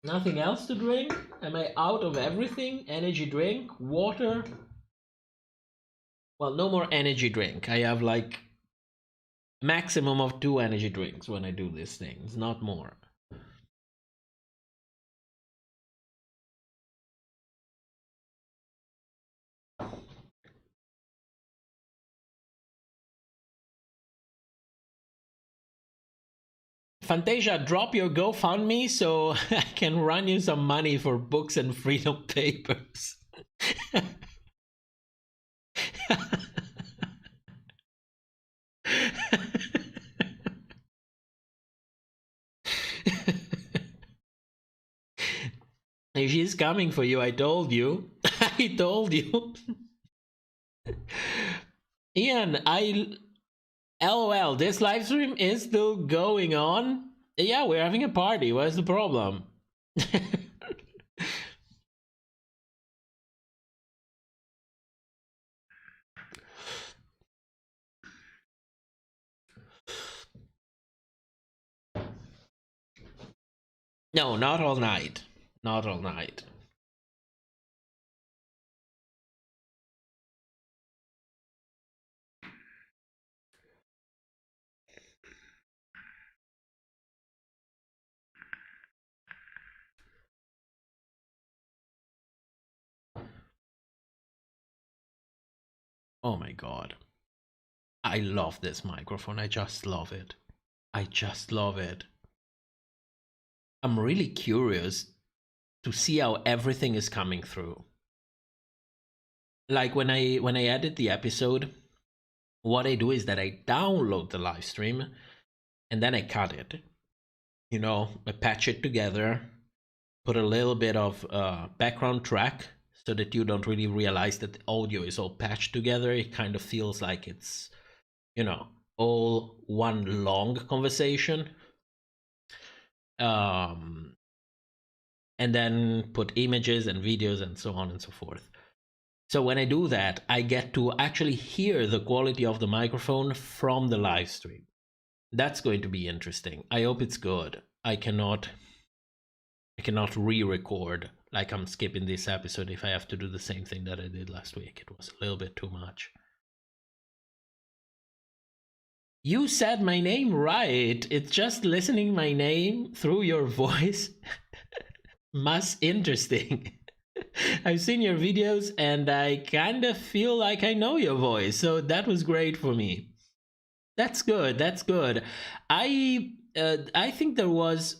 Nothing else to drink? Am I out of everything? Energy drink? Water? Well, no more energy drink. I have like maximum of 2 energy drinks when I do these things, not more. Fantasia, drop your GoFundMe so I can run you some money for books and freedom papers. She's coming for you, I told you. I told you. Ian, LOL, this live stream is still going on? Yeah, we're having a party. What's the problem? No, not all night. Not all night. Oh my god. I love this microphone. I just love it. I just love it. I'm really curious to see how everything is coming through. Like when I edit the episode, what I do is that I download the live stream and then I cut it. You know, I patch it together, put a little bit of background track so that you don't really realize that the audio is all patched together. It kind of feels like it's, you know, all one long conversation. And then put images and videos and so on and so forth. So when I do that, I get to actually hear the quality of the microphone from the live stream. That's going to be interesting. I hope it's good. I cannot re-record, like I'm skipping this episode if I have to do the same thing that I did last week. It was a little bit too much. You said my name right. It's just listening my name through your voice. Mas interesting. I've seen your videos and I kind of feel like I know your voice, so that was great for me. That's good. That's good. I think there was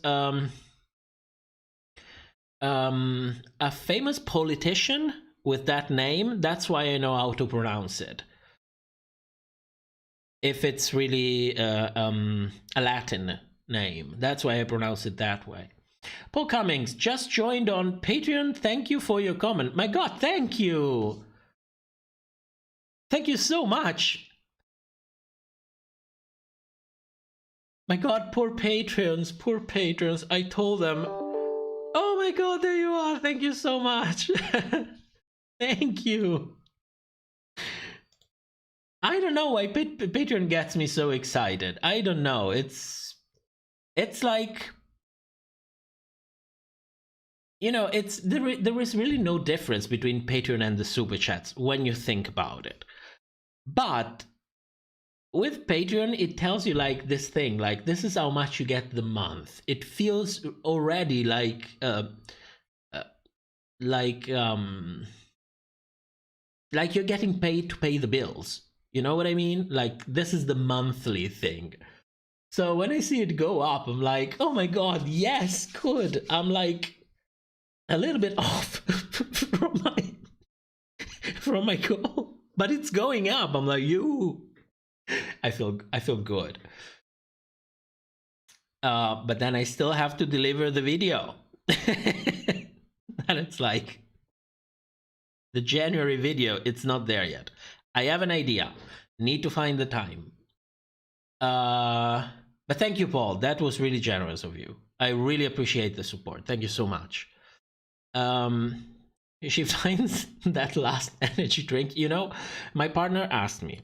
a famous politician with that name. That's why I know how to pronounce it. If it's really a Latin name, that's why I pronounce it that way. Paul Cummings just joined on Patreon. Thank you for your comment. My God, thank you. Thank you so much. My God, poor patrons, poor patrons. I told them, oh my God, there you are. Thank you so much. Thank you. I don't know why Patreon gets me so excited. I don't know. It's like, you know, there is really no difference between Patreon and the super chats when you think about it. But with Patreon, it tells you like this thing, like this is how much you get the month. It feels already like you're getting paid to pay the bills. You know what I mean? Like this is the monthly thing. So when I see it go up, I'm like, oh my God, yes, good. I'm like a little bit off from my goal, but it's going up. I'm like, I feel good. But then I still have to deliver the video. And it's like the January video, it's not there yet. I have an idea. Need to find the time. But thank you, Paul. That was really generous of you. I really appreciate the support. Thank you so much. She finds that last energy drink. You know, my partner asked me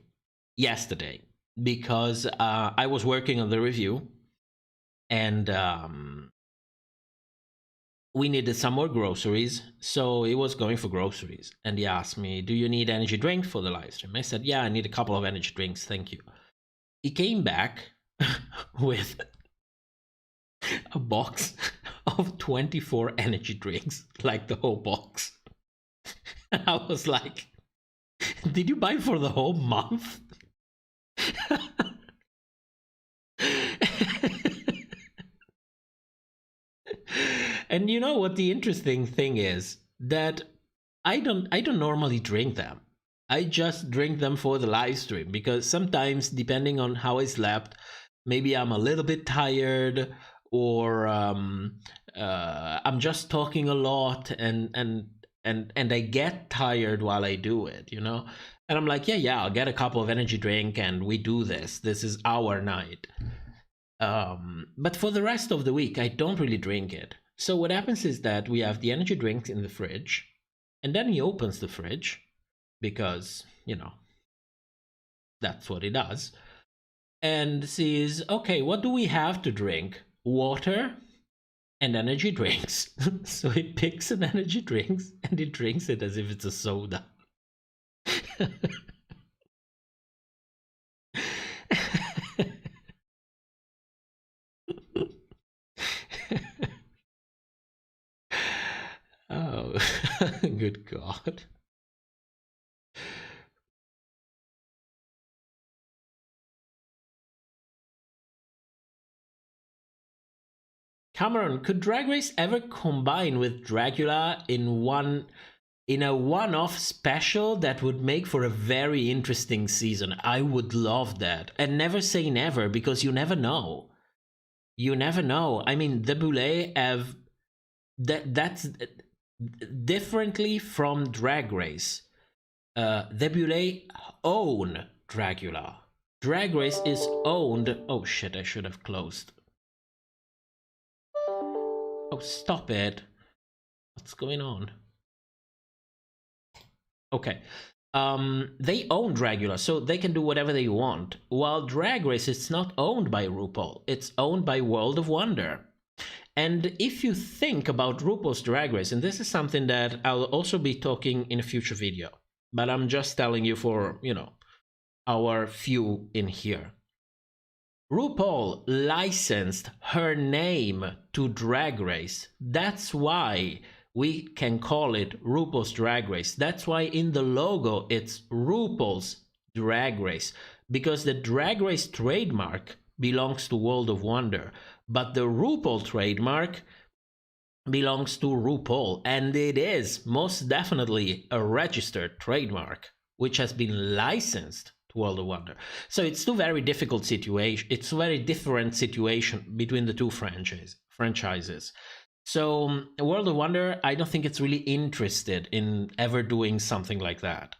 yesterday because I was working on the review and we needed some more groceries, so he was going for groceries and he asked me, do you need energy drink for the live stream? I said, yeah, I need a couple of energy drinks, thank you. He came back with a box of 24 energy drinks, like the whole box. And I was like, did you buy for the whole month? And you know what the interesting thing is? That I don't normally drink them. I just drink them for the live stream because sometimes, depending on how I slept, maybe I'm a little bit tired or I'm just talking a lot and I get tired while I do it, you know? And I'm like, yeah, I'll get a couple of energy drink and we do this. This is our night. But for the rest of the week, I don't really drink it. So what happens is that we have the energy drinks in the fridge, and then he opens the fridge because, you know, that's what he does, and sees, okay, what do we have to drink? Water and energy drinks. So he picks an energy drinks and he drinks it as if it's a soda. Oh, good God. Cameron, could Drag Race ever combine with Dracula in a one-off special that would make for a very interesting season? I would love that. And never say never, because you never know. You never know. I mean, the Boulay have that's differently from Drag Race. The Boulay own Dracula. Drag Race is owned... Oh shit, I should have closed. Oh, stop it. What's going on? Okay. They own Dragula, so they can do whatever they want. While Drag Race is not owned by RuPaul, it's owned by World of Wonder. And if you think about RuPaul's Drag Race, and this is something that I'll also be talking in a future video, but I'm just telling you for, you know, our few in here. RuPaul licensed her name to Drag Race. That's why we can call it RuPaul's Drag Race. That's why in the logo it's RuPaul's Drag Race, because the Drag Race trademark belongs to World of Wonder, but the RuPaul trademark belongs to RuPaul, and it is most definitely a registered trademark which has been licensed to World of Wonder. So it's two very difficult situation. It's a very different situation between the two franchises. So World of Wonder, I don't think it's really interested in ever doing something like that.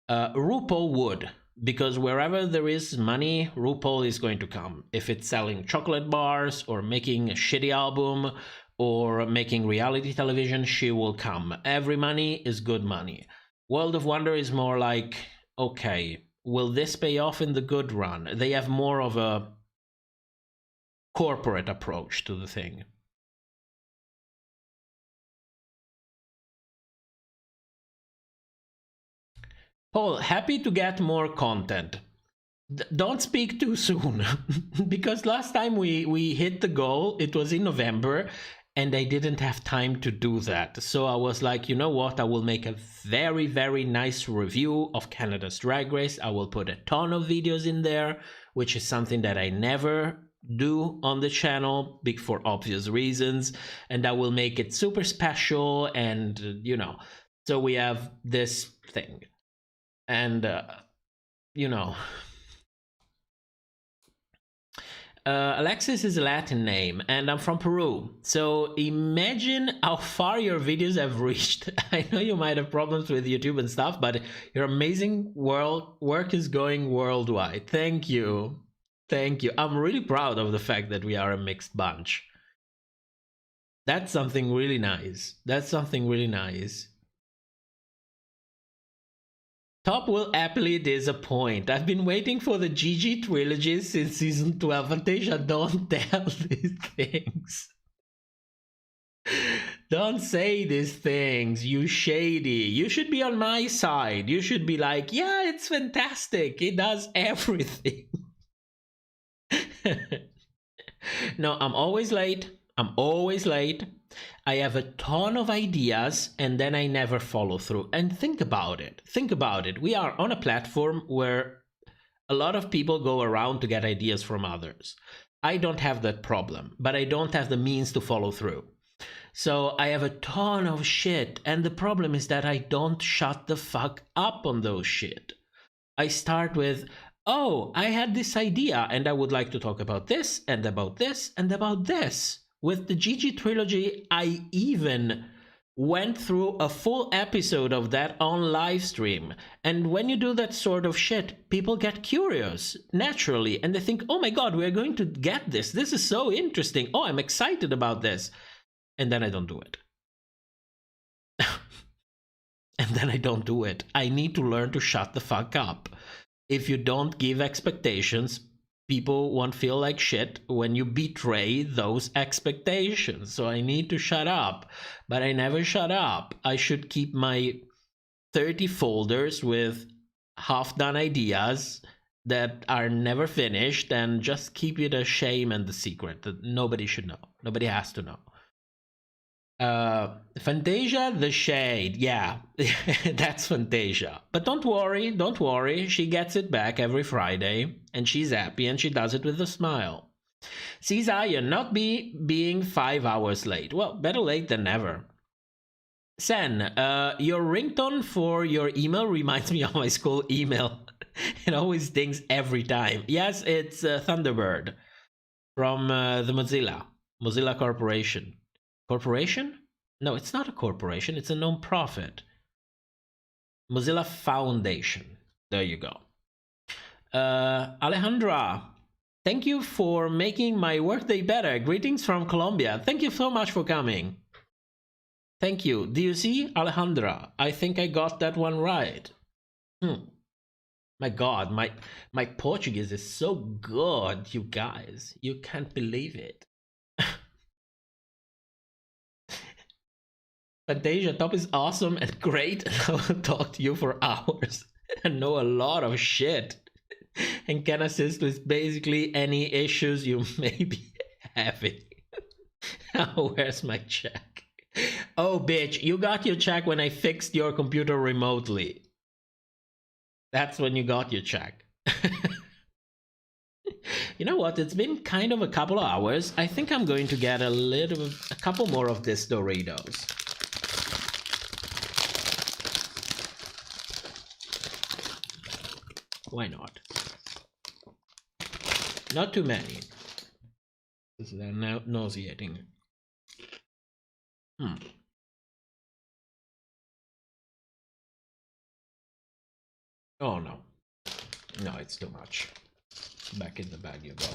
RuPaul would, because wherever there is money, RuPaul is going to come. If it's selling chocolate bars or making a shitty album or making reality television, she will come. Every money is good money. World of Wonder is more like, okay, will this pay off in the good run? They have more of a corporate approach to the thing. Paul, happy to get more content. Don't speak too soon, because last time we hit the goal, it was in November, and I didn't have time to do that. So I was like, you know what, I will make a very, very nice review of Canada's Drag Race. I will put a ton of videos in there, which is something that I never do on the channel, for obvious reasons, and I will make it super special, and you know, so we have this thing. And, you know, Alexis is a Latin name, and I'm from Peru. So imagine how far your videos have reached. I know you might have problems with YouTube and stuff, but your amazing work is going worldwide. Thank you. Thank you. I'm really proud of the fact that we are a mixed bunch. That's something really nice. That's something really nice. Top will happily disappoint. I've been waiting for the Gigi trilogy since season 12. Fantasia, don't tell these things. Don't say these things, you shady. You should be on my side. You should be like, yeah, it's fantastic. It does everything. No, I'm always late. I'm always late. I have a ton of ideas and then I never follow through. And think about it. Think about it. We are on a platform where a lot of people go around to get ideas from others. I don't have that problem, but I don't have the means to follow through. So I have a ton of shit. And the problem is that I don't shut the fuck up on those shit. I start with, oh, I had this idea and I would like to talk about this and about this and about this. With the Gigi trilogy, I even went through a full episode of that on Livestream. And when you do that sort of shit, people get curious, naturally. And they think, oh my god, we're going to get this. This is so interesting. Oh, I'm excited about this. And then I don't do it. And then I don't do it. I need to learn to shut the fuck up. If you don't give expectations, people won't feel like shit when you betray those expectations. So I need to shut up, but I never shut up. I should keep my 30 folders with half-done ideas that are never finished and just keep it a shame and the secret that nobody should know. Nobody has to know. Fantasia the Shade, yeah, that's Fantasia. But don't worry, she gets it back every Friday, and she's happy, and she does it with a smile. Sees Iron not being 5 hours late. Well, better late than never. Sen, your ringtone for your email reminds me of my school email. It always dings every time. Yes, it's Thunderbird from the Mozilla Corporation. Corporation? No, it's not a corporation. It's a non-profit. Mozilla Foundation. There you go. Alejandra, thank you for making my workday better. Greetings from Colombia. Thank you so much for coming. Thank you. Do you see, Alejandra? I think I got that one right. My God, my Portuguese is so good, you guys. You can't believe it. Fantasia, top is awesome and great. I will talk to you for hours and know a lot of shit. And can assist with basically any issues you may be having. Where's my check? Oh, bitch, you got your check when I fixed your computer remotely. That's when you got your check. You know what? It's been kind of a couple of hours. I think I'm going to get a couple more of this Doritos. Why not? Not too many. This is nauseating. Oh no. No, it's too much. Back in the bag you go.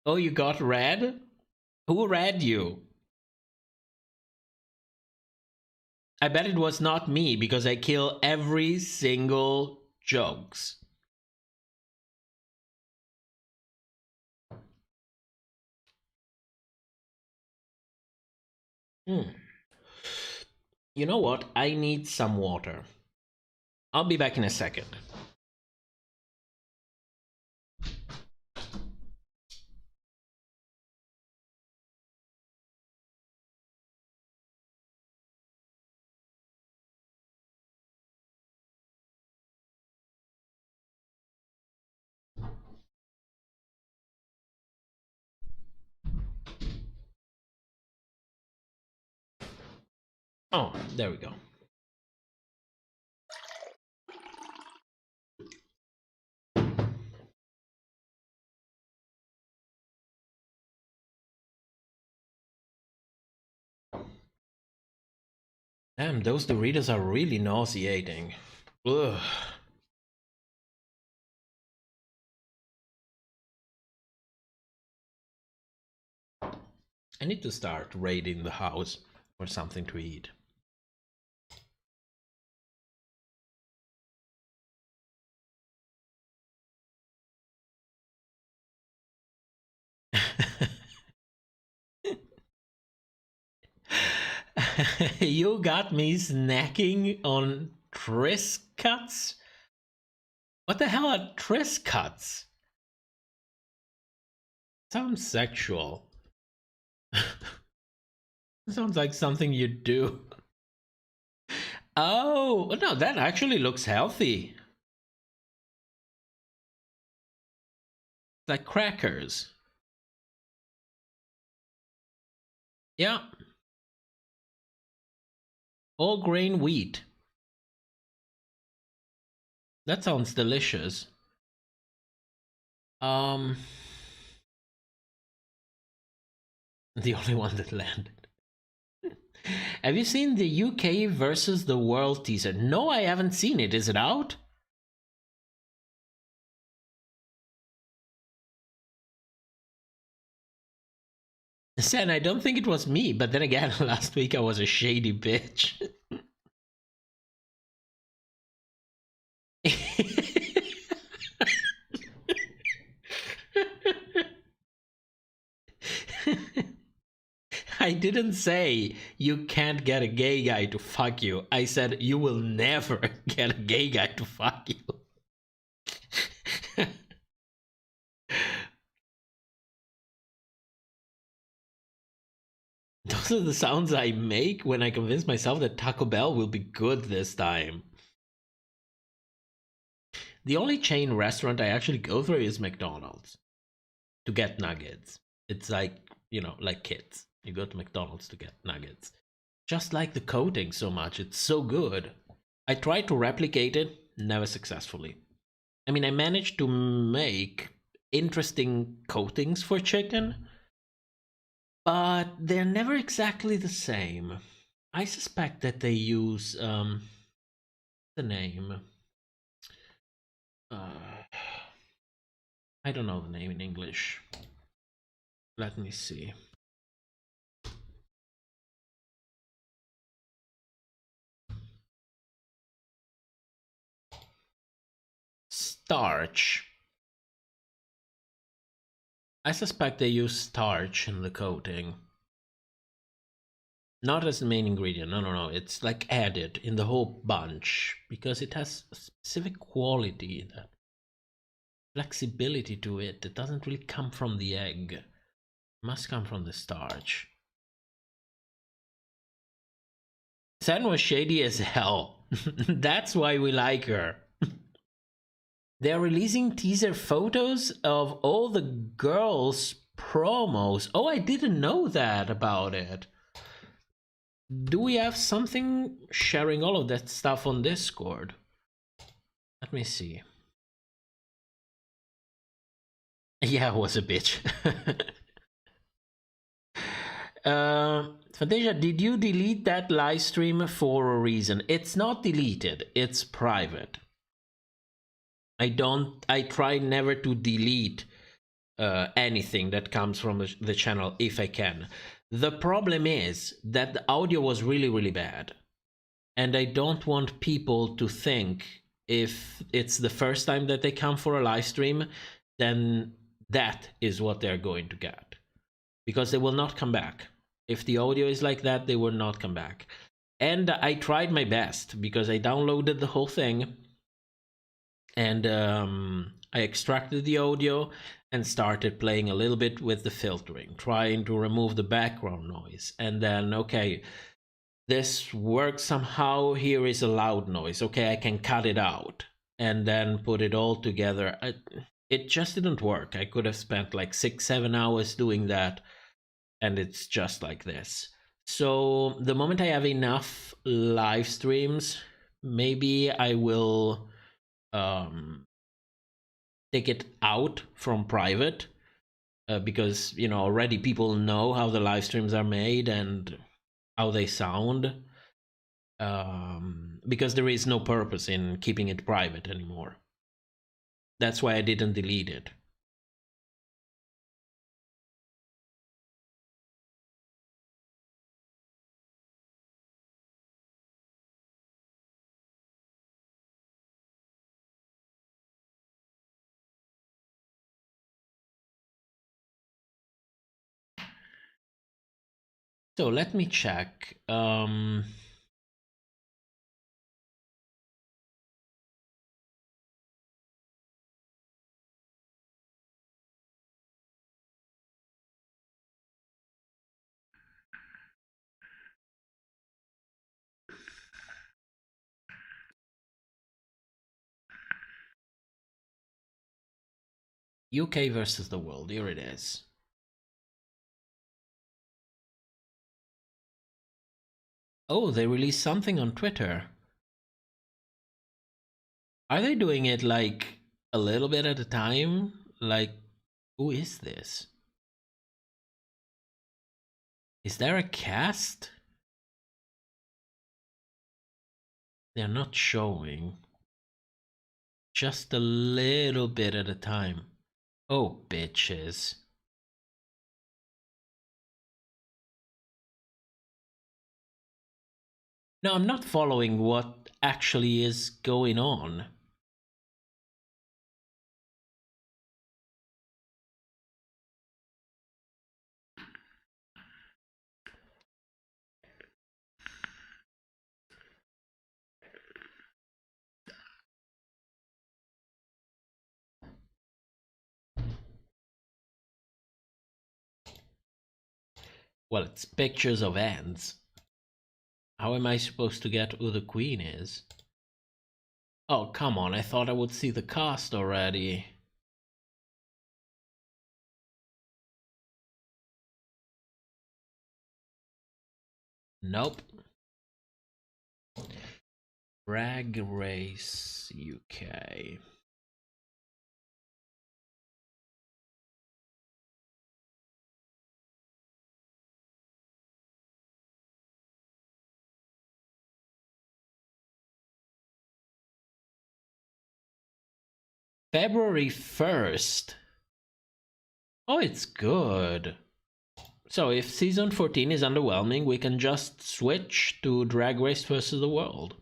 Oh, you got red? Who read you? I bet it was not me because I kill every single jokes. You know what? I need some water. I'll be back in a second. Oh, there we go. Damn, those Doritos are really nauseating. Ugh. I need to start raiding the house for something to eat. You got me snacking on Triscuits? What the hell are Triscuits? Sounds sexual. Sounds like something you do. Oh, no, that actually looks healthy. Like crackers. Yeah. All grain wheat. That sounds delicious. The only one that landed. Have you seen the UK versus the world teaser? No, I haven't seen it. Is it out? Sen, I don't think it was me, but then again, last week I was a shady bitch. I didn't say you can't get a gay guy to fuck you. I said you will never get a gay guy to fuck you. Those are the sounds I make when I convince myself that Taco Bell will be good this time. The only chain restaurant I actually go through is McDonald's to get nuggets. It's like, you know, like kids. You go to McDonald's to get nuggets. Just like the coating so much. It's so good. I tried to replicate it, never successfully. I mean, I managed to make interesting coatings for chicken, but they're never exactly the same. I suspect that they use the name. I don't know the name in English. Let me see. Starch. I suspect they use starch in the coating. Not as the main ingredient, no. It's like added in the whole bunch because it has a specific quality, that flexibility to it. It doesn't really come from the egg. It must come from the starch. Sen was shady as hell. That's why we like her. They're releasing teaser photos of all the girls' promos. Oh, I didn't know that about it. Do we have something sharing all of that stuff on Discord? Let me see. Yeah, I was a bitch. Fantasia, did you delete that live stream for a reason? It's not deleted, it's private. I try never to delete anything that comes from the channel if I can. The problem is that the audio was really, really bad. And I don't want people to think if it's the first time that they come for a live stream, then that is what they're going to get. Because they will not come back. If the audio is like that, they will not come back. And I tried my best because I downloaded the whole thing. And I extracted the audio and started playing a little bit with the filtering, trying to remove the background noise. And then, okay, this works somehow. Here is a loud noise. Okay, I can cut it out and then put it all together. It just didn't work. I could have spent like 6-7 hours doing that, and it's just like this. So the moment I have enough live streams, maybe I will take it out from private because, you know, already people know how the live streams are made and how they sound, because there is no purpose in keeping it private anymore. That's why I didn't delete it. So let me check. UK versus the world. Here it is. Oh, they released something on Twitter. Are they doing it like a little bit at a time? Like, who is this? Is there a cast? They're not showing. Just a little bit at a time. Oh, bitches. No, I'm not following what actually is going on. Well, it's pictures of ants. How am I supposed to get who the queen is? Oh, come on, I thought I would see the cast already. Nope. Drag Race UK. February 1st. Oh, it's good. So if season 14 is underwhelming, we can just switch to Drag Race versus the World.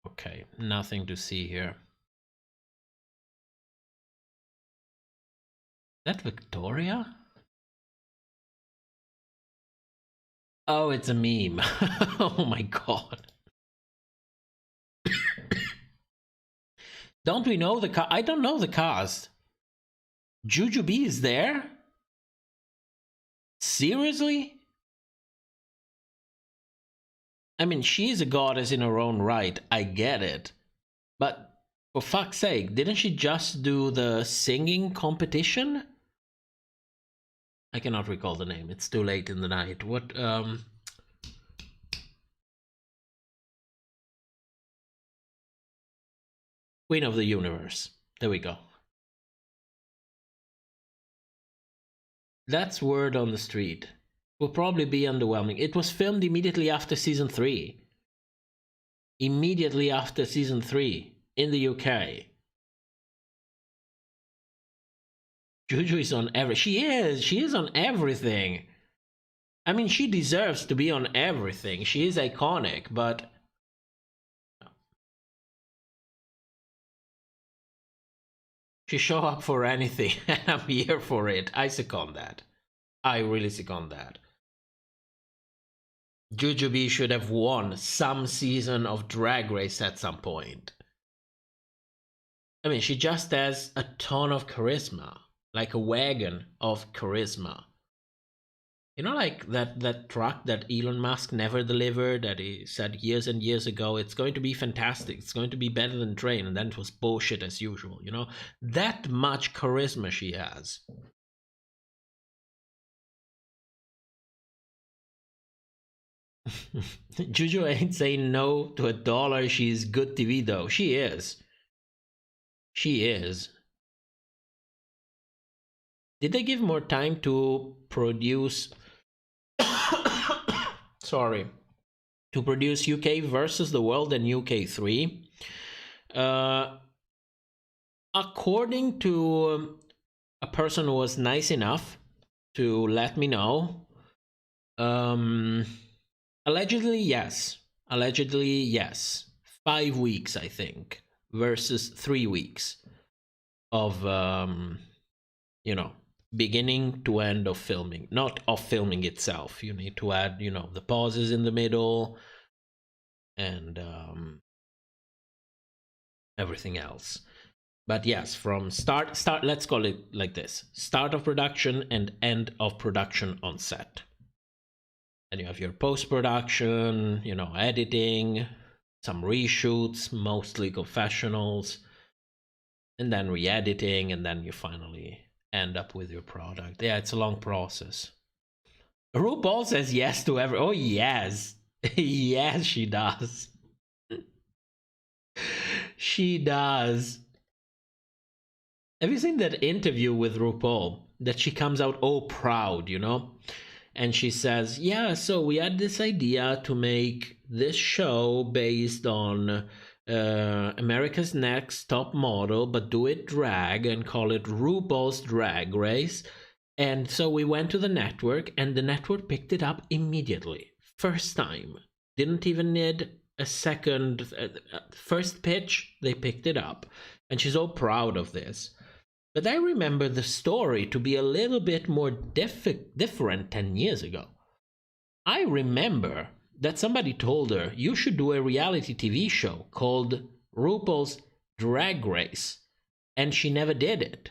Okay, nothing to see here. Is that Victoria? Oh, it's a meme. Oh my god. Don't we know the cast? I don't know the cast. Jujubee is there? Seriously? I mean, she's a goddess in her own right. I get it. But for fuck's sake, didn't she just do the singing competition? I cannot recall the name. It's too late in the night. What, Queen of the Universe. There we go. That's word on the street. Will probably be underwhelming. It was filmed immediately after season 3. Immediately after season 3 in the UK. Juju is on She is on everything. I mean, she deserves to be on everything. She is iconic, but she show up for anything, and I'm here for it. I second that. I really second that. Jujubee should have won some season of Drag Race at some point. I mean, she just has a ton of charisma, like a wagon of charisma. You know, like that truck that Elon Musk never delivered, that he said years and years ago, it's going to be fantastic, it's going to be better than train, and then it was bullshit as usual, you know? That much charisma she has. Juju ain't saying no to $1. She's good TV though. She is. She is. Did they give more time to produce... Sorry. To produce UK versus the World and UK 3? According to a person who was nice enough to let me know, allegedly, yes. Allegedly, yes. 5 weeks, I think, versus 3 weeks of, you know, beginning to end of filming. Not of filming itself. You need to add, you know, the pauses in the middle and everything else. But yes, from start, let's call it like this. Start of production and end of production on set. And you have your post-production, you know, editing, some reshoots, mostly confessionals, and then re-editing, and then you finally end up with your product. Yeah, it's a long process. RuPaul says yes to every... Oh, yes. Yes, she does. She does. Have you seen that interview with RuPaul? That she comes out all proud, you know? And she says, yeah, so we had this idea to make this show based on America's Next Top Model, but do it drag and call it RuPaul's Drag Race. And so we went to the network, and the network picked it up immediately. First time. Didn't even need a second. First pitch, they picked it up. And she's all proud of this. But I remember the story to be a little bit more different 10 years ago. I remember that somebody told her, you should do a reality TV show called RuPaul's Drag Race. And she never did it.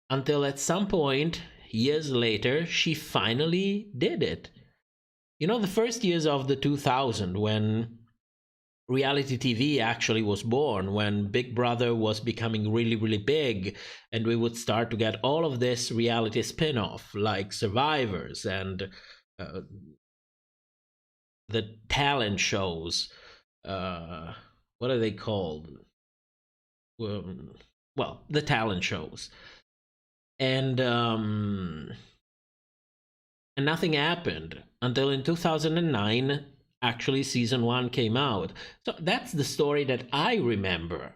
Until at some point, years later, she finally did it. You know, the first years of the 2000s, when reality TV actually was born, when Big Brother was becoming really, really big, and we would start to get all of this reality spin-off, like Survivors and the talent shows. What are they called? Well, the talent shows. And nothing happened until in 2009, actually season 1 came out. So that's the story that I remember.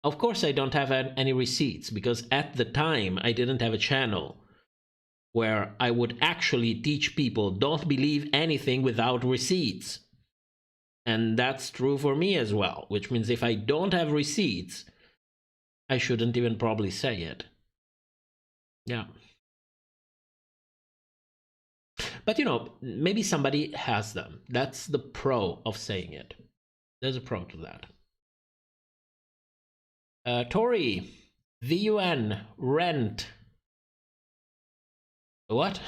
Of course, I don't have any receipts because at the time I didn't have a channel where I would actually teach people don't believe anything without receipts. And that's true for me as well, which means if I don't have receipts, I shouldn't even probably say it. Yeah. But you know, maybe somebody has them. That's the pro of saying it. There's a pro to that. Tori, VUN, rent. What?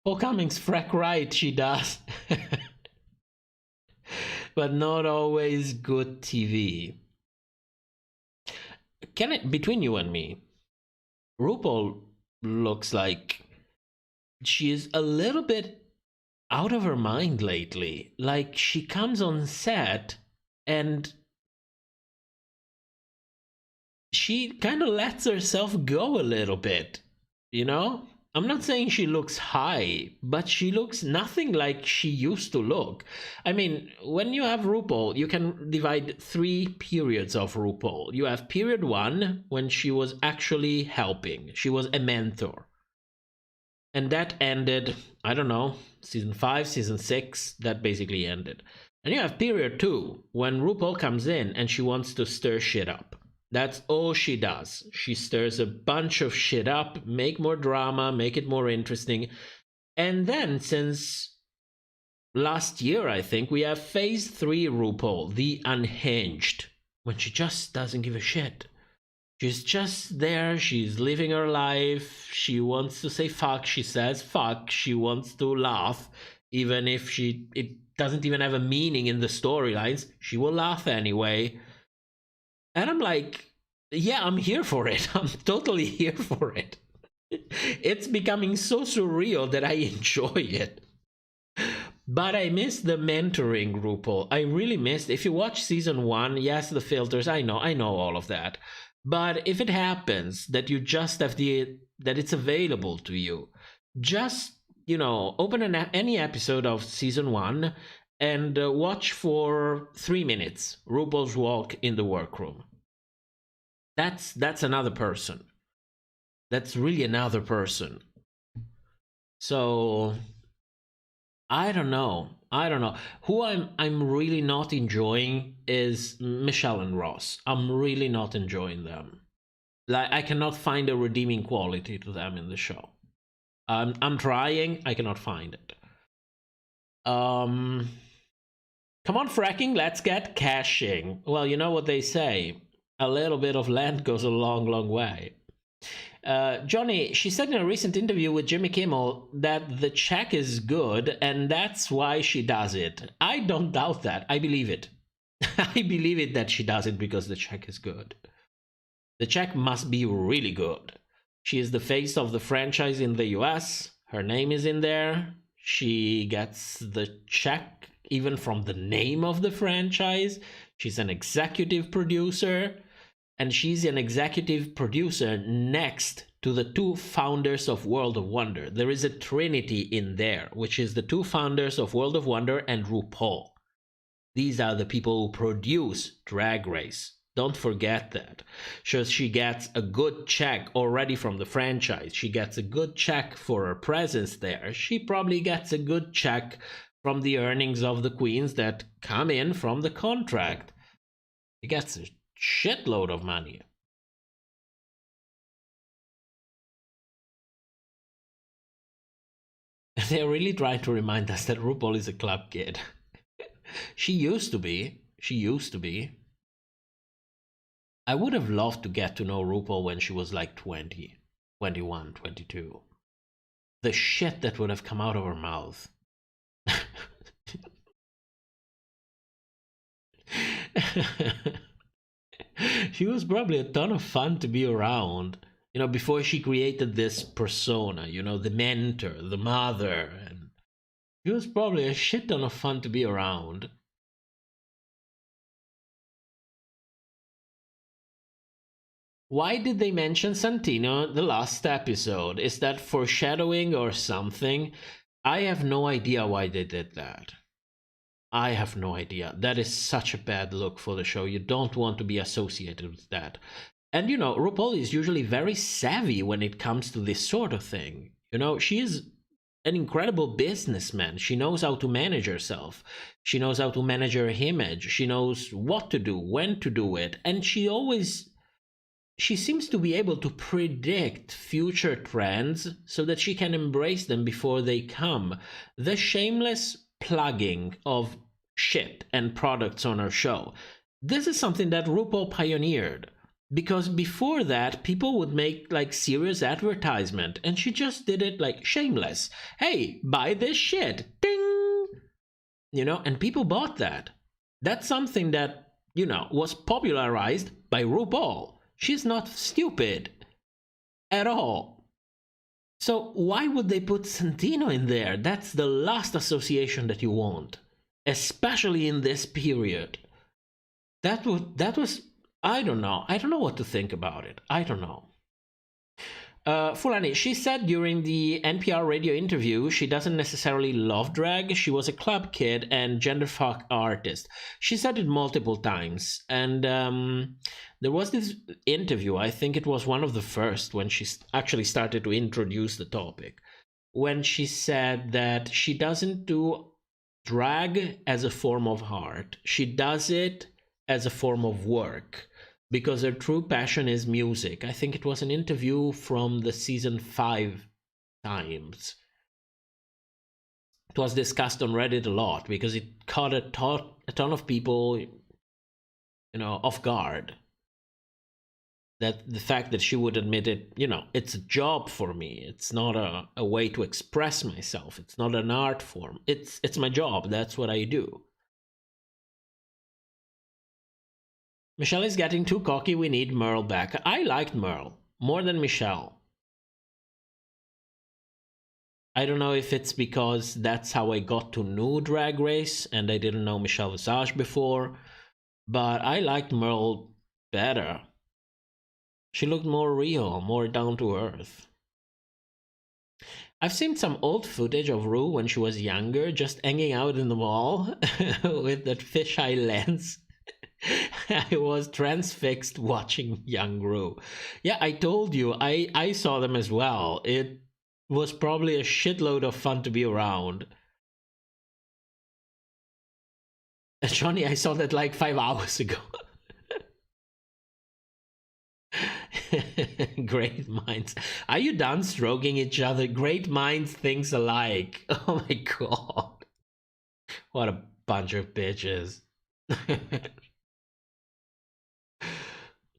Paul Cummings, frack right, she does. But not always good TV. Can it, between you and me, RuPaul looks like she is a little bit out of her mind lately. Like she comes on set and she kind of lets herself go a little bit, you know? I'm not saying she looks high, but she looks nothing like she used to look. I mean, when you have RuPaul, you can divide 3 periods of RuPaul. You have period 1, when she was actually helping. She was a mentor. And that ended, I don't know, season 5, season 6, that basically ended. And you have period 2, when RuPaul comes in and she wants to stir shit up. That's all she does. She stirs a bunch of shit up, make more drama, make it more interesting. And then, since last year, I think, we have phase 3 RuPaul, the unhinged, when she just doesn't give a shit. She's just there, she's living her life, she wants to say fuck, she says fuck, she wants to laugh, even if it doesn't even have a meaning in the storylines, she will laugh anyway. And I'm like, yeah, I'm here for it. I'm totally here for it. It's becoming so surreal that I enjoy it. But I miss the mentoring RuPaul. I really missed. If you watch season 1, yes, the filters, I know all of that. But if it happens that you just have that it's available to you, just, you know, open any episode of season 1 and watch for 3 minutes RuPaul's walk in the workroom. That's another person. That's really another person. So I don't know. Who I'm really not enjoying is Michelle and Ross. I'm really not enjoying them. Like, I cannot find a redeeming quality to them in the show. I'm trying. I cannot find it. Come on, fracking. Let's get cashing. Well, you know what they say. A little bit of land goes a long, long way. Johnny, she said in a recent interview with Jimmy Kimmel that the check is good and that's why she does it. I don't doubt that. I believe it. I believe it that she does it because the check is good. The check must be really good. She is the face of the franchise in the U.S. Her name is in there. She gets the check even from the name of the franchise. She's an executive producer. And she's an executive producer next to the 2 founders of World of Wonder. There is a trinity in there, which is the 2 founders of World of Wonder and RuPaul. These are the people who produce Drag Race. Don't forget that. So she gets a good check already from the franchise. She gets a good check for her presence there. She probably gets a good check from the earnings of the queens that come in from the contract. She gets a shitload of money. They're really trying to remind us that RuPaul is a club kid. She used to be. I would have loved to get to know RuPaul when she was like 20, 21, 22. The shit that would have come out of her mouth. She was probably a ton of fun to be around, you know, before she created this persona, you know, the mentor, the mother, and she was probably a shit ton of fun to be around. Why did they mention Santino the last episode? Is that foreshadowing or something? I have no idea why they did that. I have no idea. That is such a bad look for the show. You don't want to be associated with that. And you know, RuPaul is usually very savvy when it comes to this sort of thing. You know, she is an incredible businessman. She knows how to manage herself. She knows how to manage her image. She knows what to do, when to do it. And she seems to be able to predict future trends so that she can embrace them before they come. The shameless plugging of shit and products on her show. This is something that RuPaul pioneered. Because before that, people would make like serious advertisement, and she just did it like shameless. Hey, buy this shit. Ding! You know, and people bought that. That's something that, you know, was popularized by RuPaul. She's not stupid at all. So why would they put Santino in there? That's the last association that you want, especially in this period. That was I don't know. I don't know what to think about it. I don't know. Fulani, she said during the NPR radio interview she doesn't necessarily love drag. She was a club kid and genderfuck artist. She said it multiple times. And there was this interview, I think it was one of the first, when she actually started to introduce the topic, when she said that she doesn't do drag as a form of art. She does it as a form of work, because her true passion is music. I think it was an interview from the season 5 Times. It was discussed on Reddit a lot because it caught a ton of people, you know, off guard. That the fact that she would admit it, you know, it's a job for me. It's not a way to express myself. It's not an art form. It's my job. That's what I do. Michelle is getting too cocky. We need Merle back. I liked Merle more than Michelle. I don't know if it's because that's how I got to know Drag Race and I didn't know Michelle Visage before, but I liked Merle better. She looked more real, more down to earth. I've seen some old footage of Ru when she was younger, just hanging out in the mall with that fisheye lens. I was transfixed watching young Ru. Yeah, I told you, I saw them as well. It was probably a shitload of fun to be around. Johnny, I saw that like 5 hours ago. Great minds. Are you done stroking each other? Great minds think alike. Oh my god. What a bunch of bitches.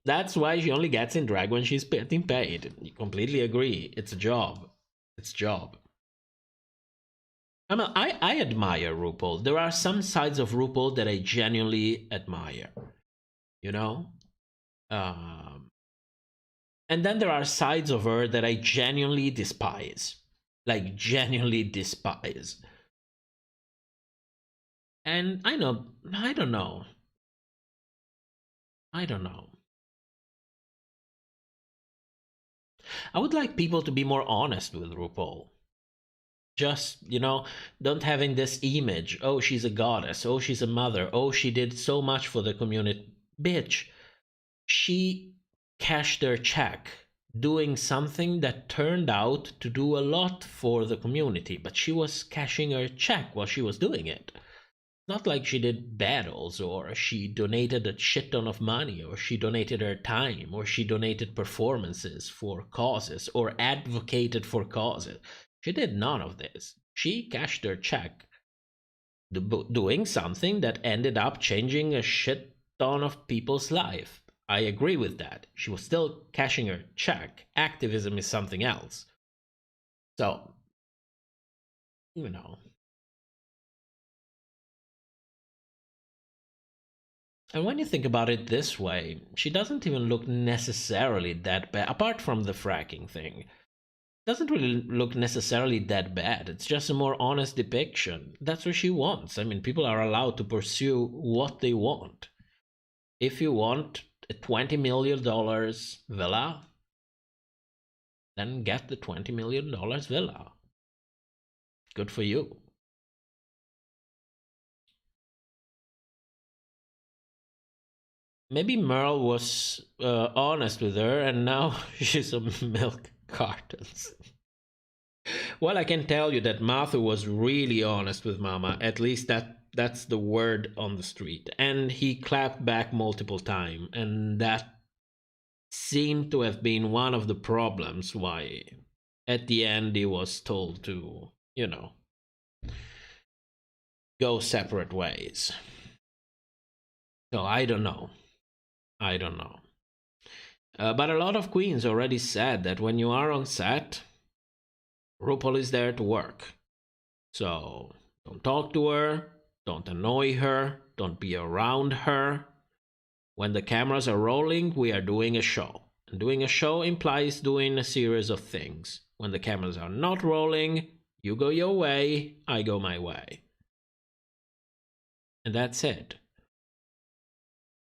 That's why she only gets in drag when she's getting paid. You completely agree. It's a job. It's a job. I admire RuPaul. There are some sides of RuPaul that I genuinely admire. You know? And then there are sides of her that I genuinely despise. Like, genuinely despise. And I don't know. I would like people to be more honest with RuPaul. Just, you know, don't having this image. Oh, she's a goddess. Oh, she's a mother. Oh, she did so much for the community. Bitch, she cashed her check doing something that turned out to do a lot for the community, but she was cashing her check while she was doing it. Not like she did battles, or she donated a shit ton of money, or she donated her time, or she donated performances for causes, or advocated for causes. She did none of this. She cashed her check doing something that ended up changing a shit ton of people's life. I agree with that. She was still cashing her check. Activism is something else. So, you know. And when you think about it this way, she doesn't even look necessarily that bad, apart from the fracking thing. Doesn't really look necessarily that bad. It's just a more honest depiction. That's what she wants. I mean, people are allowed to pursue what they want. If you want a $20 million villa, then get the $20 million villa. Good for you. Maybe Merle was honest with her and now she's on milk cartons. Well, I can tell you that Martha was really honest with Mama. At least that's the word on the street. And he clapped back multiple times. And that seemed to have been one of the problems why at the end he was told to, you know, go separate ways. So I don't know. I don't know. But a lot of queens already said that when you are on set, RuPaul is there to work. So don't talk to her, don't annoy her, don't be around her. When the cameras are rolling, we are doing a show. And doing a show implies doing a series of things. When the cameras are not rolling, you go your way, I go my way. And that's it.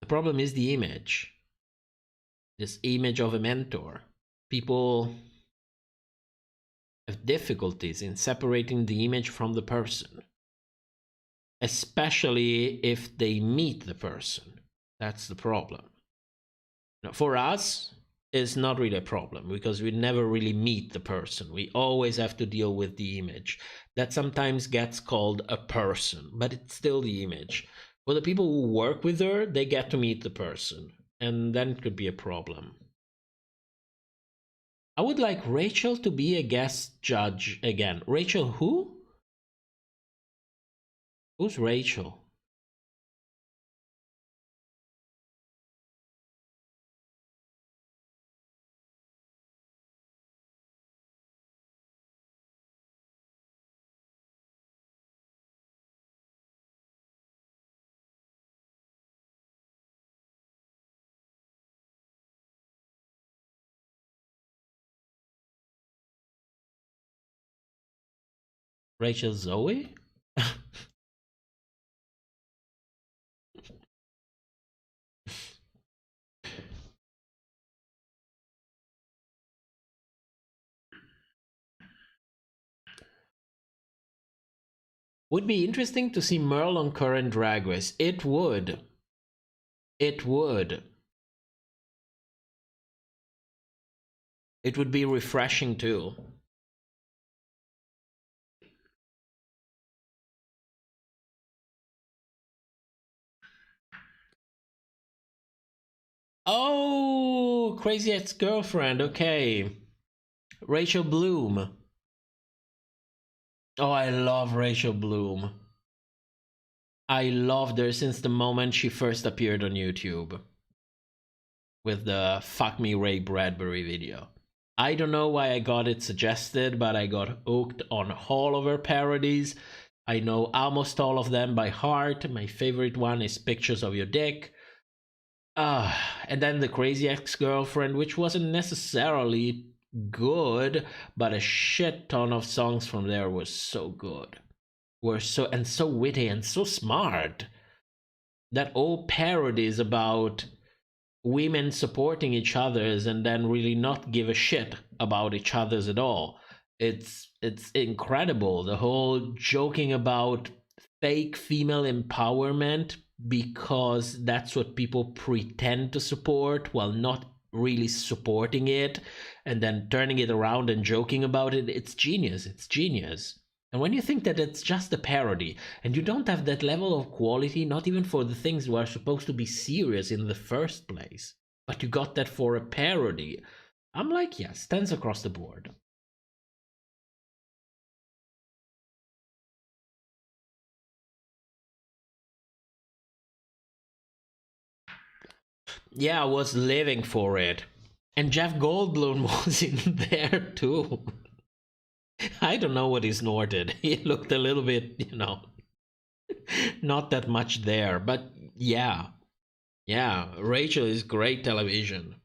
The problem is the image. This image of a mentor. People have difficulties in separating the image from the person. Especially if they meet the person. That's the problem. Now, for us, it's not really a problem because we never really meet the person. We always have to deal with the image. That sometimes gets called a person, but it's still the image. For the people who work with her, they get to meet the person, and then it could be a problem. I would like Rachel to be a guest judge again. Rachel who? Who's Rachel? Rachel Zoe? Would be interesting to see Merle on current Drag Race. It would. It would. It would be refreshing too. Oh, Crazy Ex-Girlfriend. Okay. Rachel Bloom. Oh, I love Rachel Bloom. I loved her since the moment she first appeared on YouTube. With the Fuck Me Ray Bradbury video. I don't know why I got it suggested, but I got hooked on all of her parodies. I know almost all of them by heart. My favorite one is Pictures of Your Dick. And then the Crazy Ex-Girlfriend, which wasn't necessarily good, but a shit ton of songs from there were so good. Were so witty and so smart. That old parodies about women supporting each other's and then really not give a shit about each other's at all. It's incredible. The whole joking about fake female empowerment because that's what people pretend to support while not really supporting it, and then turning it around and joking about it. It's genius. It's genius. And when you think that it's just a parody and you don't have that level of quality, not even for the things that are supposed to be serious in the first place, but you got that for a parody, I'm like, yes, stands across the board. Yeah, I was living for it. And Jeff Goldblum was in there too. I don't know what he snorted. He looked a little bit, you know, not that much there. But yeah. Yeah, Rachel is great television.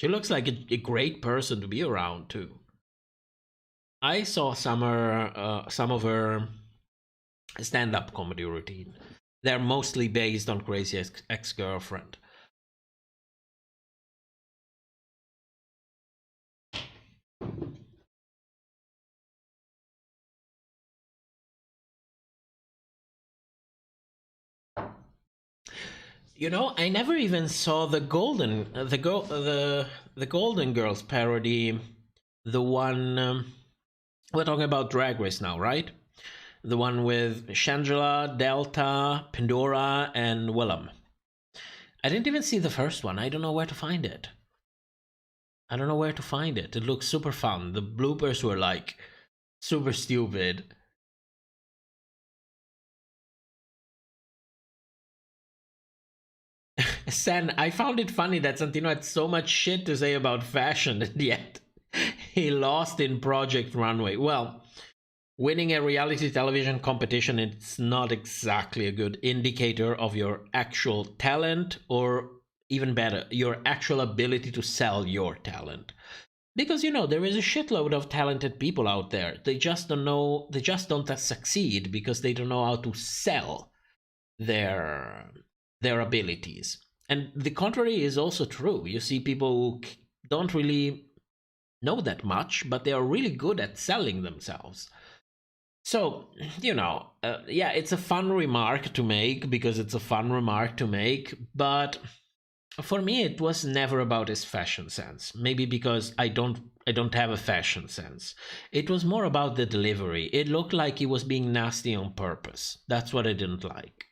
She looks like a great person to be around too. I saw some of her stand-up comedy routine. They're mostly based on Crazy Ex-Girlfriend. You know, I never even saw the Golden Girls parody, the one we're talking about Drag Race now, right? The one with Shangela, Delta, Pandora, and Willem. I didn't even see the first one. I don't know where to find it. It looks super fun. The bloopers were like super stupid. Sen, I found it funny that Santino had so much shit to say about fashion and yet he lost in Project Runway. Well, winning a reality television competition, it's not exactly a good indicator of your actual talent, or even better, your actual ability to sell your talent. Because, you know, there is a shitload of talented people out there. They just don't succeed because they don't know how to sell their abilities. And the contrary is also true. You see people who don't really know that much, but they are really good at selling themselves. So, you know, yeah, it's a fun remark to make because it's a fun remark to make, but for me it was never about his fashion sense. Maybe because I don't have a fashion sense. It was more about the delivery. It looked like he was being nasty on purpose. That's what I didn't like.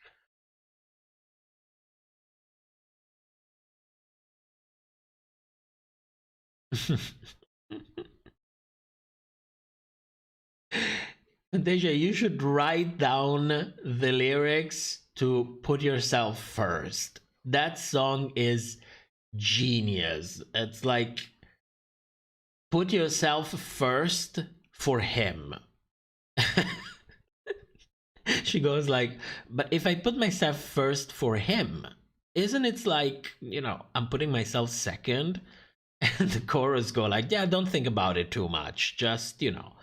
Deja, you should write down the lyrics to Put Yourself First. That song is genius. It's like, put yourself first for him. She goes like, but if I put myself first for him, isn't it like, you know, I'm putting myself second? And the chorus go like, yeah, don't think about it too much. Just, you know,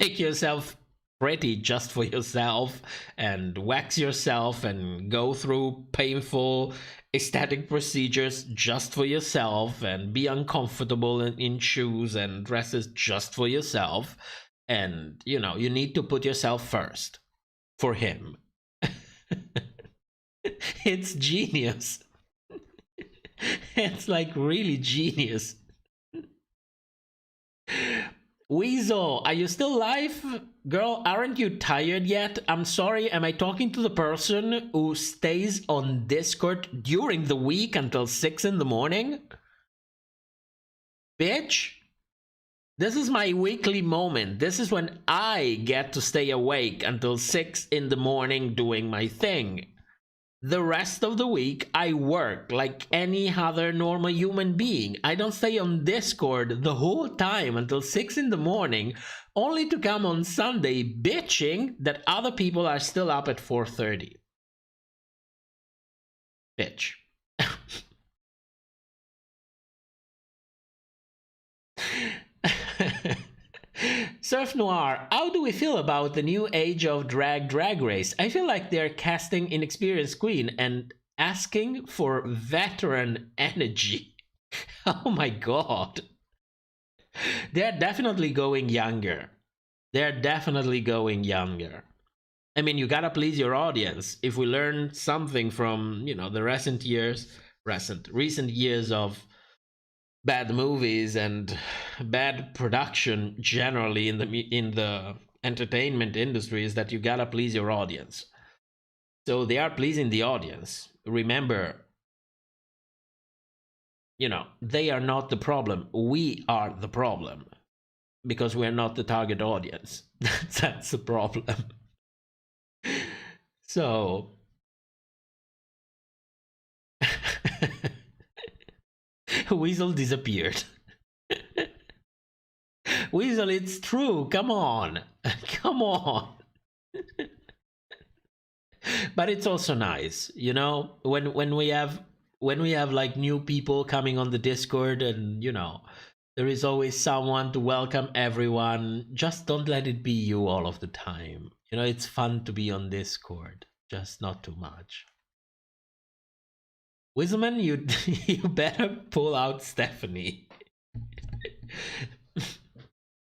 make yourself pretty just for yourself and wax yourself and go through painful aesthetic procedures just for yourself and be uncomfortable in shoes and dresses just for yourself. And, you know, you need to put yourself first for him. It's genius. It's like really genius. Weasel, are you still live? Girl, aren't you tired yet? I'm sorry, am I talking to the person who stays on Discord during the week until 6 in the morning? Bitch, this is my weekly moment. This is when I get to stay awake until 6 in the morning doing my thing. The rest of the week, I work like any other normal human being. I don't stay on Discord the whole time until 6 in the morning, only to come on Sunday bitching that other people are still up at 4:30. Bitch. Surf Noir, how do we feel about the new age of drag race? I feel like they're casting inexperienced queen and asking for veteran energy. Oh my god. They're definitely going younger. They're definitely going younger. I mean, you gotta please your audience. If we learn something from, you know, the recent years of bad movies and bad production generally in the entertainment industry, is that you gotta please your audience. So they are pleasing the audience. Remember, you know, they are not the problem. We are the problem because we're not the target audience. That's the problem. So Weasel disappeared. Weasel, it's true. Come on. Come on. But it's also nice, you know, when we have like new people coming on the Discord, and you know, there is always someone to welcome everyone. Just don't let it be you all of the time. You know, it's fun to be on Discord, just not too much. Wizzleman, you better pull out Stephanie.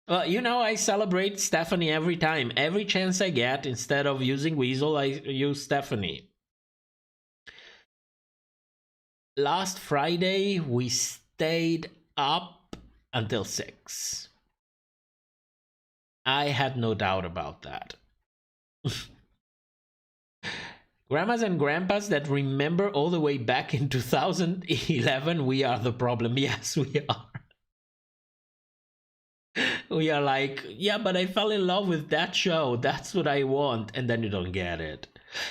Well, you know, I celebrate Stephanie every time. Every chance I get, instead of using Weasel, I use Stephanie. last Friday we stayed up until 6. I had no doubt about that. Grandmas and grandpas that remember all the way back in 2011, we are the problem. Yes, we are. We are like, yeah, but I fell in love with that show. That's what I want. And then you don't get it.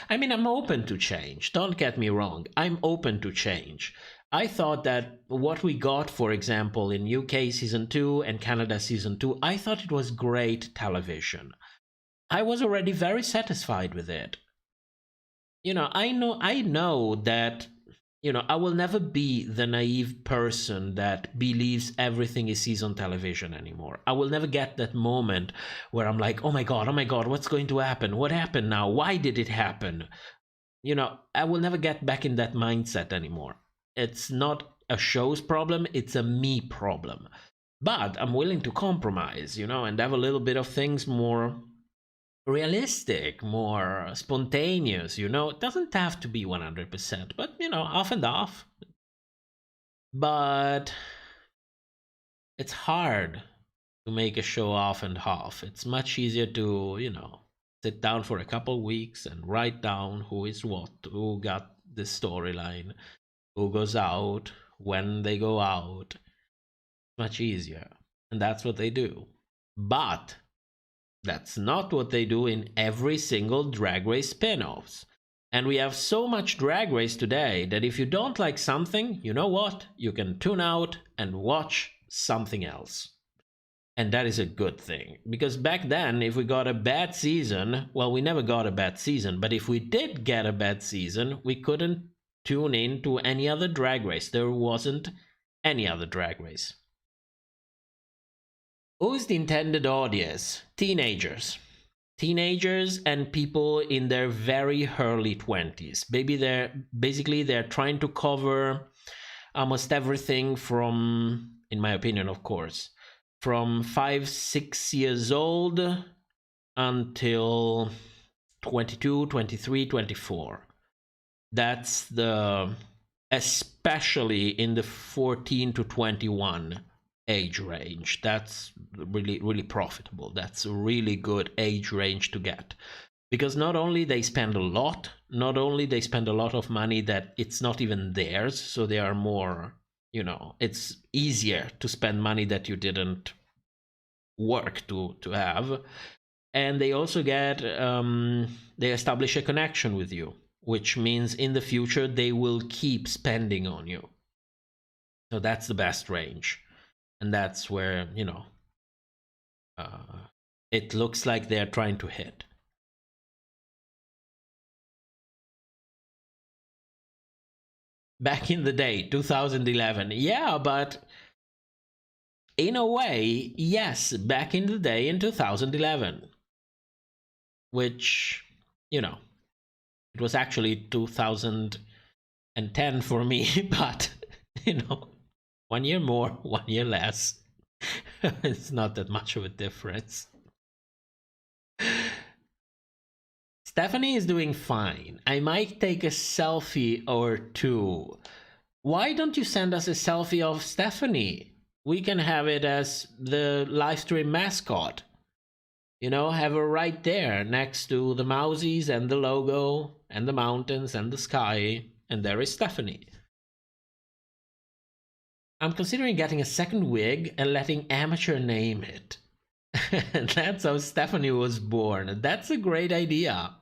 I mean, I'm open to change. Don't get me wrong. I'm open to change. I thought that what we got, for example, in UK season 2 and Canada season 2, I thought it was great television. I was already very satisfied with it. You know, I know that, you know, I will never be the naive person that believes everything is season television anymore. I will never get that moment where I'm like, oh my God, what's going to happen? What happened now? Why did it happen? You know, I will never get back in that mindset anymore. It's not a show's problem, it's a me problem. But I'm willing to compromise, you know, and have a little bit of things more realistic, more spontaneous, you know. It doesn't have to be 100%, but, you know, off and off. But it's hard to make a show off and off. It's much easier to, you know, sit down for a couple weeks and write down who is what, who got the storyline, who goes out, when they go out. Much easier. And that's what they do. But that's not what they do in every single Drag Race spin-offs. And we have so much Drag Race today that if you don't like something, you know what? You can tune out and watch something else. And that is a good thing. Because back then, if we got a bad season, well, we never got a bad season, but if we did get a bad season, we couldn't tune in to any other Drag Race. There wasn't any other Drag Race. Who's the intended audience? Teenagers. Teenagers and people in their very early 20s. Basically, they're trying to cover almost everything from, in my opinion, of course, from 5-6 years old until 22, 23, 24. That's the, especially in the 14 to 21 age range. That's really profitable. That's a really good age range to get, because not only they spend a lot of money that it's not even theirs, so they are more, you know, it's easier to spend money that you didn't work to have, and they also get they establish a connection with you, which means in the future they will keep spending on you. So that's the best range. And that's where, you know, it looks like they're trying to hit. Back in the day, 2011. Yeah, but in a way, yes, back in the day in 2011. Which, you know, it was actually 2010 for me, but, you know, 1 year more, 1 year less. It's not that much of a difference. Stephanie is doing fine. I might take a selfie or two. Why don't you send us a selfie of Stephanie? We can have it as the Livestream mascot. You know, have her right there next to the mousies and the logo and the mountains and the sky. And there is Stephanie. I'm considering getting a second wig and letting Amateur name it. That's how Stephanie was born. That's a great idea.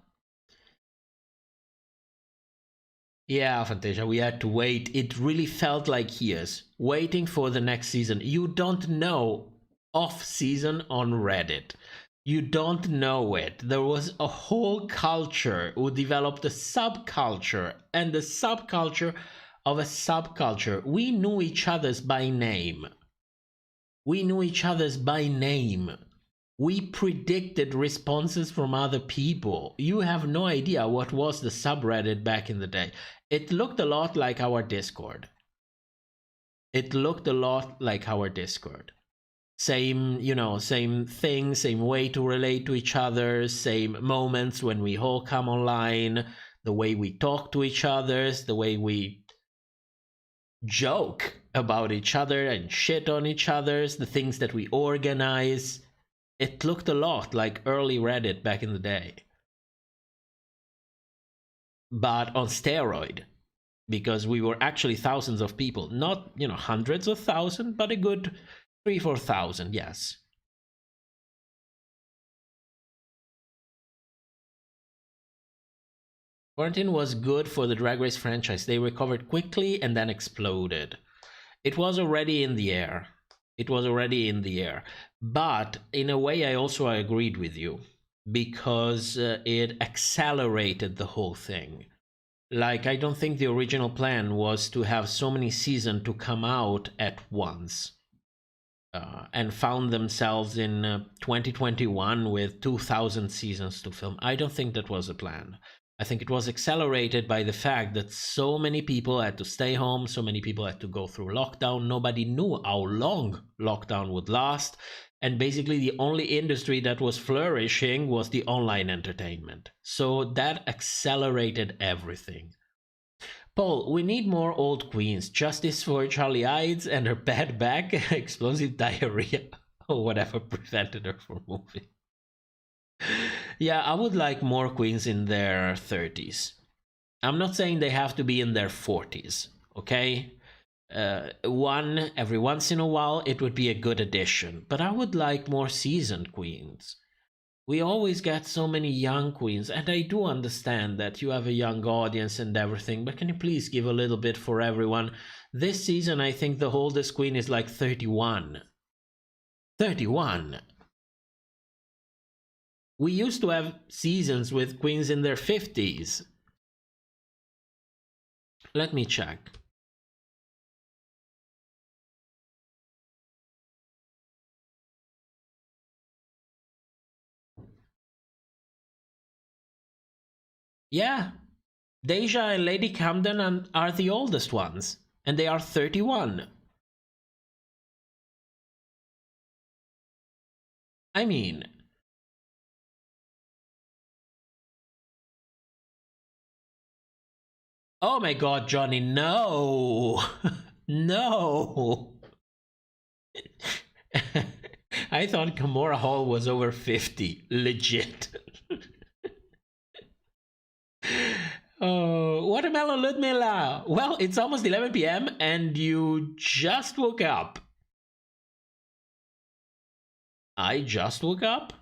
Yeah, Fantasia, we had to wait. It really felt like years, waiting for the next season. You don't know off-season on Reddit. You don't know it. There was a whole culture who developed a subculture, and the subculture of a subculture. We knew each other's by name. We knew each other's by name. We predicted responses from other people. You have no idea what was the subreddit back in the day. It looked a lot like our Discord. It looked a lot like our Discord. Same, you know, same thing, same way to relate to each other, same moments when we all come online, the way we talk to each other, the way we joke about each other and shit on each other's, the things that we organize. It looked a lot like early Reddit back in the day. But on steroid, because we were actually thousands of people, not, you know, hundreds of thousands, but a good 3,000-4,000, yes. Quarantine was good for the Drag Race franchise. They recovered quickly and then exploded. It was already in the air. It was already in the air. But in a way, I also agreed with you, because it accelerated the whole thing. Like, I don't think the original plan was to have so many seasons to come out at once. And found themselves in 2021 with 2,000 seasons to film. I don't think that was the plan. I think it was accelerated by the fact that so many people had to stay home, so many people had to go through lockdown. Nobody knew how long lockdown would last. And basically the only industry that was flourishing was the online entertainment. So that accelerated everything. Paul, we need more old queens. Justice for Charlie Ides and her bad back, explosive diarrhea, or whatever prevented her from moving. Yeah, I would like more queens in their 30s. I'm not saying they have to be in their 40s, okay? One every once in a while, it would be a good addition. But I would like more seasoned queens. We always get so many young queens, and I do understand that you have a young audience and everything, but can you please give a little bit for everyone? This season, I think the oldest queen is like 31. 31! We used to have seasons with queens in their 50s. Let me check. Yeah, Deja and Lady Camden are the oldest ones, and they are 31. I mean, oh my god, Johnny, no! No! I thought Kimora Hall was over 50, legit. Oh, Watermelon Ludmilla! Well, it's almost 11 p.m. and you just woke up. I just woke up?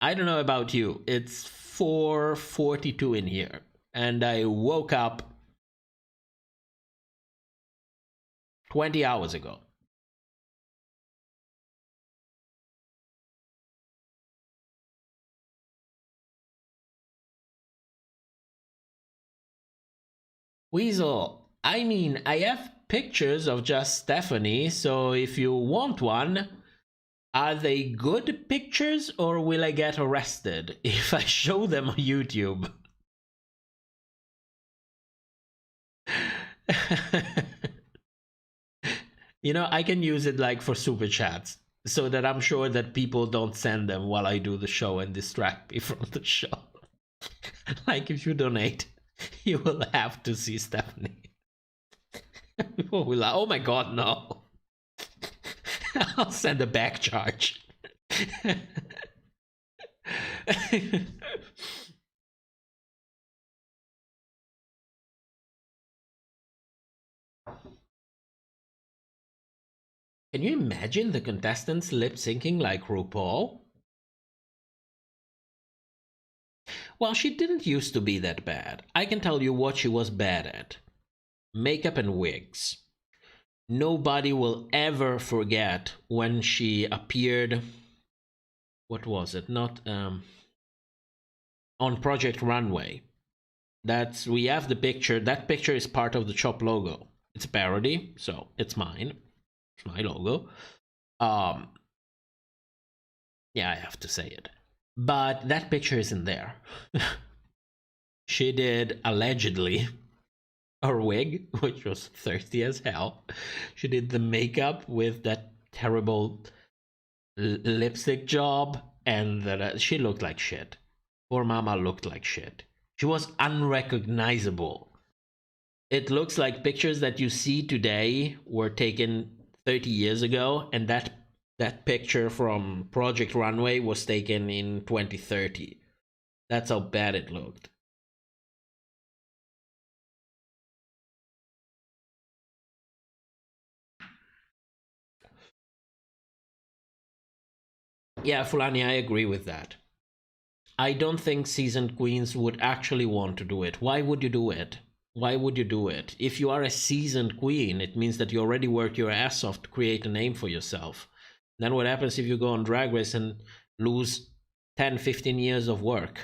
I don't know about you. It's 4:42 in here. And I woke up 20 hours ago. Weasel, I mean, I have pictures of just Stephanie, so if you want one, are they good pictures or will I get arrested if I show them on YouTube? You know, I can use it like for super chats so that I'm sure that people don't send them while I do the show and distract me from the show. Like if you donate, you will have to see Stephanie. People will like, oh my god, no. I'll send a back charge. Can you imagine the contestants lip syncing like RuPaul? Well, she didn't used to be that bad. I can tell you what she was bad at. Makeup and wigs. Nobody will ever forget when she appeared. What was it? Not on Project Runway. We have the picture. That picture is part of the Chop logo. It's a parody, so it's mine. It's my logo. Yeah, I have to say it. But that picture isn't there. She did, allegedly, her wig, which was thirsty as hell. She did the makeup with that terrible lipstick job, and she looked like shit. Poor mama looked like shit. She was unrecognizable. It looks like pictures that you see today were taken 30 years ago, and that picture from Project Runway was taken in 2030. That's how bad it looked. Yeah, Fulani, I agree with that. I don't think seasoned queens would actually want to do it. Why would you do it? Why would you do it? If you are a seasoned queen, it means that you already worked your ass off to create a name for yourself. Then what happens if you go on Drag Race and lose 10, 15 years of work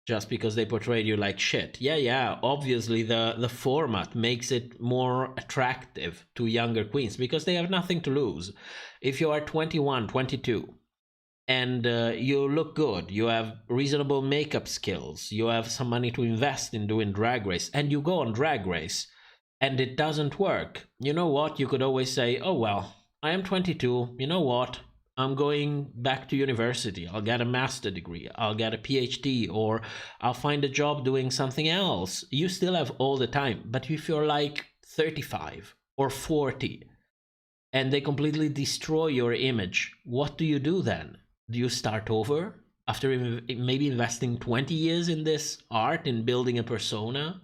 just because they portrayed you like shit? Yeah, obviously the format makes it more attractive to younger queens because they have nothing to lose. If you are 21, 22, and you look good, you have reasonable makeup skills, you have some money to invest in doing Drag Race, and you go on Drag Race and it doesn't work, you know what? You could always say, oh well, I am 22, you know what? I'm going back to university, I'll get a master's degree, I'll get a PhD, or I'll find a job doing something else. You still have all the time. But if you're like 35 or 40 and they completely destroy your image, what do you do then? Do you start over after maybe investing 20 years in this art, in building a persona?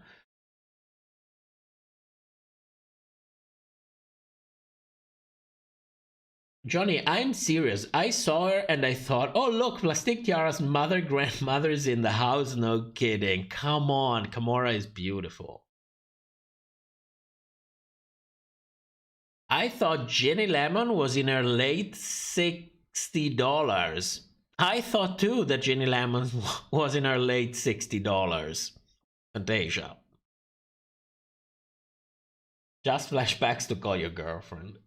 Johnny, I'm serious. I saw her and I thought, oh look, Plastic Tiara's grandmother's in the house. No kidding. Come on, Kimora is beautiful. I thought Ginny Lemon was in her late $60. I thought too that Ginny Lemon was in her late $60. Fantasia. Just flashbacks to call your girlfriend.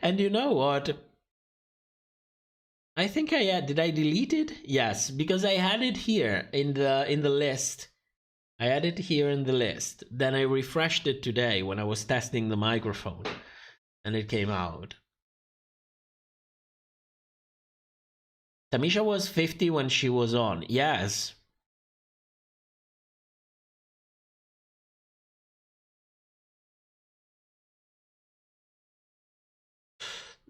And you know what? I think I had, did I delete it? Yes, because I had it here in the list. I had it here in the list. Then I refreshed it today when I was testing the microphone and it came out. Tamisha was 50 when she was on. Yes.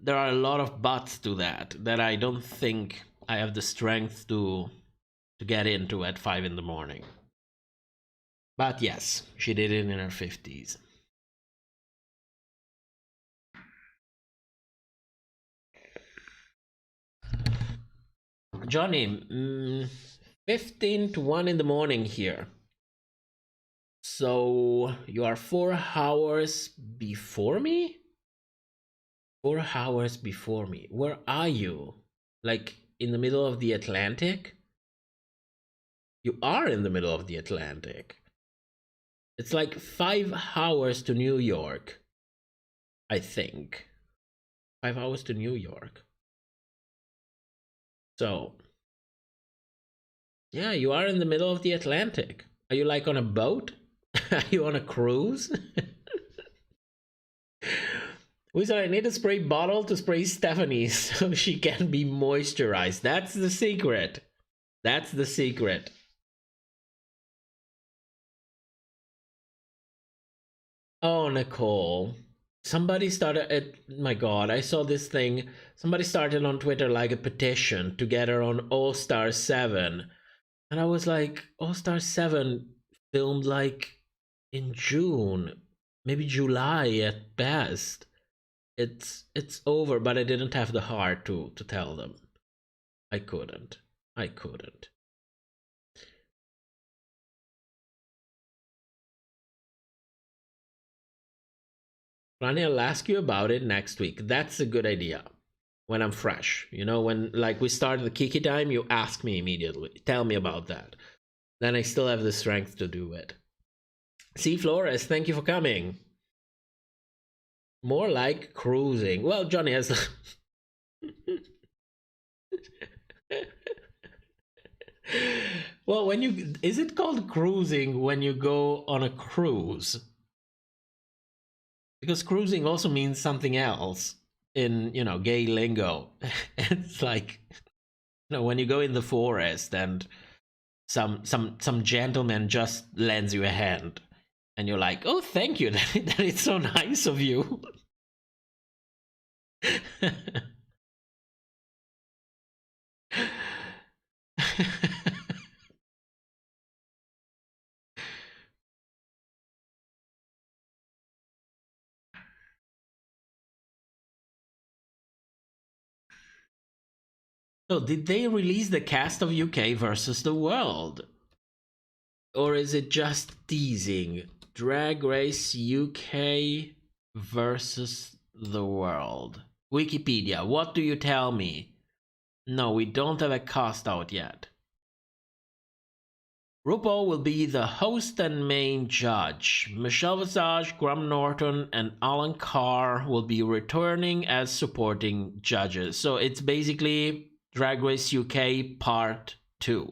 There are a lot of buts to that I don't think I have the strength to get into at 5 in the morning. But yes, she did it in her 50s. Johnny, 15 to 1 in the morning here. So you are 4 hours before me? 4 hours before me. Where are you? Like in the middle of the Atlantic? You are in the middle of the Atlantic. It's like 5 hours to New York, I think. 5 hours to New York. So, yeah, you are in the middle of the Atlantic. Are you like on a boat? Are you on a cruise? Wizard, I need a spray bottle to spray Stephanie so she can be moisturized. That's the secret. That's the secret. Oh, Nicole. Somebody started, my God, I saw this thing. Somebody started on Twitter like a petition to get her on All-Star 7. And I was like, All-Star 7 filmed like in June, maybe July at best. It's over, but I didn't have the heart to tell them. I couldn't. Ronnie, I'll ask you about it next week. That's a good idea. When I'm fresh. You know, when like we start the Kiki time, you ask me immediately. Tell me about that. Then I still have the strength to do it. C. Flores, thank you for coming. More like cruising. Well, Johnny has... Well, when you... Is it called cruising when you go on a cruise? Because cruising also means something else in, you know, gay lingo. It's like, you know, when you go in the forest and some gentleman just lends you a hand, and you're like, oh, thank you, that is so nice of you. So did they release the cast of UK versus the world? Or is it just teasing? Drag Race UK versus the world. Wikipedia, what do you tell me? No, we don't have a cast out yet. RuPaul will be the host and main judge. Michelle Visage, Graham Norton, and Alan Carr will be returning as supporting judges. So it's basically Drag Race UK Part 2,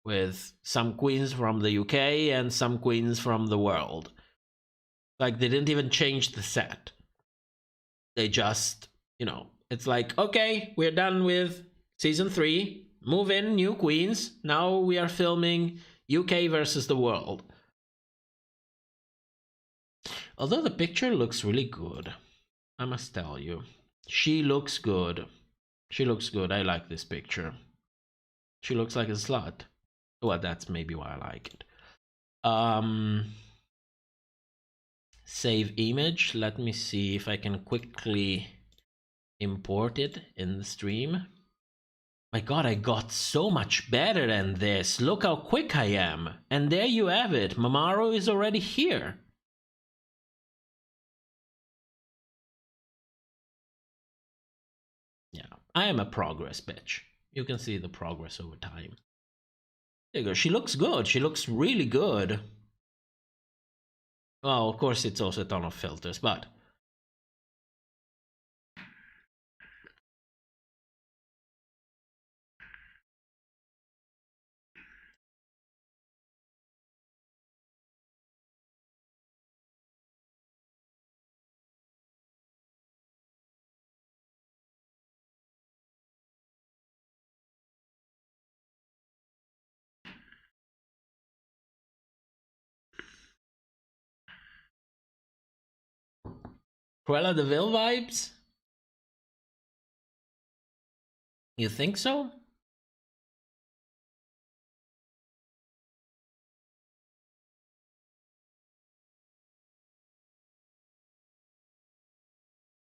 with some queens from the UK and some queens from the world. Like, they didn't even change the set. They just, you know, it's like, okay, we're done with season 3. Move in new queens. Now we are filming UK versus the world. Although the picture looks really good, I must tell you. She looks good. She looks good. I like this picture. She looks like a slut. Well, that's maybe why I like it. Save image. Let me see if I can quickly import it in the stream. My god, I got so much better than this. Look how quick I am. And there you have it. Mamaro is already here. Yeah, I am a progress bitch. You can see the progress over time. There you go. She looks good. She looks really good. Well, of course, it's also a ton of filters, but... Cruella de Vil vibes? You think so?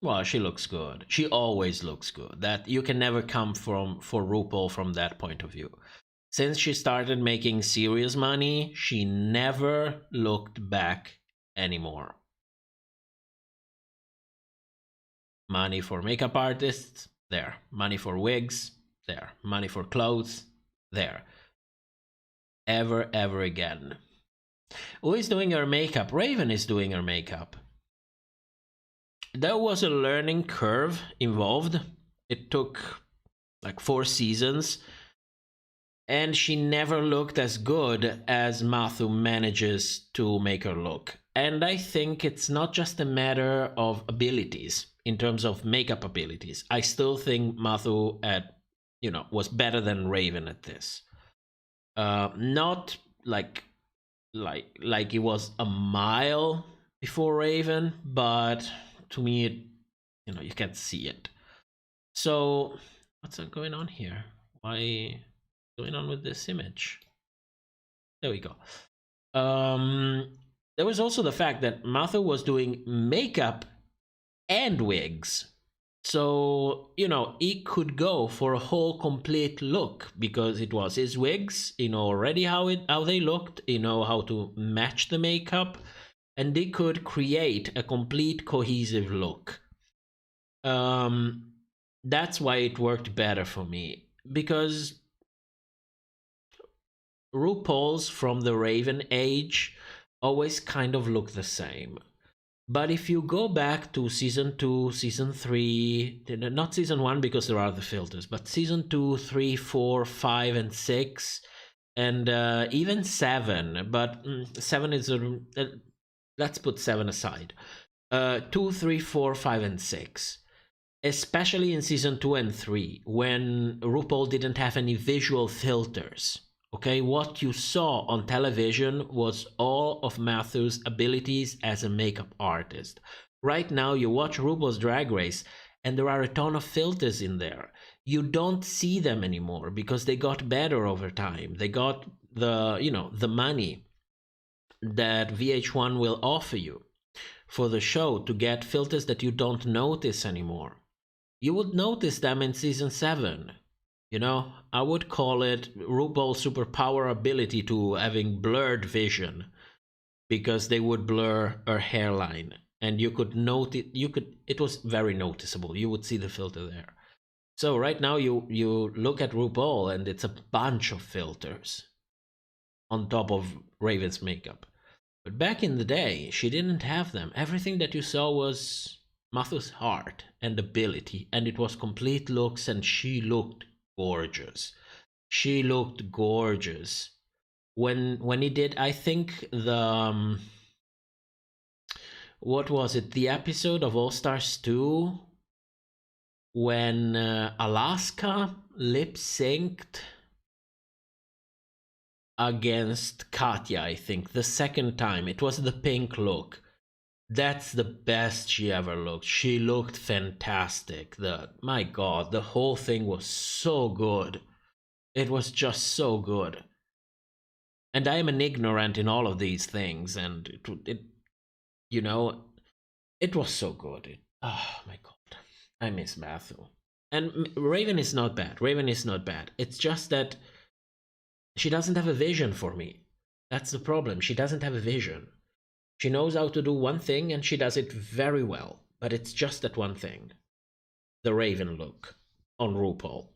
Well, she looks good. She always looks good. That you can never come for RuPaul from that point of view. Since she started making serious money, she never looked back anymore. Money for makeup artists, there. Money for wigs, there. Money for clothes, there. Ever again. Who is doing her makeup? Raven is doing her makeup. There was a learning curve involved. It took like 4 seasons. And she never looked as good as Matthew manages to make her look. And I think it's not just a matter of abilities, in terms of makeup abilities. I still think Matthew was better than Raven at this. Not like it was a mile before Raven, but to me, you can't see it. So what's going on here? Why going on with this image? There we go. There was also the fact that Matthew was doing makeup and wigs. So, he could go for a whole complete look because it was his wigs, already how they looked, how to match the makeup, and they could create a complete cohesive look. That's why it worked better for me, because RuPaul's from the Raven age always kind of look the same. But if you go back to season 2, season 3, not season 1 because there are the filters, but season 2, 3, 4, 5, and 6, and even 7, but 7 is let's put 7 aside. 2, 3, 4, 5, and 6. Especially in season 2 and 3, when RuPaul didn't have any visual filters. Okay, what you saw on television was all of Matthew's abilities as a makeup artist. Right now, you watch RuPaul's Drag Race, and there are a ton of filters in there. You don't see them anymore because they got better over time. They got the money that VH1 will offer you for the show to get filters that you don't notice anymore. You would notice them in season 7. I would call it RuPaul's superpower ability to having blurred vision, because they would blur her hairline and you could note it. It was very noticeable. You would see the filter there. So right now you look at RuPaul and it's a bunch of filters on top of Raven's makeup. But back in the day, she didn't have them. Everything that you saw was Matthew's heart and ability, and it was complete looks, and she looked gorgeous. She looked gorgeous. When he did, I think the what was it? The episode of All Stars 2 when Alaska lip synced against Katya, I think, the second time. It was the pink look. That's the best she ever looked. She looked fantastic. My God, the whole thing was so good. It was just so good. And I am an ignorant in all of these things, and it was so good. Oh my God, I miss Matthew. And Raven is not bad. Raven is not bad. It's just that she doesn't have a vision for me. That's the problem. She doesn't have a vision. She knows how to do one thing, and she does it very well. But it's just that one thing. The Raven look on RuPaul.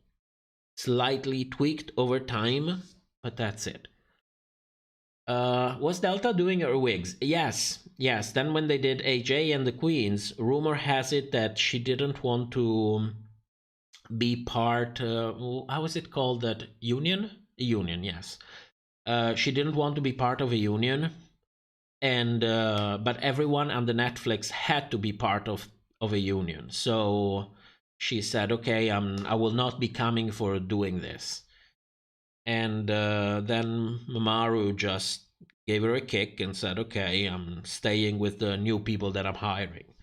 Slightly tweaked over time, but that's it. Was Delta doing her wigs? Yes. Then when they did AJ and the Queens, rumor has it that she didn't want to be part... how is it called? That union? Union, yes. She didn't want to be part of a union, and but everyone on the Netflix had to be part of a union. So she said, okay, I will not be coming for doing this. And then Maru just gave her a kick and said, okay, I'm staying with the new people that I'm hiring.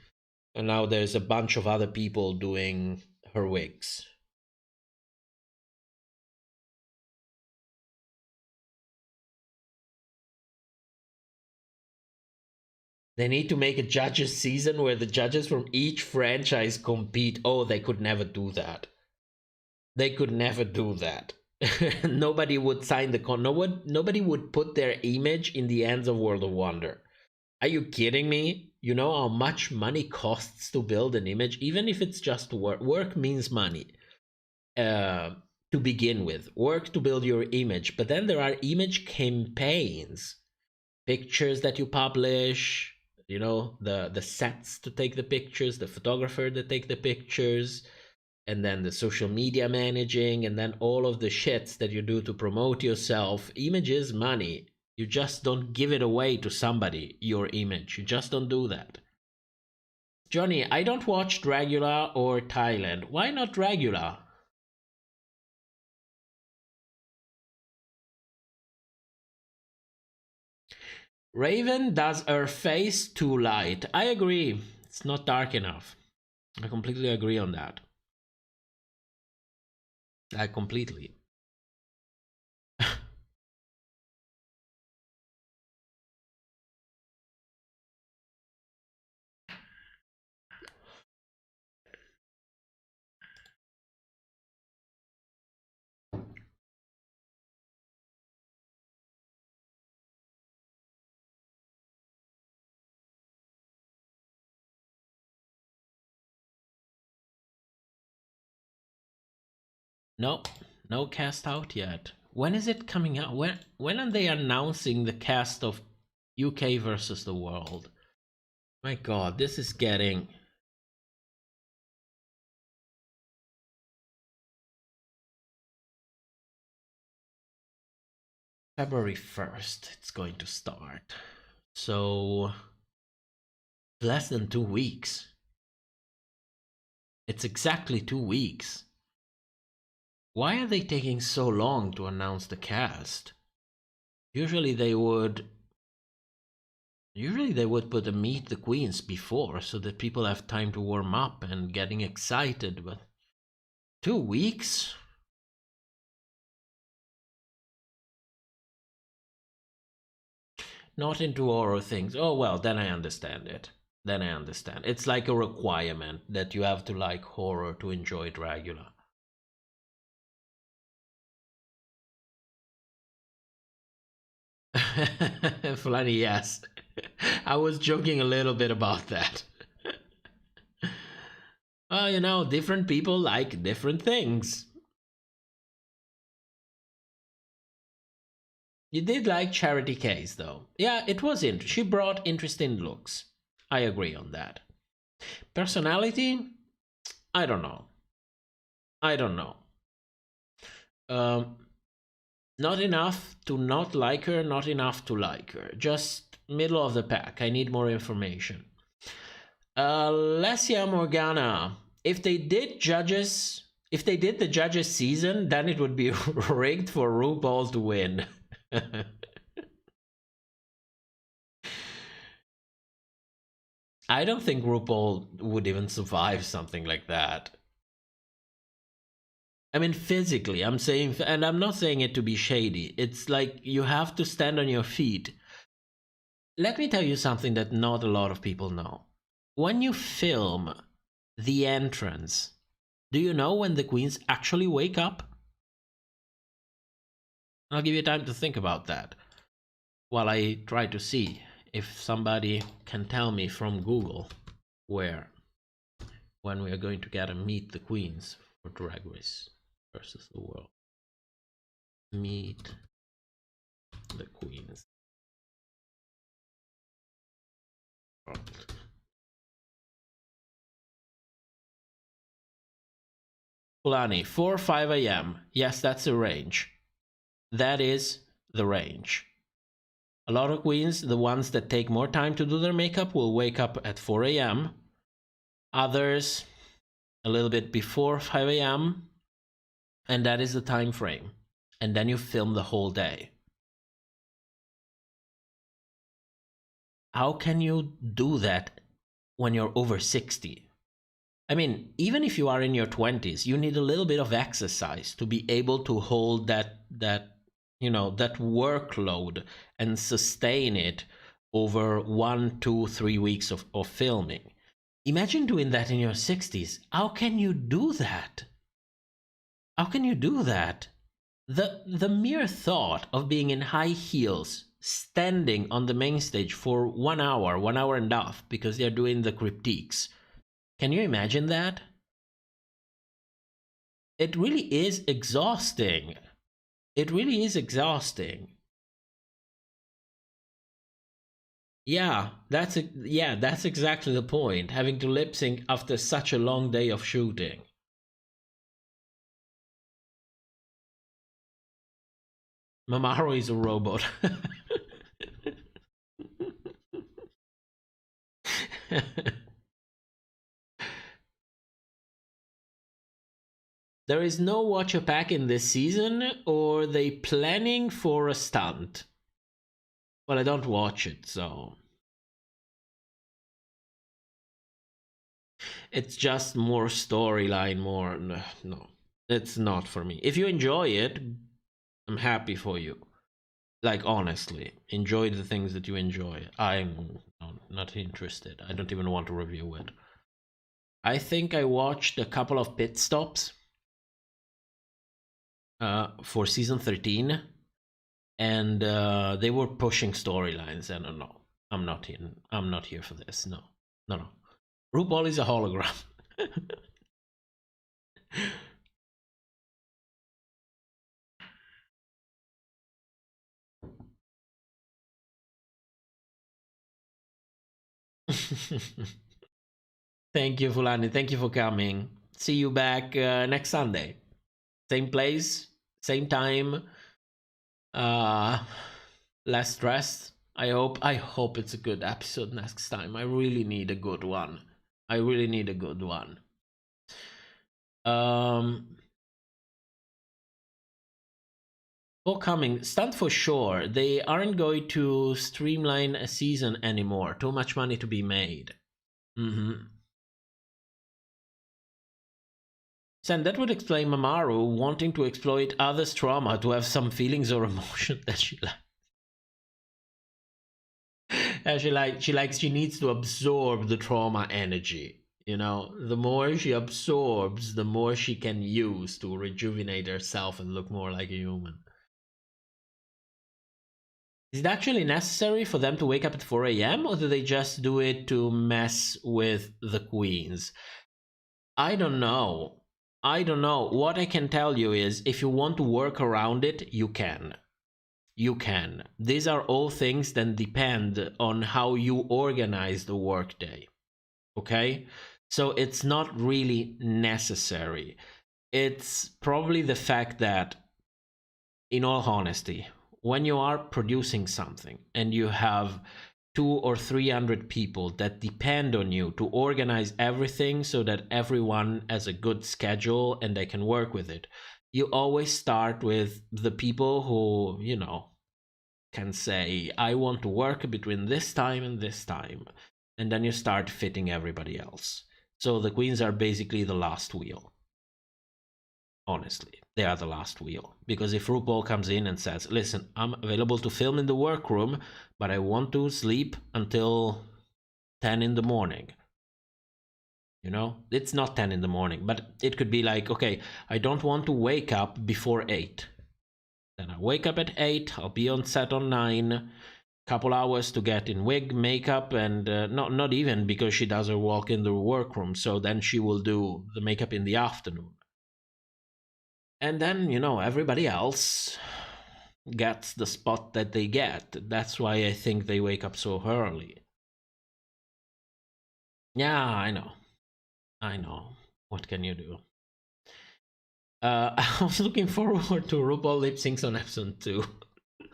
And now there's a bunch of other people doing her wigs. They need to make a judges season where the judges from each franchise compete. Oh, they could never do that. They could never do that. Nobody would sign the con. Nobody would put their image in the hands of World of Wonder. Are you kidding me? You know how much money costs to build an image? Even if it's just work. Work means money. To begin with. Work to build your image. But then there are image campaigns. Pictures that you publish. The sets to take the pictures. The photographer to take the pictures. And then the social media managing, and then all of the shits that you do to promote yourself. Image is money. You just don't give it away to somebody, your image. You just don't do that. Johnny, I don't watch Dragula or Thailand. Why not Dragula? Raven does her face too light. I agree. It's not dark enough. I completely agree on that. Completely. No cast out yet. When is it coming out? When are they announcing the cast of UK versus the world? My God, this is getting... February 1st, it's going to start. So, less than 2 weeks. It's exactly 2 weeks. Why are they taking so long to announce the cast? Usually they would put a Meet the Queens before so that people have time to warm up and getting excited, but 2 weeks? Not into horror things. Oh, well, then I understand it. Then I understand. It's like a requirement that you have to like horror to enjoy Dracula. Funny, yes. I was joking a little bit about that. Well, you know, different people like different things. You did like Charity Case, though. Yeah, it was she brought interesting looks. I agree on that. Personality? I don't know. Not enough to not like her, not enough to like her. Just middle of the pack. I need more information. Lesia Morgana. If they did the judges season, then it would be rigged for RuPaul to win. I don't think RuPaul would even survive something like that. I mean, physically, I'm saying, and I'm not saying it to be shady. It's like you have to stand on your feet. Let me tell you something that not a lot of people know. When you film the entrance, do you know when the queens actually wake up? I'll give you time to think about that while I try to see if somebody can tell me from Google when we are going to get a Meet the Queens for Drag Race versus the World. Meet the Queens. Fulani, 4 or 5 a.m. Yes, that's the range. That is the range. A lot of queens, the ones that take more time to do their makeup, will wake up at 4 a.m. Others, a little bit before 5 a.m. And that is the time frame. And then you film the whole day. How can you do that when you're over 60? I mean, even if you are in your 20s, you need a little bit of exercise to be able to hold that workload and sustain it over 1, 2, 3 weeks of filming. Imagine doing that in your 60s. How can you do that? How can you do that? The mere thought of being in high heels, standing on the main stage for 1 hour, 1 hour and a half, because they're doing the critiques. Can you imagine that? It really is exhausting. It really is exhausting. Yeah, that's exactly the point. Having to lip sync after such a long day of shooting. Mamaro is a robot. There is no watcher pack in this season, or are they planning for a stunt? Well, I don't watch it, so... It's just more storyline, more... No, it's not for me. If you enjoy it, I'm happy for you. Like, honestly, enjoy the things that you enjoy. I'm not interested. I don't even want to review it. I think I watched a couple of pit stops for season 13, and they were pushing storylines, and no, I'm not here for this. No. RuPaul is a hologram. Thank you, Fulani. Thank you for coming. See you back next Sunday. Same place, same time. Less stressed. I hope it's a good episode next time. I really need a good one. Coming, stunt for sure. They aren't going to streamline a season anymore. Too much money to be made. Sen, that would explain Mamaru wanting to exploit others' trauma to have some feelings or emotion that she likes. She needs to absorb the trauma energy. You know, the more she absorbs, the more she can use to rejuvenate herself and look more like a human. Is it actually necessary for them to wake up at 4 a.m. or do they just do it to mess with the queens? I don't know. What I can tell you is if you want to work around it, you can. You can. These are all things that depend on how you organize the workday. Okay? So it's not really necessary. It's probably the fact that, in all honesty, when you are producing something and you have 200 or 300 people that depend on you to organize everything so that everyone has a good schedule and they can work with it, you always start with the people who, you know, can say, I want to work between this time and this time. And then you start fitting everybody else. So the queens are basically the last wheel. Honestly, they are the last wheel. Because if RuPaul comes in and says, listen, I'm available to film in the workroom, but I want to sleep until 10 in the morning. You know, it's not 10 in the morning, but it could be like, okay, I don't want to wake up before 8. Then I wake up at 8, I'll be on set on 9, couple hours to get in wig, makeup, and not even, because she does her walk in the workroom, so then she will do the makeup in the afternoon. And then, you know, everybody else gets the spot that they get. That's why I think they wake up so early. Yeah, I know. What can you do? I was looking forward to RuPaul lip syncs on episode 2.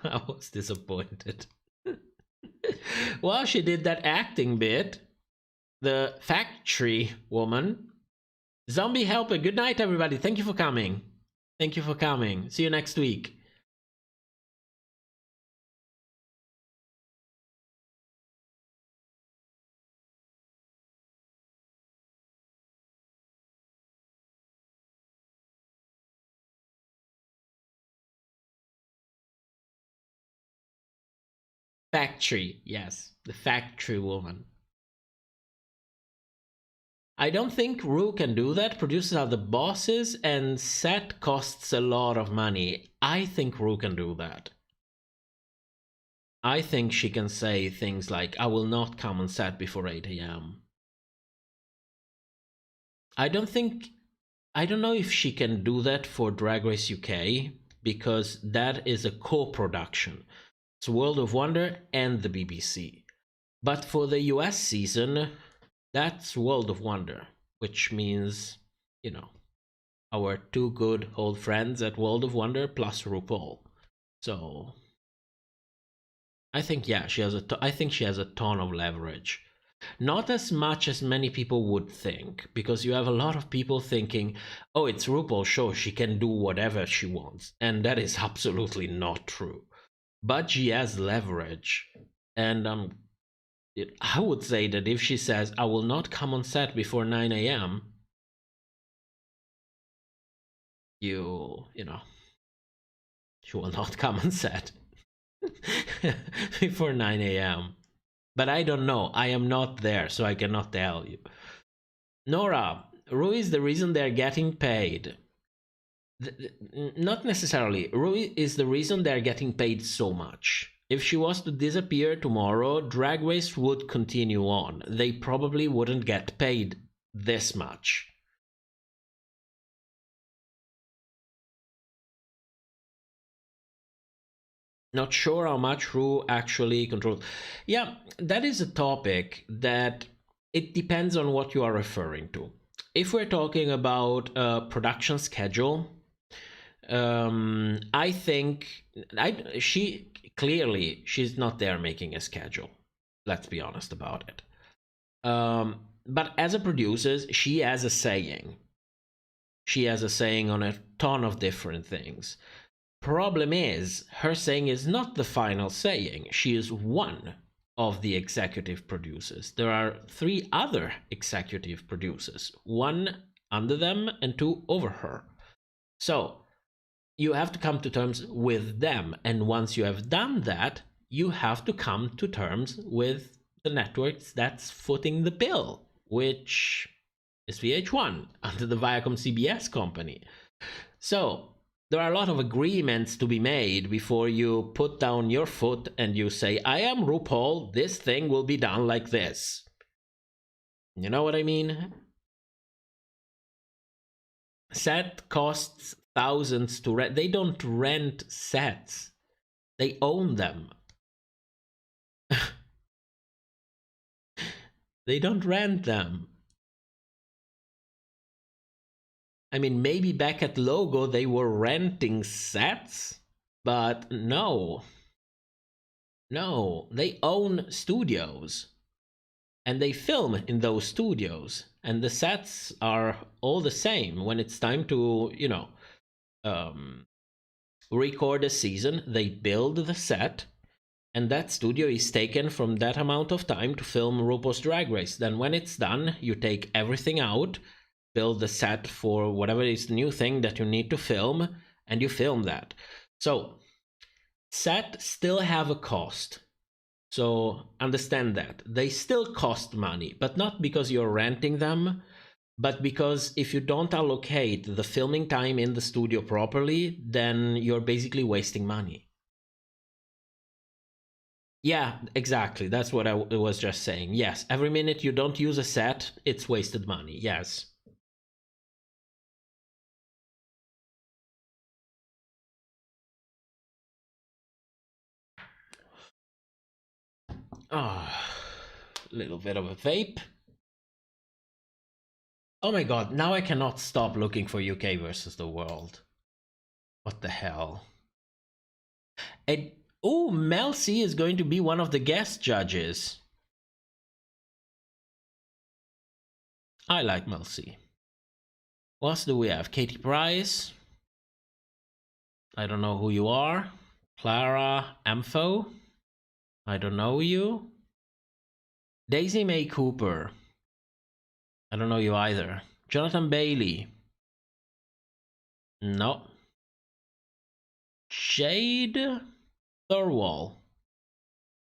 I was disappointed. Well, she did that acting bit. The factory woman. Zombie helper, good night, everybody. Thank you for coming. Thank you for coming. See you next week. Factory, yes. The factory woman. I don't think Ru can do that. Producers are the bosses and set costs a lot of money. I think Ru can do that. I think she can say things like, I will not come on set before 8 a.m. I don't know if she can do that for Drag Race UK, because that is a co-production. It's World of Wonder and the BBC. But for the US season, that's World of Wonder, which means, you know, our two good old friends at World of Wonder plus RuPaul. So I think, yeah, I think she has a ton of leverage. Not as much as many people would think, because you have a lot of people thinking, oh, it's RuPaul's show, she can do whatever she wants. And that is absolutely not true. But she has leverage. And I would say that if she says, I will not come on set before 9 a.m., you know, she will not come on set before 9 a.m. But I don't know. I am not there, so I cannot tell you. Nora, Ru is the reason they're getting paid. Not necessarily. Ru is the reason they're getting paid so much. If she was to disappear tomorrow, Drag Race would continue on. They probably wouldn't get paid this much. Not sure how much Ru actually controls. Yeah, that is a topic that it depends on what you are referring to. If we're talking about a production schedule, I think she's not there making a schedule. Let's be honest about it. But as a producer, she has a saying. She has a saying on a ton of different things. Problem is, her saying is not the final saying. She is one of the executive producers. There are 3 other executive producers, 1 under them and 2 over her. So you have to come to terms with them. And once you have done that, you have to come to terms with the networks that's footing the bill, which is VH1 under the Viacom CBS company. So there are a lot of agreements to be made before you put down your foot and you say, I am RuPaul, this thing will be done like this. You know what I mean? Set costs thousands to rent. They don't rent sets. They own them. They don't rent them. I mean, maybe back at Logo they were renting sets, but no. No, they own studios. And they film in those studios. And the sets are all the same. When it's time to, you know, record a season, they build the set. And that studio is taken from that amount of time to film RuPaul's Drag Race. Then when it's done, you take everything out, build the set for whatever is the new thing that you need to film, and you film that. So sets still have a cost. So understand that. They still cost money, but not because you're renting them, but because if you don't allocate the filming time in the studio properly, then you're basically wasting money. Yeah, exactly. That's what I was just saying. Yes, every minute you don't use a set, it's wasted money. Yes. Ah, little bit of a vape. Oh my god, now I cannot stop looking for UK versus the world. What the hell? And oh, Mel C is going to be one of the guest judges. I like Mel C. What else do we have? Katie Price. I don't know who you are. Clara Ampho. I don't know you. Daisy May Cooper. I don't know you either. Jonathan Bailey. No. Jade Thorwall.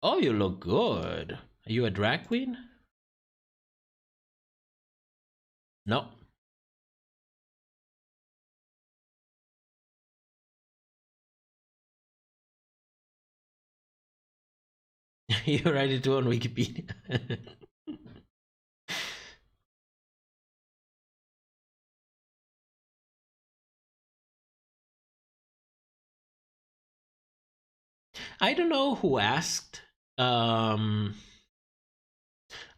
Oh, you look good. Are you a drag queen? No. You write it on Wikipedia. I don't know who asked. I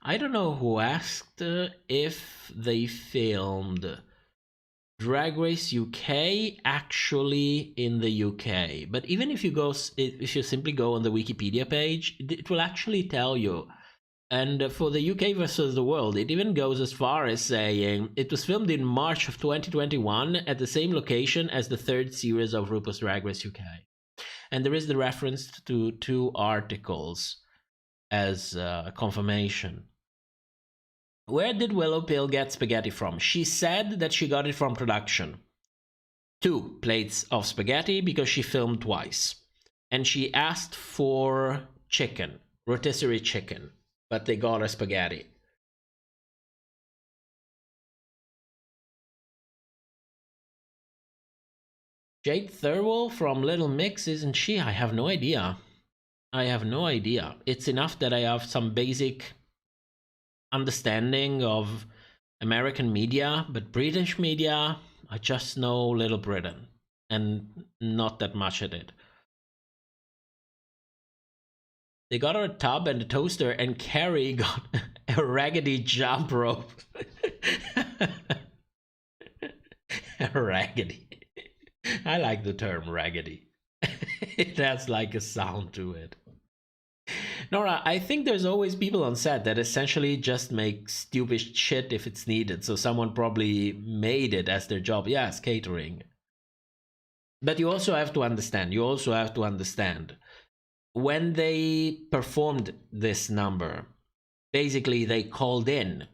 don't know who asked if they filmed Drag Race UK actually in the UK. But even if you simply go on the Wikipedia page, it will actually tell you. And for the UK versus the world, it even goes as far as saying it was filmed in March of 2021 at the same location as the 3rd series of RuPaul's Drag Race UK. And there is the reference to 2 articles as confirmation. Where did Willow Pill get spaghetti from? She said that she got it from production. 2 plates of spaghetti because she filmed twice. And she asked for chicken, rotisserie chicken, but they got her spaghetti. Jade Thirlwall from Little Mix, isn't she? I have no idea. I have no idea. It's enough that I have some basic understanding of American media, but British media, I just know Little Britain and not that much at it. They got her a tub and a toaster, and Carrie got a raggedy jump rope. Raggedy. I like the term raggedy. It has like a sound to it. Nora, I think there's always people on set that essentially just make stupid shit if it's needed. So someone probably made it as their job. Yes, catering. But you also have to understand, when they performed this number, basically they called in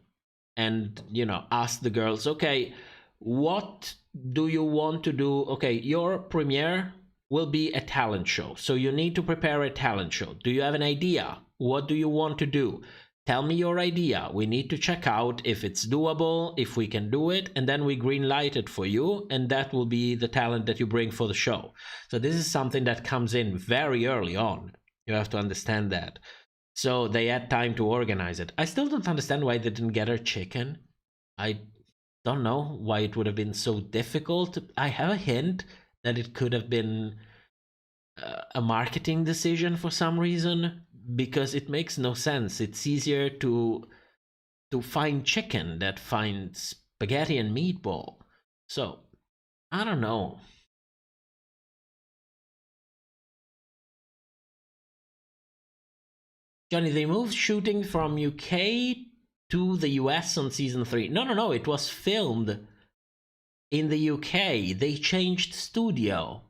and, you know, asked the girls, okay, what do you want to do? Okay, your premiere will be a talent show, so you need to prepare a talent show. Do you have an idea? What do you want to do? Tell me your idea. We need to check out if it's doable, if we can do it, and then we green light it for you, and that will be the talent that you bring for the show. So this is something that comes in very early on. You have to understand that. So they had time to organize it. I still don't understand why they didn't get her chicken. I don't know why it would have been so difficult. I have a hint that it could have been a marketing decision for some reason, because it makes no sense. It's easier to find chicken than find spaghetti and meatball. So I don't know. Johnny, they moved shooting from UK to the US on season 3. No, it was filmed in the UK. They changed studio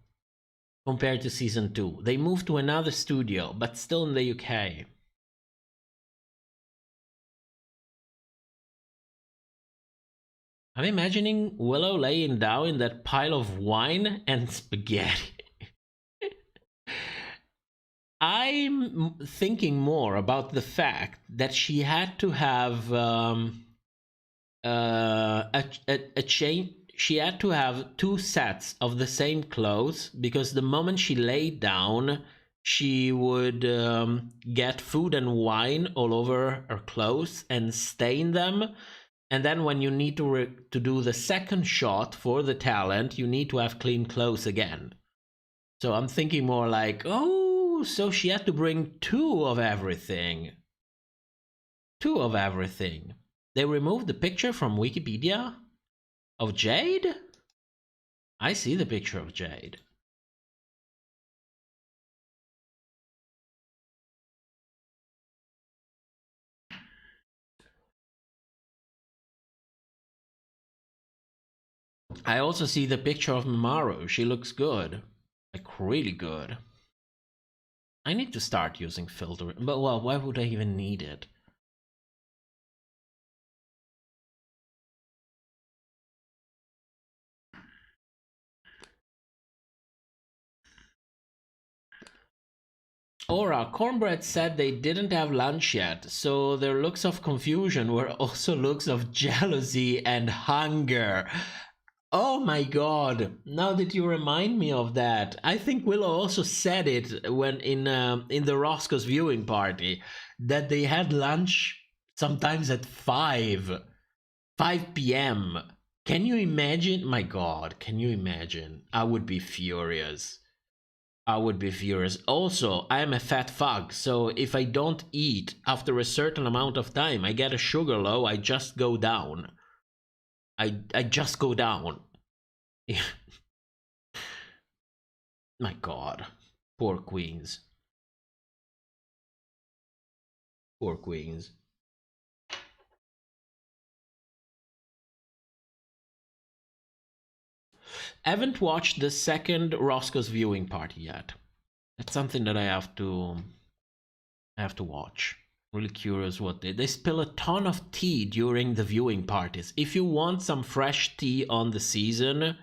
compared to season 2. They moved to another studio, but still in the UK. I'm imagining Willow laying down in that pile of wine and spaghetti. I'm thinking more about the fact that she had to have a chain. She had to have 2 sets of the same clothes, because the moment she laid down, she would get food and wine all over her clothes and stain them. And then when you need to do the second shot for the talent, you need to have clean clothes again. So I'm thinking more like, oh, so she had to bring 2 of everything. 2 of everything. They removed the picture from Wikipedia of Jade? I see the picture of Jade. I also see the picture of Mamoru. She looks good. Like, really good. I need to start using filter, but well, why would I even need it? Aura, Cornbread said they didn't have lunch yet, so their looks of confusion were also looks of jealousy and hunger. Oh my god, now that you remind me of that, I think Willow also said it when in the Roscoe's viewing party, that they had lunch sometimes at 5 p.m. Can you imagine? My god, can you imagine? I would be furious. I would be furious. Also, I am a fat fuck, so if I don't eat after a certain amount of time, I get a sugar low, I just go down. I just go down. My god. Poor queens. Poor queens. I haven't watched the second Roscoe's viewing party yet. That's something that I have to watch. Really curious what they spill a ton of tea during the viewing parties. If you want some fresh tea on the season,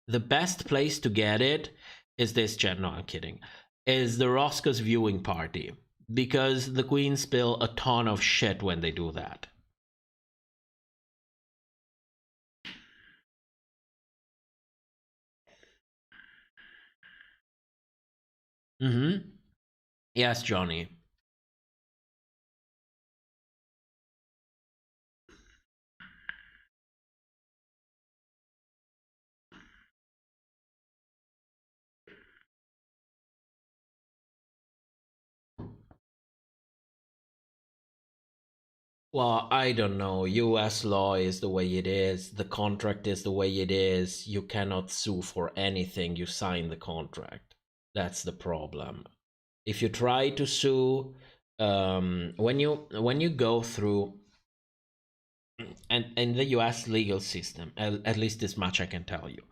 the best place to get it is this channel. No, I'm kidding. Is the Roscoe's viewing party, because the queens spill a ton of shit when they do that. Yes, Johnny. Well, I don't know. US law is the way it is. The contract is the way it is. You cannot sue for anything you sign the contract. That's the problem. If you try to sue, when you go through, and in the US legal system, at least this much I can tell you,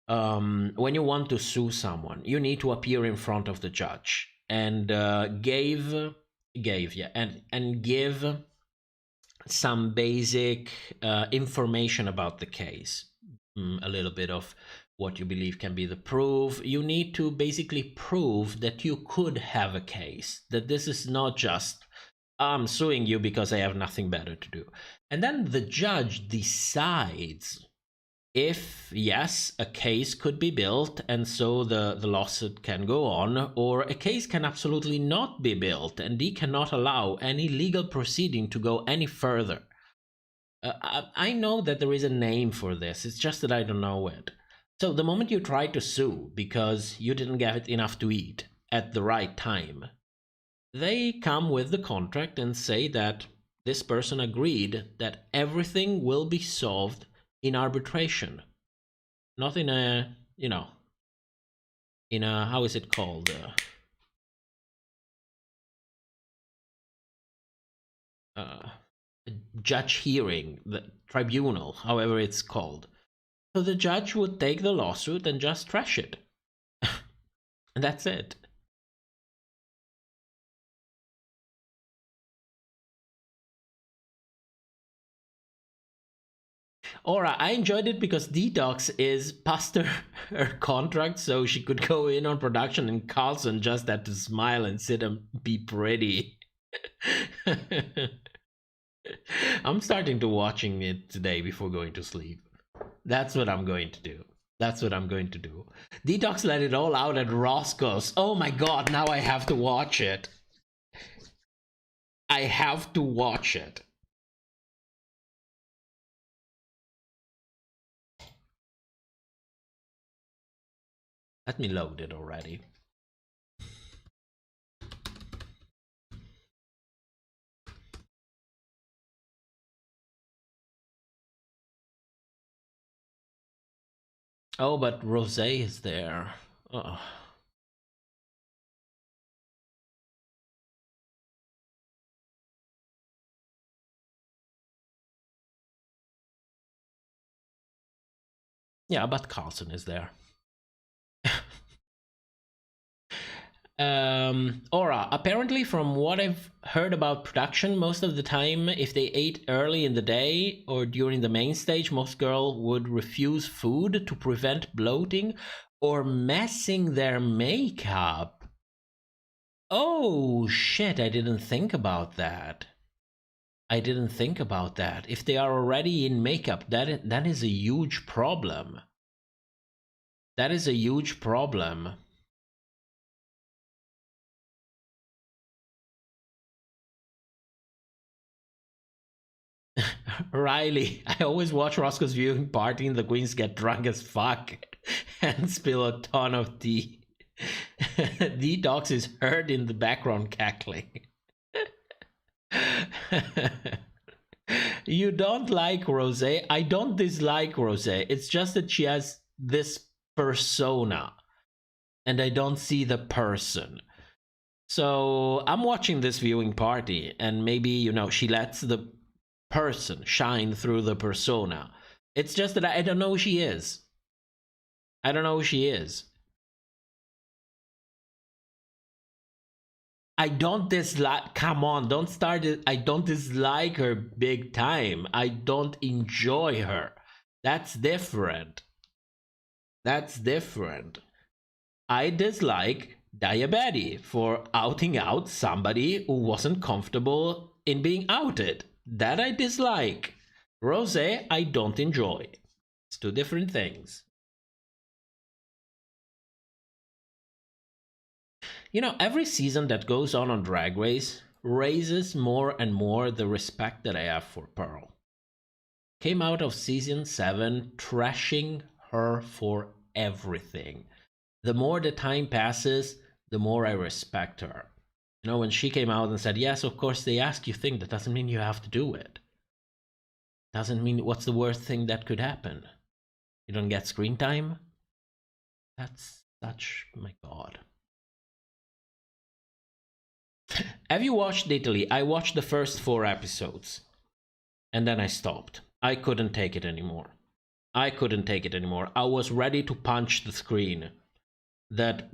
when you want to sue someone, you need to appear in front of the judge and give some basic information about the case, a little bit of what you believe can be the proof. You need to basically prove that you could have a case, that this is not just, I'm suing you because I have nothing better to do. And then the judge decides if, yes, a case could be built and so the lawsuit can go on, or a case can absolutely not be built and he cannot allow any legal proceeding to go any further. I know that there is a name for this, it's just that I don't know it. So the moment you try to sue because you didn't get enough to eat at the right time, they come with the contract and say that this person agreed that everything will be solved in arbitration, not in a, in a, how is it called? A judge hearing, the tribunal, however it's called. So the judge would take the lawsuit and just trash it. And that's it. Aura, I enjoyed it because Detox is past her contract, so she could go in on production, and Carlson just had to smile and sit and be pretty. I'm starting to watching it today before going to sleep. That's what I'm going to do. That's what I'm going to do. Detox let it all out at Roscoe's. Oh my god, now I have to watch it. I have to watch it. Let me load it already. Oh, but Rosé is there. Oh. Yeah, but Carlson is there. Aura, apparently from what I've heard about production, most of the time, if they ate early in the day or during the main stage, most girls would refuse food to prevent bloating or messing their makeup. Oh, shit, I didn't think about that. I didn't think about that. If they are already in makeup, that is a huge problem. That is a huge problem. Riley, I always watch Roscoe's viewing party and the queens get drunk as fuck and spill a ton of tea. Detox is heard in the background cackling. You don't like Rosé? I don't dislike Rosé. It's just that she has this persona and I don't see the person. So I'm watching this viewing party and maybe, she lets the person shine through the persona. It's just that I don't know who she is. I don't know who she is. I don't dislike, come on, don't start it. I don't dislike her big time. I don't enjoy her. That's different. That's different. I dislike Diabetes for outing out somebody who wasn't comfortable in being outed. That I dislike. Rosé, I don't enjoy. It's two different things. Every season that goes on Drag Race raises more and more the respect that I have for Pearl. Came out of season 7 trashing her for everything. The more the time passes, the more I respect her. When she came out and said, yes, of course they ask you things, that doesn't mean you have to do it. Doesn't mean what's the worst thing that could happen. You don't get screen time? That's such, my god. Have you watched Italy? I watched the first 4 episodes. And then I stopped. I couldn't take it anymore. I couldn't take it anymore. I was ready to punch the screen. That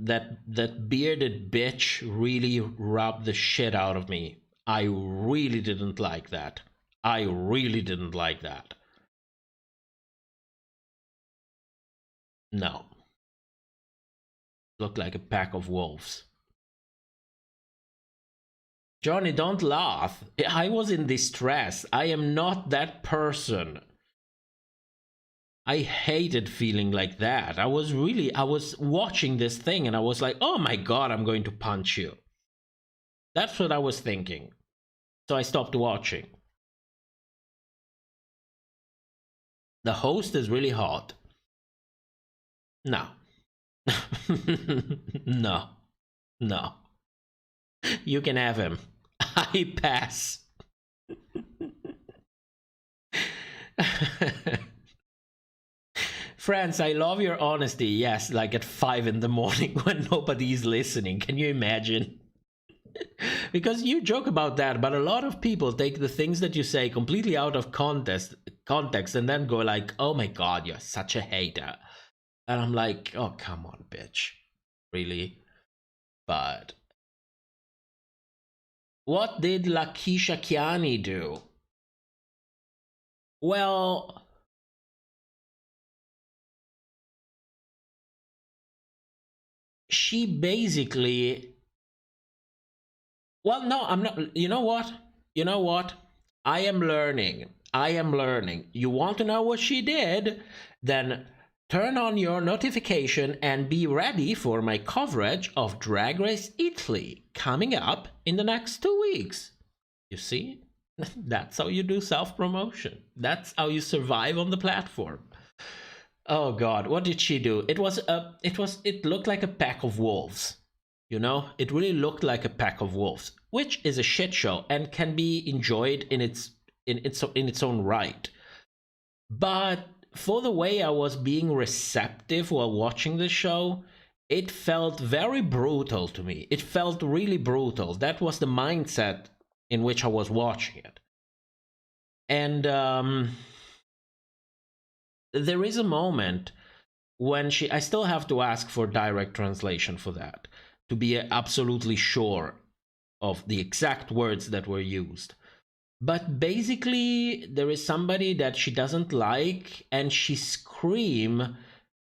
bearded bitch really rubbed the shit out of me. I really didn't like that. I really didn't like that. No. Looked like a pack of wolves. Johnny, don't laugh. I was in distress. I am not that person. I hated feeling like that. I was watching this thing and I was like, oh my god, I'm going to punch you. That's what I was thinking. So I stopped watching. The host is really hot. No. No. No. You can have him. I pass. Friends, I love your honesty. Yes, like at 5 in the morning when nobody's listening. Can you imagine? Because you joke about that, but a lot of people take the things that you say completely out of context and then go like, oh my god, you're such a hater. And I'm like, oh, come on, bitch. Really? But what did Lakisha Kiani do? Well, she basically... Well, no, I'm not... You know what? You know what? I am learning. I am learning. You want to know what she did? Then turn on your notification and be ready for my coverage of Drag Race Italy coming up in the next 2 weeks. You see? That's how you do self-promotion. That's how you survive on the platform. Oh god, what did she do? It looked like a pack of wolves. You know, it really looked like a pack of wolves, which is a shit show and can be enjoyed in its own right. But for the way I was being receptive while watching the show, it felt very brutal to me. It felt really brutal. That was the mindset in which I was watching it. And there is a moment when I still have to ask for direct translation for that, to be absolutely sure of the exact words that were used. But basically, there is somebody that she doesn't like, and she screams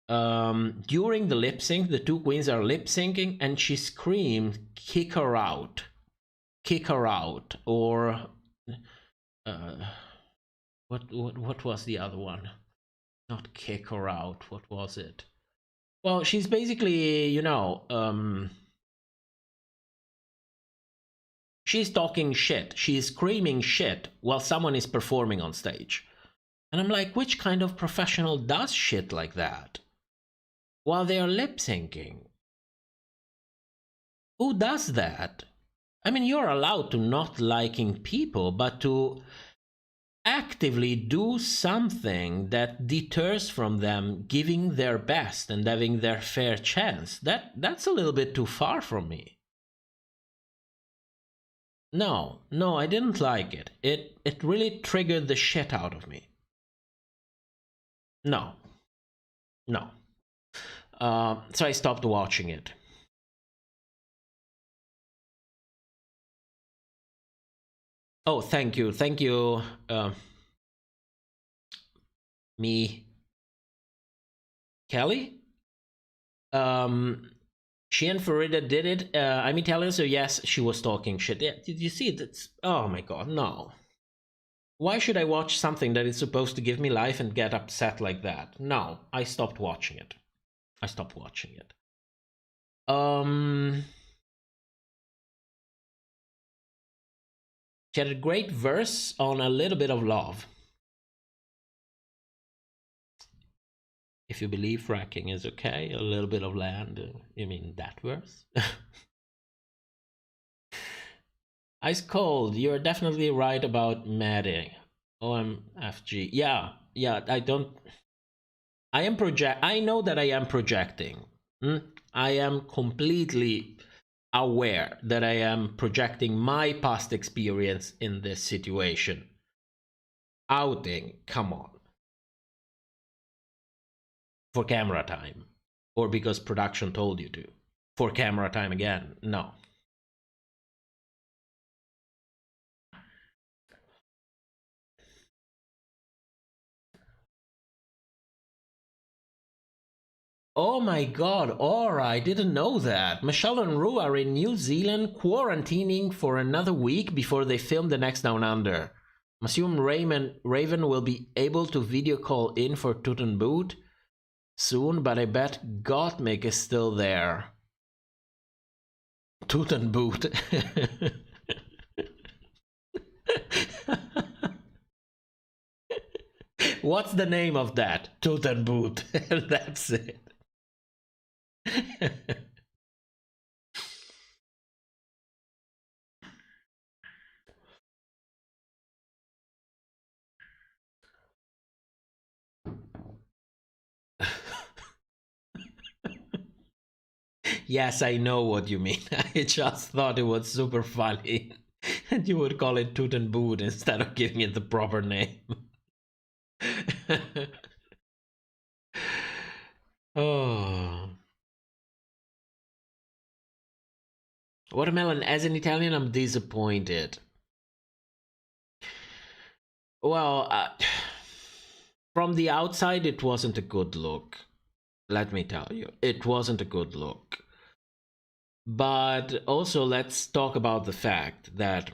during the lip sync. The two queens are lip syncing, and she screams, "Kick her out, kick her out," or what was the other one? Not kick her out. What was it? Well, she's basically, you know, she's talking shit. She's screaming shit while someone is performing on stage. And I'm like, which kind of professional does shit like that while they are lip syncing? Who does that? I mean, you're allowed to not liking people, but to actively do something that deters from them giving their best and having their fair chance, that's a little bit too far from me. No, I didn't like it. It really triggered the shit out of me. No. So I stopped watching it. Oh, thank you. Me. Kelly? She and Farida did it. I'm Italian, so yes, she was talking shit. Yeah, did you see it? Oh my god, no. Why should I watch something that is supposed to give me life and get upset like that? No, I stopped watching it. She had a great verse on A Little Bit of Love. If you believe fracking is okay, a little bit of land, you mean that verse? Ice Cold, you're definitely right about Maddie. OMFG. Yeah, I know that I am projecting. I am completely aware that I am projecting my past experience in this situation. Outing, come on. for camera time, or because production told you to. For camera time again, no. Oh my god, Aura, I didn't know that. Michelle and Rue are in New Zealand quarantining for another week before they film the next Down Under. I assume Raven will be able to video call in for Toot and Boot soon, but I bet Gottmik is still there. Toot and Boot. What's the name of that? Toot and Boot. That's it. Yes, I know what you mean. I just thought it was super funny. And you would call it Toot and Boot instead of giving it the proper name. Oh. Watermelon, as an Italian, I'm disappointed. Well, from the outside, it wasn't a good look. Let me tell you, it wasn't a good look. But also, let's talk about the fact that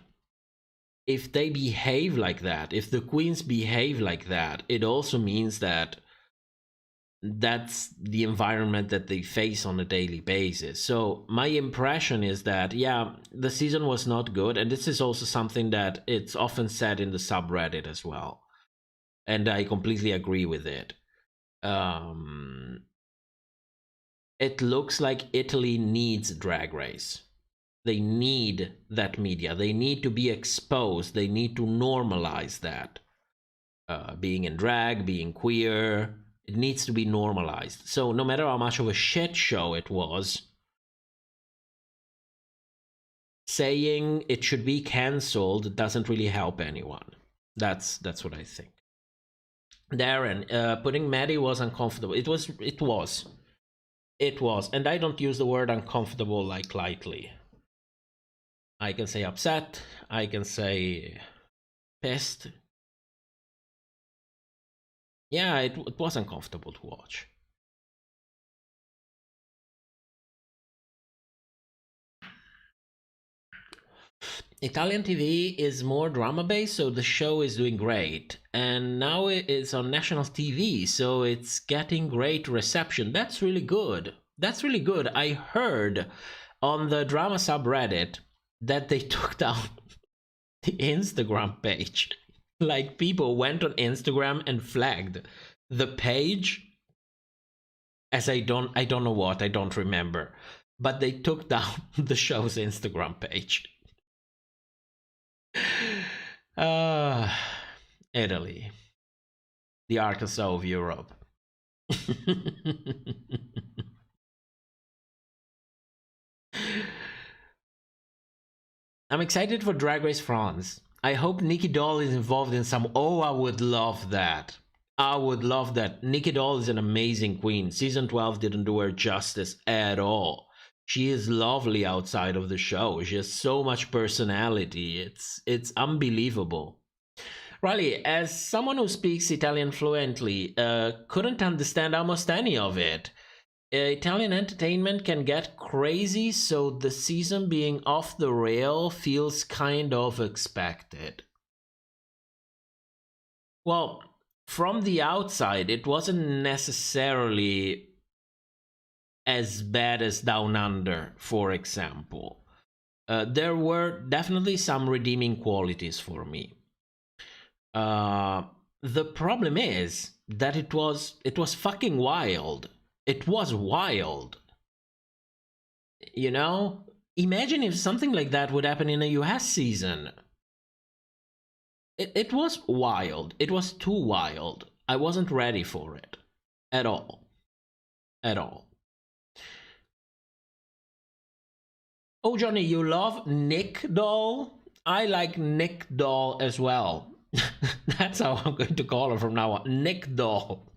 if they behave like that, if the queens behave like that, it also means that that's the environment that they face on a daily basis. So my impression is that, yeah, the season was not good. And this is also something that it's often said in the subreddit as well. And I completely agree with it. It looks like Italy needs Drag Race. They need that media. They need to be exposed. They need to normalize that. Being in drag, being queer, it needs to be normalized. So no matter how much of a shit show it was, saying it should be cancelled doesn't really help anyone. That's what I think. Darren, putting Maddie was uncomfortable. It was. And I don't use the word uncomfortable like lightly. I can say upset. I can say pissed. Yeah, it was uncomfortable to watch. Italian TV is more drama based, so the show is doing great. And now it's on national TV, so it's getting great reception. That's really good. That's really good. I heard on the drama subreddit that they took down the Instagram page. Like, people went on Instagram and flagged the page as I don't know what, I don't remember. But they took down the show's Instagram page. Italy, the Arkansas of Europe. I'm excited for Drag Race France. I hope Nikki Doll is involved in some. Oh, I would love that. I would love that. Nikki Doll is an amazing queen. Season 12 didn't do her justice at all. She is lovely outside of the show. She has so much personality. It's unbelievable. Riley, as someone who speaks Italian fluently, couldn't understand almost any of it. Italian entertainment can get crazy, so the season being off the rail feels kind of expected. Well, from the outside, it wasn't necessarily as bad as Down Under, for example. There were definitely some redeeming qualities for me. The problem is that it was fucking wild. It was wild. You know? Imagine if something like that would happen in a U.S. season. It was wild. It was too wild. I wasn't ready for it. At all. At all. Oh, Johnny, you love Nick Doll? I like Nick Doll as well. That's how I'm going to call her from now on. Nick Doll.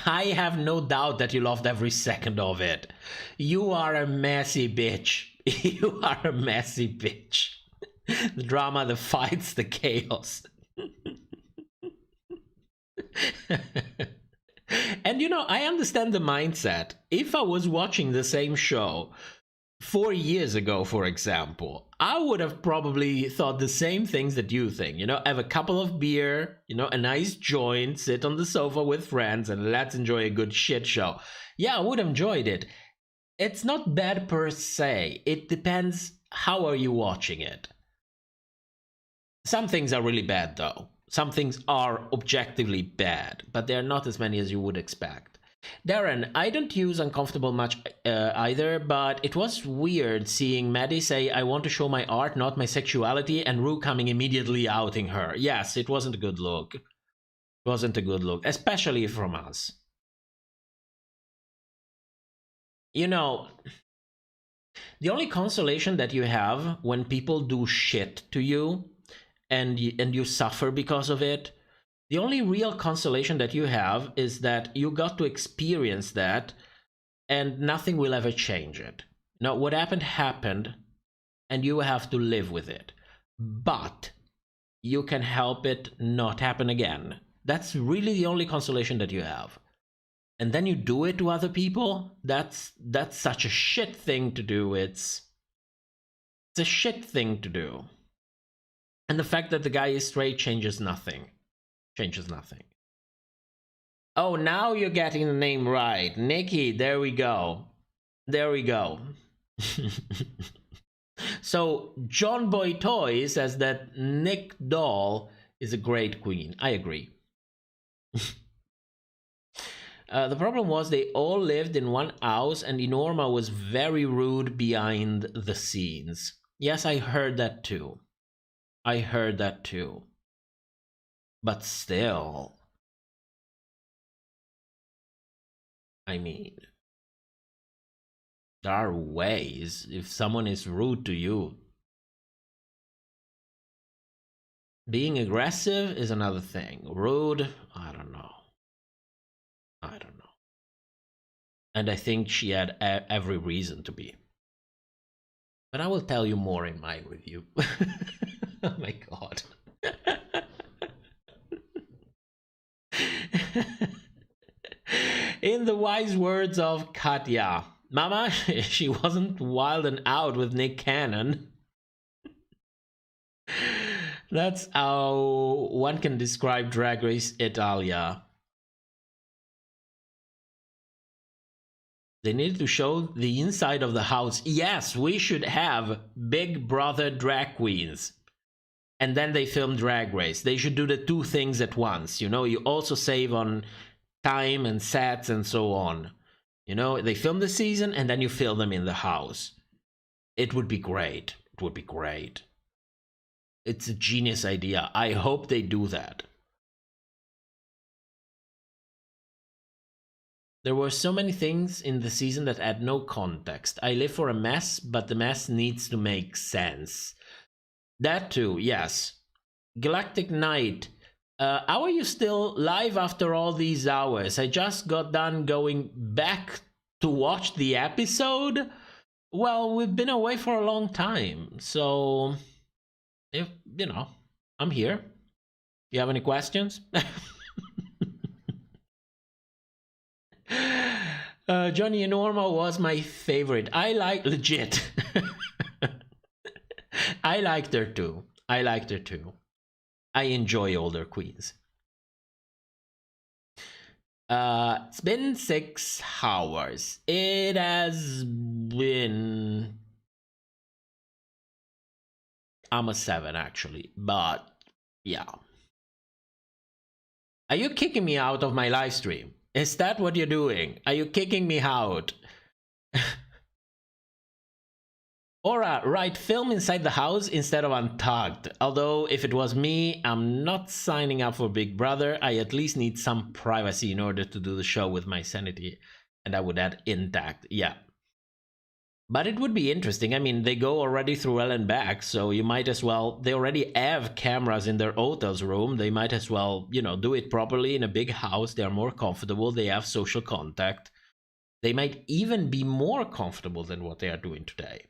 I have no doubt that you loved every second of it. You are a messy bitch. You are a messy bitch. The drama, the fights, the chaos. And you know, I understand the mindset. If I was watching the same show 4 years ago, for example, I would have probably thought the same things that you think. You know, have a couple of beer, you know, a nice joint, sit on the sofa with friends, and let's enjoy a good shit show. Yeah, I would have enjoyed it. It's not bad per se. It depends how are you watching it. Some things are really bad, though. Some things are objectively bad, but they're not as many as you would expect. Darren, I don't use uncomfortable much either, but it was weird seeing Maddie say, I want to show my art, not my sexuality, and Rue coming immediately outing her. Yes, it wasn't a good look. It wasn't a good look, especially from us. You know, the only consolation that you have when people do shit to you and you suffer because of it, the only real consolation that you have is that you got to experience that and nothing will ever change it. Now, what happened happened and you have to live with it. But you can help it not happen again. That's really the only consolation that you have. And then you do it to other people? That's such a shit thing to do. It's a shit thing to do. And the fact that the guy is straight changes nothing. Changes nothing. Oh, now you're getting the name right. Nikki, there we go. There we go. So, John Boy Toy says that Nick Doll is a great queen. I agree. The problem was they all lived in one house and Enorma was very rude behind the scenes. Yes, I heard that too. I heard that too. But still, I mean, there are ways. If someone is rude to you, being aggressive is another thing. Rude, I don't know. I don't know. And I think she had every reason to be. But I will tell you more in my review. Oh my god. In the wise words of Katya, Mama, she wasn't wild and out with Nick Cannon. That's how one can describe Drag Race Italia. They needed to show the inside of the house. Yes, we should have Big Brother drag queens. And then they film Drag Race. They should do the two things at once. You know, you also save on time and sets and so on. You know, they film the season and then you film them in the house. It would be great. It would be great. It's a genius idea. I hope they do that. There were so many things in the season that had no context. I live for a mess, but the mess needs to make sense. That too, yes. Galactic Knight, how are you still live after all these hours? I just got done going back to watch the episode. Well, we've been away for a long time, so if you know, I'm here. You have any questions? Johnny and Norma was my favorite. I like legit. I liked her too. I liked her too. I enjoy older queens. It's been 6 hours. It has been... I'm a 7 actually, but yeah. Are you kicking me out of my live stream? Is that what you're doing? Are you kicking me out? Aura, right, film inside the house instead of untucked. Although, if it was me, I'm not signing up for Big Brother. I at least need some privacy in order to do the show with my sanity. And I would add intact. Yeah. But it would be interesting. I mean, they go already through hell and back, so you might as well. They already have cameras in their hotel's room. They might as well, you know, do it properly in a big house. They are more comfortable. They have social contact. They might even be more comfortable than what they are doing today.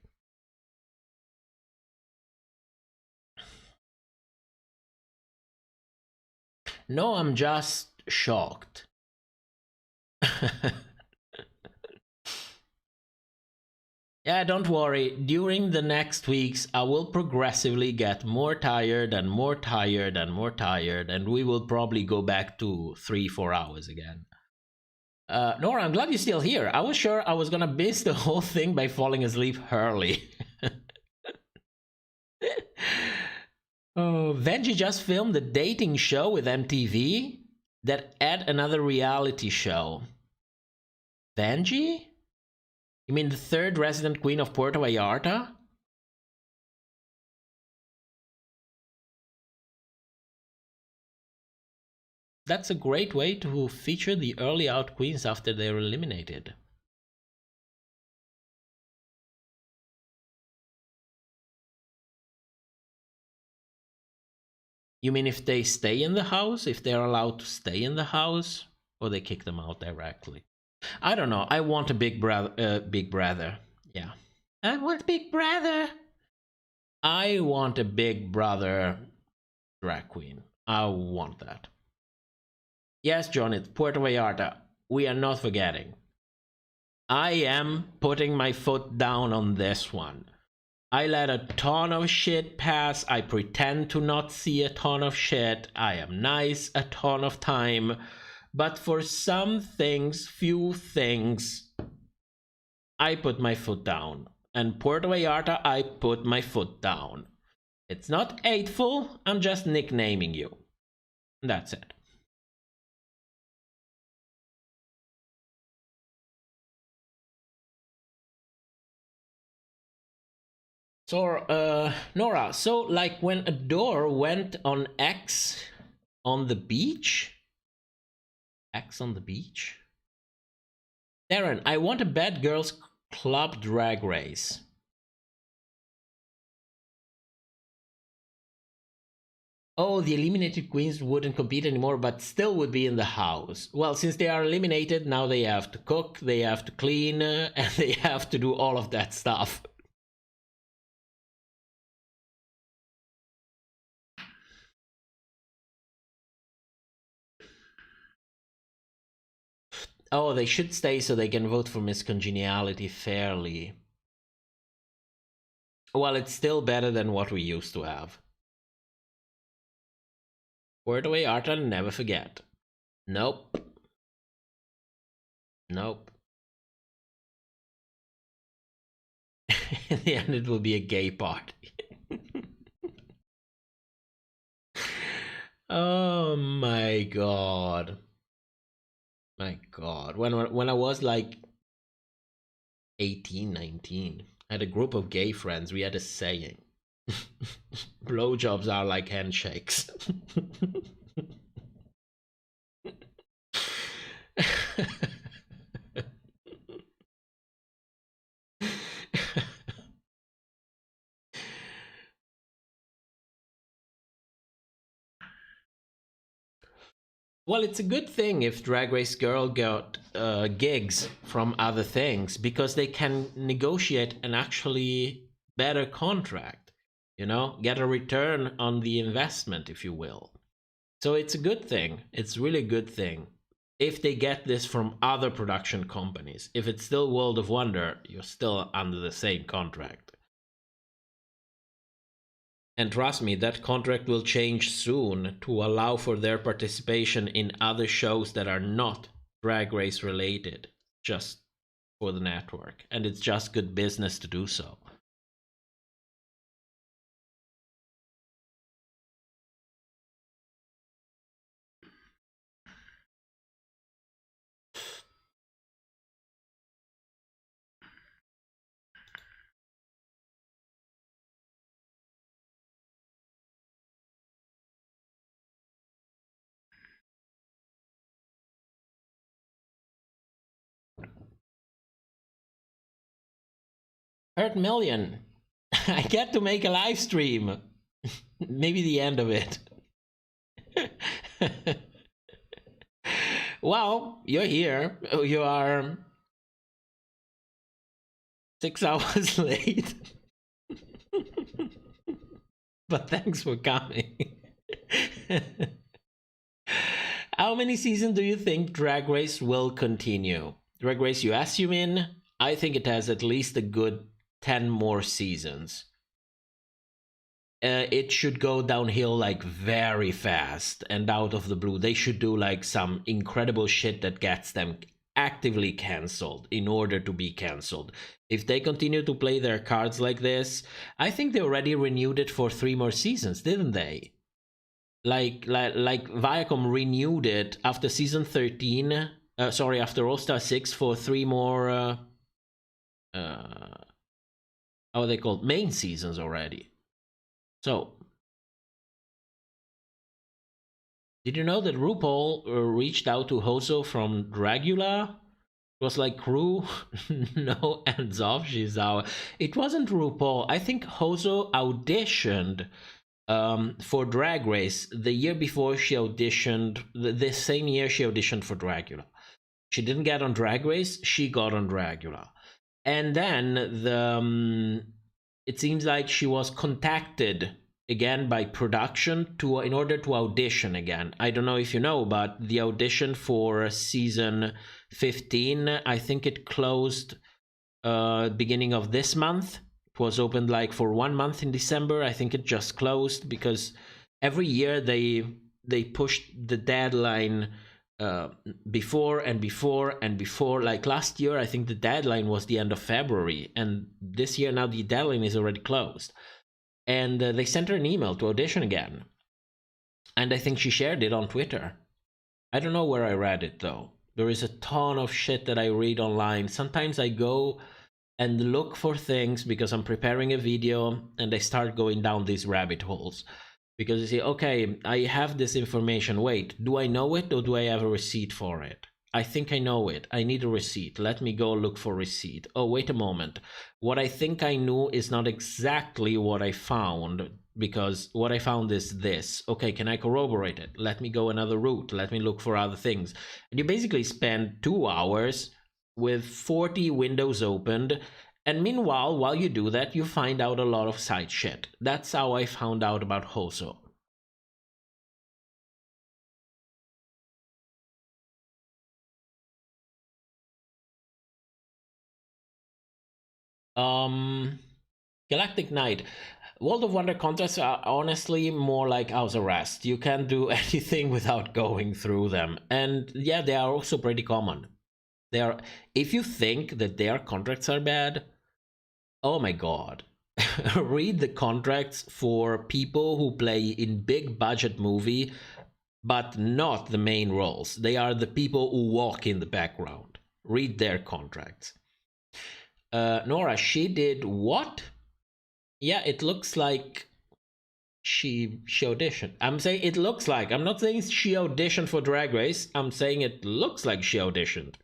No, I'm just shocked. Yeah, don't worry. During the next weeks, I will progressively get more tired and more tired and more tired, and we will probably go back to 3-4 hours again. Nora, I'm glad you're still here. I was sure I was gonna miss the whole thing by falling asleep early. Oh, Venji just filmed a dating show with MTV that add another reality show. Venji? You mean the third resident queen of Puerto Vallarta? That's a great way to feature the early out queens after they're eliminated. You mean if they stay in the house? If they're allowed to stay in the house? Or they kick them out directly? I don't know. I want a big brother. Yeah. I want Big Brother. I want a Big Brother drag queen. I want that. Yes, John, it's Puerto Vallarta. We are not forgetting. I am putting my foot down on this one. I let a ton of shit pass. I pretend to not see a ton of shit. I am nice a ton of time. But for some things, few things, I put my foot down. And Puerto Vallarta, I put my foot down. It's not hateful, I'm just nicknaming you. That's it. So, Nora, so like when a door went on X on the beach? X on the beach? Darren, I want a Bad Girls Club drag race. Oh, the eliminated queens wouldn't compete anymore, but still would be in the house. Well, since they are eliminated, now they have to cook, they have to clean, and they have to do all of that stuff. Oh, they should stay so they can vote for Miss Congeniality fairly. Well, it's still better than what we used to have. Puerto Vallarta, never forget. Nope. Nope. In the end, it will be a gay party. Oh my god. My god. When I was like 18, 19, I had a group of gay friends. We had a saying. Blowjobs are like handshakes. Well, it's a good thing if Drag Race Girl got gigs from other things, because they can negotiate an actually better contract, you know, get a return on the investment, if you will. So it's a good thing. It's really a good thing. If they get this from other production companies, if it's still World of Wonder, you're still under the same contract. And trust me, that contract will change soon to allow for their participation in other shows that are not Drag Race related, just for the network. And it's just good business to do so. Hurt Million. I get to make a live stream. Maybe the end of it. Well, you're here. You are 6 hours late. But thanks for coming. How many seasons do you think Drag Race will continue? Drag Race US, you mean? I think it has at least a good 10 more seasons. It should go downhill like very fast and out of the blue. They should do like some incredible shit that gets them actively cancelled in order to be cancelled. If they continue to play their cards like this, I think they already renewed it for 3 more seasons, didn't they? Like Viacom renewed it after season 13, after All Star 6 for 3 more, how are they called? Main seasons already. So, did you know that RuPaul reached out to Hoso from Dragula? It was like, crew, no hands off, she's out. It wasn't RuPaul. I think Hoso auditioned for Drag Race the year before she auditioned, the same year she auditioned for Dragula. She didn't get on Drag Race, she got on Dragula. And then it seems like she was contacted again by production in order to audition again. I don't know if you know, but the audition for season 15, I think it closed beginning of this month. It was opened like for 1 month in December. I think it just closed because every year they pushed the deadline before and before and before. Like last year, I think the deadline was the end of February, and this year now the deadline is already closed. And they sent her an email to audition again, and I think she shared it on Twitter. I don't know where I read it though. There is a ton of shit that I read online. Sometimes I go and look for things because I'm preparing a video, and I start going down these rabbit holes. Because you see, okay, I have this information. Wait, do I know it or do I have a receipt for it? I think I know it. I need a receipt. Let me go look for receipt. Oh, wait a moment. What I think I knew is not exactly what I found, because what I found is this. Okay, can I corroborate it? Let me go another route. Let me look for other things. And you basically spend 2 hours with 40 windows opened. And meanwhile, while you do that, you find out a lot of side shit. That's how I found out about Hoso. Galactic Knight. World of Wonder contests are honestly more like house arrest. You can't do anything without going through them. And yeah, they are also pretty common. They are, if you think that their contracts are bad, oh my god. Read the contracts for people who play in big budget movie, but not the main roles. They are the people who walk in the background. Read their contracts. Nora, she did what? Yeah, it looks like she auditioned. I'm saying it looks like. I'm not saying she auditioned for Drag Race. I'm saying it looks like she auditioned.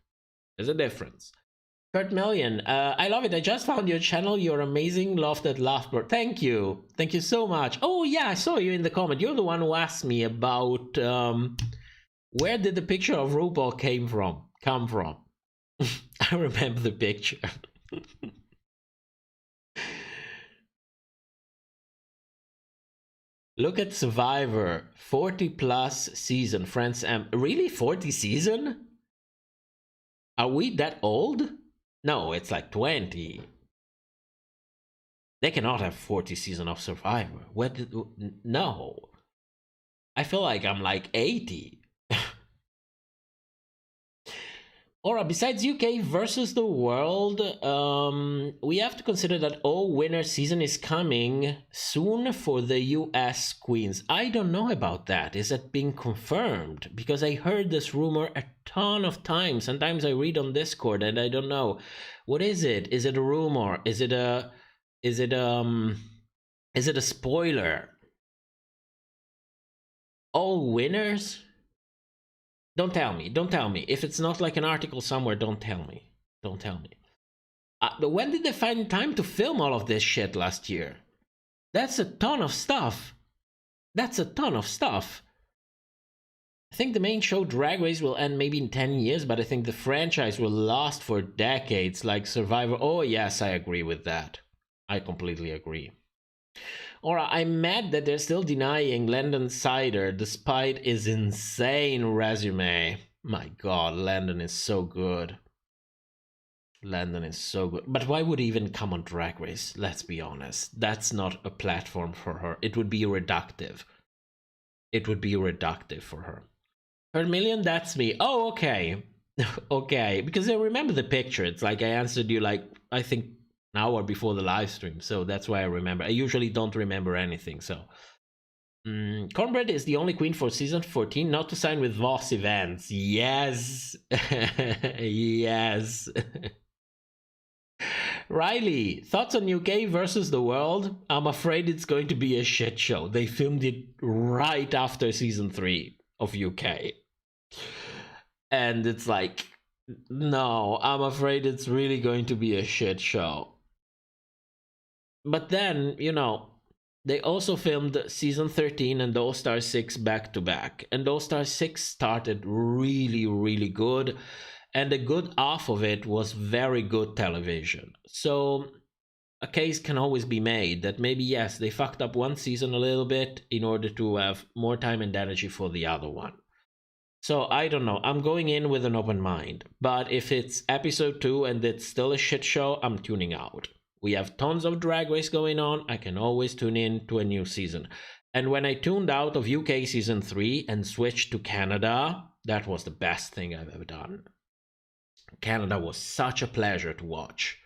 There's a difference. Kurt Million, I love it. I just found your channel. You're amazing. Love that laughter. Thank you. Thank you so much. Oh yeah, I saw you in the comment. You're the one who asked me about where did the picture of RuPaul come from. I remember the picture. Look at Survivor, 40 plus season, friends. Really 40 season? Are we that old? No, it's like 20. They cannot have 40 season of Survivor. No. I feel like I'm like 80. Alright, besides UK versus the world, we have to consider that all winner season is coming soon for the US queens. I don't know about that. Is that being confirmed? Because I heard this rumor a ton of times. Sometimes I read on Discord and I don't know. What is it? Is it a rumor? Is it a spoiler? All winners? Don't tell me. Don't tell me. If it's not like an article somewhere, don't tell me. Don't tell me. When did they find time to film all of this shit last year? That's a ton of stuff. That's a ton of stuff. I think the main show Drag Race will end maybe in 10 years, but I think the franchise will last for decades, like Survivor. Oh yes, I agree with that. I completely agree. Or I'm mad that they're still denying Landon Cider despite his insane resume. My god, Landon is so good. Landon is so good. But why would he even come on Drag Race? Let's be honest. That's not a platform for her. It would be reductive. It would be reductive for her. Per million, that's me. Oh, okay. Okay. Because I remember the picture. It's like I answered you like, I think an hour before the live stream. So that's why I remember. I usually don't remember anything. So Cornbread is the only queen for season 14 not to sign with Voss Events. Yes. Yes. Riley, thoughts on UK versus the world? I'm afraid it's going to be a shit show. They filmed it right after season 3 of UK. And it's like, no, I'm afraid it's really going to be a shit show. But then, you know, they also filmed season 13 and All Star 6 back to back. And All Star 6 started really, really good. And a good half of it was very good television. So a case can always be made that maybe, yes, they fucked up one season a little bit in order to have more time and energy for the other one. So I don't know. I'm going in with an open mind. But if it's episode 2 and it's still a shit show, I'm tuning out. We have tons of Drag Race going on. I can always tune in to a new season. And when I tuned out of UK season 3 and switched to Canada, that was the best thing I've ever done. Canada was such a pleasure to watch.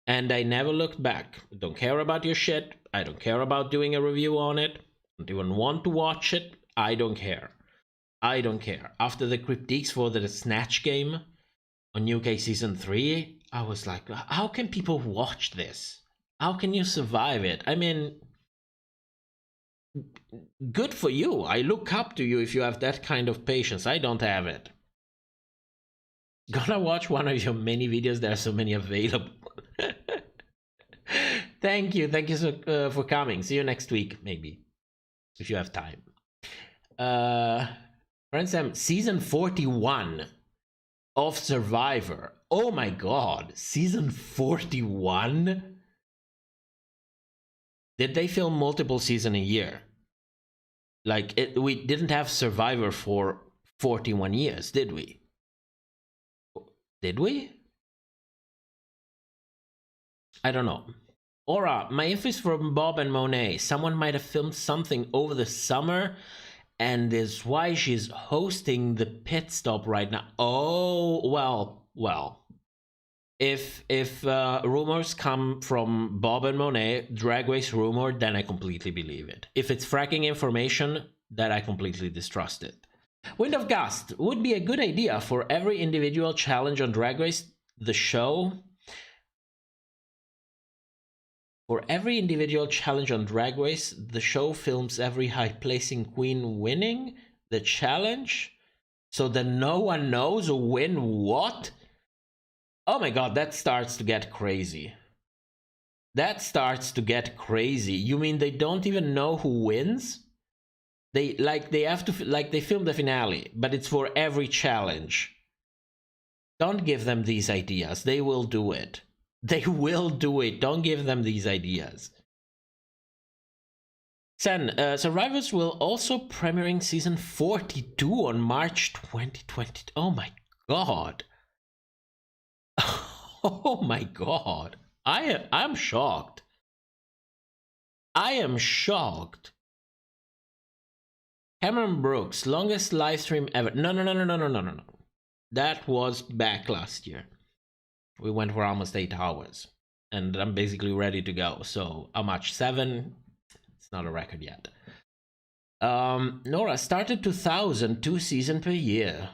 And I never looked back. I don't care about your shit. I don't care about doing a review on it. I don't even want to watch it. I don't care. I don't care. After the critiques for the Snatch Game on UK season 3, I was like, how can people watch this? How can you survive it? I mean, good for you. I look up to you if you have that kind of patience. I don't have it. Gonna watch one of your many videos. There are so many available. Thank you so, for coming. See you next week, maybe, if you have time. Friend Sam, season 41 of Survivor. Oh my god, season 41? Did they film multiple seasons a year? Like, we didn't have Survivor for 41 years, did we? Did we? I don't know. Aura, my info is from Bob and Monet. Someone might have filmed something over the summer, and is why she's hosting the pit stop right now. Oh, well. If rumors come from Bob and Monet, Drag Race rumor, then I completely believe it. If it's fracking information, then I completely distrust it. Wind of Gust would be a good idea for every individual challenge on Drag Race, the show. For every individual challenge on Drag Race, the show films every high-placing queen winning the challenge, so that no one knows who win what? Oh my god, that starts to get crazy. That starts to get crazy. You mean they don't even know who wins? They have to, like, they film the finale, but it's for every challenge. Don't give them these ideas. They will do it. They will do it. Don't give them these ideas. Sen, Survivors will also premiering season 42 on March 2020. Oh my god. Oh my god. I'm shocked. I am shocked. Cameron Brooks, longest live stream ever. No. That was back last year. We went for almost 8 hours. And I'm basically ready to go. So, how much? 7? It's not a record yet. Nora, started 2000, 2 seasons per year.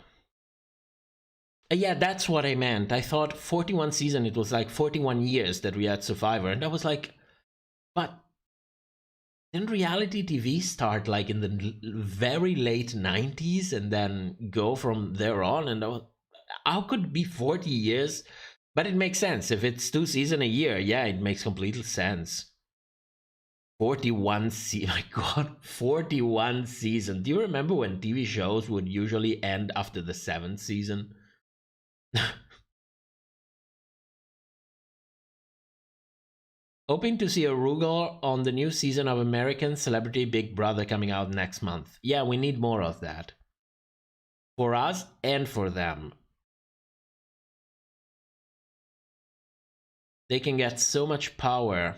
Yeah, that's what I meant. I thought 41 season, it was like 41 years that we had Survivor. And I was like, but didn't reality TV start like in the very late 90s and then go from there on? And how could it be 40 years But it makes sense. If it's 2 seasons a year, yeah, it makes complete sense. 41 my god, 41 seasons. Do you remember when TV shows would usually end after the 7th season? Hoping to see a Rugal on the new season of American Celebrity Big Brother coming out next month. Yeah, we need more of that. For us and for them. They can get so much power.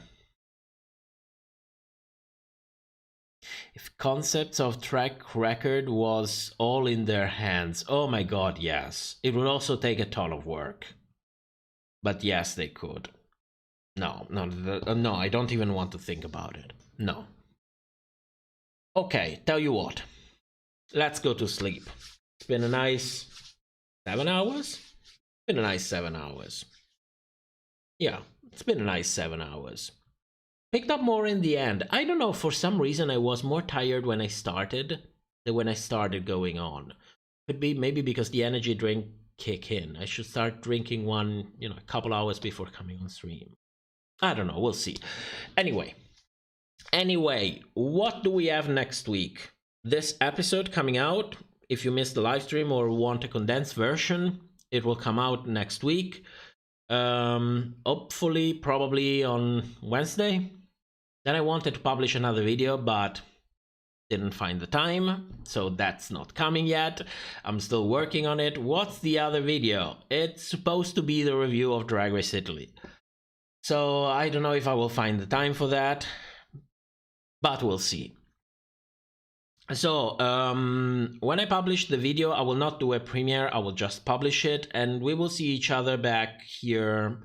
If concepts of track record was all in their hands, oh my god, yes. It would also take a ton of work. But yes, they could. No, I don't even want to think about it. No. Okay, tell you what. Let's go to sleep. It's been a nice 7 hours? It's been a nice 7 hours. Yeah, it's been a nice 7 hours. Picked up more in the end. I don't know, for some reason I was more tired when I started than when I started going on. Could be maybe because the energy drink kick in. I should start drinking one, a couple hours before coming on stream. I don't know, we'll see. Anyway, what do we have next week? This episode coming out, if you missed the live stream or want a condensed version, it will come out next week. Hopefully, probably on Wednesday. Then I wanted to publish another video, but didn't find the time, so that's not coming yet. I'm still working on it. What's the other video? It's supposed to be the review of Drag Race Italy. So I don't know if I will find the time for that, but we'll see. So when I publish the video, I will not do a premiere, I will just publish it, and we will see each other back here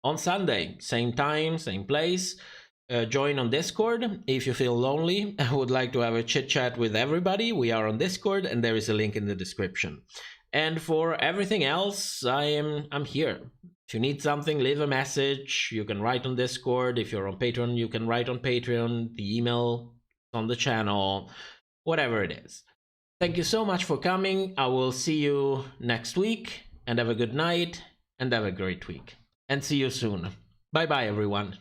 on Sunday. Same time, same place. Join on Discord if you feel lonely. I would like to have a chit chat with everybody. We are on Discord and there is a link in the description. And for everything else, I'm here. If you need something, leave a message. You can write on Discord. If you're on Patreon, you can write on Patreon. The email on the channel, whatever it is. Thank you so much for coming. I will see you next week, and have a good night and have a great week. And see you soon. Bye bye, everyone.